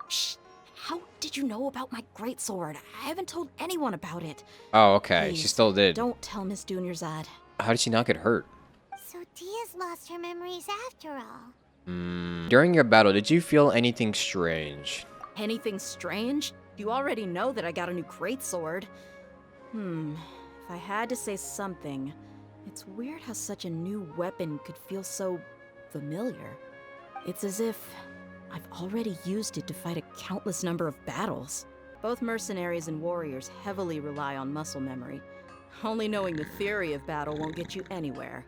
S18: Shh! How did you know about my greatsword? I haven't told anyone about it.
S1: Oh, okay. She
S18: Please,
S1: still did.
S18: Don't tell Miss Dunyarzad.
S1: How did she not get hurt?
S2: So Dia's lost her memories after all.
S1: During your battle, did you feel anything strange?
S18: Anything strange? You already know that I got a new greatsword. If I had to say something, it's weird how such a new weapon could feel so familiar. It's as if I've already used it to fight a countless number of battles. Both mercenaries and warriors heavily rely on muscle memory. Only knowing the theory of battle won't get you anywhere.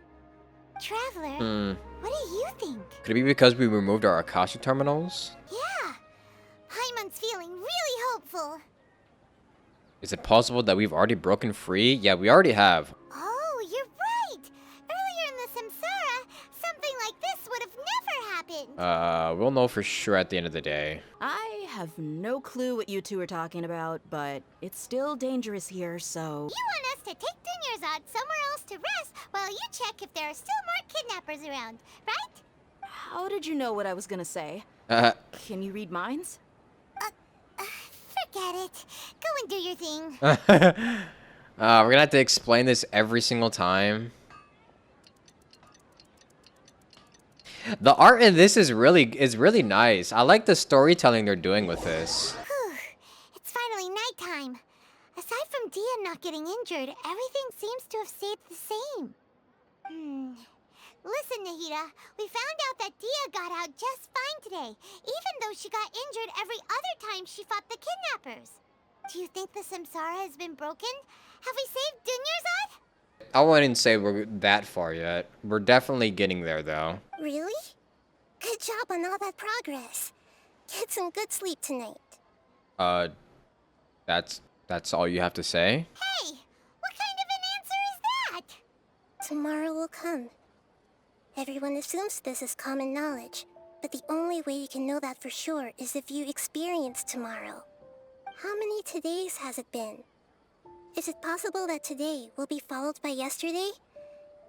S2: Traveler, what do you think?
S1: Could it be because we removed our Akasha terminals?
S2: Yeah, Paimon's feeling really hopeful.
S1: Is it possible that we've already broken free? Yeah, we already have.
S2: Oh, you're right. Earlier in the Samsara, something like this would have never happened.
S1: We'll know for sure at the end of the day.
S18: I have no clue what you two are talking about, but it's still dangerous here, so...
S2: You want us to take Dunyarzad somewhere else to rest while you check if there are still more kidnappers around, right?
S18: How did you know what I was gonna say?
S1: Uh,
S18: Can you read minds?
S2: Forget it. Go and do your thing.
S1: We're gonna have to explain this every single time. The art in this is really nice. I like the storytelling they're doing with this.
S2: Whew. It's finally nighttime. Aside from Dia not getting injured, everything seems to have stayed the same. Listen, Nahida, we found out that Dia got out just fine today, even though she got injured every other time she fought the kidnappers. Do you think the Samsara has been broken? Have we saved Dunyarzad?
S1: I wouldn't say we're that far yet. We're definitely getting there, though.
S3: Really? Good job on all that progress. Get some good sleep tonight.
S1: That's all you have to say?
S2: Hey, what kind of an answer is that?
S3: Tomorrow will come. Everyone assumes this is common knowledge, but the only way you can know that for sure is if you experience tomorrow. How many todays has it been? Is it possible that today will be followed by yesterday?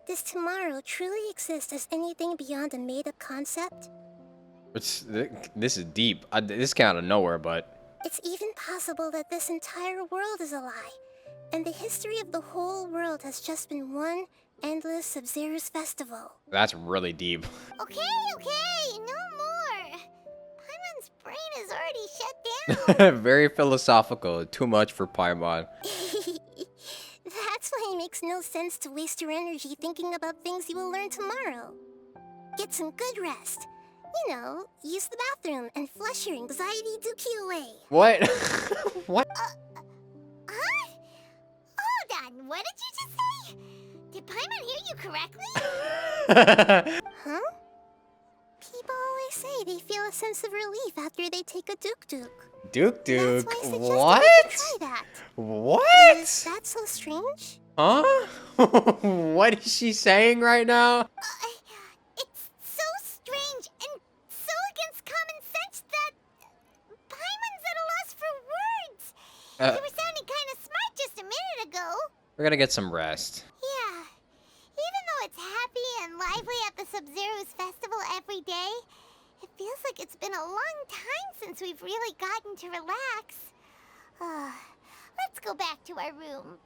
S3: Does tomorrow truly exist as anything beyond a made-up concept?
S1: This is deep. This came out of nowhere, but...
S3: It's even possible that this entire world is a lie, and the history of the whole world has just been one endless Sub-Zero's festival.
S1: That's really deep.
S2: Okay, no more. Paimon's brain is already shut down.
S1: Very philosophical. Too much for Paimon.
S3: That's why it makes no sense to waste your energy thinking about things you will learn tomorrow. Get some good rest. You know, use the bathroom and flush your anxiety dookie away.
S1: What? What?
S2: Huh? Hold on, what did you just say? Did Paimon hear you correctly?
S3: Huh? People always say they feel a sense of relief after they take a duk-duk.
S1: Duk-duk?
S3: That's why I suggested
S1: What?
S3: we could try that.
S1: What?
S3: Is that so strange?
S1: Huh? What is she saying right now?
S2: It's so strange and so against common sense that Paimon's at a loss for words. You were sounding kind of smart just a minute ago.
S1: We're gonna get some rest.
S2: Yeah. Even though it's happy and lively at the Sub-Zero's festival every day, it feels like it's been a long time since we've really gotten to relax. Let's go back to our room.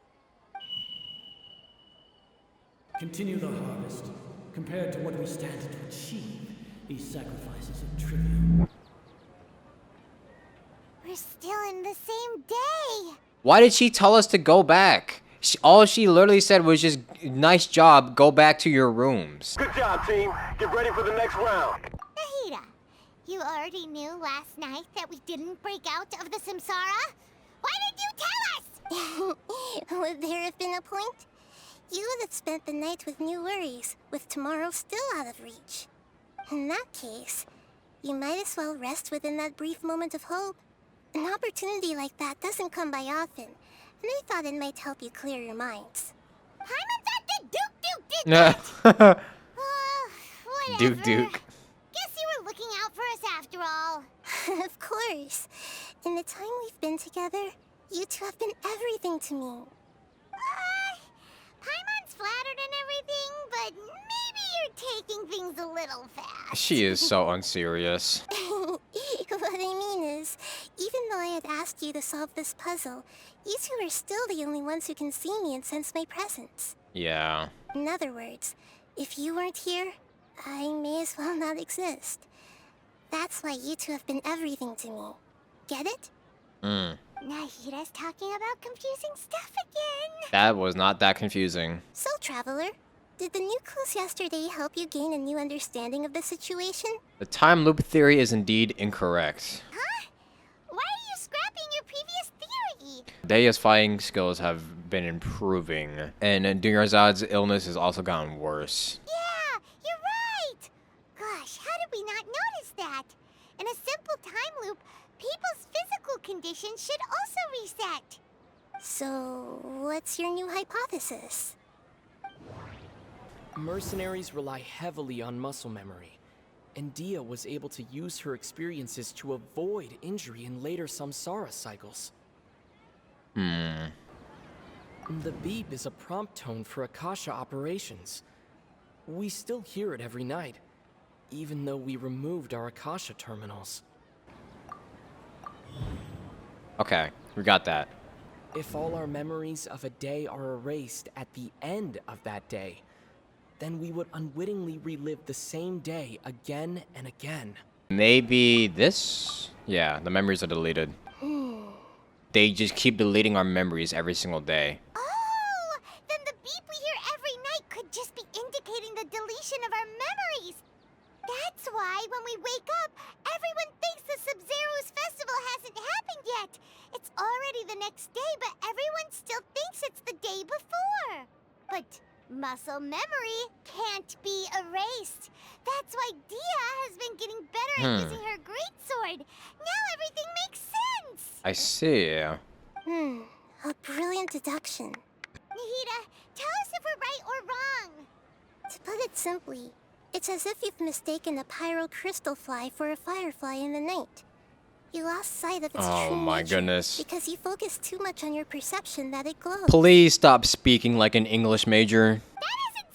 S5: Continue the harvest. Compared to what we stand to achieve, these sacrifices are trivial.
S2: We're still in the same day.
S1: Why did she tell us to go back? All she literally said was just, nice job, go back to your rooms.
S15: Good job, team. Get ready for the next round.
S2: Nahida, you already knew last night that we didn't break out of the Samsara? Why did you tell us?
S3: Would there have been a point? You would have spent the night with new worries, with tomorrow still out of reach. In that case, you might as well rest within that brief moment of hope. An opportunity like that doesn't come by often, and I thought it might help you clear your minds.
S2: Paimon's at the Duke did that! Whatever.
S1: Duke.
S2: Guess you were looking out for us after all.
S3: Of course. In the time we've been together, you two have been everything to me.
S2: Paimon's flattered and everything, but maybe you're taking things a little fast.
S1: She is so unserious.
S3: What I mean is, even though I had asked you to solve this puzzle, you two are still the only ones who can see me and sense my presence.
S1: Yeah.
S3: In other words, if you weren't here, I may as well not exist. That's why you two have been everything to me. Get it?
S2: Nahida's talking about confusing stuff again.
S1: That was not that confusing.
S3: So, Traveler, did the new clues yesterday help you gain a new understanding of the situation?
S1: The time loop theory is indeed incorrect.
S2: Huh? Why are you scrapping your previous theory?
S1: Deia's fighting skills have been improving, and Dunyarzad's illness has also gotten worse.
S2: Yeah, you're right. Gosh, how did we not notice that? In a simple time loop, people's physical conditions should also reset.
S3: So, what's your new hypothesis?
S9: Mercenaries rely heavily on muscle memory, and Dia was able to use her experiences to avoid injury in later samsara cycles. The beep is a prompt tone for Akasha operations. We still hear it every night, even though we removed our Akasha terminals.
S1: Okay, we got that.
S9: If all our memories of a day are erased at the end of that day, then we would unwittingly relive the same day again and again.
S1: Maybe this? Yeah, the memories are deleted. They just keep deleting our memories every single day.
S2: Oh, then the beep we hear every night could just be indicating the deletion of our memories. That's why when we wake up, everyone thinks the Sub-Zero's festival hasn't happened yet. It's already the next day, but everyone still thinks it's the day before. But muscle memory can't be erased. That's why Dia has been getting better at using her greatsword. Now everything makes sense.
S1: I see.
S3: A brilliant deduction.
S2: Nahida, tell us if we're right or wrong.
S3: To put it simply, it's as if you've mistaken a pyro crystal fly for a firefly in the night. You lost sight of its true
S1: Oh my
S3: nature
S1: goodness.
S3: because you focused too much on your perception that it glows.
S1: Please stop speaking like an English major.
S2: That isn't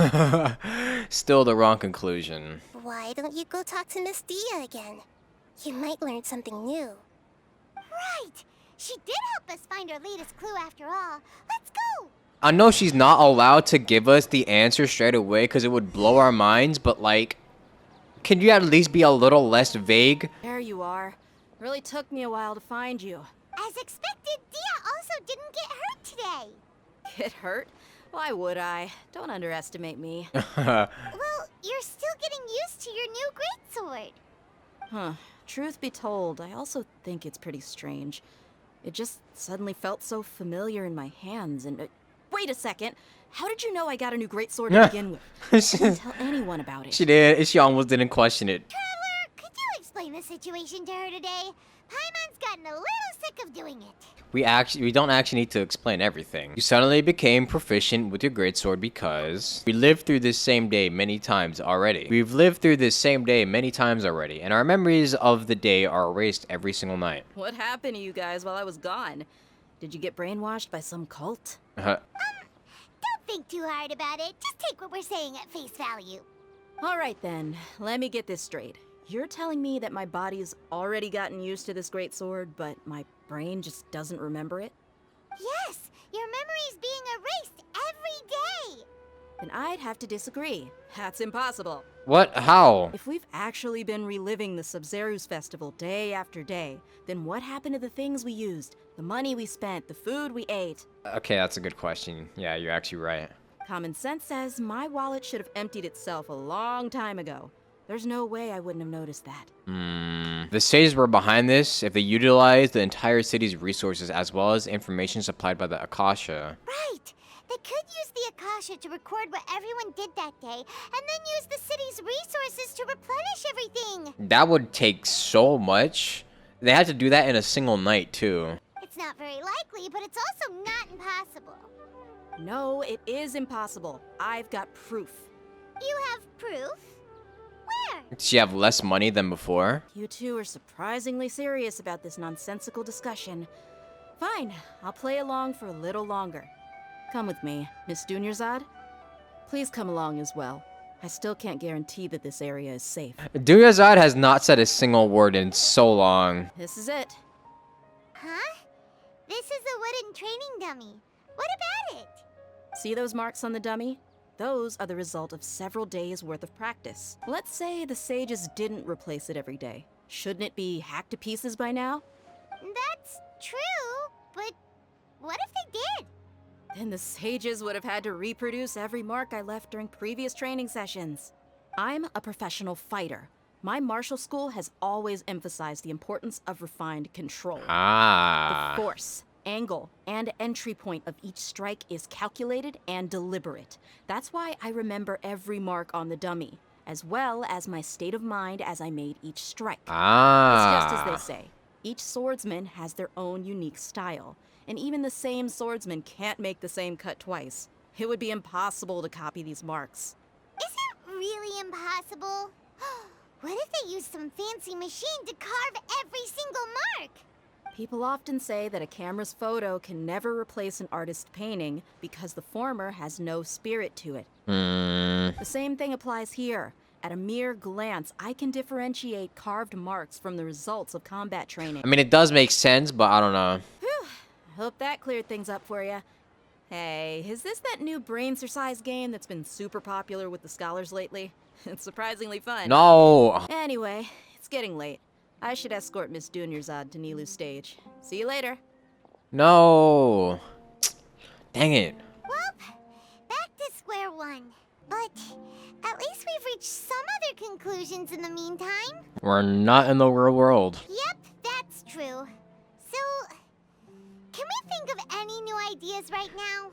S2: simple at all.
S1: Still the wrong conclusion.
S3: Why don't you go talk to Miss Dia again? You might learn something new.
S2: Right. She did help us find our latest clue after all. Let's go.
S1: I know she's not allowed to give us the answer straight away because it would blow our minds, but like, can you at least be a little less vague?
S18: There you are. Really took me a while to find you.
S2: As expected, Dia also didn't get hurt today.
S18: Get hurt? Why would I? Don't underestimate me.
S2: Well, you're still getting used to your new greatsword.
S18: Huh. Truth be told, I also think it's pretty strange. It just suddenly felt so familiar in my hands and... wait a second! How did you know I got a new greatsword to begin with? I didn't tell anyone about it.
S1: She did. She almost didn't question it.
S2: Traveler, could you explain the situation to her today? Paimon's gotten a little sick of doing it.
S1: We don't actually need to explain everything. You suddenly became proficient with your greatsword because we lived through this same day many times already. We've lived through this same day many times already, and our memories of the day are erased every single night.
S18: What happened to you guys while I was gone? Did you get brainwashed by some cult?
S2: Don't think too hard about it. Just take what we're saying at face value.
S18: Alright then, let me get this straight. You're telling me that my body's already gotten used to this greatsword, but my brain just doesn't remember it?
S2: Yes, your memory's being erased every day.
S18: Then I'd have to disagree. That's impossible.
S1: What? How?
S18: If we've actually been reliving the Sub-Zero's festival day after day, then what happened to the things we used, the money we spent, the food we ate?
S1: Okay, that's a good question. Yeah, you're actually right.
S18: Common sense says my wallet should have emptied itself a long time ago. There's no way I wouldn't have noticed that.
S1: The sages were behind this if they utilized the entire city's resources as well as information supplied by the Akasha.
S2: Right. They could use the Akasha to record what everyone did that day, and then use the city's resources to replenish everything.
S1: That would take so much. They had to do that in a single night, too.
S2: It's not very likely, but it's also not impossible.
S18: No, it is impossible. I've got proof.
S2: You have proof? Where?
S1: Does she have less money than before?
S18: You two are surprisingly serious about this nonsensical discussion. Fine, I'll play along for a little longer. Come with me, Miss Dunyarzad. Please come along as well. I still can't guarantee that this area is safe.
S1: Dunyarzad has not said a single word in so long.
S18: This is it.
S2: Huh? This is a wooden training dummy. What about it?
S18: See those marks on the dummy? Those are the result of several days' worth of practice. Let's say the sages didn't replace it every day. Shouldn't it be hacked to pieces by now?
S2: That's true, but what if they did?
S18: Then the sages would have had to reproduce every mark I left during previous training sessions. I'm a professional fighter. My martial school has always emphasized the importance of refined control. The force, angle, and entry point of each strike is calculated and deliberate. That's why I remember every mark on the dummy, as well as my state of mind as I made each strike. It's just as they say. Each swordsman has their own unique style, and even the same swordsman can't make the same cut twice. It would be impossible to copy these marks.
S2: Is it really impossible? What if they used some fancy machine to carve every single mark?
S18: People often say that a camera's photo can never replace an artist's painting because the former has no spirit to it. The same thing applies here. At a mere glance, I can differentiate carved marks from the results of combat training.
S1: I mean, it does make sense, but I don't know.
S18: Whew. I hope that cleared things up for you. Hey, is this that new brain exercise game that's been super popular with the scholars lately? It's surprisingly fun.
S1: No.
S18: Anyway, it's getting late. I should escort Miss Dunyarzad to Nilu's stage. See you later.
S1: No. Dang it.
S2: Well, back to square one. But at least we've reached some other conclusions in the meantime.
S1: We're not in the real world.
S2: Yep, that's true. So, can we think of any new ideas right now?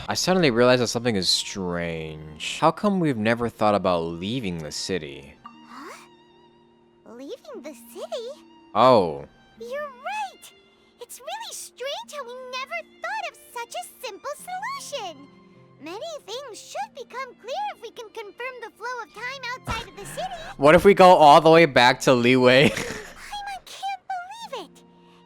S1: I suddenly realized that something is strange. How come we've never thought about leaving the city?
S2: Huh? Leaving the city?
S1: Oh.
S2: You're right! It's really strange how we never thought of such a simple solution! Many things should become clear if we can confirm the flow of time outside of the city.
S1: What if we go all the way back to Leeway?
S2: I can't believe it!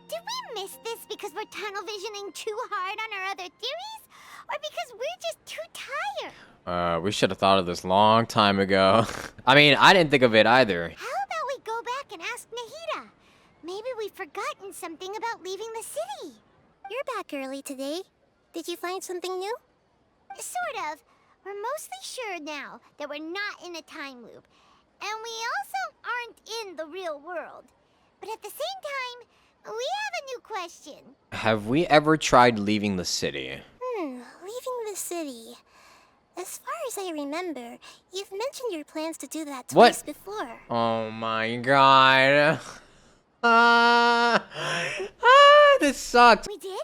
S2: Did we miss this because we're tunnel visioning too hard on our other theories? Or because we're just too tired?
S1: We should have thought of this long time ago. I mean, I didn't think of it either.
S2: How about we go back and ask Nahida? Maybe we've forgotten something about leaving the city.
S3: You're back early today. Did you find something new?
S2: Sort of. We're mostly sure now that we're not in a time loop. And we also aren't in the real world. But at the same time, we have a new question.
S1: Have we ever tried leaving the city?
S3: Leaving the city. As far as I remember, you've mentioned your plans to do that
S1: What?
S3: twice before.
S1: Oh my god. This sucks.
S2: We did?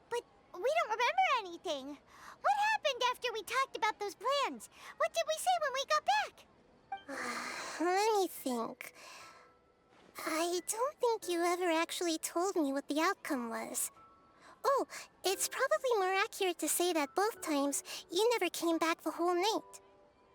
S2: But we don't remember anything. What happened after we talked about those plans? What did we say when we got back?
S3: Let me think. I don't think you ever actually told me what the outcome was. Oh, it's probably more accurate to say that both times you never came back the whole night.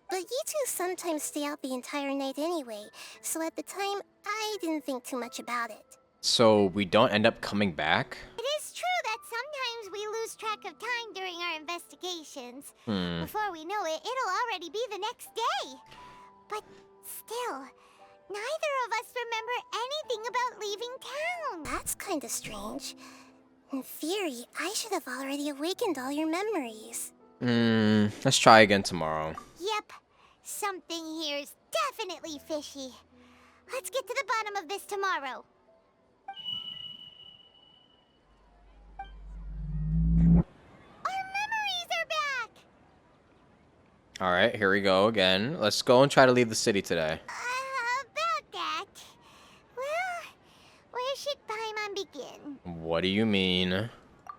S3: But you two sometimes stay out the entire night anyway, so at the time, I didn't think too much about it.
S1: So we don't end up coming back?
S2: It is true that sometimes we lose track of time during our investigations. Before we know it, it'll already be the next day. But still, neither of us remember anything about leaving town.
S3: That's kinda strange. In theory, I should have already awakened all your memories.
S1: Let's try again tomorrow.
S2: Yep, something here's definitely fishy. Let's get to the bottom of this tomorrow. Our memories are back!
S1: Alright, here we go again. Let's go and try to leave the city today.
S2: About that. Well, where should Paimon begin?
S1: What do you mean?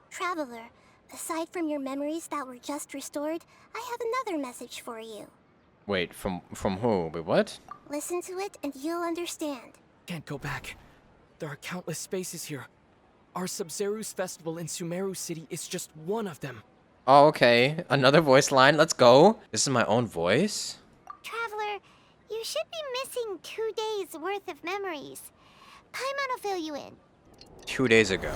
S3: Traveler, aside from your memories that were just restored, I have another message for you.
S1: Wait, from who? Wait, what?
S3: Listen to it and you'll understand.
S9: Can't go back. There are countless spaces here. Our Sub-Zeru's festival in Sumeru City is just one of them.
S1: Oh, okay. Another voice line. Let's go. This is my own voice?
S2: Traveler, you should be missing 2 days worth of memories. Paimon will fill you in.
S1: 2 days ago.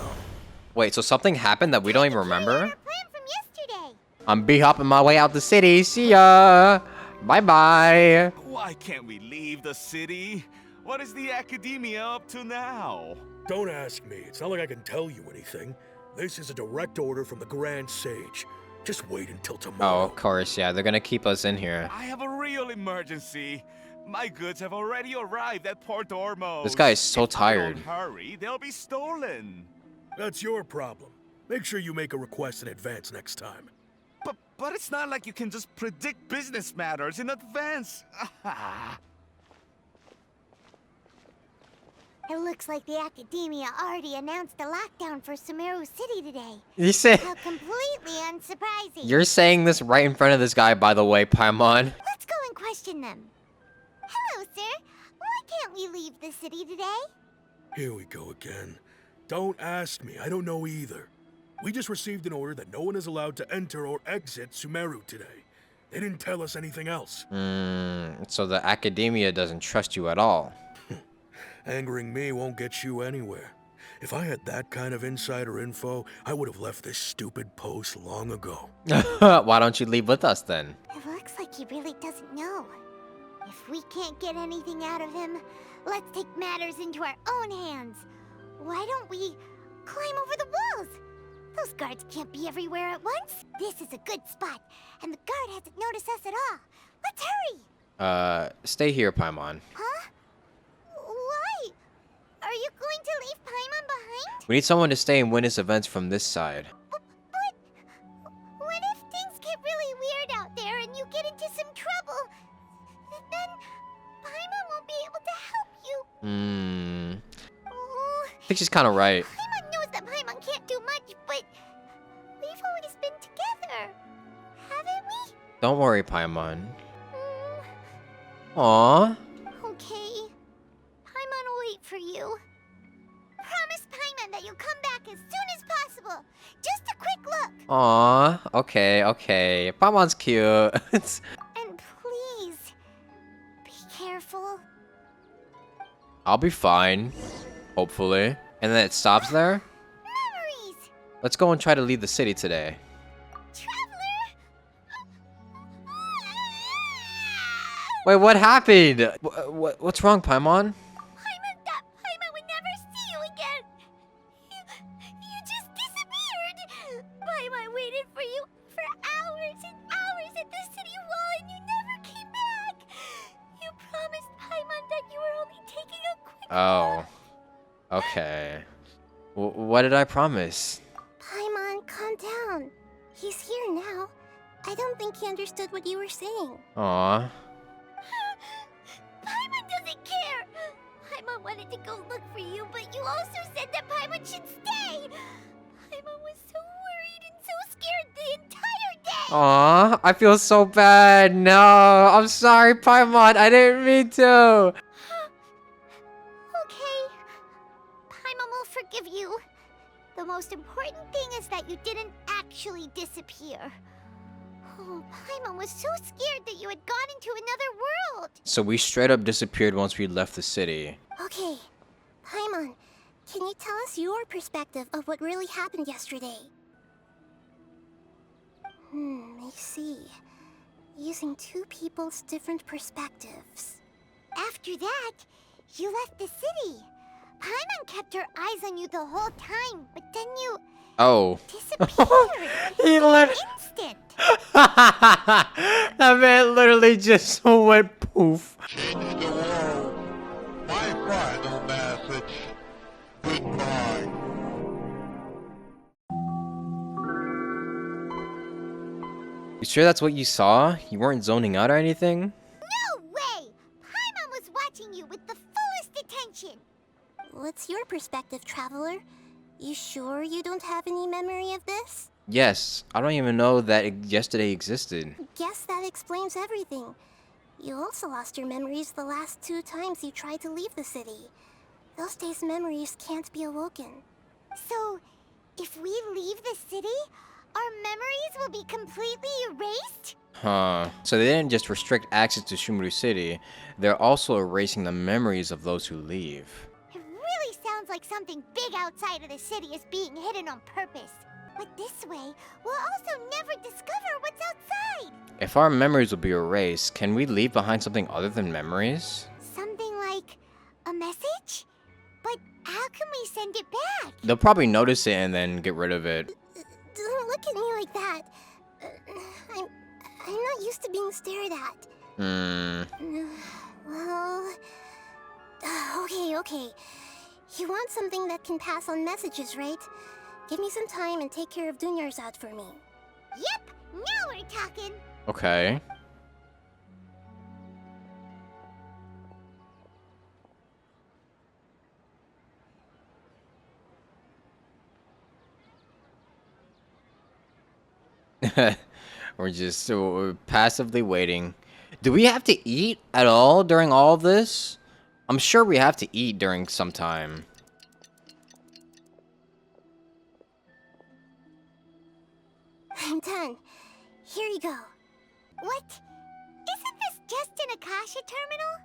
S1: Wait, so something happened that we don't even remember?
S2: Plan from yesterday.
S1: I'm b-hopping my way out the city. See ya. Bye-bye.
S10: Why can't we leave the city? What is the academia up to now?
S16: Don't ask me. It's not like I can tell you anything. This is a direct order from the Grand Sage. Just wait until tomorrow.
S1: Oh, of course, yeah. They're gonna keep us in here.
S10: I have a real emergency. My goods have already arrived at Port Ormos.
S1: This guy is so tired.
S10: Don't hurry, they'll be stolen.
S16: That's your problem. Make sure you make a request in advance next time.
S10: But it's not like you can just predict business matters in advance.
S2: It looks like the Academia already announced a lockdown for Sumeru City today.
S1: You said...
S2: How completely unsurprising.
S1: You're saying this right in front of this guy, by the way, Paimon.
S2: Let's go and question them. Hello, sir. Why can't we leave the city today?
S16: Here we go again. Don't ask me. I don't know either. We just received an order that no one is allowed to enter or exit Sumeru today. They didn't tell us anything else.
S1: So the Academia doesn't trust you at all.
S16: Angering me won't get you anywhere. If I had that kind of insider info, I would have left this stupid post long ago.
S1: Why don't you leave with us then?
S2: It looks like he really doesn't know. If we can't get anything out of him, let's take matters into our own hands. Why don't we climb over the walls? Those guards can't be everywhere at once. This is a good spot, and the guard hasn't noticed us at all. Let's hurry!
S1: Stay here, Paimon.
S2: Huh? Why? Are you going to leave Paimon behind?
S1: We need someone to stay and witness events from this side.
S2: But what if things get really weird out there and you get into some trouble? Then Paimon won't be able to help you.
S1: I think she's kind of right.
S2: Paimon knows that Paimon can't do much, but we've always been together, haven't we?
S1: Don't worry, Paimon. Aww.
S2: Okay. Paimon will wait for you. Promise Paimon that you'll come back as soon as possible. Just a quick look.
S1: Aww. Okay, okay. Paimon's cute.
S2: And please, be careful.
S1: I'll be fine. Hopefully. And then it stops there?
S2: Memories!
S1: Let's go and try to leave the city today. Wait, what happened? What's wrong, Paimon?
S2: Paimon would never see you again. You just disappeared. Paimon waited for you for hours and hours at the city wall and you never came back. You promised Paimon that you were only taking a quick
S1: Oh. Okay. What did I promise?
S3: Paimon, calm down. He's here now. I don't think he understood what you were saying.
S1: Aw.
S2: Paimon doesn't care. Paimon wanted to go look for you, but you also said that Paimon should stay. Paimon was so worried and so scared the entire day.
S1: Aw, I feel so bad. No, I'm sorry, Paimon. I didn't mean to.
S2: Okay. Paimon will forgive you. The most important thing is that you didn't actually disappear. Oh, Paimon was so scared that you had gone into another world.
S1: So we straight up disappeared once we left the city.
S3: Okay. Paimon, can you tell us your perspective of what really happened yesterday? I see. Using two people's different perspectives.
S2: After that, you left the city. Paimon kept her eyes on you the whole time, but then you
S1: Oh.
S2: disappeared.
S1: He
S2: in an
S1: let-
S2: instant.
S1: That man literally just went poof.
S17: My final message. Goodbye.
S1: You sure that's what you saw? You weren't zoning out or anything?
S2: No way! Paimon was watching you with the fullest attention.
S3: What's your perspective, Traveler? You sure you don't have any memory of this?
S1: Yes. I don't even know that yesterday existed.
S3: Guess that explains everything. You also lost your memories the last 2 times you tried to leave the city. Those days' memories can't be awoken.
S2: So, if we leave the city, our memories will be completely erased?
S1: Huh. So they didn't just restrict access to Sumeru City, they're also erasing the memories of those who leave.
S2: It really sounds like something big outside of the city is being hidden on purpose. But this way, we'll also never discover what's outside.
S1: If our memories will be erased, can we leave behind something other than memories?
S2: Something like a message? But how can we send it back?
S1: They'll probably notice it and then get rid of it.
S3: Don't look at me like that. I'm not used to being stared at. Well... Okay. You want something that can pass on messages, right? Give me some time and take care of Dunyarzad for me.
S2: Yep, now we're talking.
S1: Okay. We're just passively waiting. Do we have to eat at all during all of this? I'm sure we have to eat during some time.
S3: I'm done. Here you go.
S2: What? Isn't this just an Akasha terminal?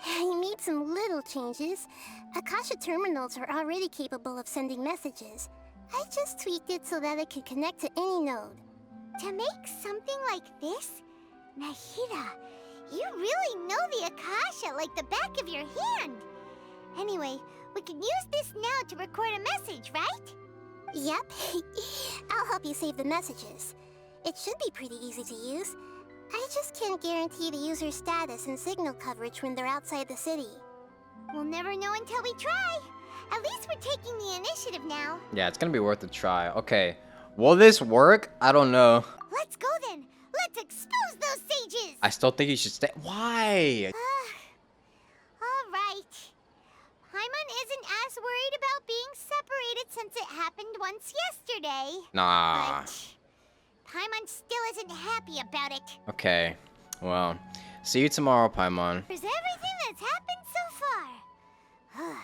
S3: I made some little changes. Akasha terminals are already capable of sending messages. I just tweaked it so that it could connect to any node.
S2: To make something like this? Nahida, You really know the Akasha like the back of your hand. Anyway, we can use this now to record a message, right?
S3: Yep. I'll help you save the messages. It should be pretty easy to use. I just can't guarantee the user's status and signal coverage when they're outside the city.
S2: We'll never know until we try. At least we're taking the initiative now.
S1: Yeah, it's gonna be worth a try. Okay. Will this work? I don't know.
S2: Let's go then. Let's expose those sages.
S1: I still think you should stay. Why?
S2: All right. Paimon isn't as worried about being separated since it happened once yesterday.
S1: Nah.
S2: But Paimon still isn't happy about it.
S1: Okay. Well, see you tomorrow, Paimon.
S2: There's everything that's happened so far.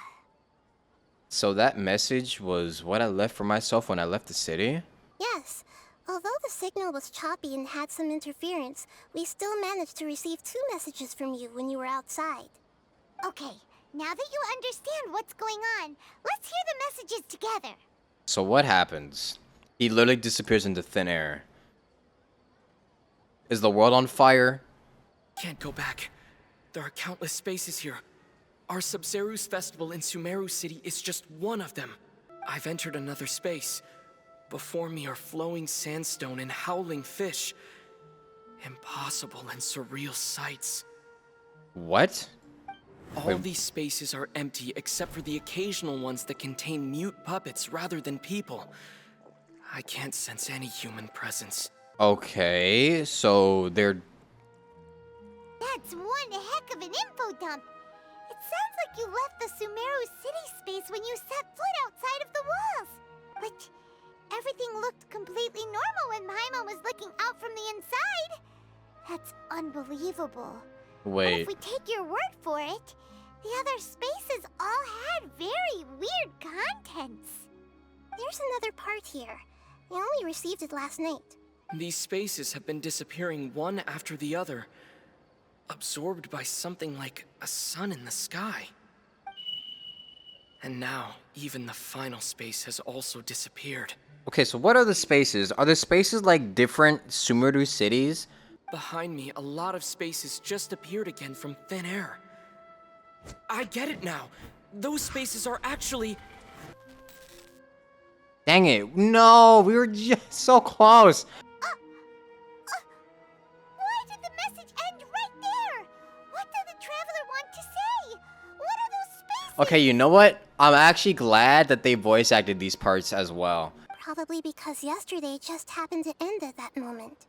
S1: So that message was what I left for myself when I left the city?
S3: Yes. Although the signal was choppy and had some interference, we still managed to receive 2 messages from you when you were outside.
S2: Okay, now that you understand what's going on, let's hear the messages together.
S1: So what happens? He literally disappears into thin air. Is the world on fire?
S9: Can't go back. There are countless spaces here. Our Sub-Zeru's festival in Sumeru City is just one of them. I've entered another space. Before me are flowing sandstone and howling fish. Impossible and surreal sights.
S1: What?
S9: All these spaces are empty except for the occasional ones that contain mute puppets rather than people. I can't sense any human presence.
S1: Okay, so they're...
S2: That's one heck of an info dump. It sounds like you left the Sumeru City space when you set foot outside of the walls. But everything looked completely normal when Paimon was looking out from the inside. That's unbelievable.
S1: Wait.
S2: But if we take your word for it, the other spaces all had very weird contents.
S3: There's another part here. We only received it last night.
S9: These spaces have been disappearing one after the other, absorbed by something like a sun in the sky. And now, even the final space has also disappeared.
S1: Okay, so what are the spaces? Are the spaces like different Sumeru cities?
S9: Behind me, a lot of spaces just appeared again from thin air. I get it now. Those spaces are actually...
S1: Dang it. No, we were just so close.
S2: Why did the message end right there? What did the traveler want to say? What are those spaces?
S1: Okay, you know what? I'm actually glad that they voice acted these parts as well.
S3: Probably because yesterday just happened to end at that moment.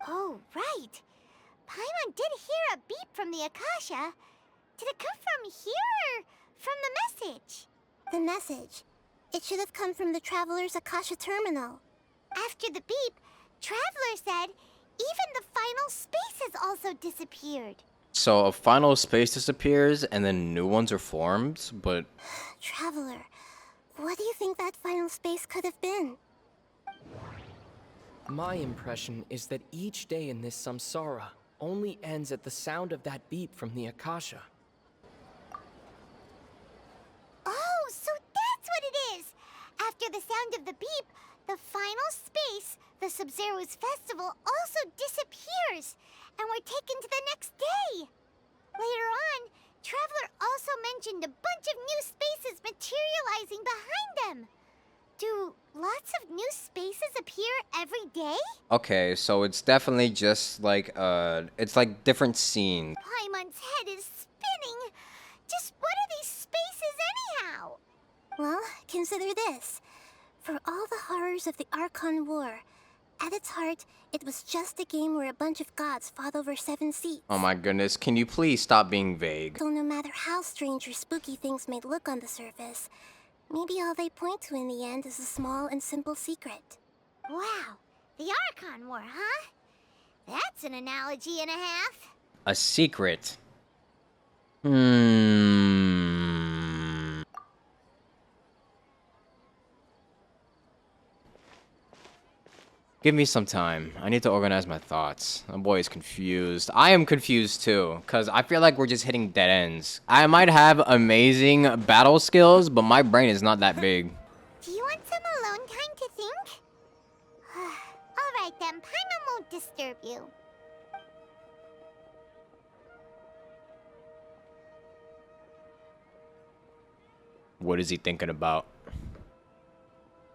S2: Oh, right. Paimon did hear a beep from the Akasha. Did it come from here or from the message?
S3: The message. It should have come from the Traveler's Akasha terminal.
S2: After the beep, Traveler said even the final space has also disappeared.
S1: So a final space disappears and then new ones are formed, but...
S3: Traveler, what do you think that final space could have been?
S9: My impression is that each day in this samsara only ends at the sound of that beep from the Akasha.
S2: Oh, so that's what it is! After the sound of the beep, the final space, the Sub-Zeru's festival, also disappears, and we're taken to the next day. Later on, Traveler also mentioned a bunch of new spaces materializing behind them. Do lots of new spaces appear every day?
S1: Okay, so it's definitely just like, it's like different scenes.
S2: Paimon's head is spinning. Just what are these spaces anyhow?
S3: Well, consider this. For all the horrors of the Archon War, at its heart, it was just a game where a bunch of gods fought over 7 seats.
S1: Oh my goodness, can you please stop being vague?
S3: So no matter how strange or spooky things may look on the surface, maybe all they point to in the end is a small and simple secret.
S2: Wow, the Archon War, huh? That's an analogy and a half.
S1: A secret. Give me some time. I need to organize my thoughts. My boy is confused. I am confused too, because I feel like we're just hitting dead ends. I might have amazing battle skills, but my brain is not that big.
S2: Do you want some alone time to think? Alright then, Paimon won't disturb you.
S1: What is he thinking about?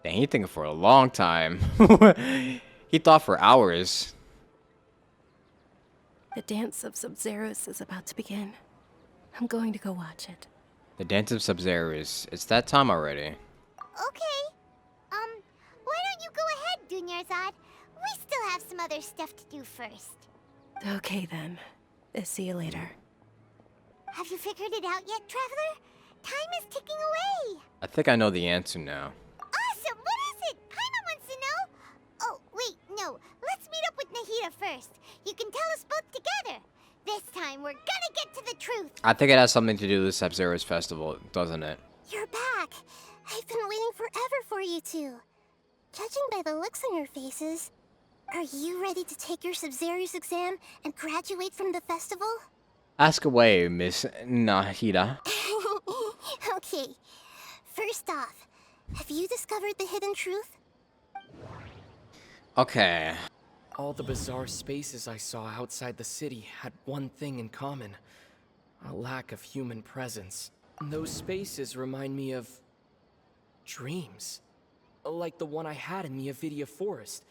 S1: Dang, he thinking for a long time. He thought for hours.
S6: The dance of Sub-Zeros is about to begin. I'm going to go watch it.
S1: The Dance of Sub-Zeros. It's that time already.
S2: Okay. Why don't you go ahead, Dunyarzad? We still have some other stuff to do first.
S6: Okay then. See you later.
S2: Have you figured it out yet, Traveler? Time is ticking away.
S1: I think I know the answer now.
S2: Awesome! What is it? Paimon wants to know. Oh, wait, no. Let's meet up with Nahida first. You can tell us both together. This time, we're gonna get to the truth.
S1: I think it has something to do with Sub-Zero's festival, doesn't it?
S3: You're back. I've been waiting forever for you two. Judging by the looks on your faces, are you ready to take your Sub-Zero's exam and graduate from the festival?
S1: Ask away, Miss Nahida.
S3: Okay. First off, have you discovered the hidden truth?
S1: Okay.
S9: All the bizarre spaces I saw outside the city had one thing in common. A lack of human presence. Those spaces remind me of... dreams. Like the one I had in the Avidia Forest.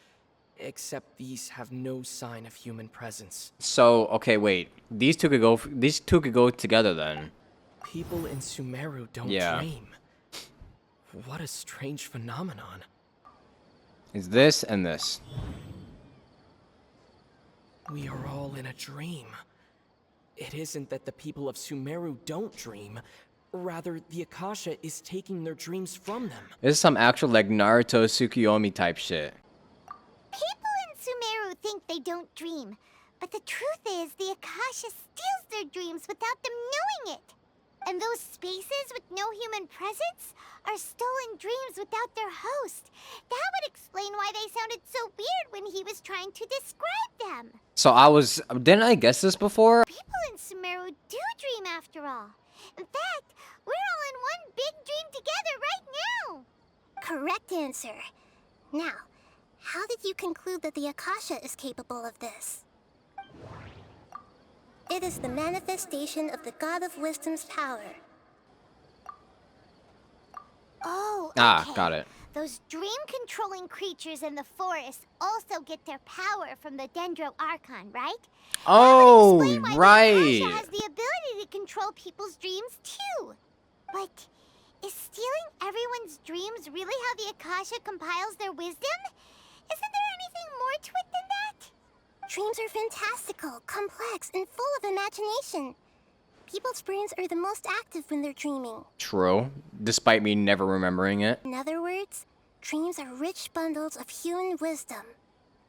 S9: Except these have no sign of human presence.
S1: So, okay, wait. These two could go together then.
S9: People in Sumeru don't dream. What a strange phenomenon.
S1: It's this and this.
S9: We are all in a dream. It isn't that the people of Sumeru don't dream. Rather, the Akasha is taking their dreams from them.
S1: This is some actual like Naruto Tsukiyomi type shit.
S2: People in Sumeru think they don't dream. But the truth is, the Akasha steals their dreams without them knowing it. And those spaces with no human presence are stolen dreams without their host. That would explain why they sounded so weird when he was trying to describe them.
S1: So didn't I guess this before?
S2: People in Sumeru do dream after all. In fact, we're all in one big dream together right now.
S3: Correct answer. Now, how did you conclude that the Akasha is capable of this? It is the manifestation of the God of Wisdom's power.
S2: Oh, okay.
S1: Ah, got it.
S2: Those dream-controlling creatures in the forest also get their power from the Dendro Archon, right?
S1: Oh,
S2: That would explain why
S1: right.
S2: the Akasha has the ability to control people's dreams too. But is stealing everyone's dreams really how the Akasha compiles their wisdom? Isn't there anything more to it than that?
S3: Dreams are fantastical, complex, and full of imagination. People's brains are the most active when they're dreaming.
S1: True. Despite me never remembering it.
S3: In other words, dreams are rich bundles of human wisdom.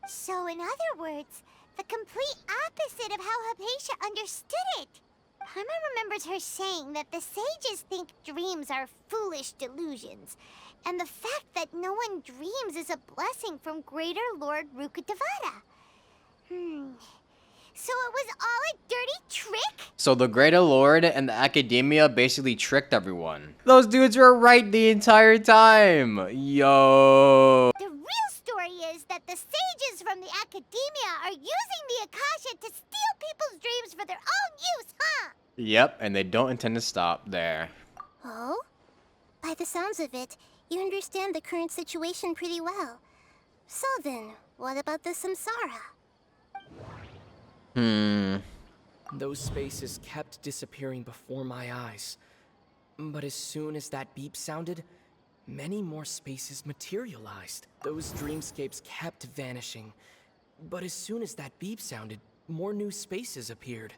S2: So in other words, the complete opposite of how Hypatia understood it. Paimon remembers her saying that the sages think dreams are foolish delusions, and the fact that no one dreams is a blessing from Greater Lord Rukkhadevata. So it was all a dirty trick?
S1: So the Greater Lord and the Academia basically tricked everyone. Those dudes were right the entire time. Yo.
S2: The real story is that the sages from the Academia are using the Akasha to steal people's dreams for their own use, huh?
S1: Yep, and they don't intend to stop there.
S3: Oh? By the sounds of it, you understand the current situation pretty well. So then, what about the samsara?
S9: Those spaces kept disappearing before my eyes. But as soon as that beep sounded, many more spaces materialized. Those dreamscapes kept vanishing. But as soon as that beep sounded, more new spaces appeared.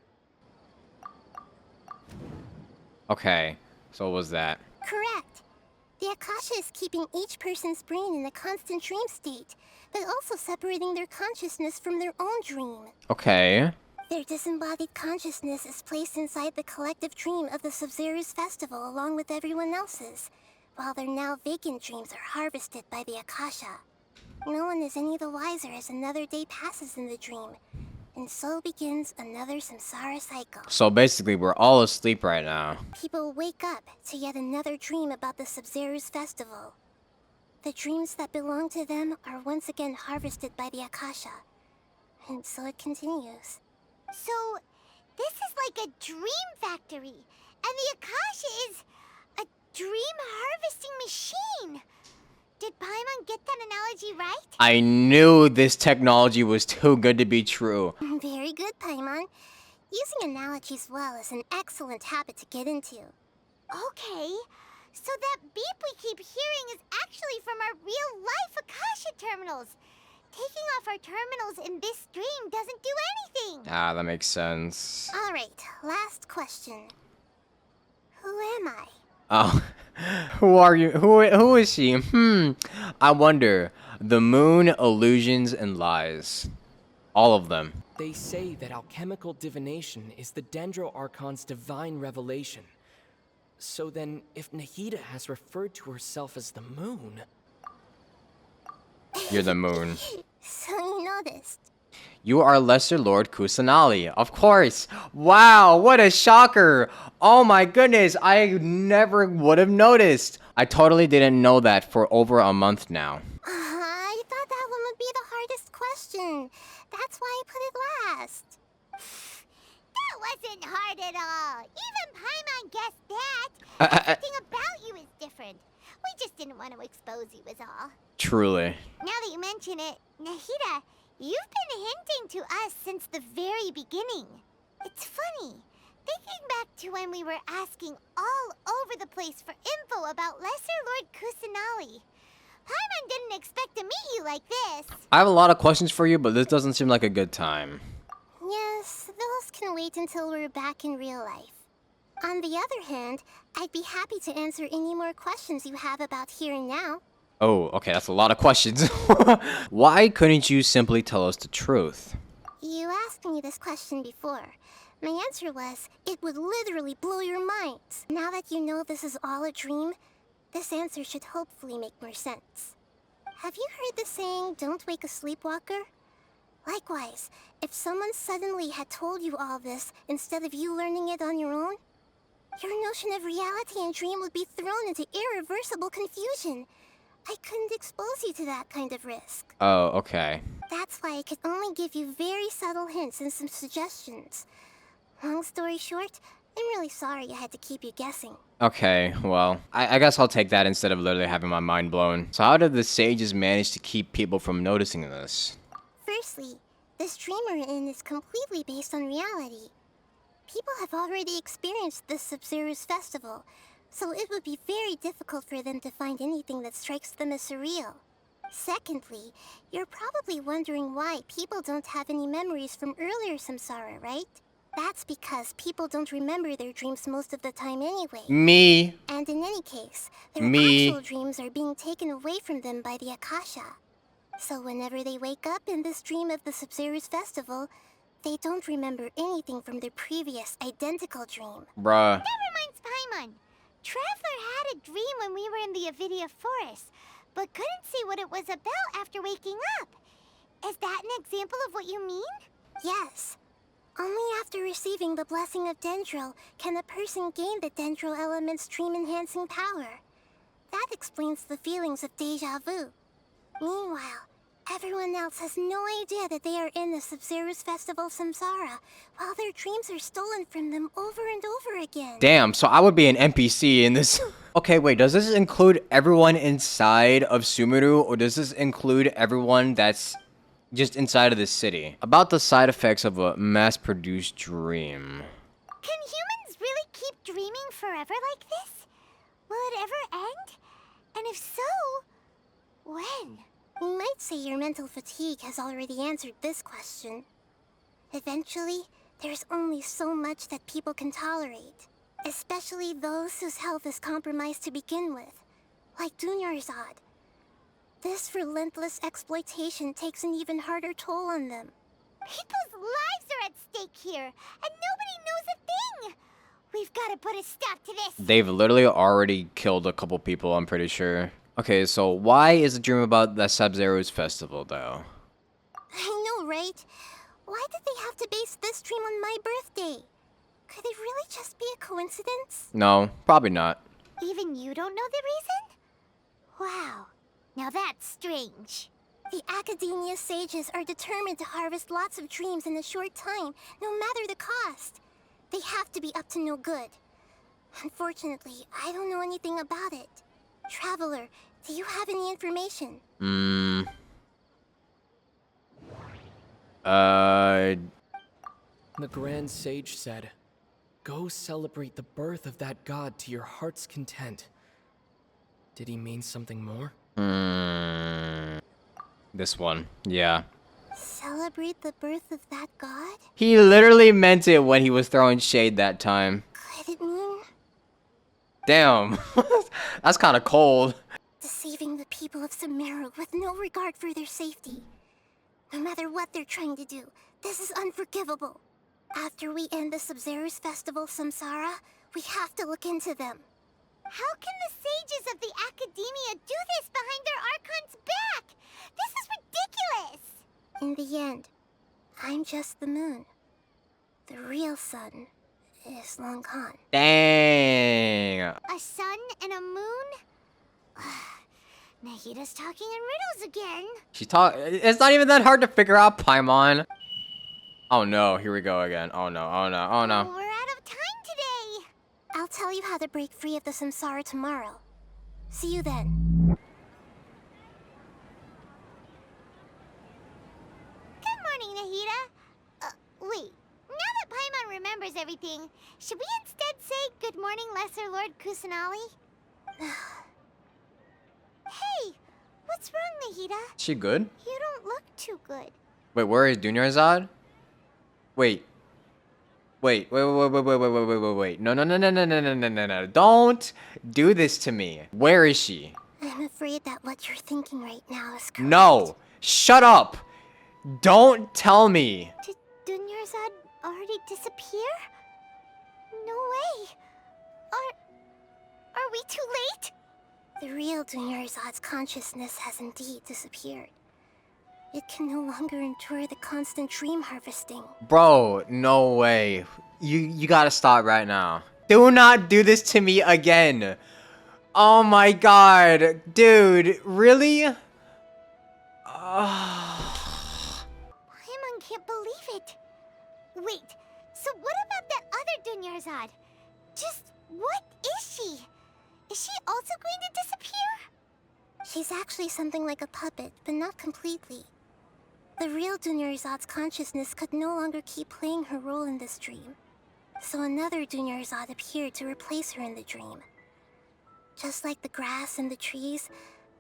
S1: Okay, so what was that?
S3: Correct. The Akasha is keeping each person's brain in a constant dream state, but also separating their consciousness from their own dream.
S1: Okay.
S3: Their disembodied consciousness is placed inside the collective dream of the Sub-Zero's festival along with everyone else's, while their now vacant dreams are harvested by the Akasha. No one is any the wiser as another day passes in the dream, and so begins another samsara cycle.
S1: So basically, we're all asleep right now.
S3: People wake up to yet another dream about the Sub-Zero's festival. The dreams that belong to them are once again harvested by the Akasha, and so it continues.
S2: So, this is like a dream factory, and the Akasha is a dream harvesting machine. Did Paimon get that analogy right?
S1: I knew this technology was too good to be true.
S3: Very good, Paimon. Using analogies well is an excellent habit to get into.
S2: Okay, so that beep we keep hearing is actually from our real-life Akasha terminals. Taking off our terminals in this dream doesn't do anything.
S1: Ah, that makes sense.
S3: All right, last question. Who am I?
S1: Oh, who are you? Who is she? I wonder. The moon, illusions, and lies. All of them.
S9: They say that alchemical divination is the Dendro Archon's divine revelation. So then, if Nahida has referred to herself as the moon...
S1: You're the moon.
S3: So you noticed.
S1: You are Lesser Lord Kusanali. Of course. Wow, what a shocker. Oh my goodness, I never would have noticed. I totally didn't know that for over a month now.
S3: I thought that one would be the hardest question. That's why I put it last.
S2: That wasn't hard at all. Even Paimon guessed that. Everything about you is different. We just didn't want to expose you is all.
S1: Truly.
S2: Now that you mention it, Nahida, you've been hinting to us since the very beginning. It's funny, thinking back to when we were asking all over the place for info about Lesser Lord Kusanali. Paimon didn't expect to meet you like this.
S1: I have a lot of questions for you, but this doesn't seem like a good time.
S3: Yes, those can wait until we're back in real life. On the other hand, I'd be happy to answer any more questions you have about here and now.
S1: Oh, okay, that's a lot of questions. Why couldn't you simply tell us the truth?
S3: You asked me this question before. My answer was, it would literally blow your minds. Now that you know this is all a dream, this answer should hopefully make more sense. Have you heard the saying, don't wake a sleepwalker? Likewise, if someone suddenly had told you all this instead of you learning it on your own, your notion of reality and dream would be thrown into irreversible confusion. I couldn't expose you to that kind of risk.
S1: Oh, okay.
S3: That's why I could only give you very subtle hints and some suggestions. Long story short, I'm really sorry I had to keep you guessing.
S1: Okay, well, I guess I'll take that instead of literally having my mind blown. So how did the sages manage to keep people from noticing this?
S3: Firstly, this dream we're in is completely based on reality. People have already experienced this Sub-Zero's festival, so it would be very difficult for them to find anything that strikes them as surreal. Secondly, you're probably wondering why people don't have any memories from earlier samsara, right? That's because people don't remember their dreams most of the time anyway.
S1: Me.
S3: And in any case, their actual dreams are being taken away from them by the Akasha. So whenever they wake up in this dream of the Sub-Zero's festival, they don't remember anything from their previous identical dream.
S1: Bruh.
S2: That reminds Paimon. Traveler had a dream when we were in the Avidia Forest, but couldn't see what it was about after waking up. Is that an example of what you mean?
S3: Yes. Only after receiving the blessing of Dendro can a person gain the Dendro element's dream-enhancing power. That explains the feelings of deja vu. Meanwhile, everyone else has no idea that they are in the Sub-Zero's Festival Samsara, while their dreams are stolen from them over and over again.
S1: Damn, so I would be an NPC in this. Okay, wait, does this include everyone inside of Sumeru, or does this include everyone that's just inside of the city? About the side effects of a mass-produced dream.
S2: Can humans really keep dreaming forever like this? Will it ever end? And if so, when?
S3: We might say your mental fatigue has already answered this question. Eventually, there's only so much that people can tolerate. Especially those whose health is compromised to begin with, like Dunyarzad. This relentless exploitation takes an even harder toll on them.
S2: People's lives are at stake here, and nobody knows a thing! We've got to put a stop to this!
S1: They've literally already killed a couple people, I'm pretty sure. Okay, so why is the dream about the Sub-Zero's festival, though?
S3: I know, right? Why did they have to base this dream on my birthday? Could it really just be a coincidence?
S1: No, probably not.
S2: Even you don't know the reason? Wow, now that's strange.
S3: The Academia sages are determined to harvest lots of dreams in a short time, no matter the cost. They have to be up to no good.
S2: Unfortunately, I don't know anything about it. Traveler, do you have any information?
S9: The Grand Sage said, "Go celebrate the birth of that god to your heart's content." Did he mean something more?
S1: This one, yeah.
S2: Celebrate the birth of that god?
S1: He literally meant it when he was throwing shade that time.
S2: Could it mean
S1: Damn, that's kind of cold.
S2: deceiving the people of Sumeru with no regard for their safety? No matter what they're trying to do, this is unforgivable. After we end the Sub-Zero's festival, Samsara, we have to look into them. How can the sages of the Academia do this behind their Archon's back? This is ridiculous! In the end, I'm just the moon. The real sun is long gone.
S1: Dang.
S2: A sun and a moon? Nahida's talking in riddles again.
S1: It's not even that hard to figure out, Paimon. Oh no, here we go again. Oh no, oh no, oh no.
S2: We're out of time today. I'll tell you how to break free of the samsara tomorrow. See you then. Good morning, Nahida. Wait. Now that Paimon remembers everything, should we instead say good morning, Lesser Lord Kusanali? Hey, what's wrong, Nahida?
S1: She good?
S2: You don't look too good.
S1: Wait, where is Dunyarzad? Wait. Wait. No. Don't do this to me. Where is she?
S2: I'm afraid that what you're thinking right now is correct.
S1: No. Shut up. Don't tell me.
S2: Did Dunyarzad already disappear? No way. Are we too late? The real Dunyarzad's consciousness has indeed disappeared. It can no longer endure the constant dream harvesting.
S1: Bro, no way. You gotta stop right now. Do not do this to me again. Oh my god. Dude, really?
S2: Paimon can't believe it. Wait, so what about that other Dunyarzad? Just what is she? Is she also going to disappear? She's actually something like a puppet, but not completely. The real Dunyarzad's consciousness could no longer keep playing her role in this dream. So another Dunyarzad appeared to replace her in the dream. Just like the grass and the trees,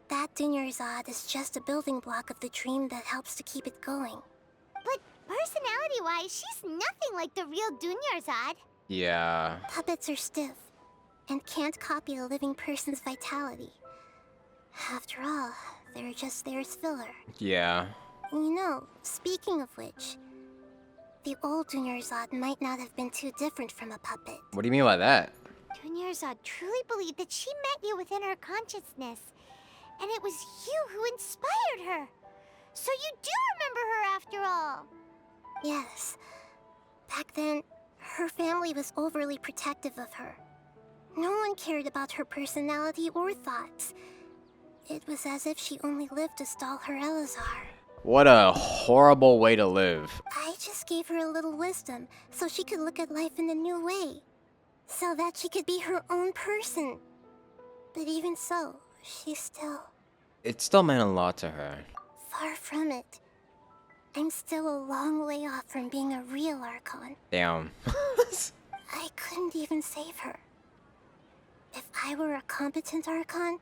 S2: that Dunyarzad is just a building block of the dream that helps to keep it going. But personality-wise, she's nothing like the real Dunyarzad.
S1: Yeah.
S2: Puppets are stiff and can't copy a living person's vitality. After all, they're just there as filler.
S1: Yeah.
S2: You know, speaking of which, the old Dunyarzad might not have been too different from a puppet.
S1: What do you mean by that?
S2: Dunyarzad truly believed that she met you within her consciousness, and it was you who inspired her. So you do remember her after all. Yes. Back then, her family was overly protective of her. No one cared about her personality or thoughts. It was as if she only lived to stall her Elazar.
S1: What a horrible way to live.
S2: I just gave her a little wisdom so she could look at life in a new way. So that she could be her own person. But even so, she's still...
S1: It still meant a lot to her.
S2: Far from it. I'm still a long way off from being a real Archon.
S1: Damn.
S2: I couldn't even save her. If I were a competent Archon,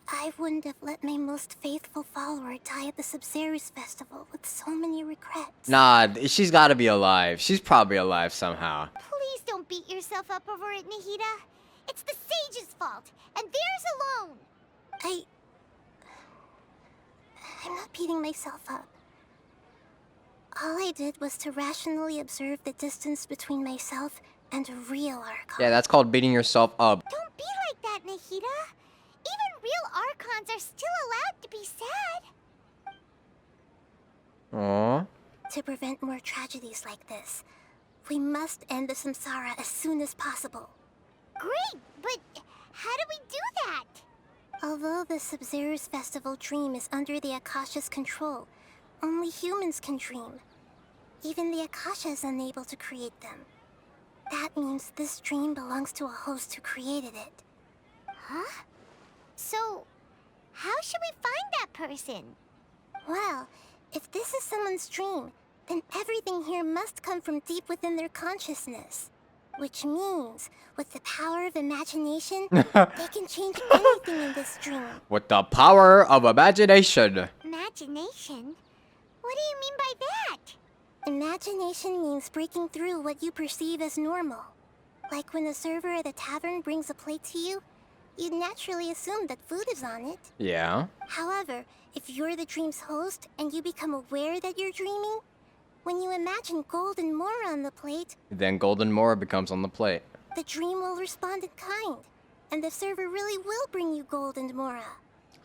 S2: I wouldn't have let my most faithful follower die at the Sub-Zero's festival with so many regrets.
S1: Nah, she's gotta be alive. She's probably alive somehow.
S2: Please don't beat yourself up over it, Nahida. It's the sage's fault, and theirs alone. I'm not beating myself up. All I did was to rationally observe the distance between myself and a real Archon.
S1: Yeah, that's called beating yourself up.
S2: Don't be like that, Nahida. Even real Archons are still allowed to be sad.
S1: Aww.
S2: To prevent more tragedies like this, we must end the samsara as soon as possible. Great, but how do we do that? Although the Sub-Zero's festival dream is under the Akasha's control, only humans can dream. Even the Akasha is unable to create them. That means this dream belongs to a host who created it. Huh? So, how should we find that person? Well, if this is someone's dream, then everything here must come from deep within their consciousness. Which means, with the power of imagination, they can change anything in this dream.
S1: With the power of imagination.
S2: Imagination? What do you mean by that? Imagination means breaking through what you perceive as normal. Like when the server at a tavern brings a plate to you, you'd naturally assume that food is on it.
S1: Yeah.
S2: However, if you're the dream's host and you become aware that you're dreaming, when you imagine gold and more on the plate,
S1: Then golden mora becomes on the plate.
S2: the dream will respond in kind, and the server really will bring you gold and mora.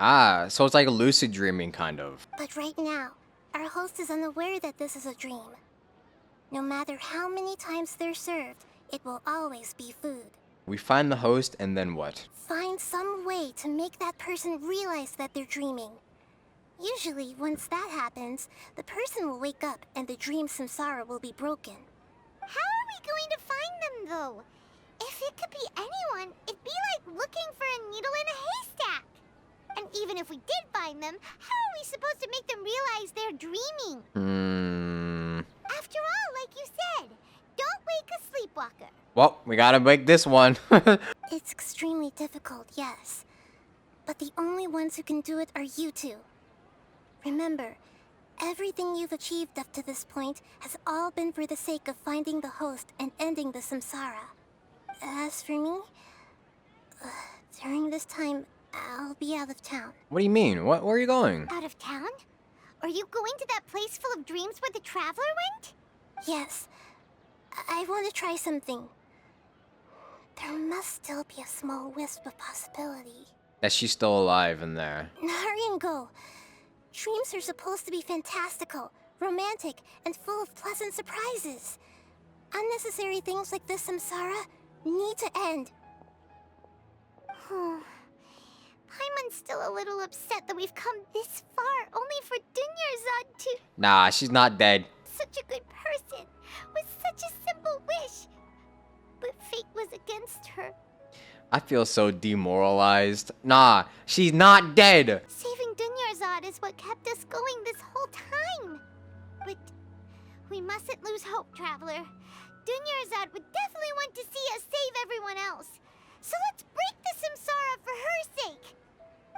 S1: Ah, so it's like lucid dreaming, kind of.
S2: But right now, our host is unaware that this is a dream. No matter how many times they're served, it will always be food.
S1: We find the host, and then what?
S2: Find some way to make that person realize that they're dreaming. Usually, once that happens, the person will wake up and the dream samsara will be broken. How are we going to find them, though? If it could be anyone, it'd be like looking for a needle in a haystack. And even if we did find them, how are we supposed to make them realize they're dreaming? After all, like you said, don't wake a sleepwalker.
S1: Well, we gotta make this one.
S2: It's extremely difficult, yes. But the only ones who can do it are you two. Remember, everything you've achieved up to this point has all been for the sake of finding the host and ending the samsara. As for me, during this time, I'll be out of town.
S1: What do you mean? Where are you going?
S2: Out of town? Are you going to that place full of dreams where the traveler went? Yes. I want to try something. There must still be a small wisp of possibility.
S1: That she's still alive in there.
S2: Hurry and go. Dreams are supposed to be fantastical, romantic, and full of pleasant surprises. Unnecessary things like this samsara need to end. Paimon's still a little upset that we've come this far only for Dunyarzad to...
S1: Nah, she's not dead.
S2: Such a good person, with such a simple wish. But fate was against her.
S1: I feel so demoralized. Nah, she's not dead.
S2: Saving Dunyarzad is what kept us going this whole time. But we mustn't lose hope, Traveler. Dunyarzad would definitely want to see us save everyone else. So let's break the samsara for her sake.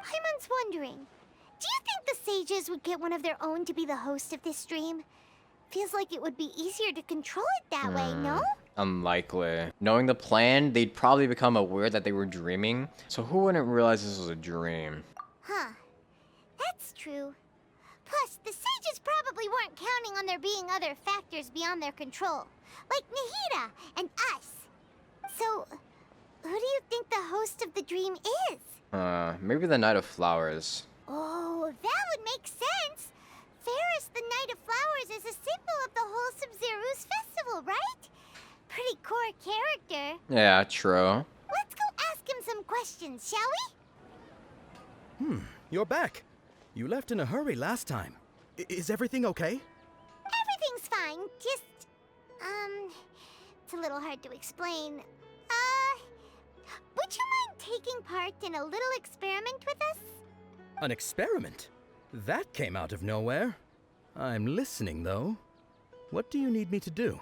S2: Paimon's wondering, do you think the sages would get one of their own to be the host of this dream? Feels like it would be easier to control it that way, no?
S1: Unlikely. Knowing the plan, they'd probably become aware that they were dreaming. So who wouldn't realize this was a dream?
S2: Huh. That's true. Plus, the sages probably weren't counting on there being other factors beyond their control. Like Nahida and us. So, who do you think the host of the dream is?
S1: Maybe the Night of Flowers.
S2: Oh, that would make sense. Ferris, the Night of Flowers, is a symbol of the wholesome Zeru's festival, right? Pretty core character.
S1: Yeah, true.
S2: Let's go ask him some questions, shall we?
S11: You're back. You left in a hurry last time. Is everything okay?
S2: Everything's fine, just... it's a little hard to explain. Would you mind taking part in a little experiment with us?
S11: An experiment? That came out of nowhere. I'm listening, though. What do you need me to do?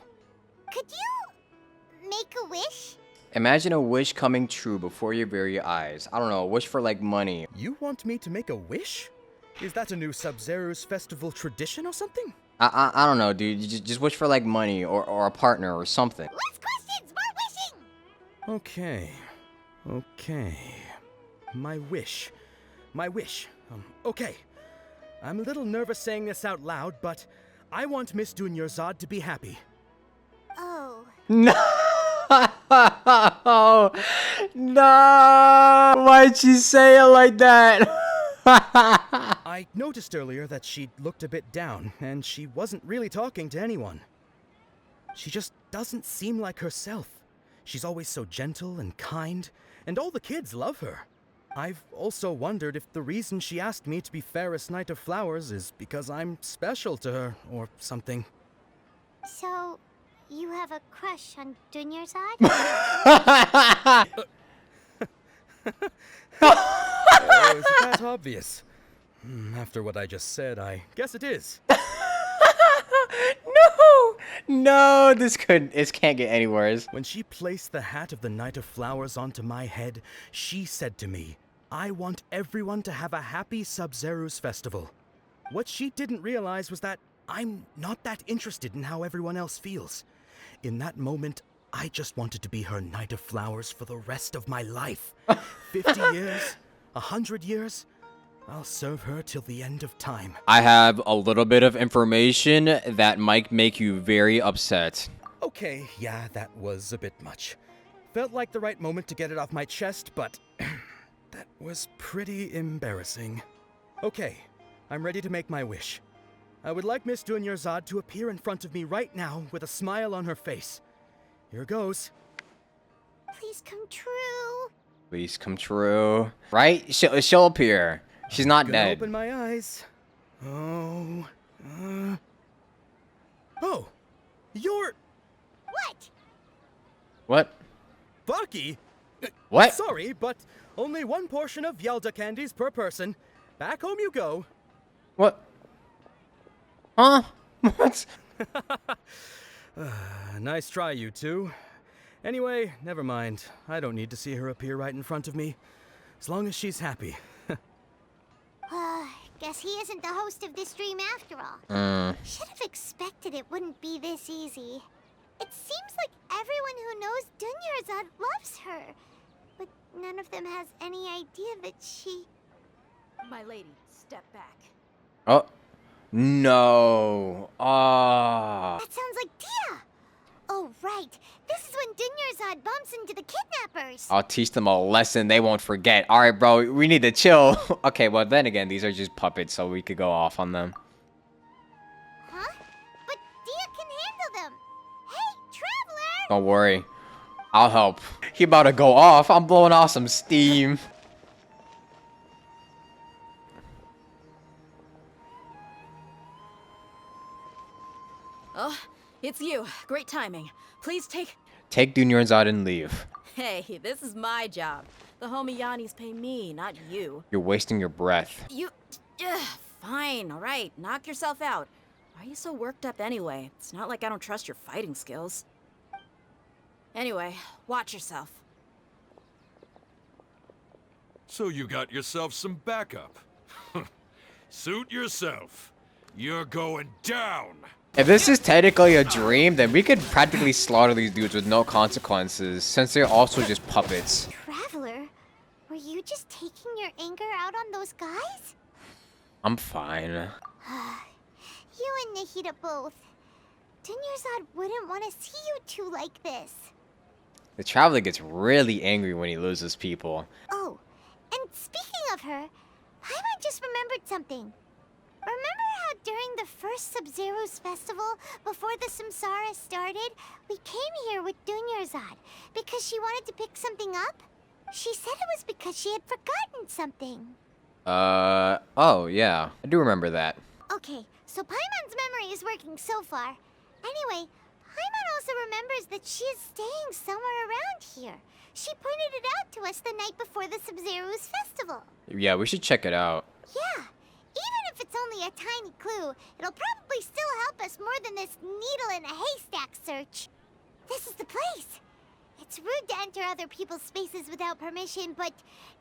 S2: Could you... make a wish?
S1: Imagine a wish coming true before your very eyes. I don't know, a wish for like money.
S11: You want me to make a wish? Is that a new Sub-Zero's festival tradition or something?
S1: I don't know, dude. You just wish for like money or a partner or something.
S2: Less questions, more wishing!
S11: Okay. My wish. Okay. I'm a little nervous saying this out loud, but I want Miss Dunyarzad to be happy.
S2: Oh.
S1: No! No! Why'd she say it like that?
S11: I noticed earlier that she looked a bit down, and she wasn't really talking to anyone. She just doesn't seem like herself. She's always so gentle and kind, and all the kids love her. I've also wondered if the reason she asked me to be Ferris Knight of Flowers is because I'm special to her, or something.
S2: So, you have a crush on Dunyarzad?
S11: Oh, is it that obvious? After what I just said, I guess it is.
S1: No, this can't get any worse.
S11: When she placed the hat of the Knight of Flowers onto my head, she said to me, I want everyone to have a happy Sub-Zeru's festival. What she didn't realize was that I'm not that interested in how everyone else feels. In that moment, I just wanted to be her Knight of Flowers for the rest of my life. 50 years, 100 years, I'll serve her till the end of time.
S1: I have a little bit of information that might make you very upset.
S11: Okay, yeah, that was a bit much. Felt like the right moment to get it off my chest, but that was pretty embarrassing. Okay, I'm ready to make my wish. I would like Miss Dunyarzad to appear in front of me right now with a smile on her face. Here goes.
S2: Please come true.
S1: Please come true. Right? She'll appear. She's not
S11: Gonna
S1: dead.
S11: Open my eyes. Oh, oh, you're
S2: What?
S1: What?
S11: Bucky.
S1: What?
S11: Sorry, but only one portion of Yalda candies per person. Back home you go.
S1: What? Huh? What?
S11: Nice try, you two. Anyway, never mind. I don't need to see her appear right in front of me. As long as she's happy.
S2: Guess he isn't the host of this dream after all. Should have expected it wouldn't be this easy. It seems like everyone who knows Dunyarzad loves her. But none of them has any idea that she...
S18: My lady, step back.
S1: Oh. No. Ah.
S2: That sounds like Dia! Oh, right. This is when Dunyarzad bumps into the kidnappers.
S1: I'll teach them a lesson they won't forget. Alright, bro, we need to chill. Okay, well, then again, these are just puppets, so we could go off on them.
S2: Huh? But Dia can handle them. Hey, Traveler!
S1: Don't worry. I'll help. He about to go off. I'm blowing off some steam.
S18: Oh, it's you. Great timing. Please take...
S1: Take Dunyarzad and leave.
S18: Hey, this is my job. The Homayanis pay me, not you.
S1: You're wasting your breath.
S18: You... Fine, all right. Knock yourself out. Why are you so worked up anyway? It's not like I don't trust your fighting skills. Anyway, watch yourself.
S7: So you got yourself some backup. Suit yourself. You're going down.
S1: If this is technically a dream, then we could practically slaughter these dudes with no consequences, since they're also just puppets.
S2: Traveler, were you just taking your anger out on those guys?
S1: I'm fine.
S2: You and Nahida both. Dunyarzad wouldn't want to see you two like this.
S1: The Traveler gets really angry when he loses people.
S2: Oh, and speaking of her, Paimon just remembered something. Remember how during the first Sub-Zeru's festival, before the Samsara started, we came here with Dunyarzad because she wanted to pick something up? She said it was because she had forgotten something.
S1: Oh, yeah. I do remember that.
S2: Okay, so Paimon's memory is working so far. Anyway, Paimon also remembers that she is staying somewhere around here. She pointed it out to us the night before the Sub-Zeru's festival.
S1: Yeah, we should check it out.
S2: Yeah. Even if it's only a tiny clue, it'll probably still help us more than this needle in a haystack search. This is the place. It's rude to enter other people's spaces without permission, but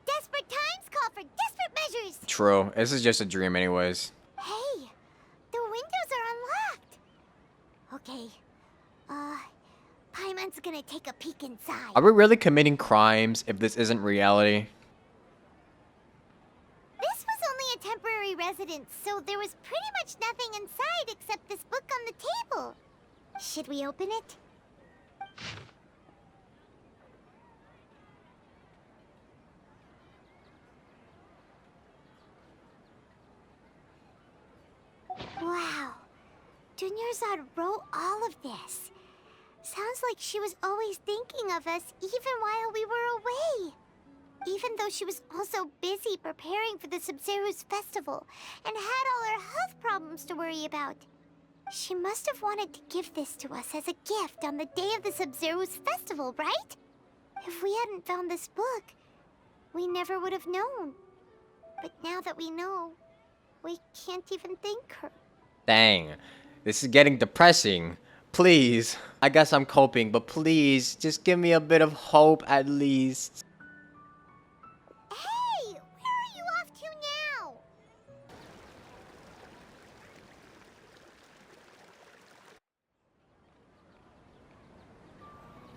S2: desperate times call for desperate measures.
S1: True. This is just a dream anyways.
S2: Hey, the windows are unlocked. Okay, Paimon's gonna take a peek inside.
S1: Are we really committing crimes if this isn't reality?
S2: This was only a temporary residence, so there was pretty much nothing inside except this book on the table. Should we open it? Wow. Dunyarzad wrote all of this. Sounds like she was always thinking of us even while we were away. Even though she was also busy preparing for the Sub-Zeru's festival and had all her health problems to worry about. She must have wanted to give this to us as a gift on the day of the Sub-Zero's festival, right? If we hadn't found this book, we never would have known. But now that we know, we can't even thank her.
S1: Dang. This is getting depressing. Please. I guess I'm coping, but please, just give me a bit of hope at least.
S2: Hey! Where are you off to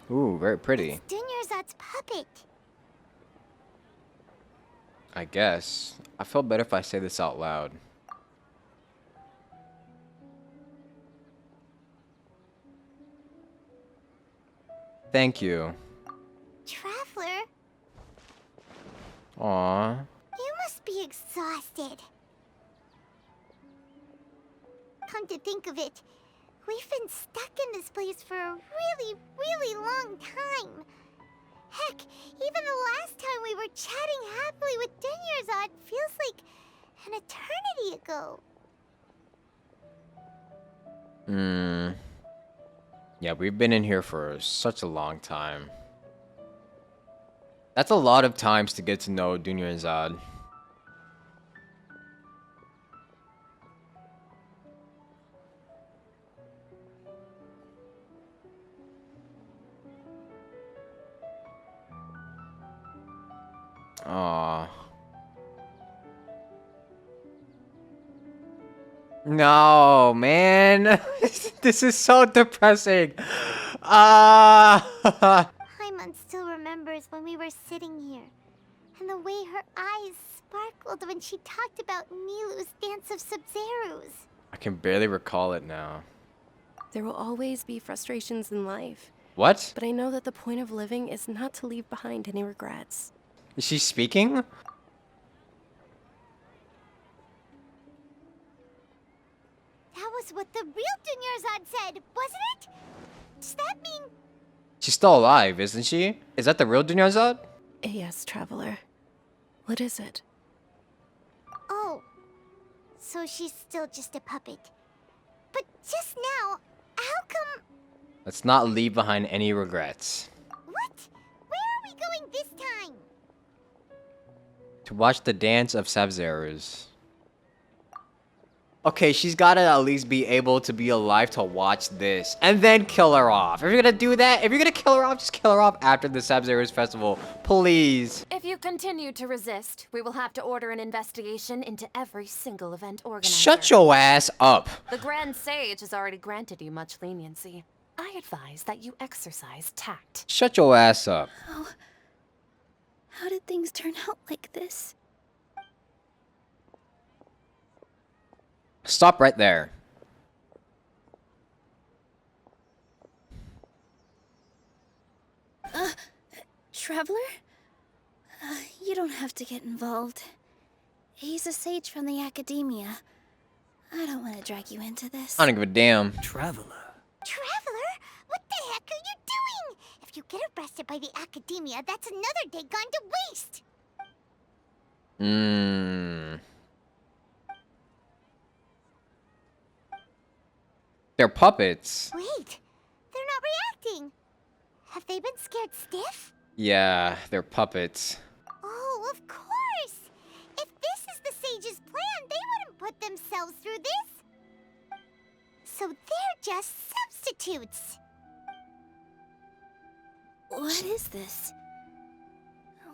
S2: now?
S1: Ooh, very pretty.
S2: It's Dunyarzad's puppet.
S1: I guess. I feel better if I say this out loud. Thank you.
S2: Traveler,
S1: Aww.
S2: you must be exhausted. Come to think of it, we've been stuck in this place for a really, really long time. Heck, even the last time we were chatting happily with Dunyarzad feels like an eternity ago.
S1: Yeah, we've been in here for such a long time. That's a lot of times to get to know Dunyarzad. Aww. No, man. This is so depressing.
S2: Paimon still remembers when we were sitting here, and the way her eyes sparkled when she talked about Nilou's Dance of Sub-Zerus.
S1: I can barely recall it now.
S6: There will always be frustrations in life.
S1: What?
S6: But I know that the point of living is not to leave behind any regrets.
S1: Is she speaking?
S2: That was what the real Dunyarzad said, wasn't it? Does that mean...
S1: She's still alive, isn't she? Is that the real Dunyarzad?
S6: Yes, Traveler. What is it?
S2: Oh, so she's still just a puppet. But just now, how come...
S1: Let's not leave behind any regrets.
S2: What? Where are we going this time?
S1: To watch the Dance of Sub-Zerus. Okay, she's gotta at least be able to be alive to watch this. And then kill her off. If you're gonna do that, if you're gonna kill her off, just kill her off after the Sub-Zerus festival. Please.
S12: If you continue to resist, we will have to order an investigation into every single event organizer.
S1: Shut your ass up.
S12: The Grand Sage has already granted you much leniency. I advise that you exercise tact.
S1: Shut your ass up.
S3: How did things turn out like this?
S1: Stop right there.
S3: Traveler? You don't have to get involved. He's a sage from the academia. I don't want to drag you into this.
S1: I don't give a damn.
S14: Traveler?
S2: Traveler? What the heck are you doing? If you get arrested by the academia, that's another day gone to waste.
S1: They're puppets.
S2: Wait, they're not reacting. Have they been scared stiff?
S1: Yeah, they're puppets.
S2: Oh, of course. If this is the sage's plan, they wouldn't put themselves through this. So they're just substitutes.
S3: What is this?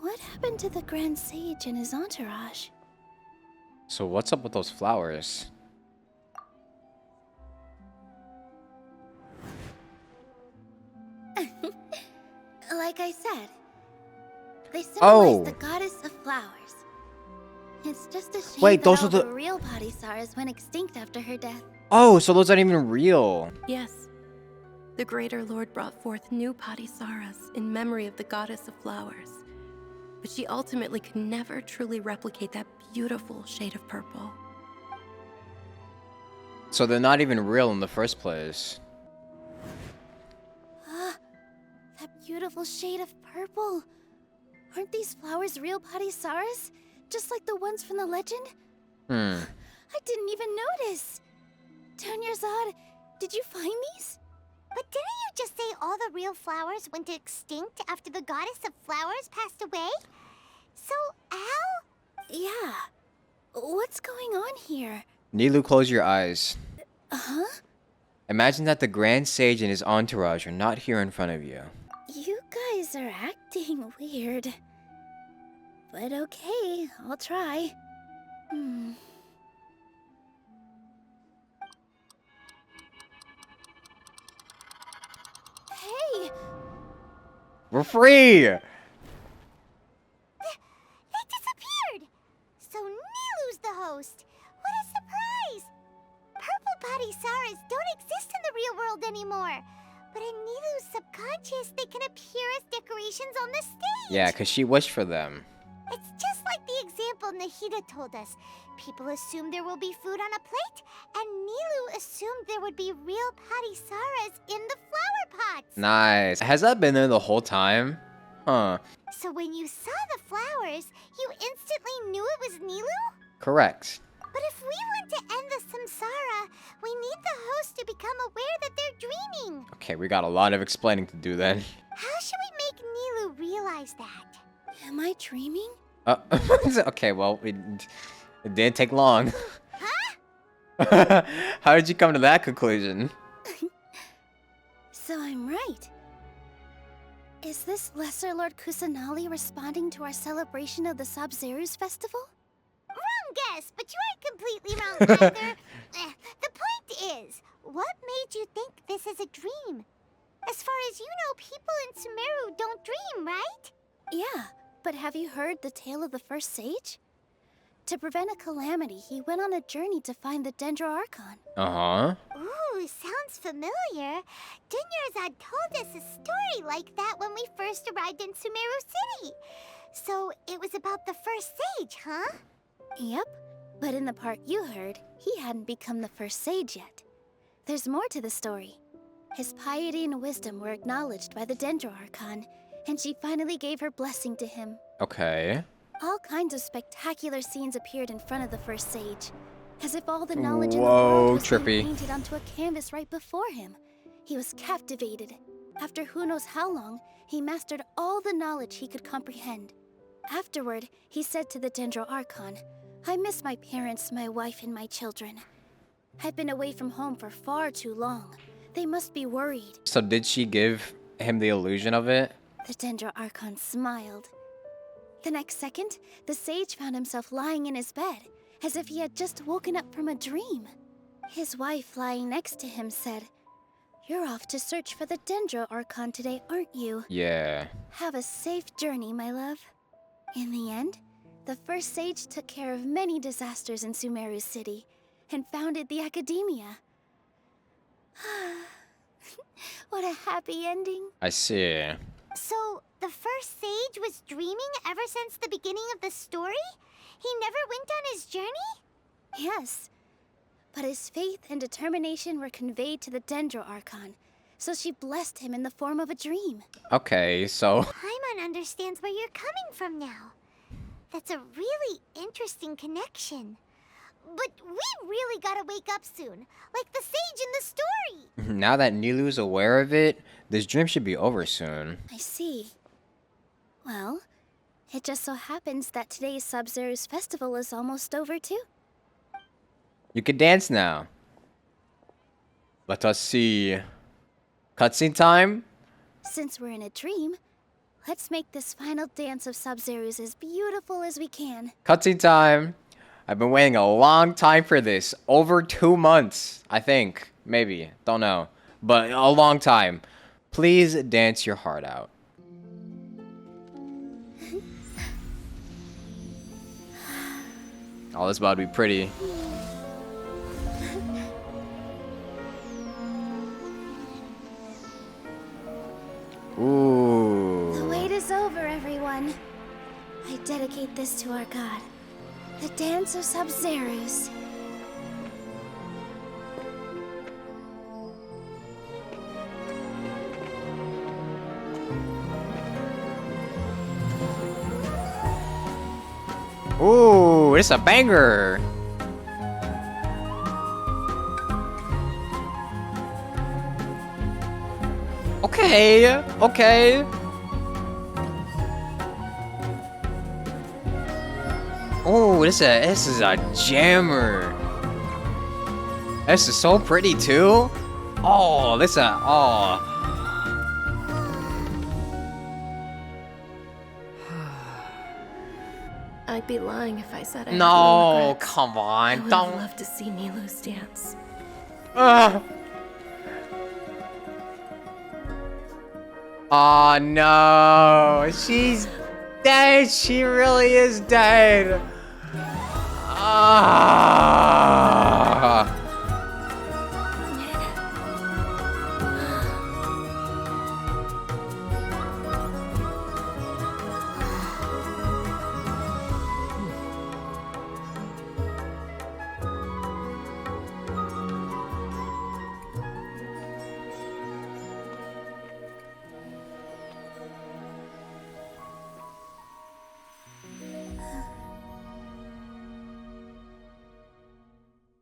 S3: What happened to the Grand Sage and his entourage?
S1: So what's up with those flowers?
S3: Like I said, they symbolize the goddess of flowers. It's just a shame
S1: Wait,
S3: that
S1: those
S3: all
S1: are the-
S3: the real Padisaras went extinct after her death.
S1: Oh, so those aren't even real.
S6: Yes. The Greater Lord brought forth new Padisaras in memory of the goddess of flowers. But she ultimately could never truly replicate that beautiful shade of purple.
S1: So they're not even real in the first place.
S3: That beautiful shade of purple. Aren't these flowers real Padisaras? Just like the ones from the legend? I didn't even notice. Dunyarzad, Did you find these?
S2: But didn't you just say all the real flowers went extinct after the goddess of flowers passed away? So, how?
S3: Yeah. What's going on here?
S1: Nilou, close your eyes.
S3: Huh?
S1: Imagine that the Grand Sage and his entourage are not here in front of you.
S3: You guys are acting weird. But okay, I'll try. Hey!
S1: We're free!
S2: They disappeared! So Nilou's the host. What a surprise! Purple body Saras don't exist in the real world anymore. But in Nilou's subconscious, they can appear as decorations on the stage.
S1: Yeah, because she wished for them.
S2: It's just like the example Nahida told us. People assumed there will be food on a plate, and Nilou assumed there would be real patty Saras in the flower pots.
S1: Nice. Has that been there the whole time? Huh.
S2: So when you saw the flowers, you instantly knew it was Nilou?
S1: Correct.
S2: But if we want to end the samsara, we need the host to become aware that they're dreaming.
S1: Okay, we got a lot of explaining to do then.
S2: How should we make Nilou realize that?
S3: Am I dreaming?
S1: Okay, well, it didn't take long. Huh? How did you come to that conclusion?
S3: So I'm right. Is this Lesser Lord Kusanali responding to our celebration of the Sub-Zeru's festival?
S2: Wrong guess, but you aren't completely wrong either. The point is, what made you think this is a dream? As far as you know, people in Sumeru don't dream, right?
S3: Yeah, but have you heard the tale of the first sage? To prevent a calamity, he went on a journey to find the Dendro Archon.
S1: Uh-huh.
S2: Ooh, sounds familiar. Dunyarzad told us a story like that when we first arrived in Sumeru City. So it was about the first sage, huh?
S3: Yep, but in the part you heard, he hadn't become the first sage yet. There's more to the story. His piety and wisdom were acknowledged by the Dendro Archon, and she finally gave her blessing to him.
S1: Okay.
S3: All kinds of spectacular scenes appeared in front of the first sage, as if all the knowledge in the
S1: Whoa,
S3: world was
S1: trippy.
S3: being painted onto a canvas right before him. He was captivated. After who knows how long, he mastered all the knowledge he could comprehend. Afterward, he said to the Dendro Archon, "I miss my parents, my wife, and my children. I've been away from home for far too long. They must be worried."
S1: So did she give him the illusion of it?
S3: The Dendro Archon smiled. The next second, the sage found himself lying in his bed, as if he had just woken up from a dream. His wife, lying next to him, said, "You're off to search for the Dendro Archon today, aren't you?
S1: Yeah.
S3: Have a safe journey, my love." In the end, the first sage took care of many disasters in Sumeru City, and founded the Academia. What a happy ending.
S1: I see.
S2: So, the first sage was dreaming ever since the beginning of the story? He never went on his journey?
S3: Yes. But his faith and determination were conveyed to the Dendro Archon, so she blessed him in the form of a dream.
S1: Okay, so...
S2: Paimon understands where you're coming from now. That's a really interesting connection. But we really gotta wake up soon, like the sage in the story.
S1: Now that Nilou's aware of it, this dream should be over soon.
S3: I see. Well, it just so happens that today's Sub-Zeru's festival is almost over too.
S1: You can dance now. Let us see. Cutscene time?
S3: Since we're in a dream, let's make this final dance of Sub-Zeru's as beautiful as we can.
S1: Cutscene time. I've been waiting a long time for this. Over 2 months, I think. Maybe. Don't know. But a long time. Please dance your heart out. Oh, this is about to be pretty. Ooh.
S3: The wait is over, everyone. I dedicate this to our god, the Dance of Sub-Zerus.
S1: Ooh, it's a banger. Okay, okay. Oh, this is a jammer. This is so pretty too. Oh, oh.
S6: I'd be lying if I said I had
S1: No,
S6: regrets.
S1: come on,
S6: I would
S1: don't.
S6: have loved to see Nilu's dance.
S1: Oh no, she's dead. She really is dead. Ah.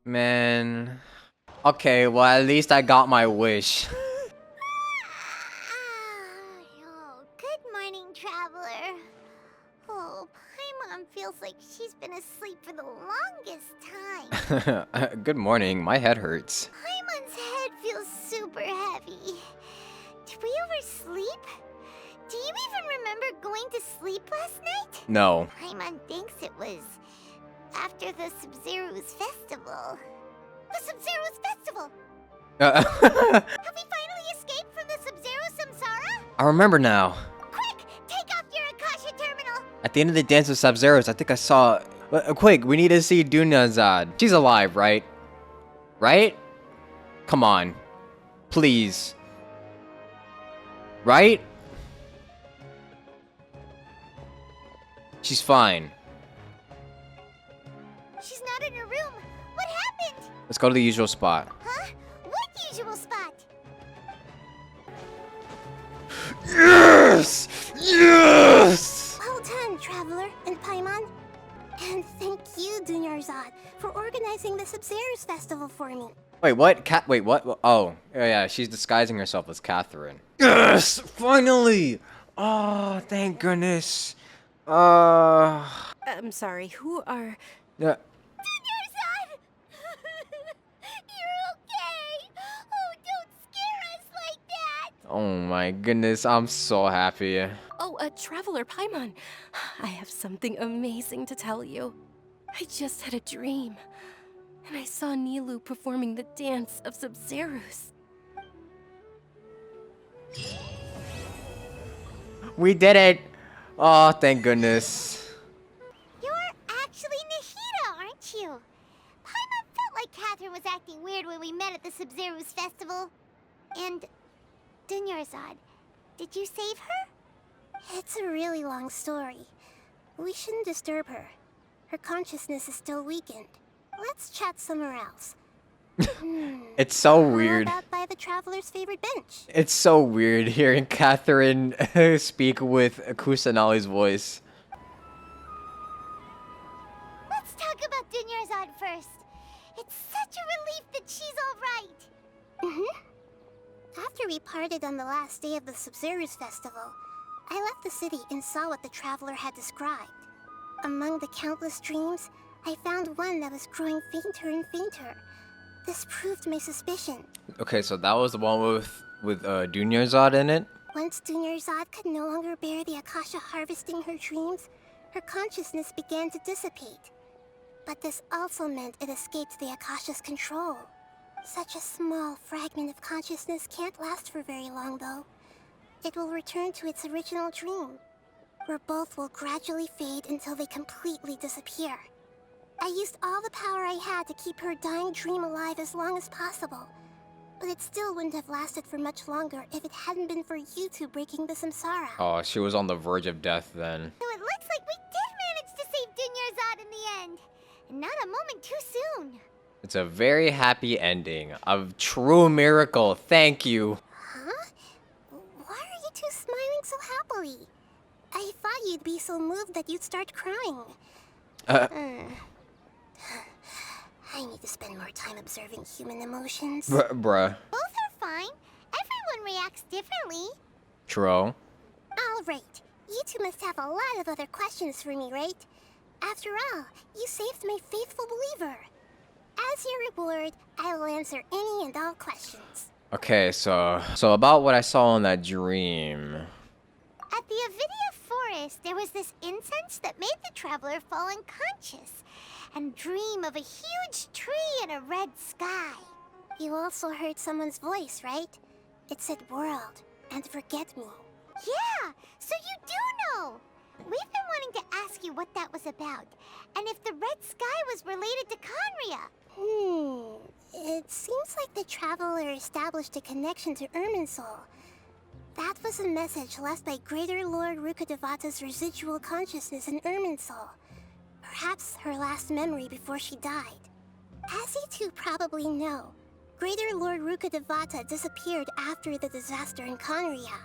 S1: Man. Okay, well at least I got my wish.
S2: Oh, good morning, traveler. Oh, Paimon feels like she's been asleep for the longest time.
S1: Good morning, my head hurts.
S2: Paimon's head feels super heavy. Did we oversleep? Do you even remember going to sleep last night?
S1: No.
S2: Paimon thinks it was after the Sub-Zero's festival. The Sub-Zero's festival! Have we finally escaped from the Sub-Zero Samsara?
S1: I remember now.
S2: Quick, take off your Akasha terminal!
S1: At the end of the Dance of Sub-Zeros, I think I saw... quick, we need to see Dunyarzad. She's alive, right? Right? Come on. Please. Right? She's fine.
S2: She's not in her room. What happened?
S1: Let's go to the usual spot.
S2: Huh? What usual spot?
S1: Yes! Yes!
S3: Well done, Traveler and Paimon. And thank you, Dunyarzad, for organizing the Sub-Zero's festival for me.
S1: Wait, what? Wait, what? Oh, yeah, she's disguising herself as Catherine. Yes! Finally! Oh, thank goodness.
S6: I'm sorry, who are...
S1: Yeah.
S2: Dunyarzad! You're okay! Oh, don't scare us like that!
S1: Oh my goodness, I'm so happy.
S6: Oh, Traveler Paimon. I have something amazing to tell you. I just had a dream, and I saw Nilou performing the dance of Sub-Zeros.
S1: We did it! Oh, thank goodness.
S2: You're actually Nahida, aren't you? Paimon felt like Catherine was acting weird when we met at the Sub-Zero's festival. And Dunyarzad, did you save her?
S3: It's a really long story. We shouldn't disturb her. Her consciousness is still weakened. Let's chat somewhere else.
S1: It's so weird.
S3: How about by the Traveler's favorite bench?
S1: It's so weird hearing Catherine speak with Kusanali's voice.
S2: Let's talk about Dunyarzad first. It's such a relief that she's alright.
S3: After we parted on the last day of the Sub-Zero's festival, I left the city and saw what the Traveler had described. Among the countless dreams, I found one that was growing fainter and fainter. This proved my suspicion.
S1: Okay, so that was the one with Dunyarzad in it?
S3: Once Dunyarzad could no longer bear the Akasha harvesting her dreams, her consciousness began to dissipate. But this also meant it escaped the Akasha's control. Such a small fragment of consciousness can't last for very long, though. It will return to its original dream, where both will gradually fade until they completely disappear. I used all the power I had to keep her dying dream alive as long as possible, but it still wouldn't have lasted for much longer if it hadn't been for you two breaking the samsara.
S1: Oh, she was on the verge of death then.
S2: So it looks like we did manage to save Dunyarzad in the end. And not a moment too soon.
S1: It's a very happy ending. A true miracle. Thank you.
S3: Huh? Why are you two smiling so happily? I thought you'd be so moved that you'd start crying. I need to spend more time observing human emotions.
S1: Bruh.
S2: Both are fine. Everyone reacts differently
S1: Outro.
S2: Alright, you two must have a lot of other questions for me, right? After all, you saved my faithful believer. As your reward, I will answer any and all questions.
S1: Okay, so about what I saw in that dream.
S2: At the Avidia Forest, there was this incense that made the traveler fall unconscious and dream of a huge tree and a red sky. You also heard someone's voice, right? It said world and forget me. Yeah, so you do know! We've been wanting to ask you what that was about, and if the red sky was related to Conria. It seems like the traveler established a connection to Irminsul. That was a message left by Greater Lord Rukkhadevata's residual consciousness in Irminsul. Perhaps her last memory before she died. As you two probably know, Greater Lord Rukkhadevata disappeared after the disaster in Conria.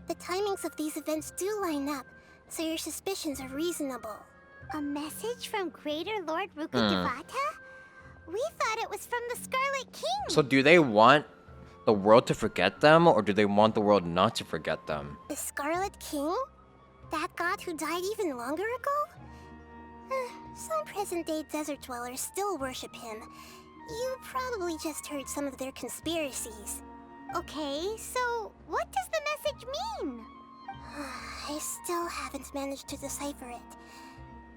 S2: The timings of these events do line up, so your suspicions are reasonable. A message from Greater Lord Rukkhadevata? We thought it was from the Scarlet King!
S1: So do they want the world to forget them, or do they want the world not to forget them?
S2: The Scarlet King? That god who died even longer ago? Some present-day desert dwellers still worship him. You probably just heard some of their conspiracies. Okay, so what does the message mean? I still haven't managed to decipher it.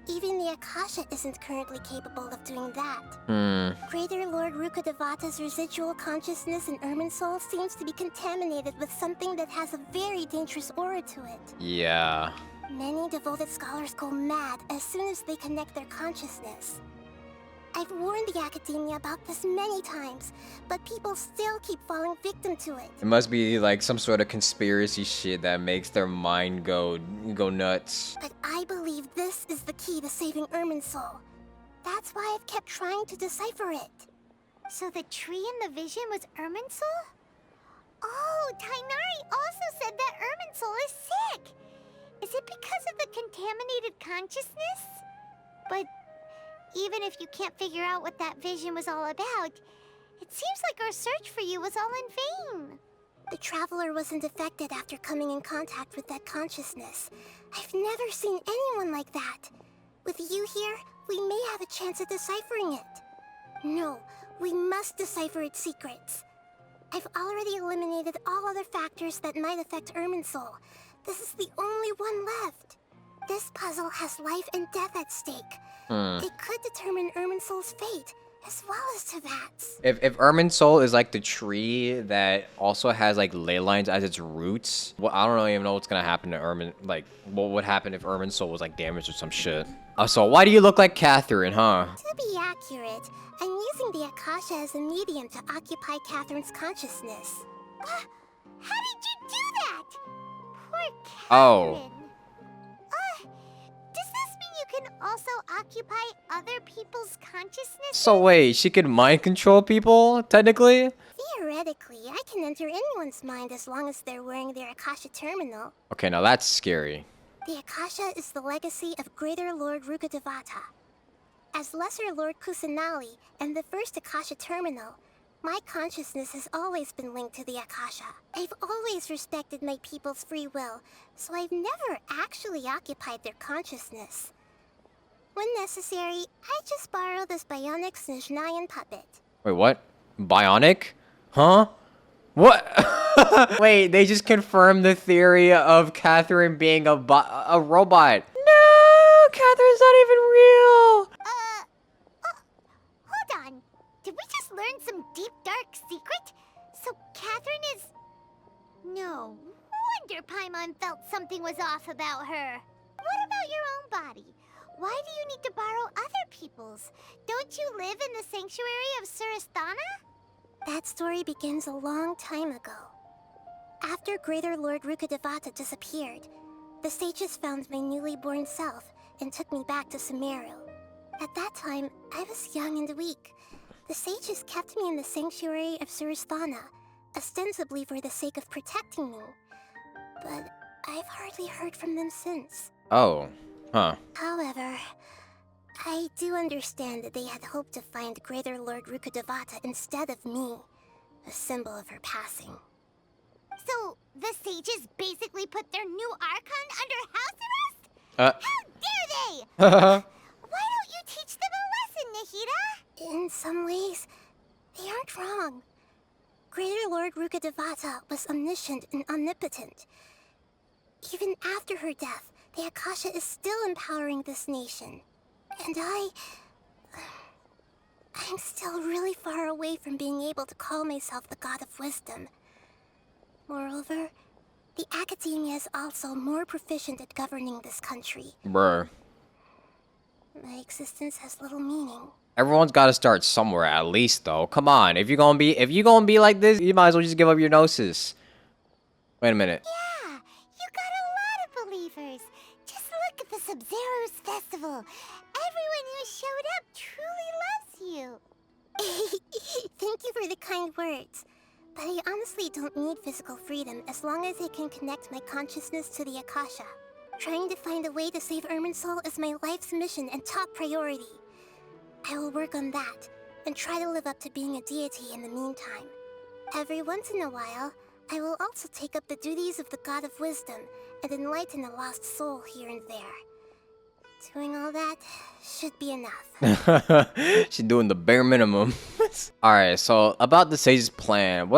S2: Even the Akasha isn't currently capable of doing that. Greater Lord Rukkhadevata's residual consciousness in Irminsul seems to be contaminated with something that has a very dangerous aura to it.
S1: Yeah.
S2: Many devoted scholars go mad as soon as they connect their consciousness. I've warned the Academia about this many times, but people still keep falling victim to it.
S1: It must be like some sort of conspiracy shit that makes their mind go nuts.
S2: But I believe this is the key to saving Irminsul. That's why I've kept trying to decipher it. So the tree in the vision was Irminsul? Oh, Tainari also said that Irminsul is sick. Is it because of the contaminated consciousness? But even if you can't figure out what that vision was all about, it seems like our search for you was all in vain. The traveler wasn't affected after coming in contact with that consciousness. I've never seen anyone like that. With you here, we may have a chance at deciphering it. No, we must decipher its secrets. I've already eliminated all other factors that might affect Irminsul. This is the only one left. This puzzle has life and death at stake. It could determine Irminsul's fate, as well as Tevat's.
S1: If Irminsul is like the tree that also has like ley lines as its roots, well, I don't even know what's gonna happen to Irmin. Like, what would happen if Irminsul was like damaged or some shit? So why do you look like Catherine, huh?
S2: To be accurate, I'm using the Akasha as a medium to occupy Catherine's consciousness. How did you do that? Poor Catherine.
S1: Oh.
S2: Does this mean you can also occupy other people's consciousness?
S1: So wait, she can mind control people, technically?
S2: Theoretically, I can enter anyone's mind as long as they're wearing their Akasha terminal.
S1: Okay, now that's scary.
S2: The Akasha is the legacy of Greater Lord Rukkhadevata. As Lesser Lord Kusanali and the first Akasha terminal, my consciousness has always been linked to the Akasha. I've always respected my people's free will, so I've never actually occupied their consciousness. When necessary, I just borrow this bionic Snezhnayan puppet.
S1: Wait, what? Bionic? Huh? What? Wait, they just confirmed the theory of Catherine being a robot. No, Catherine's not even real.
S2: Hold on. Did we just learn some deep, dark secret? So Catherine is... No wonder Paimon felt something was off about her. What about your own body? Why do you need to borrow other people's? Don't you live in the sanctuary of Surasthana? That story begins a long time ago. After Greater Lord Rukkhadevata disappeared, the sages found my newly born self and took me back to Sumeru. At that time, I was young and weak. The sages kept me in the sanctuary of Surasthana, ostensibly for the sake of protecting me. But I've hardly heard from them since.
S1: Oh, huh.
S2: However, I do understand that they had hoped to find Greater Lord Rukkhadevata instead of me, a symbol of her passing. So, the sages basically put their new archon under house arrest? How dare they! Why don't you teach them a lesson, Nahida?
S3: In some ways, they aren't wrong. Greater Lord Rukkhadevata was omniscient and omnipotent. Even after her death, the Akasha is still empowering this nation. And I'm still really far away from being able to call myself the God of Wisdom. Moreover, the Academia is also more proficient at governing this country.
S1: Bruh.
S3: My existence has little meaning.
S1: Everyone's got to start somewhere at least, though. Come on, if you're gonna be like this, you might as well just give up your gnosis. Wait a minute.
S2: Yeah, you got a lot of believers. Just look at the Sub-Zero's festival. Everyone who showed up truly loves you.
S3: Thank you for the kind words. But I honestly don't need physical freedom as long as I can connect my consciousness to the Akasha. Trying to find a way to save Irminsul is my life's mission and top priority. I will work on that, and try to live up to being a deity in the meantime. Every once in a while, I will also take up the duties of the God of Wisdom and enlighten a lost soul here and there. Doing all that should be enough.
S1: She's doing the bare minimum. Alright, so about the Sage's plan.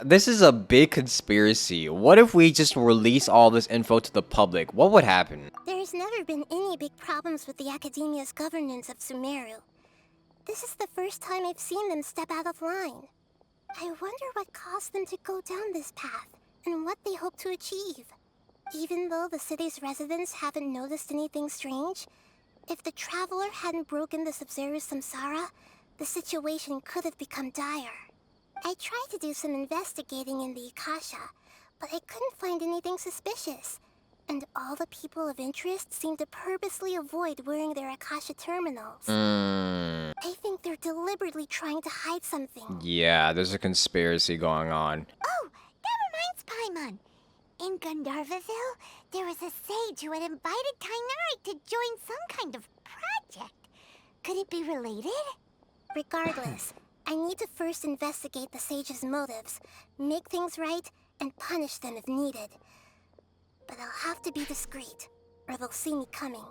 S1: This is a big conspiracy. What if we just release all this info to the public? What would happen?
S3: There's never been any big problems with the Academia's governance of Sumeru. This is the first time I've seen them step out of line. I wonder what caused them to go down this path, and what they hope to achieve. Even though the city's residents haven't noticed anything strange, if the Traveler hadn't broken the Sub-Zero's samsara, the situation could have become dire. I tried to do some investigating in the Akasha, but I couldn't find anything suspicious. And all the people of interest seem to purposely avoid wearing their Akasha terminals. I think they're deliberately trying to hide something.
S1: Yeah, there's a conspiracy going on.
S2: Oh, that reminds Paimon. In Gandharvaville, there was a sage who had invited Tainari to join some kind of project. Could it be related?
S3: Regardless, I need to first investigate the sage's motives, make things right, and punish them if needed. But I'll have to be discreet, or they'll see me coming.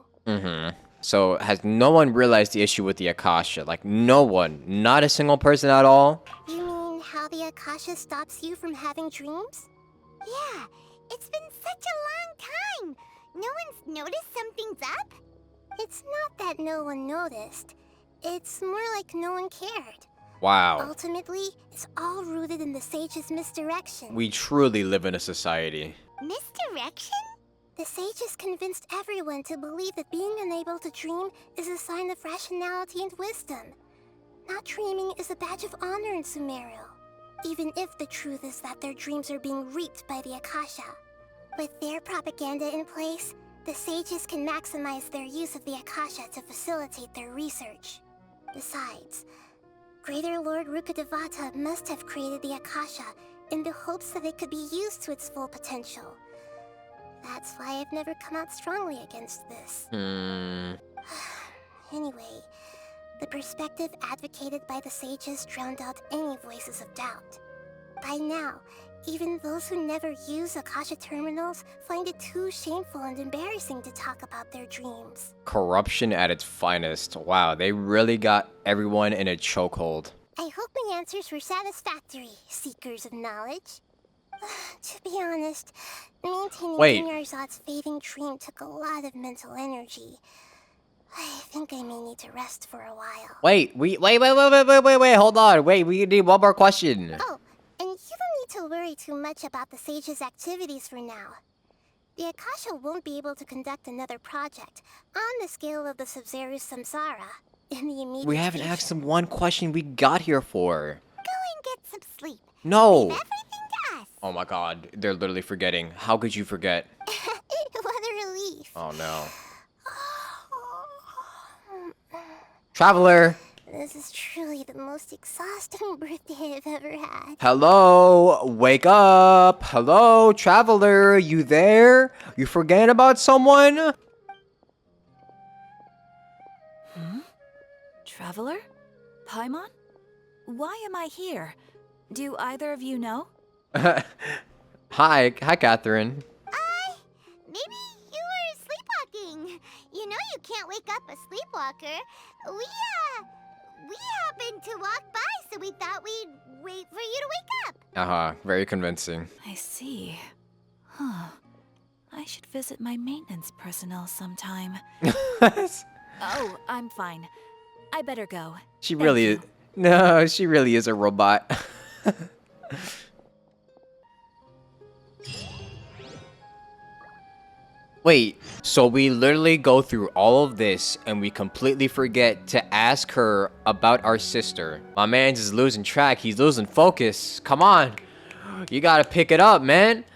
S1: So, has no one realized the issue with the Akasha? Like, no one? Not a single person at all?
S3: You mean how the Akasha stops you from having dreams?
S2: Yeah, it's been such a long time. No one's noticed something's up?
S3: It's not that no one noticed. It's more like no one cared.
S1: Wow.
S3: Ultimately, it's all rooted in the sage's misdirection.
S1: We truly live in a society.
S2: Misdirection?
S3: The sages convinced everyone to believe that being unable to dream is a sign of rationality and wisdom. Not dreaming is a badge of honor in Sumeru, even if the truth is that their dreams are being reaped by the Akasha. With their propaganda in place, the sages can maximize their use of the Akasha to facilitate their research. Besides, Greater Lord Rukkhadevata must have created the Akasha in the hopes that it could be used to its full potential. That's why I've never come out strongly against this. Anyway, the perspective advocated by the sages drowned out any voices of doubt. By now, even those who never use Akasha terminals find it too shameful and embarrassing to talk about their dreams.
S1: Corruption at its finest. Wow, they really got everyone in a chokehold.
S3: I hope my answers were satisfactory, seekers of knowledge. To be honest, maintaining Dinyarzad's fading dream took a lot of mental energy. I think I may need to rest for a while.
S1: Wait, hold on. Wait, we need one more question.
S3: Oh, and you don't need to worry too much about the sage's activities for now. The Akasha won't be able to conduct another project on the scale of the Sub-Zero's samsara in the immediate
S1: We haven't
S3: future.
S1: asked them one question we got here for.
S2: Go and get some sleep.
S1: No.
S2: Leave everything to us.
S1: Oh my god, they're literally forgetting. How could you forget?
S3: What a relief.
S1: Oh no. Traveler!
S3: This is truly the most exhausting birthday I've ever had.
S1: Hello? Wake up! Hello, traveler? You there? You forgetting about someone?
S4: Traveler? Paimon? Why am I here? Do either of you know?
S1: Hi, Catherine.
S2: Maybe you were sleepwalking. You know you can't wake up a sleepwalker. We happened to walk by, so we thought we'd wait for you to wake up.
S1: Very convincing.
S4: I see. Huh. I should visit my maintenance personnel sometime. Oh, I'm fine. I better go.
S1: She really is. No, she really is a robot. Wait, so we literally go through all of this and we completely forget to ask her about our sister. My man's is losing track. He's losing focus. Come on. You gotta pick it up, man.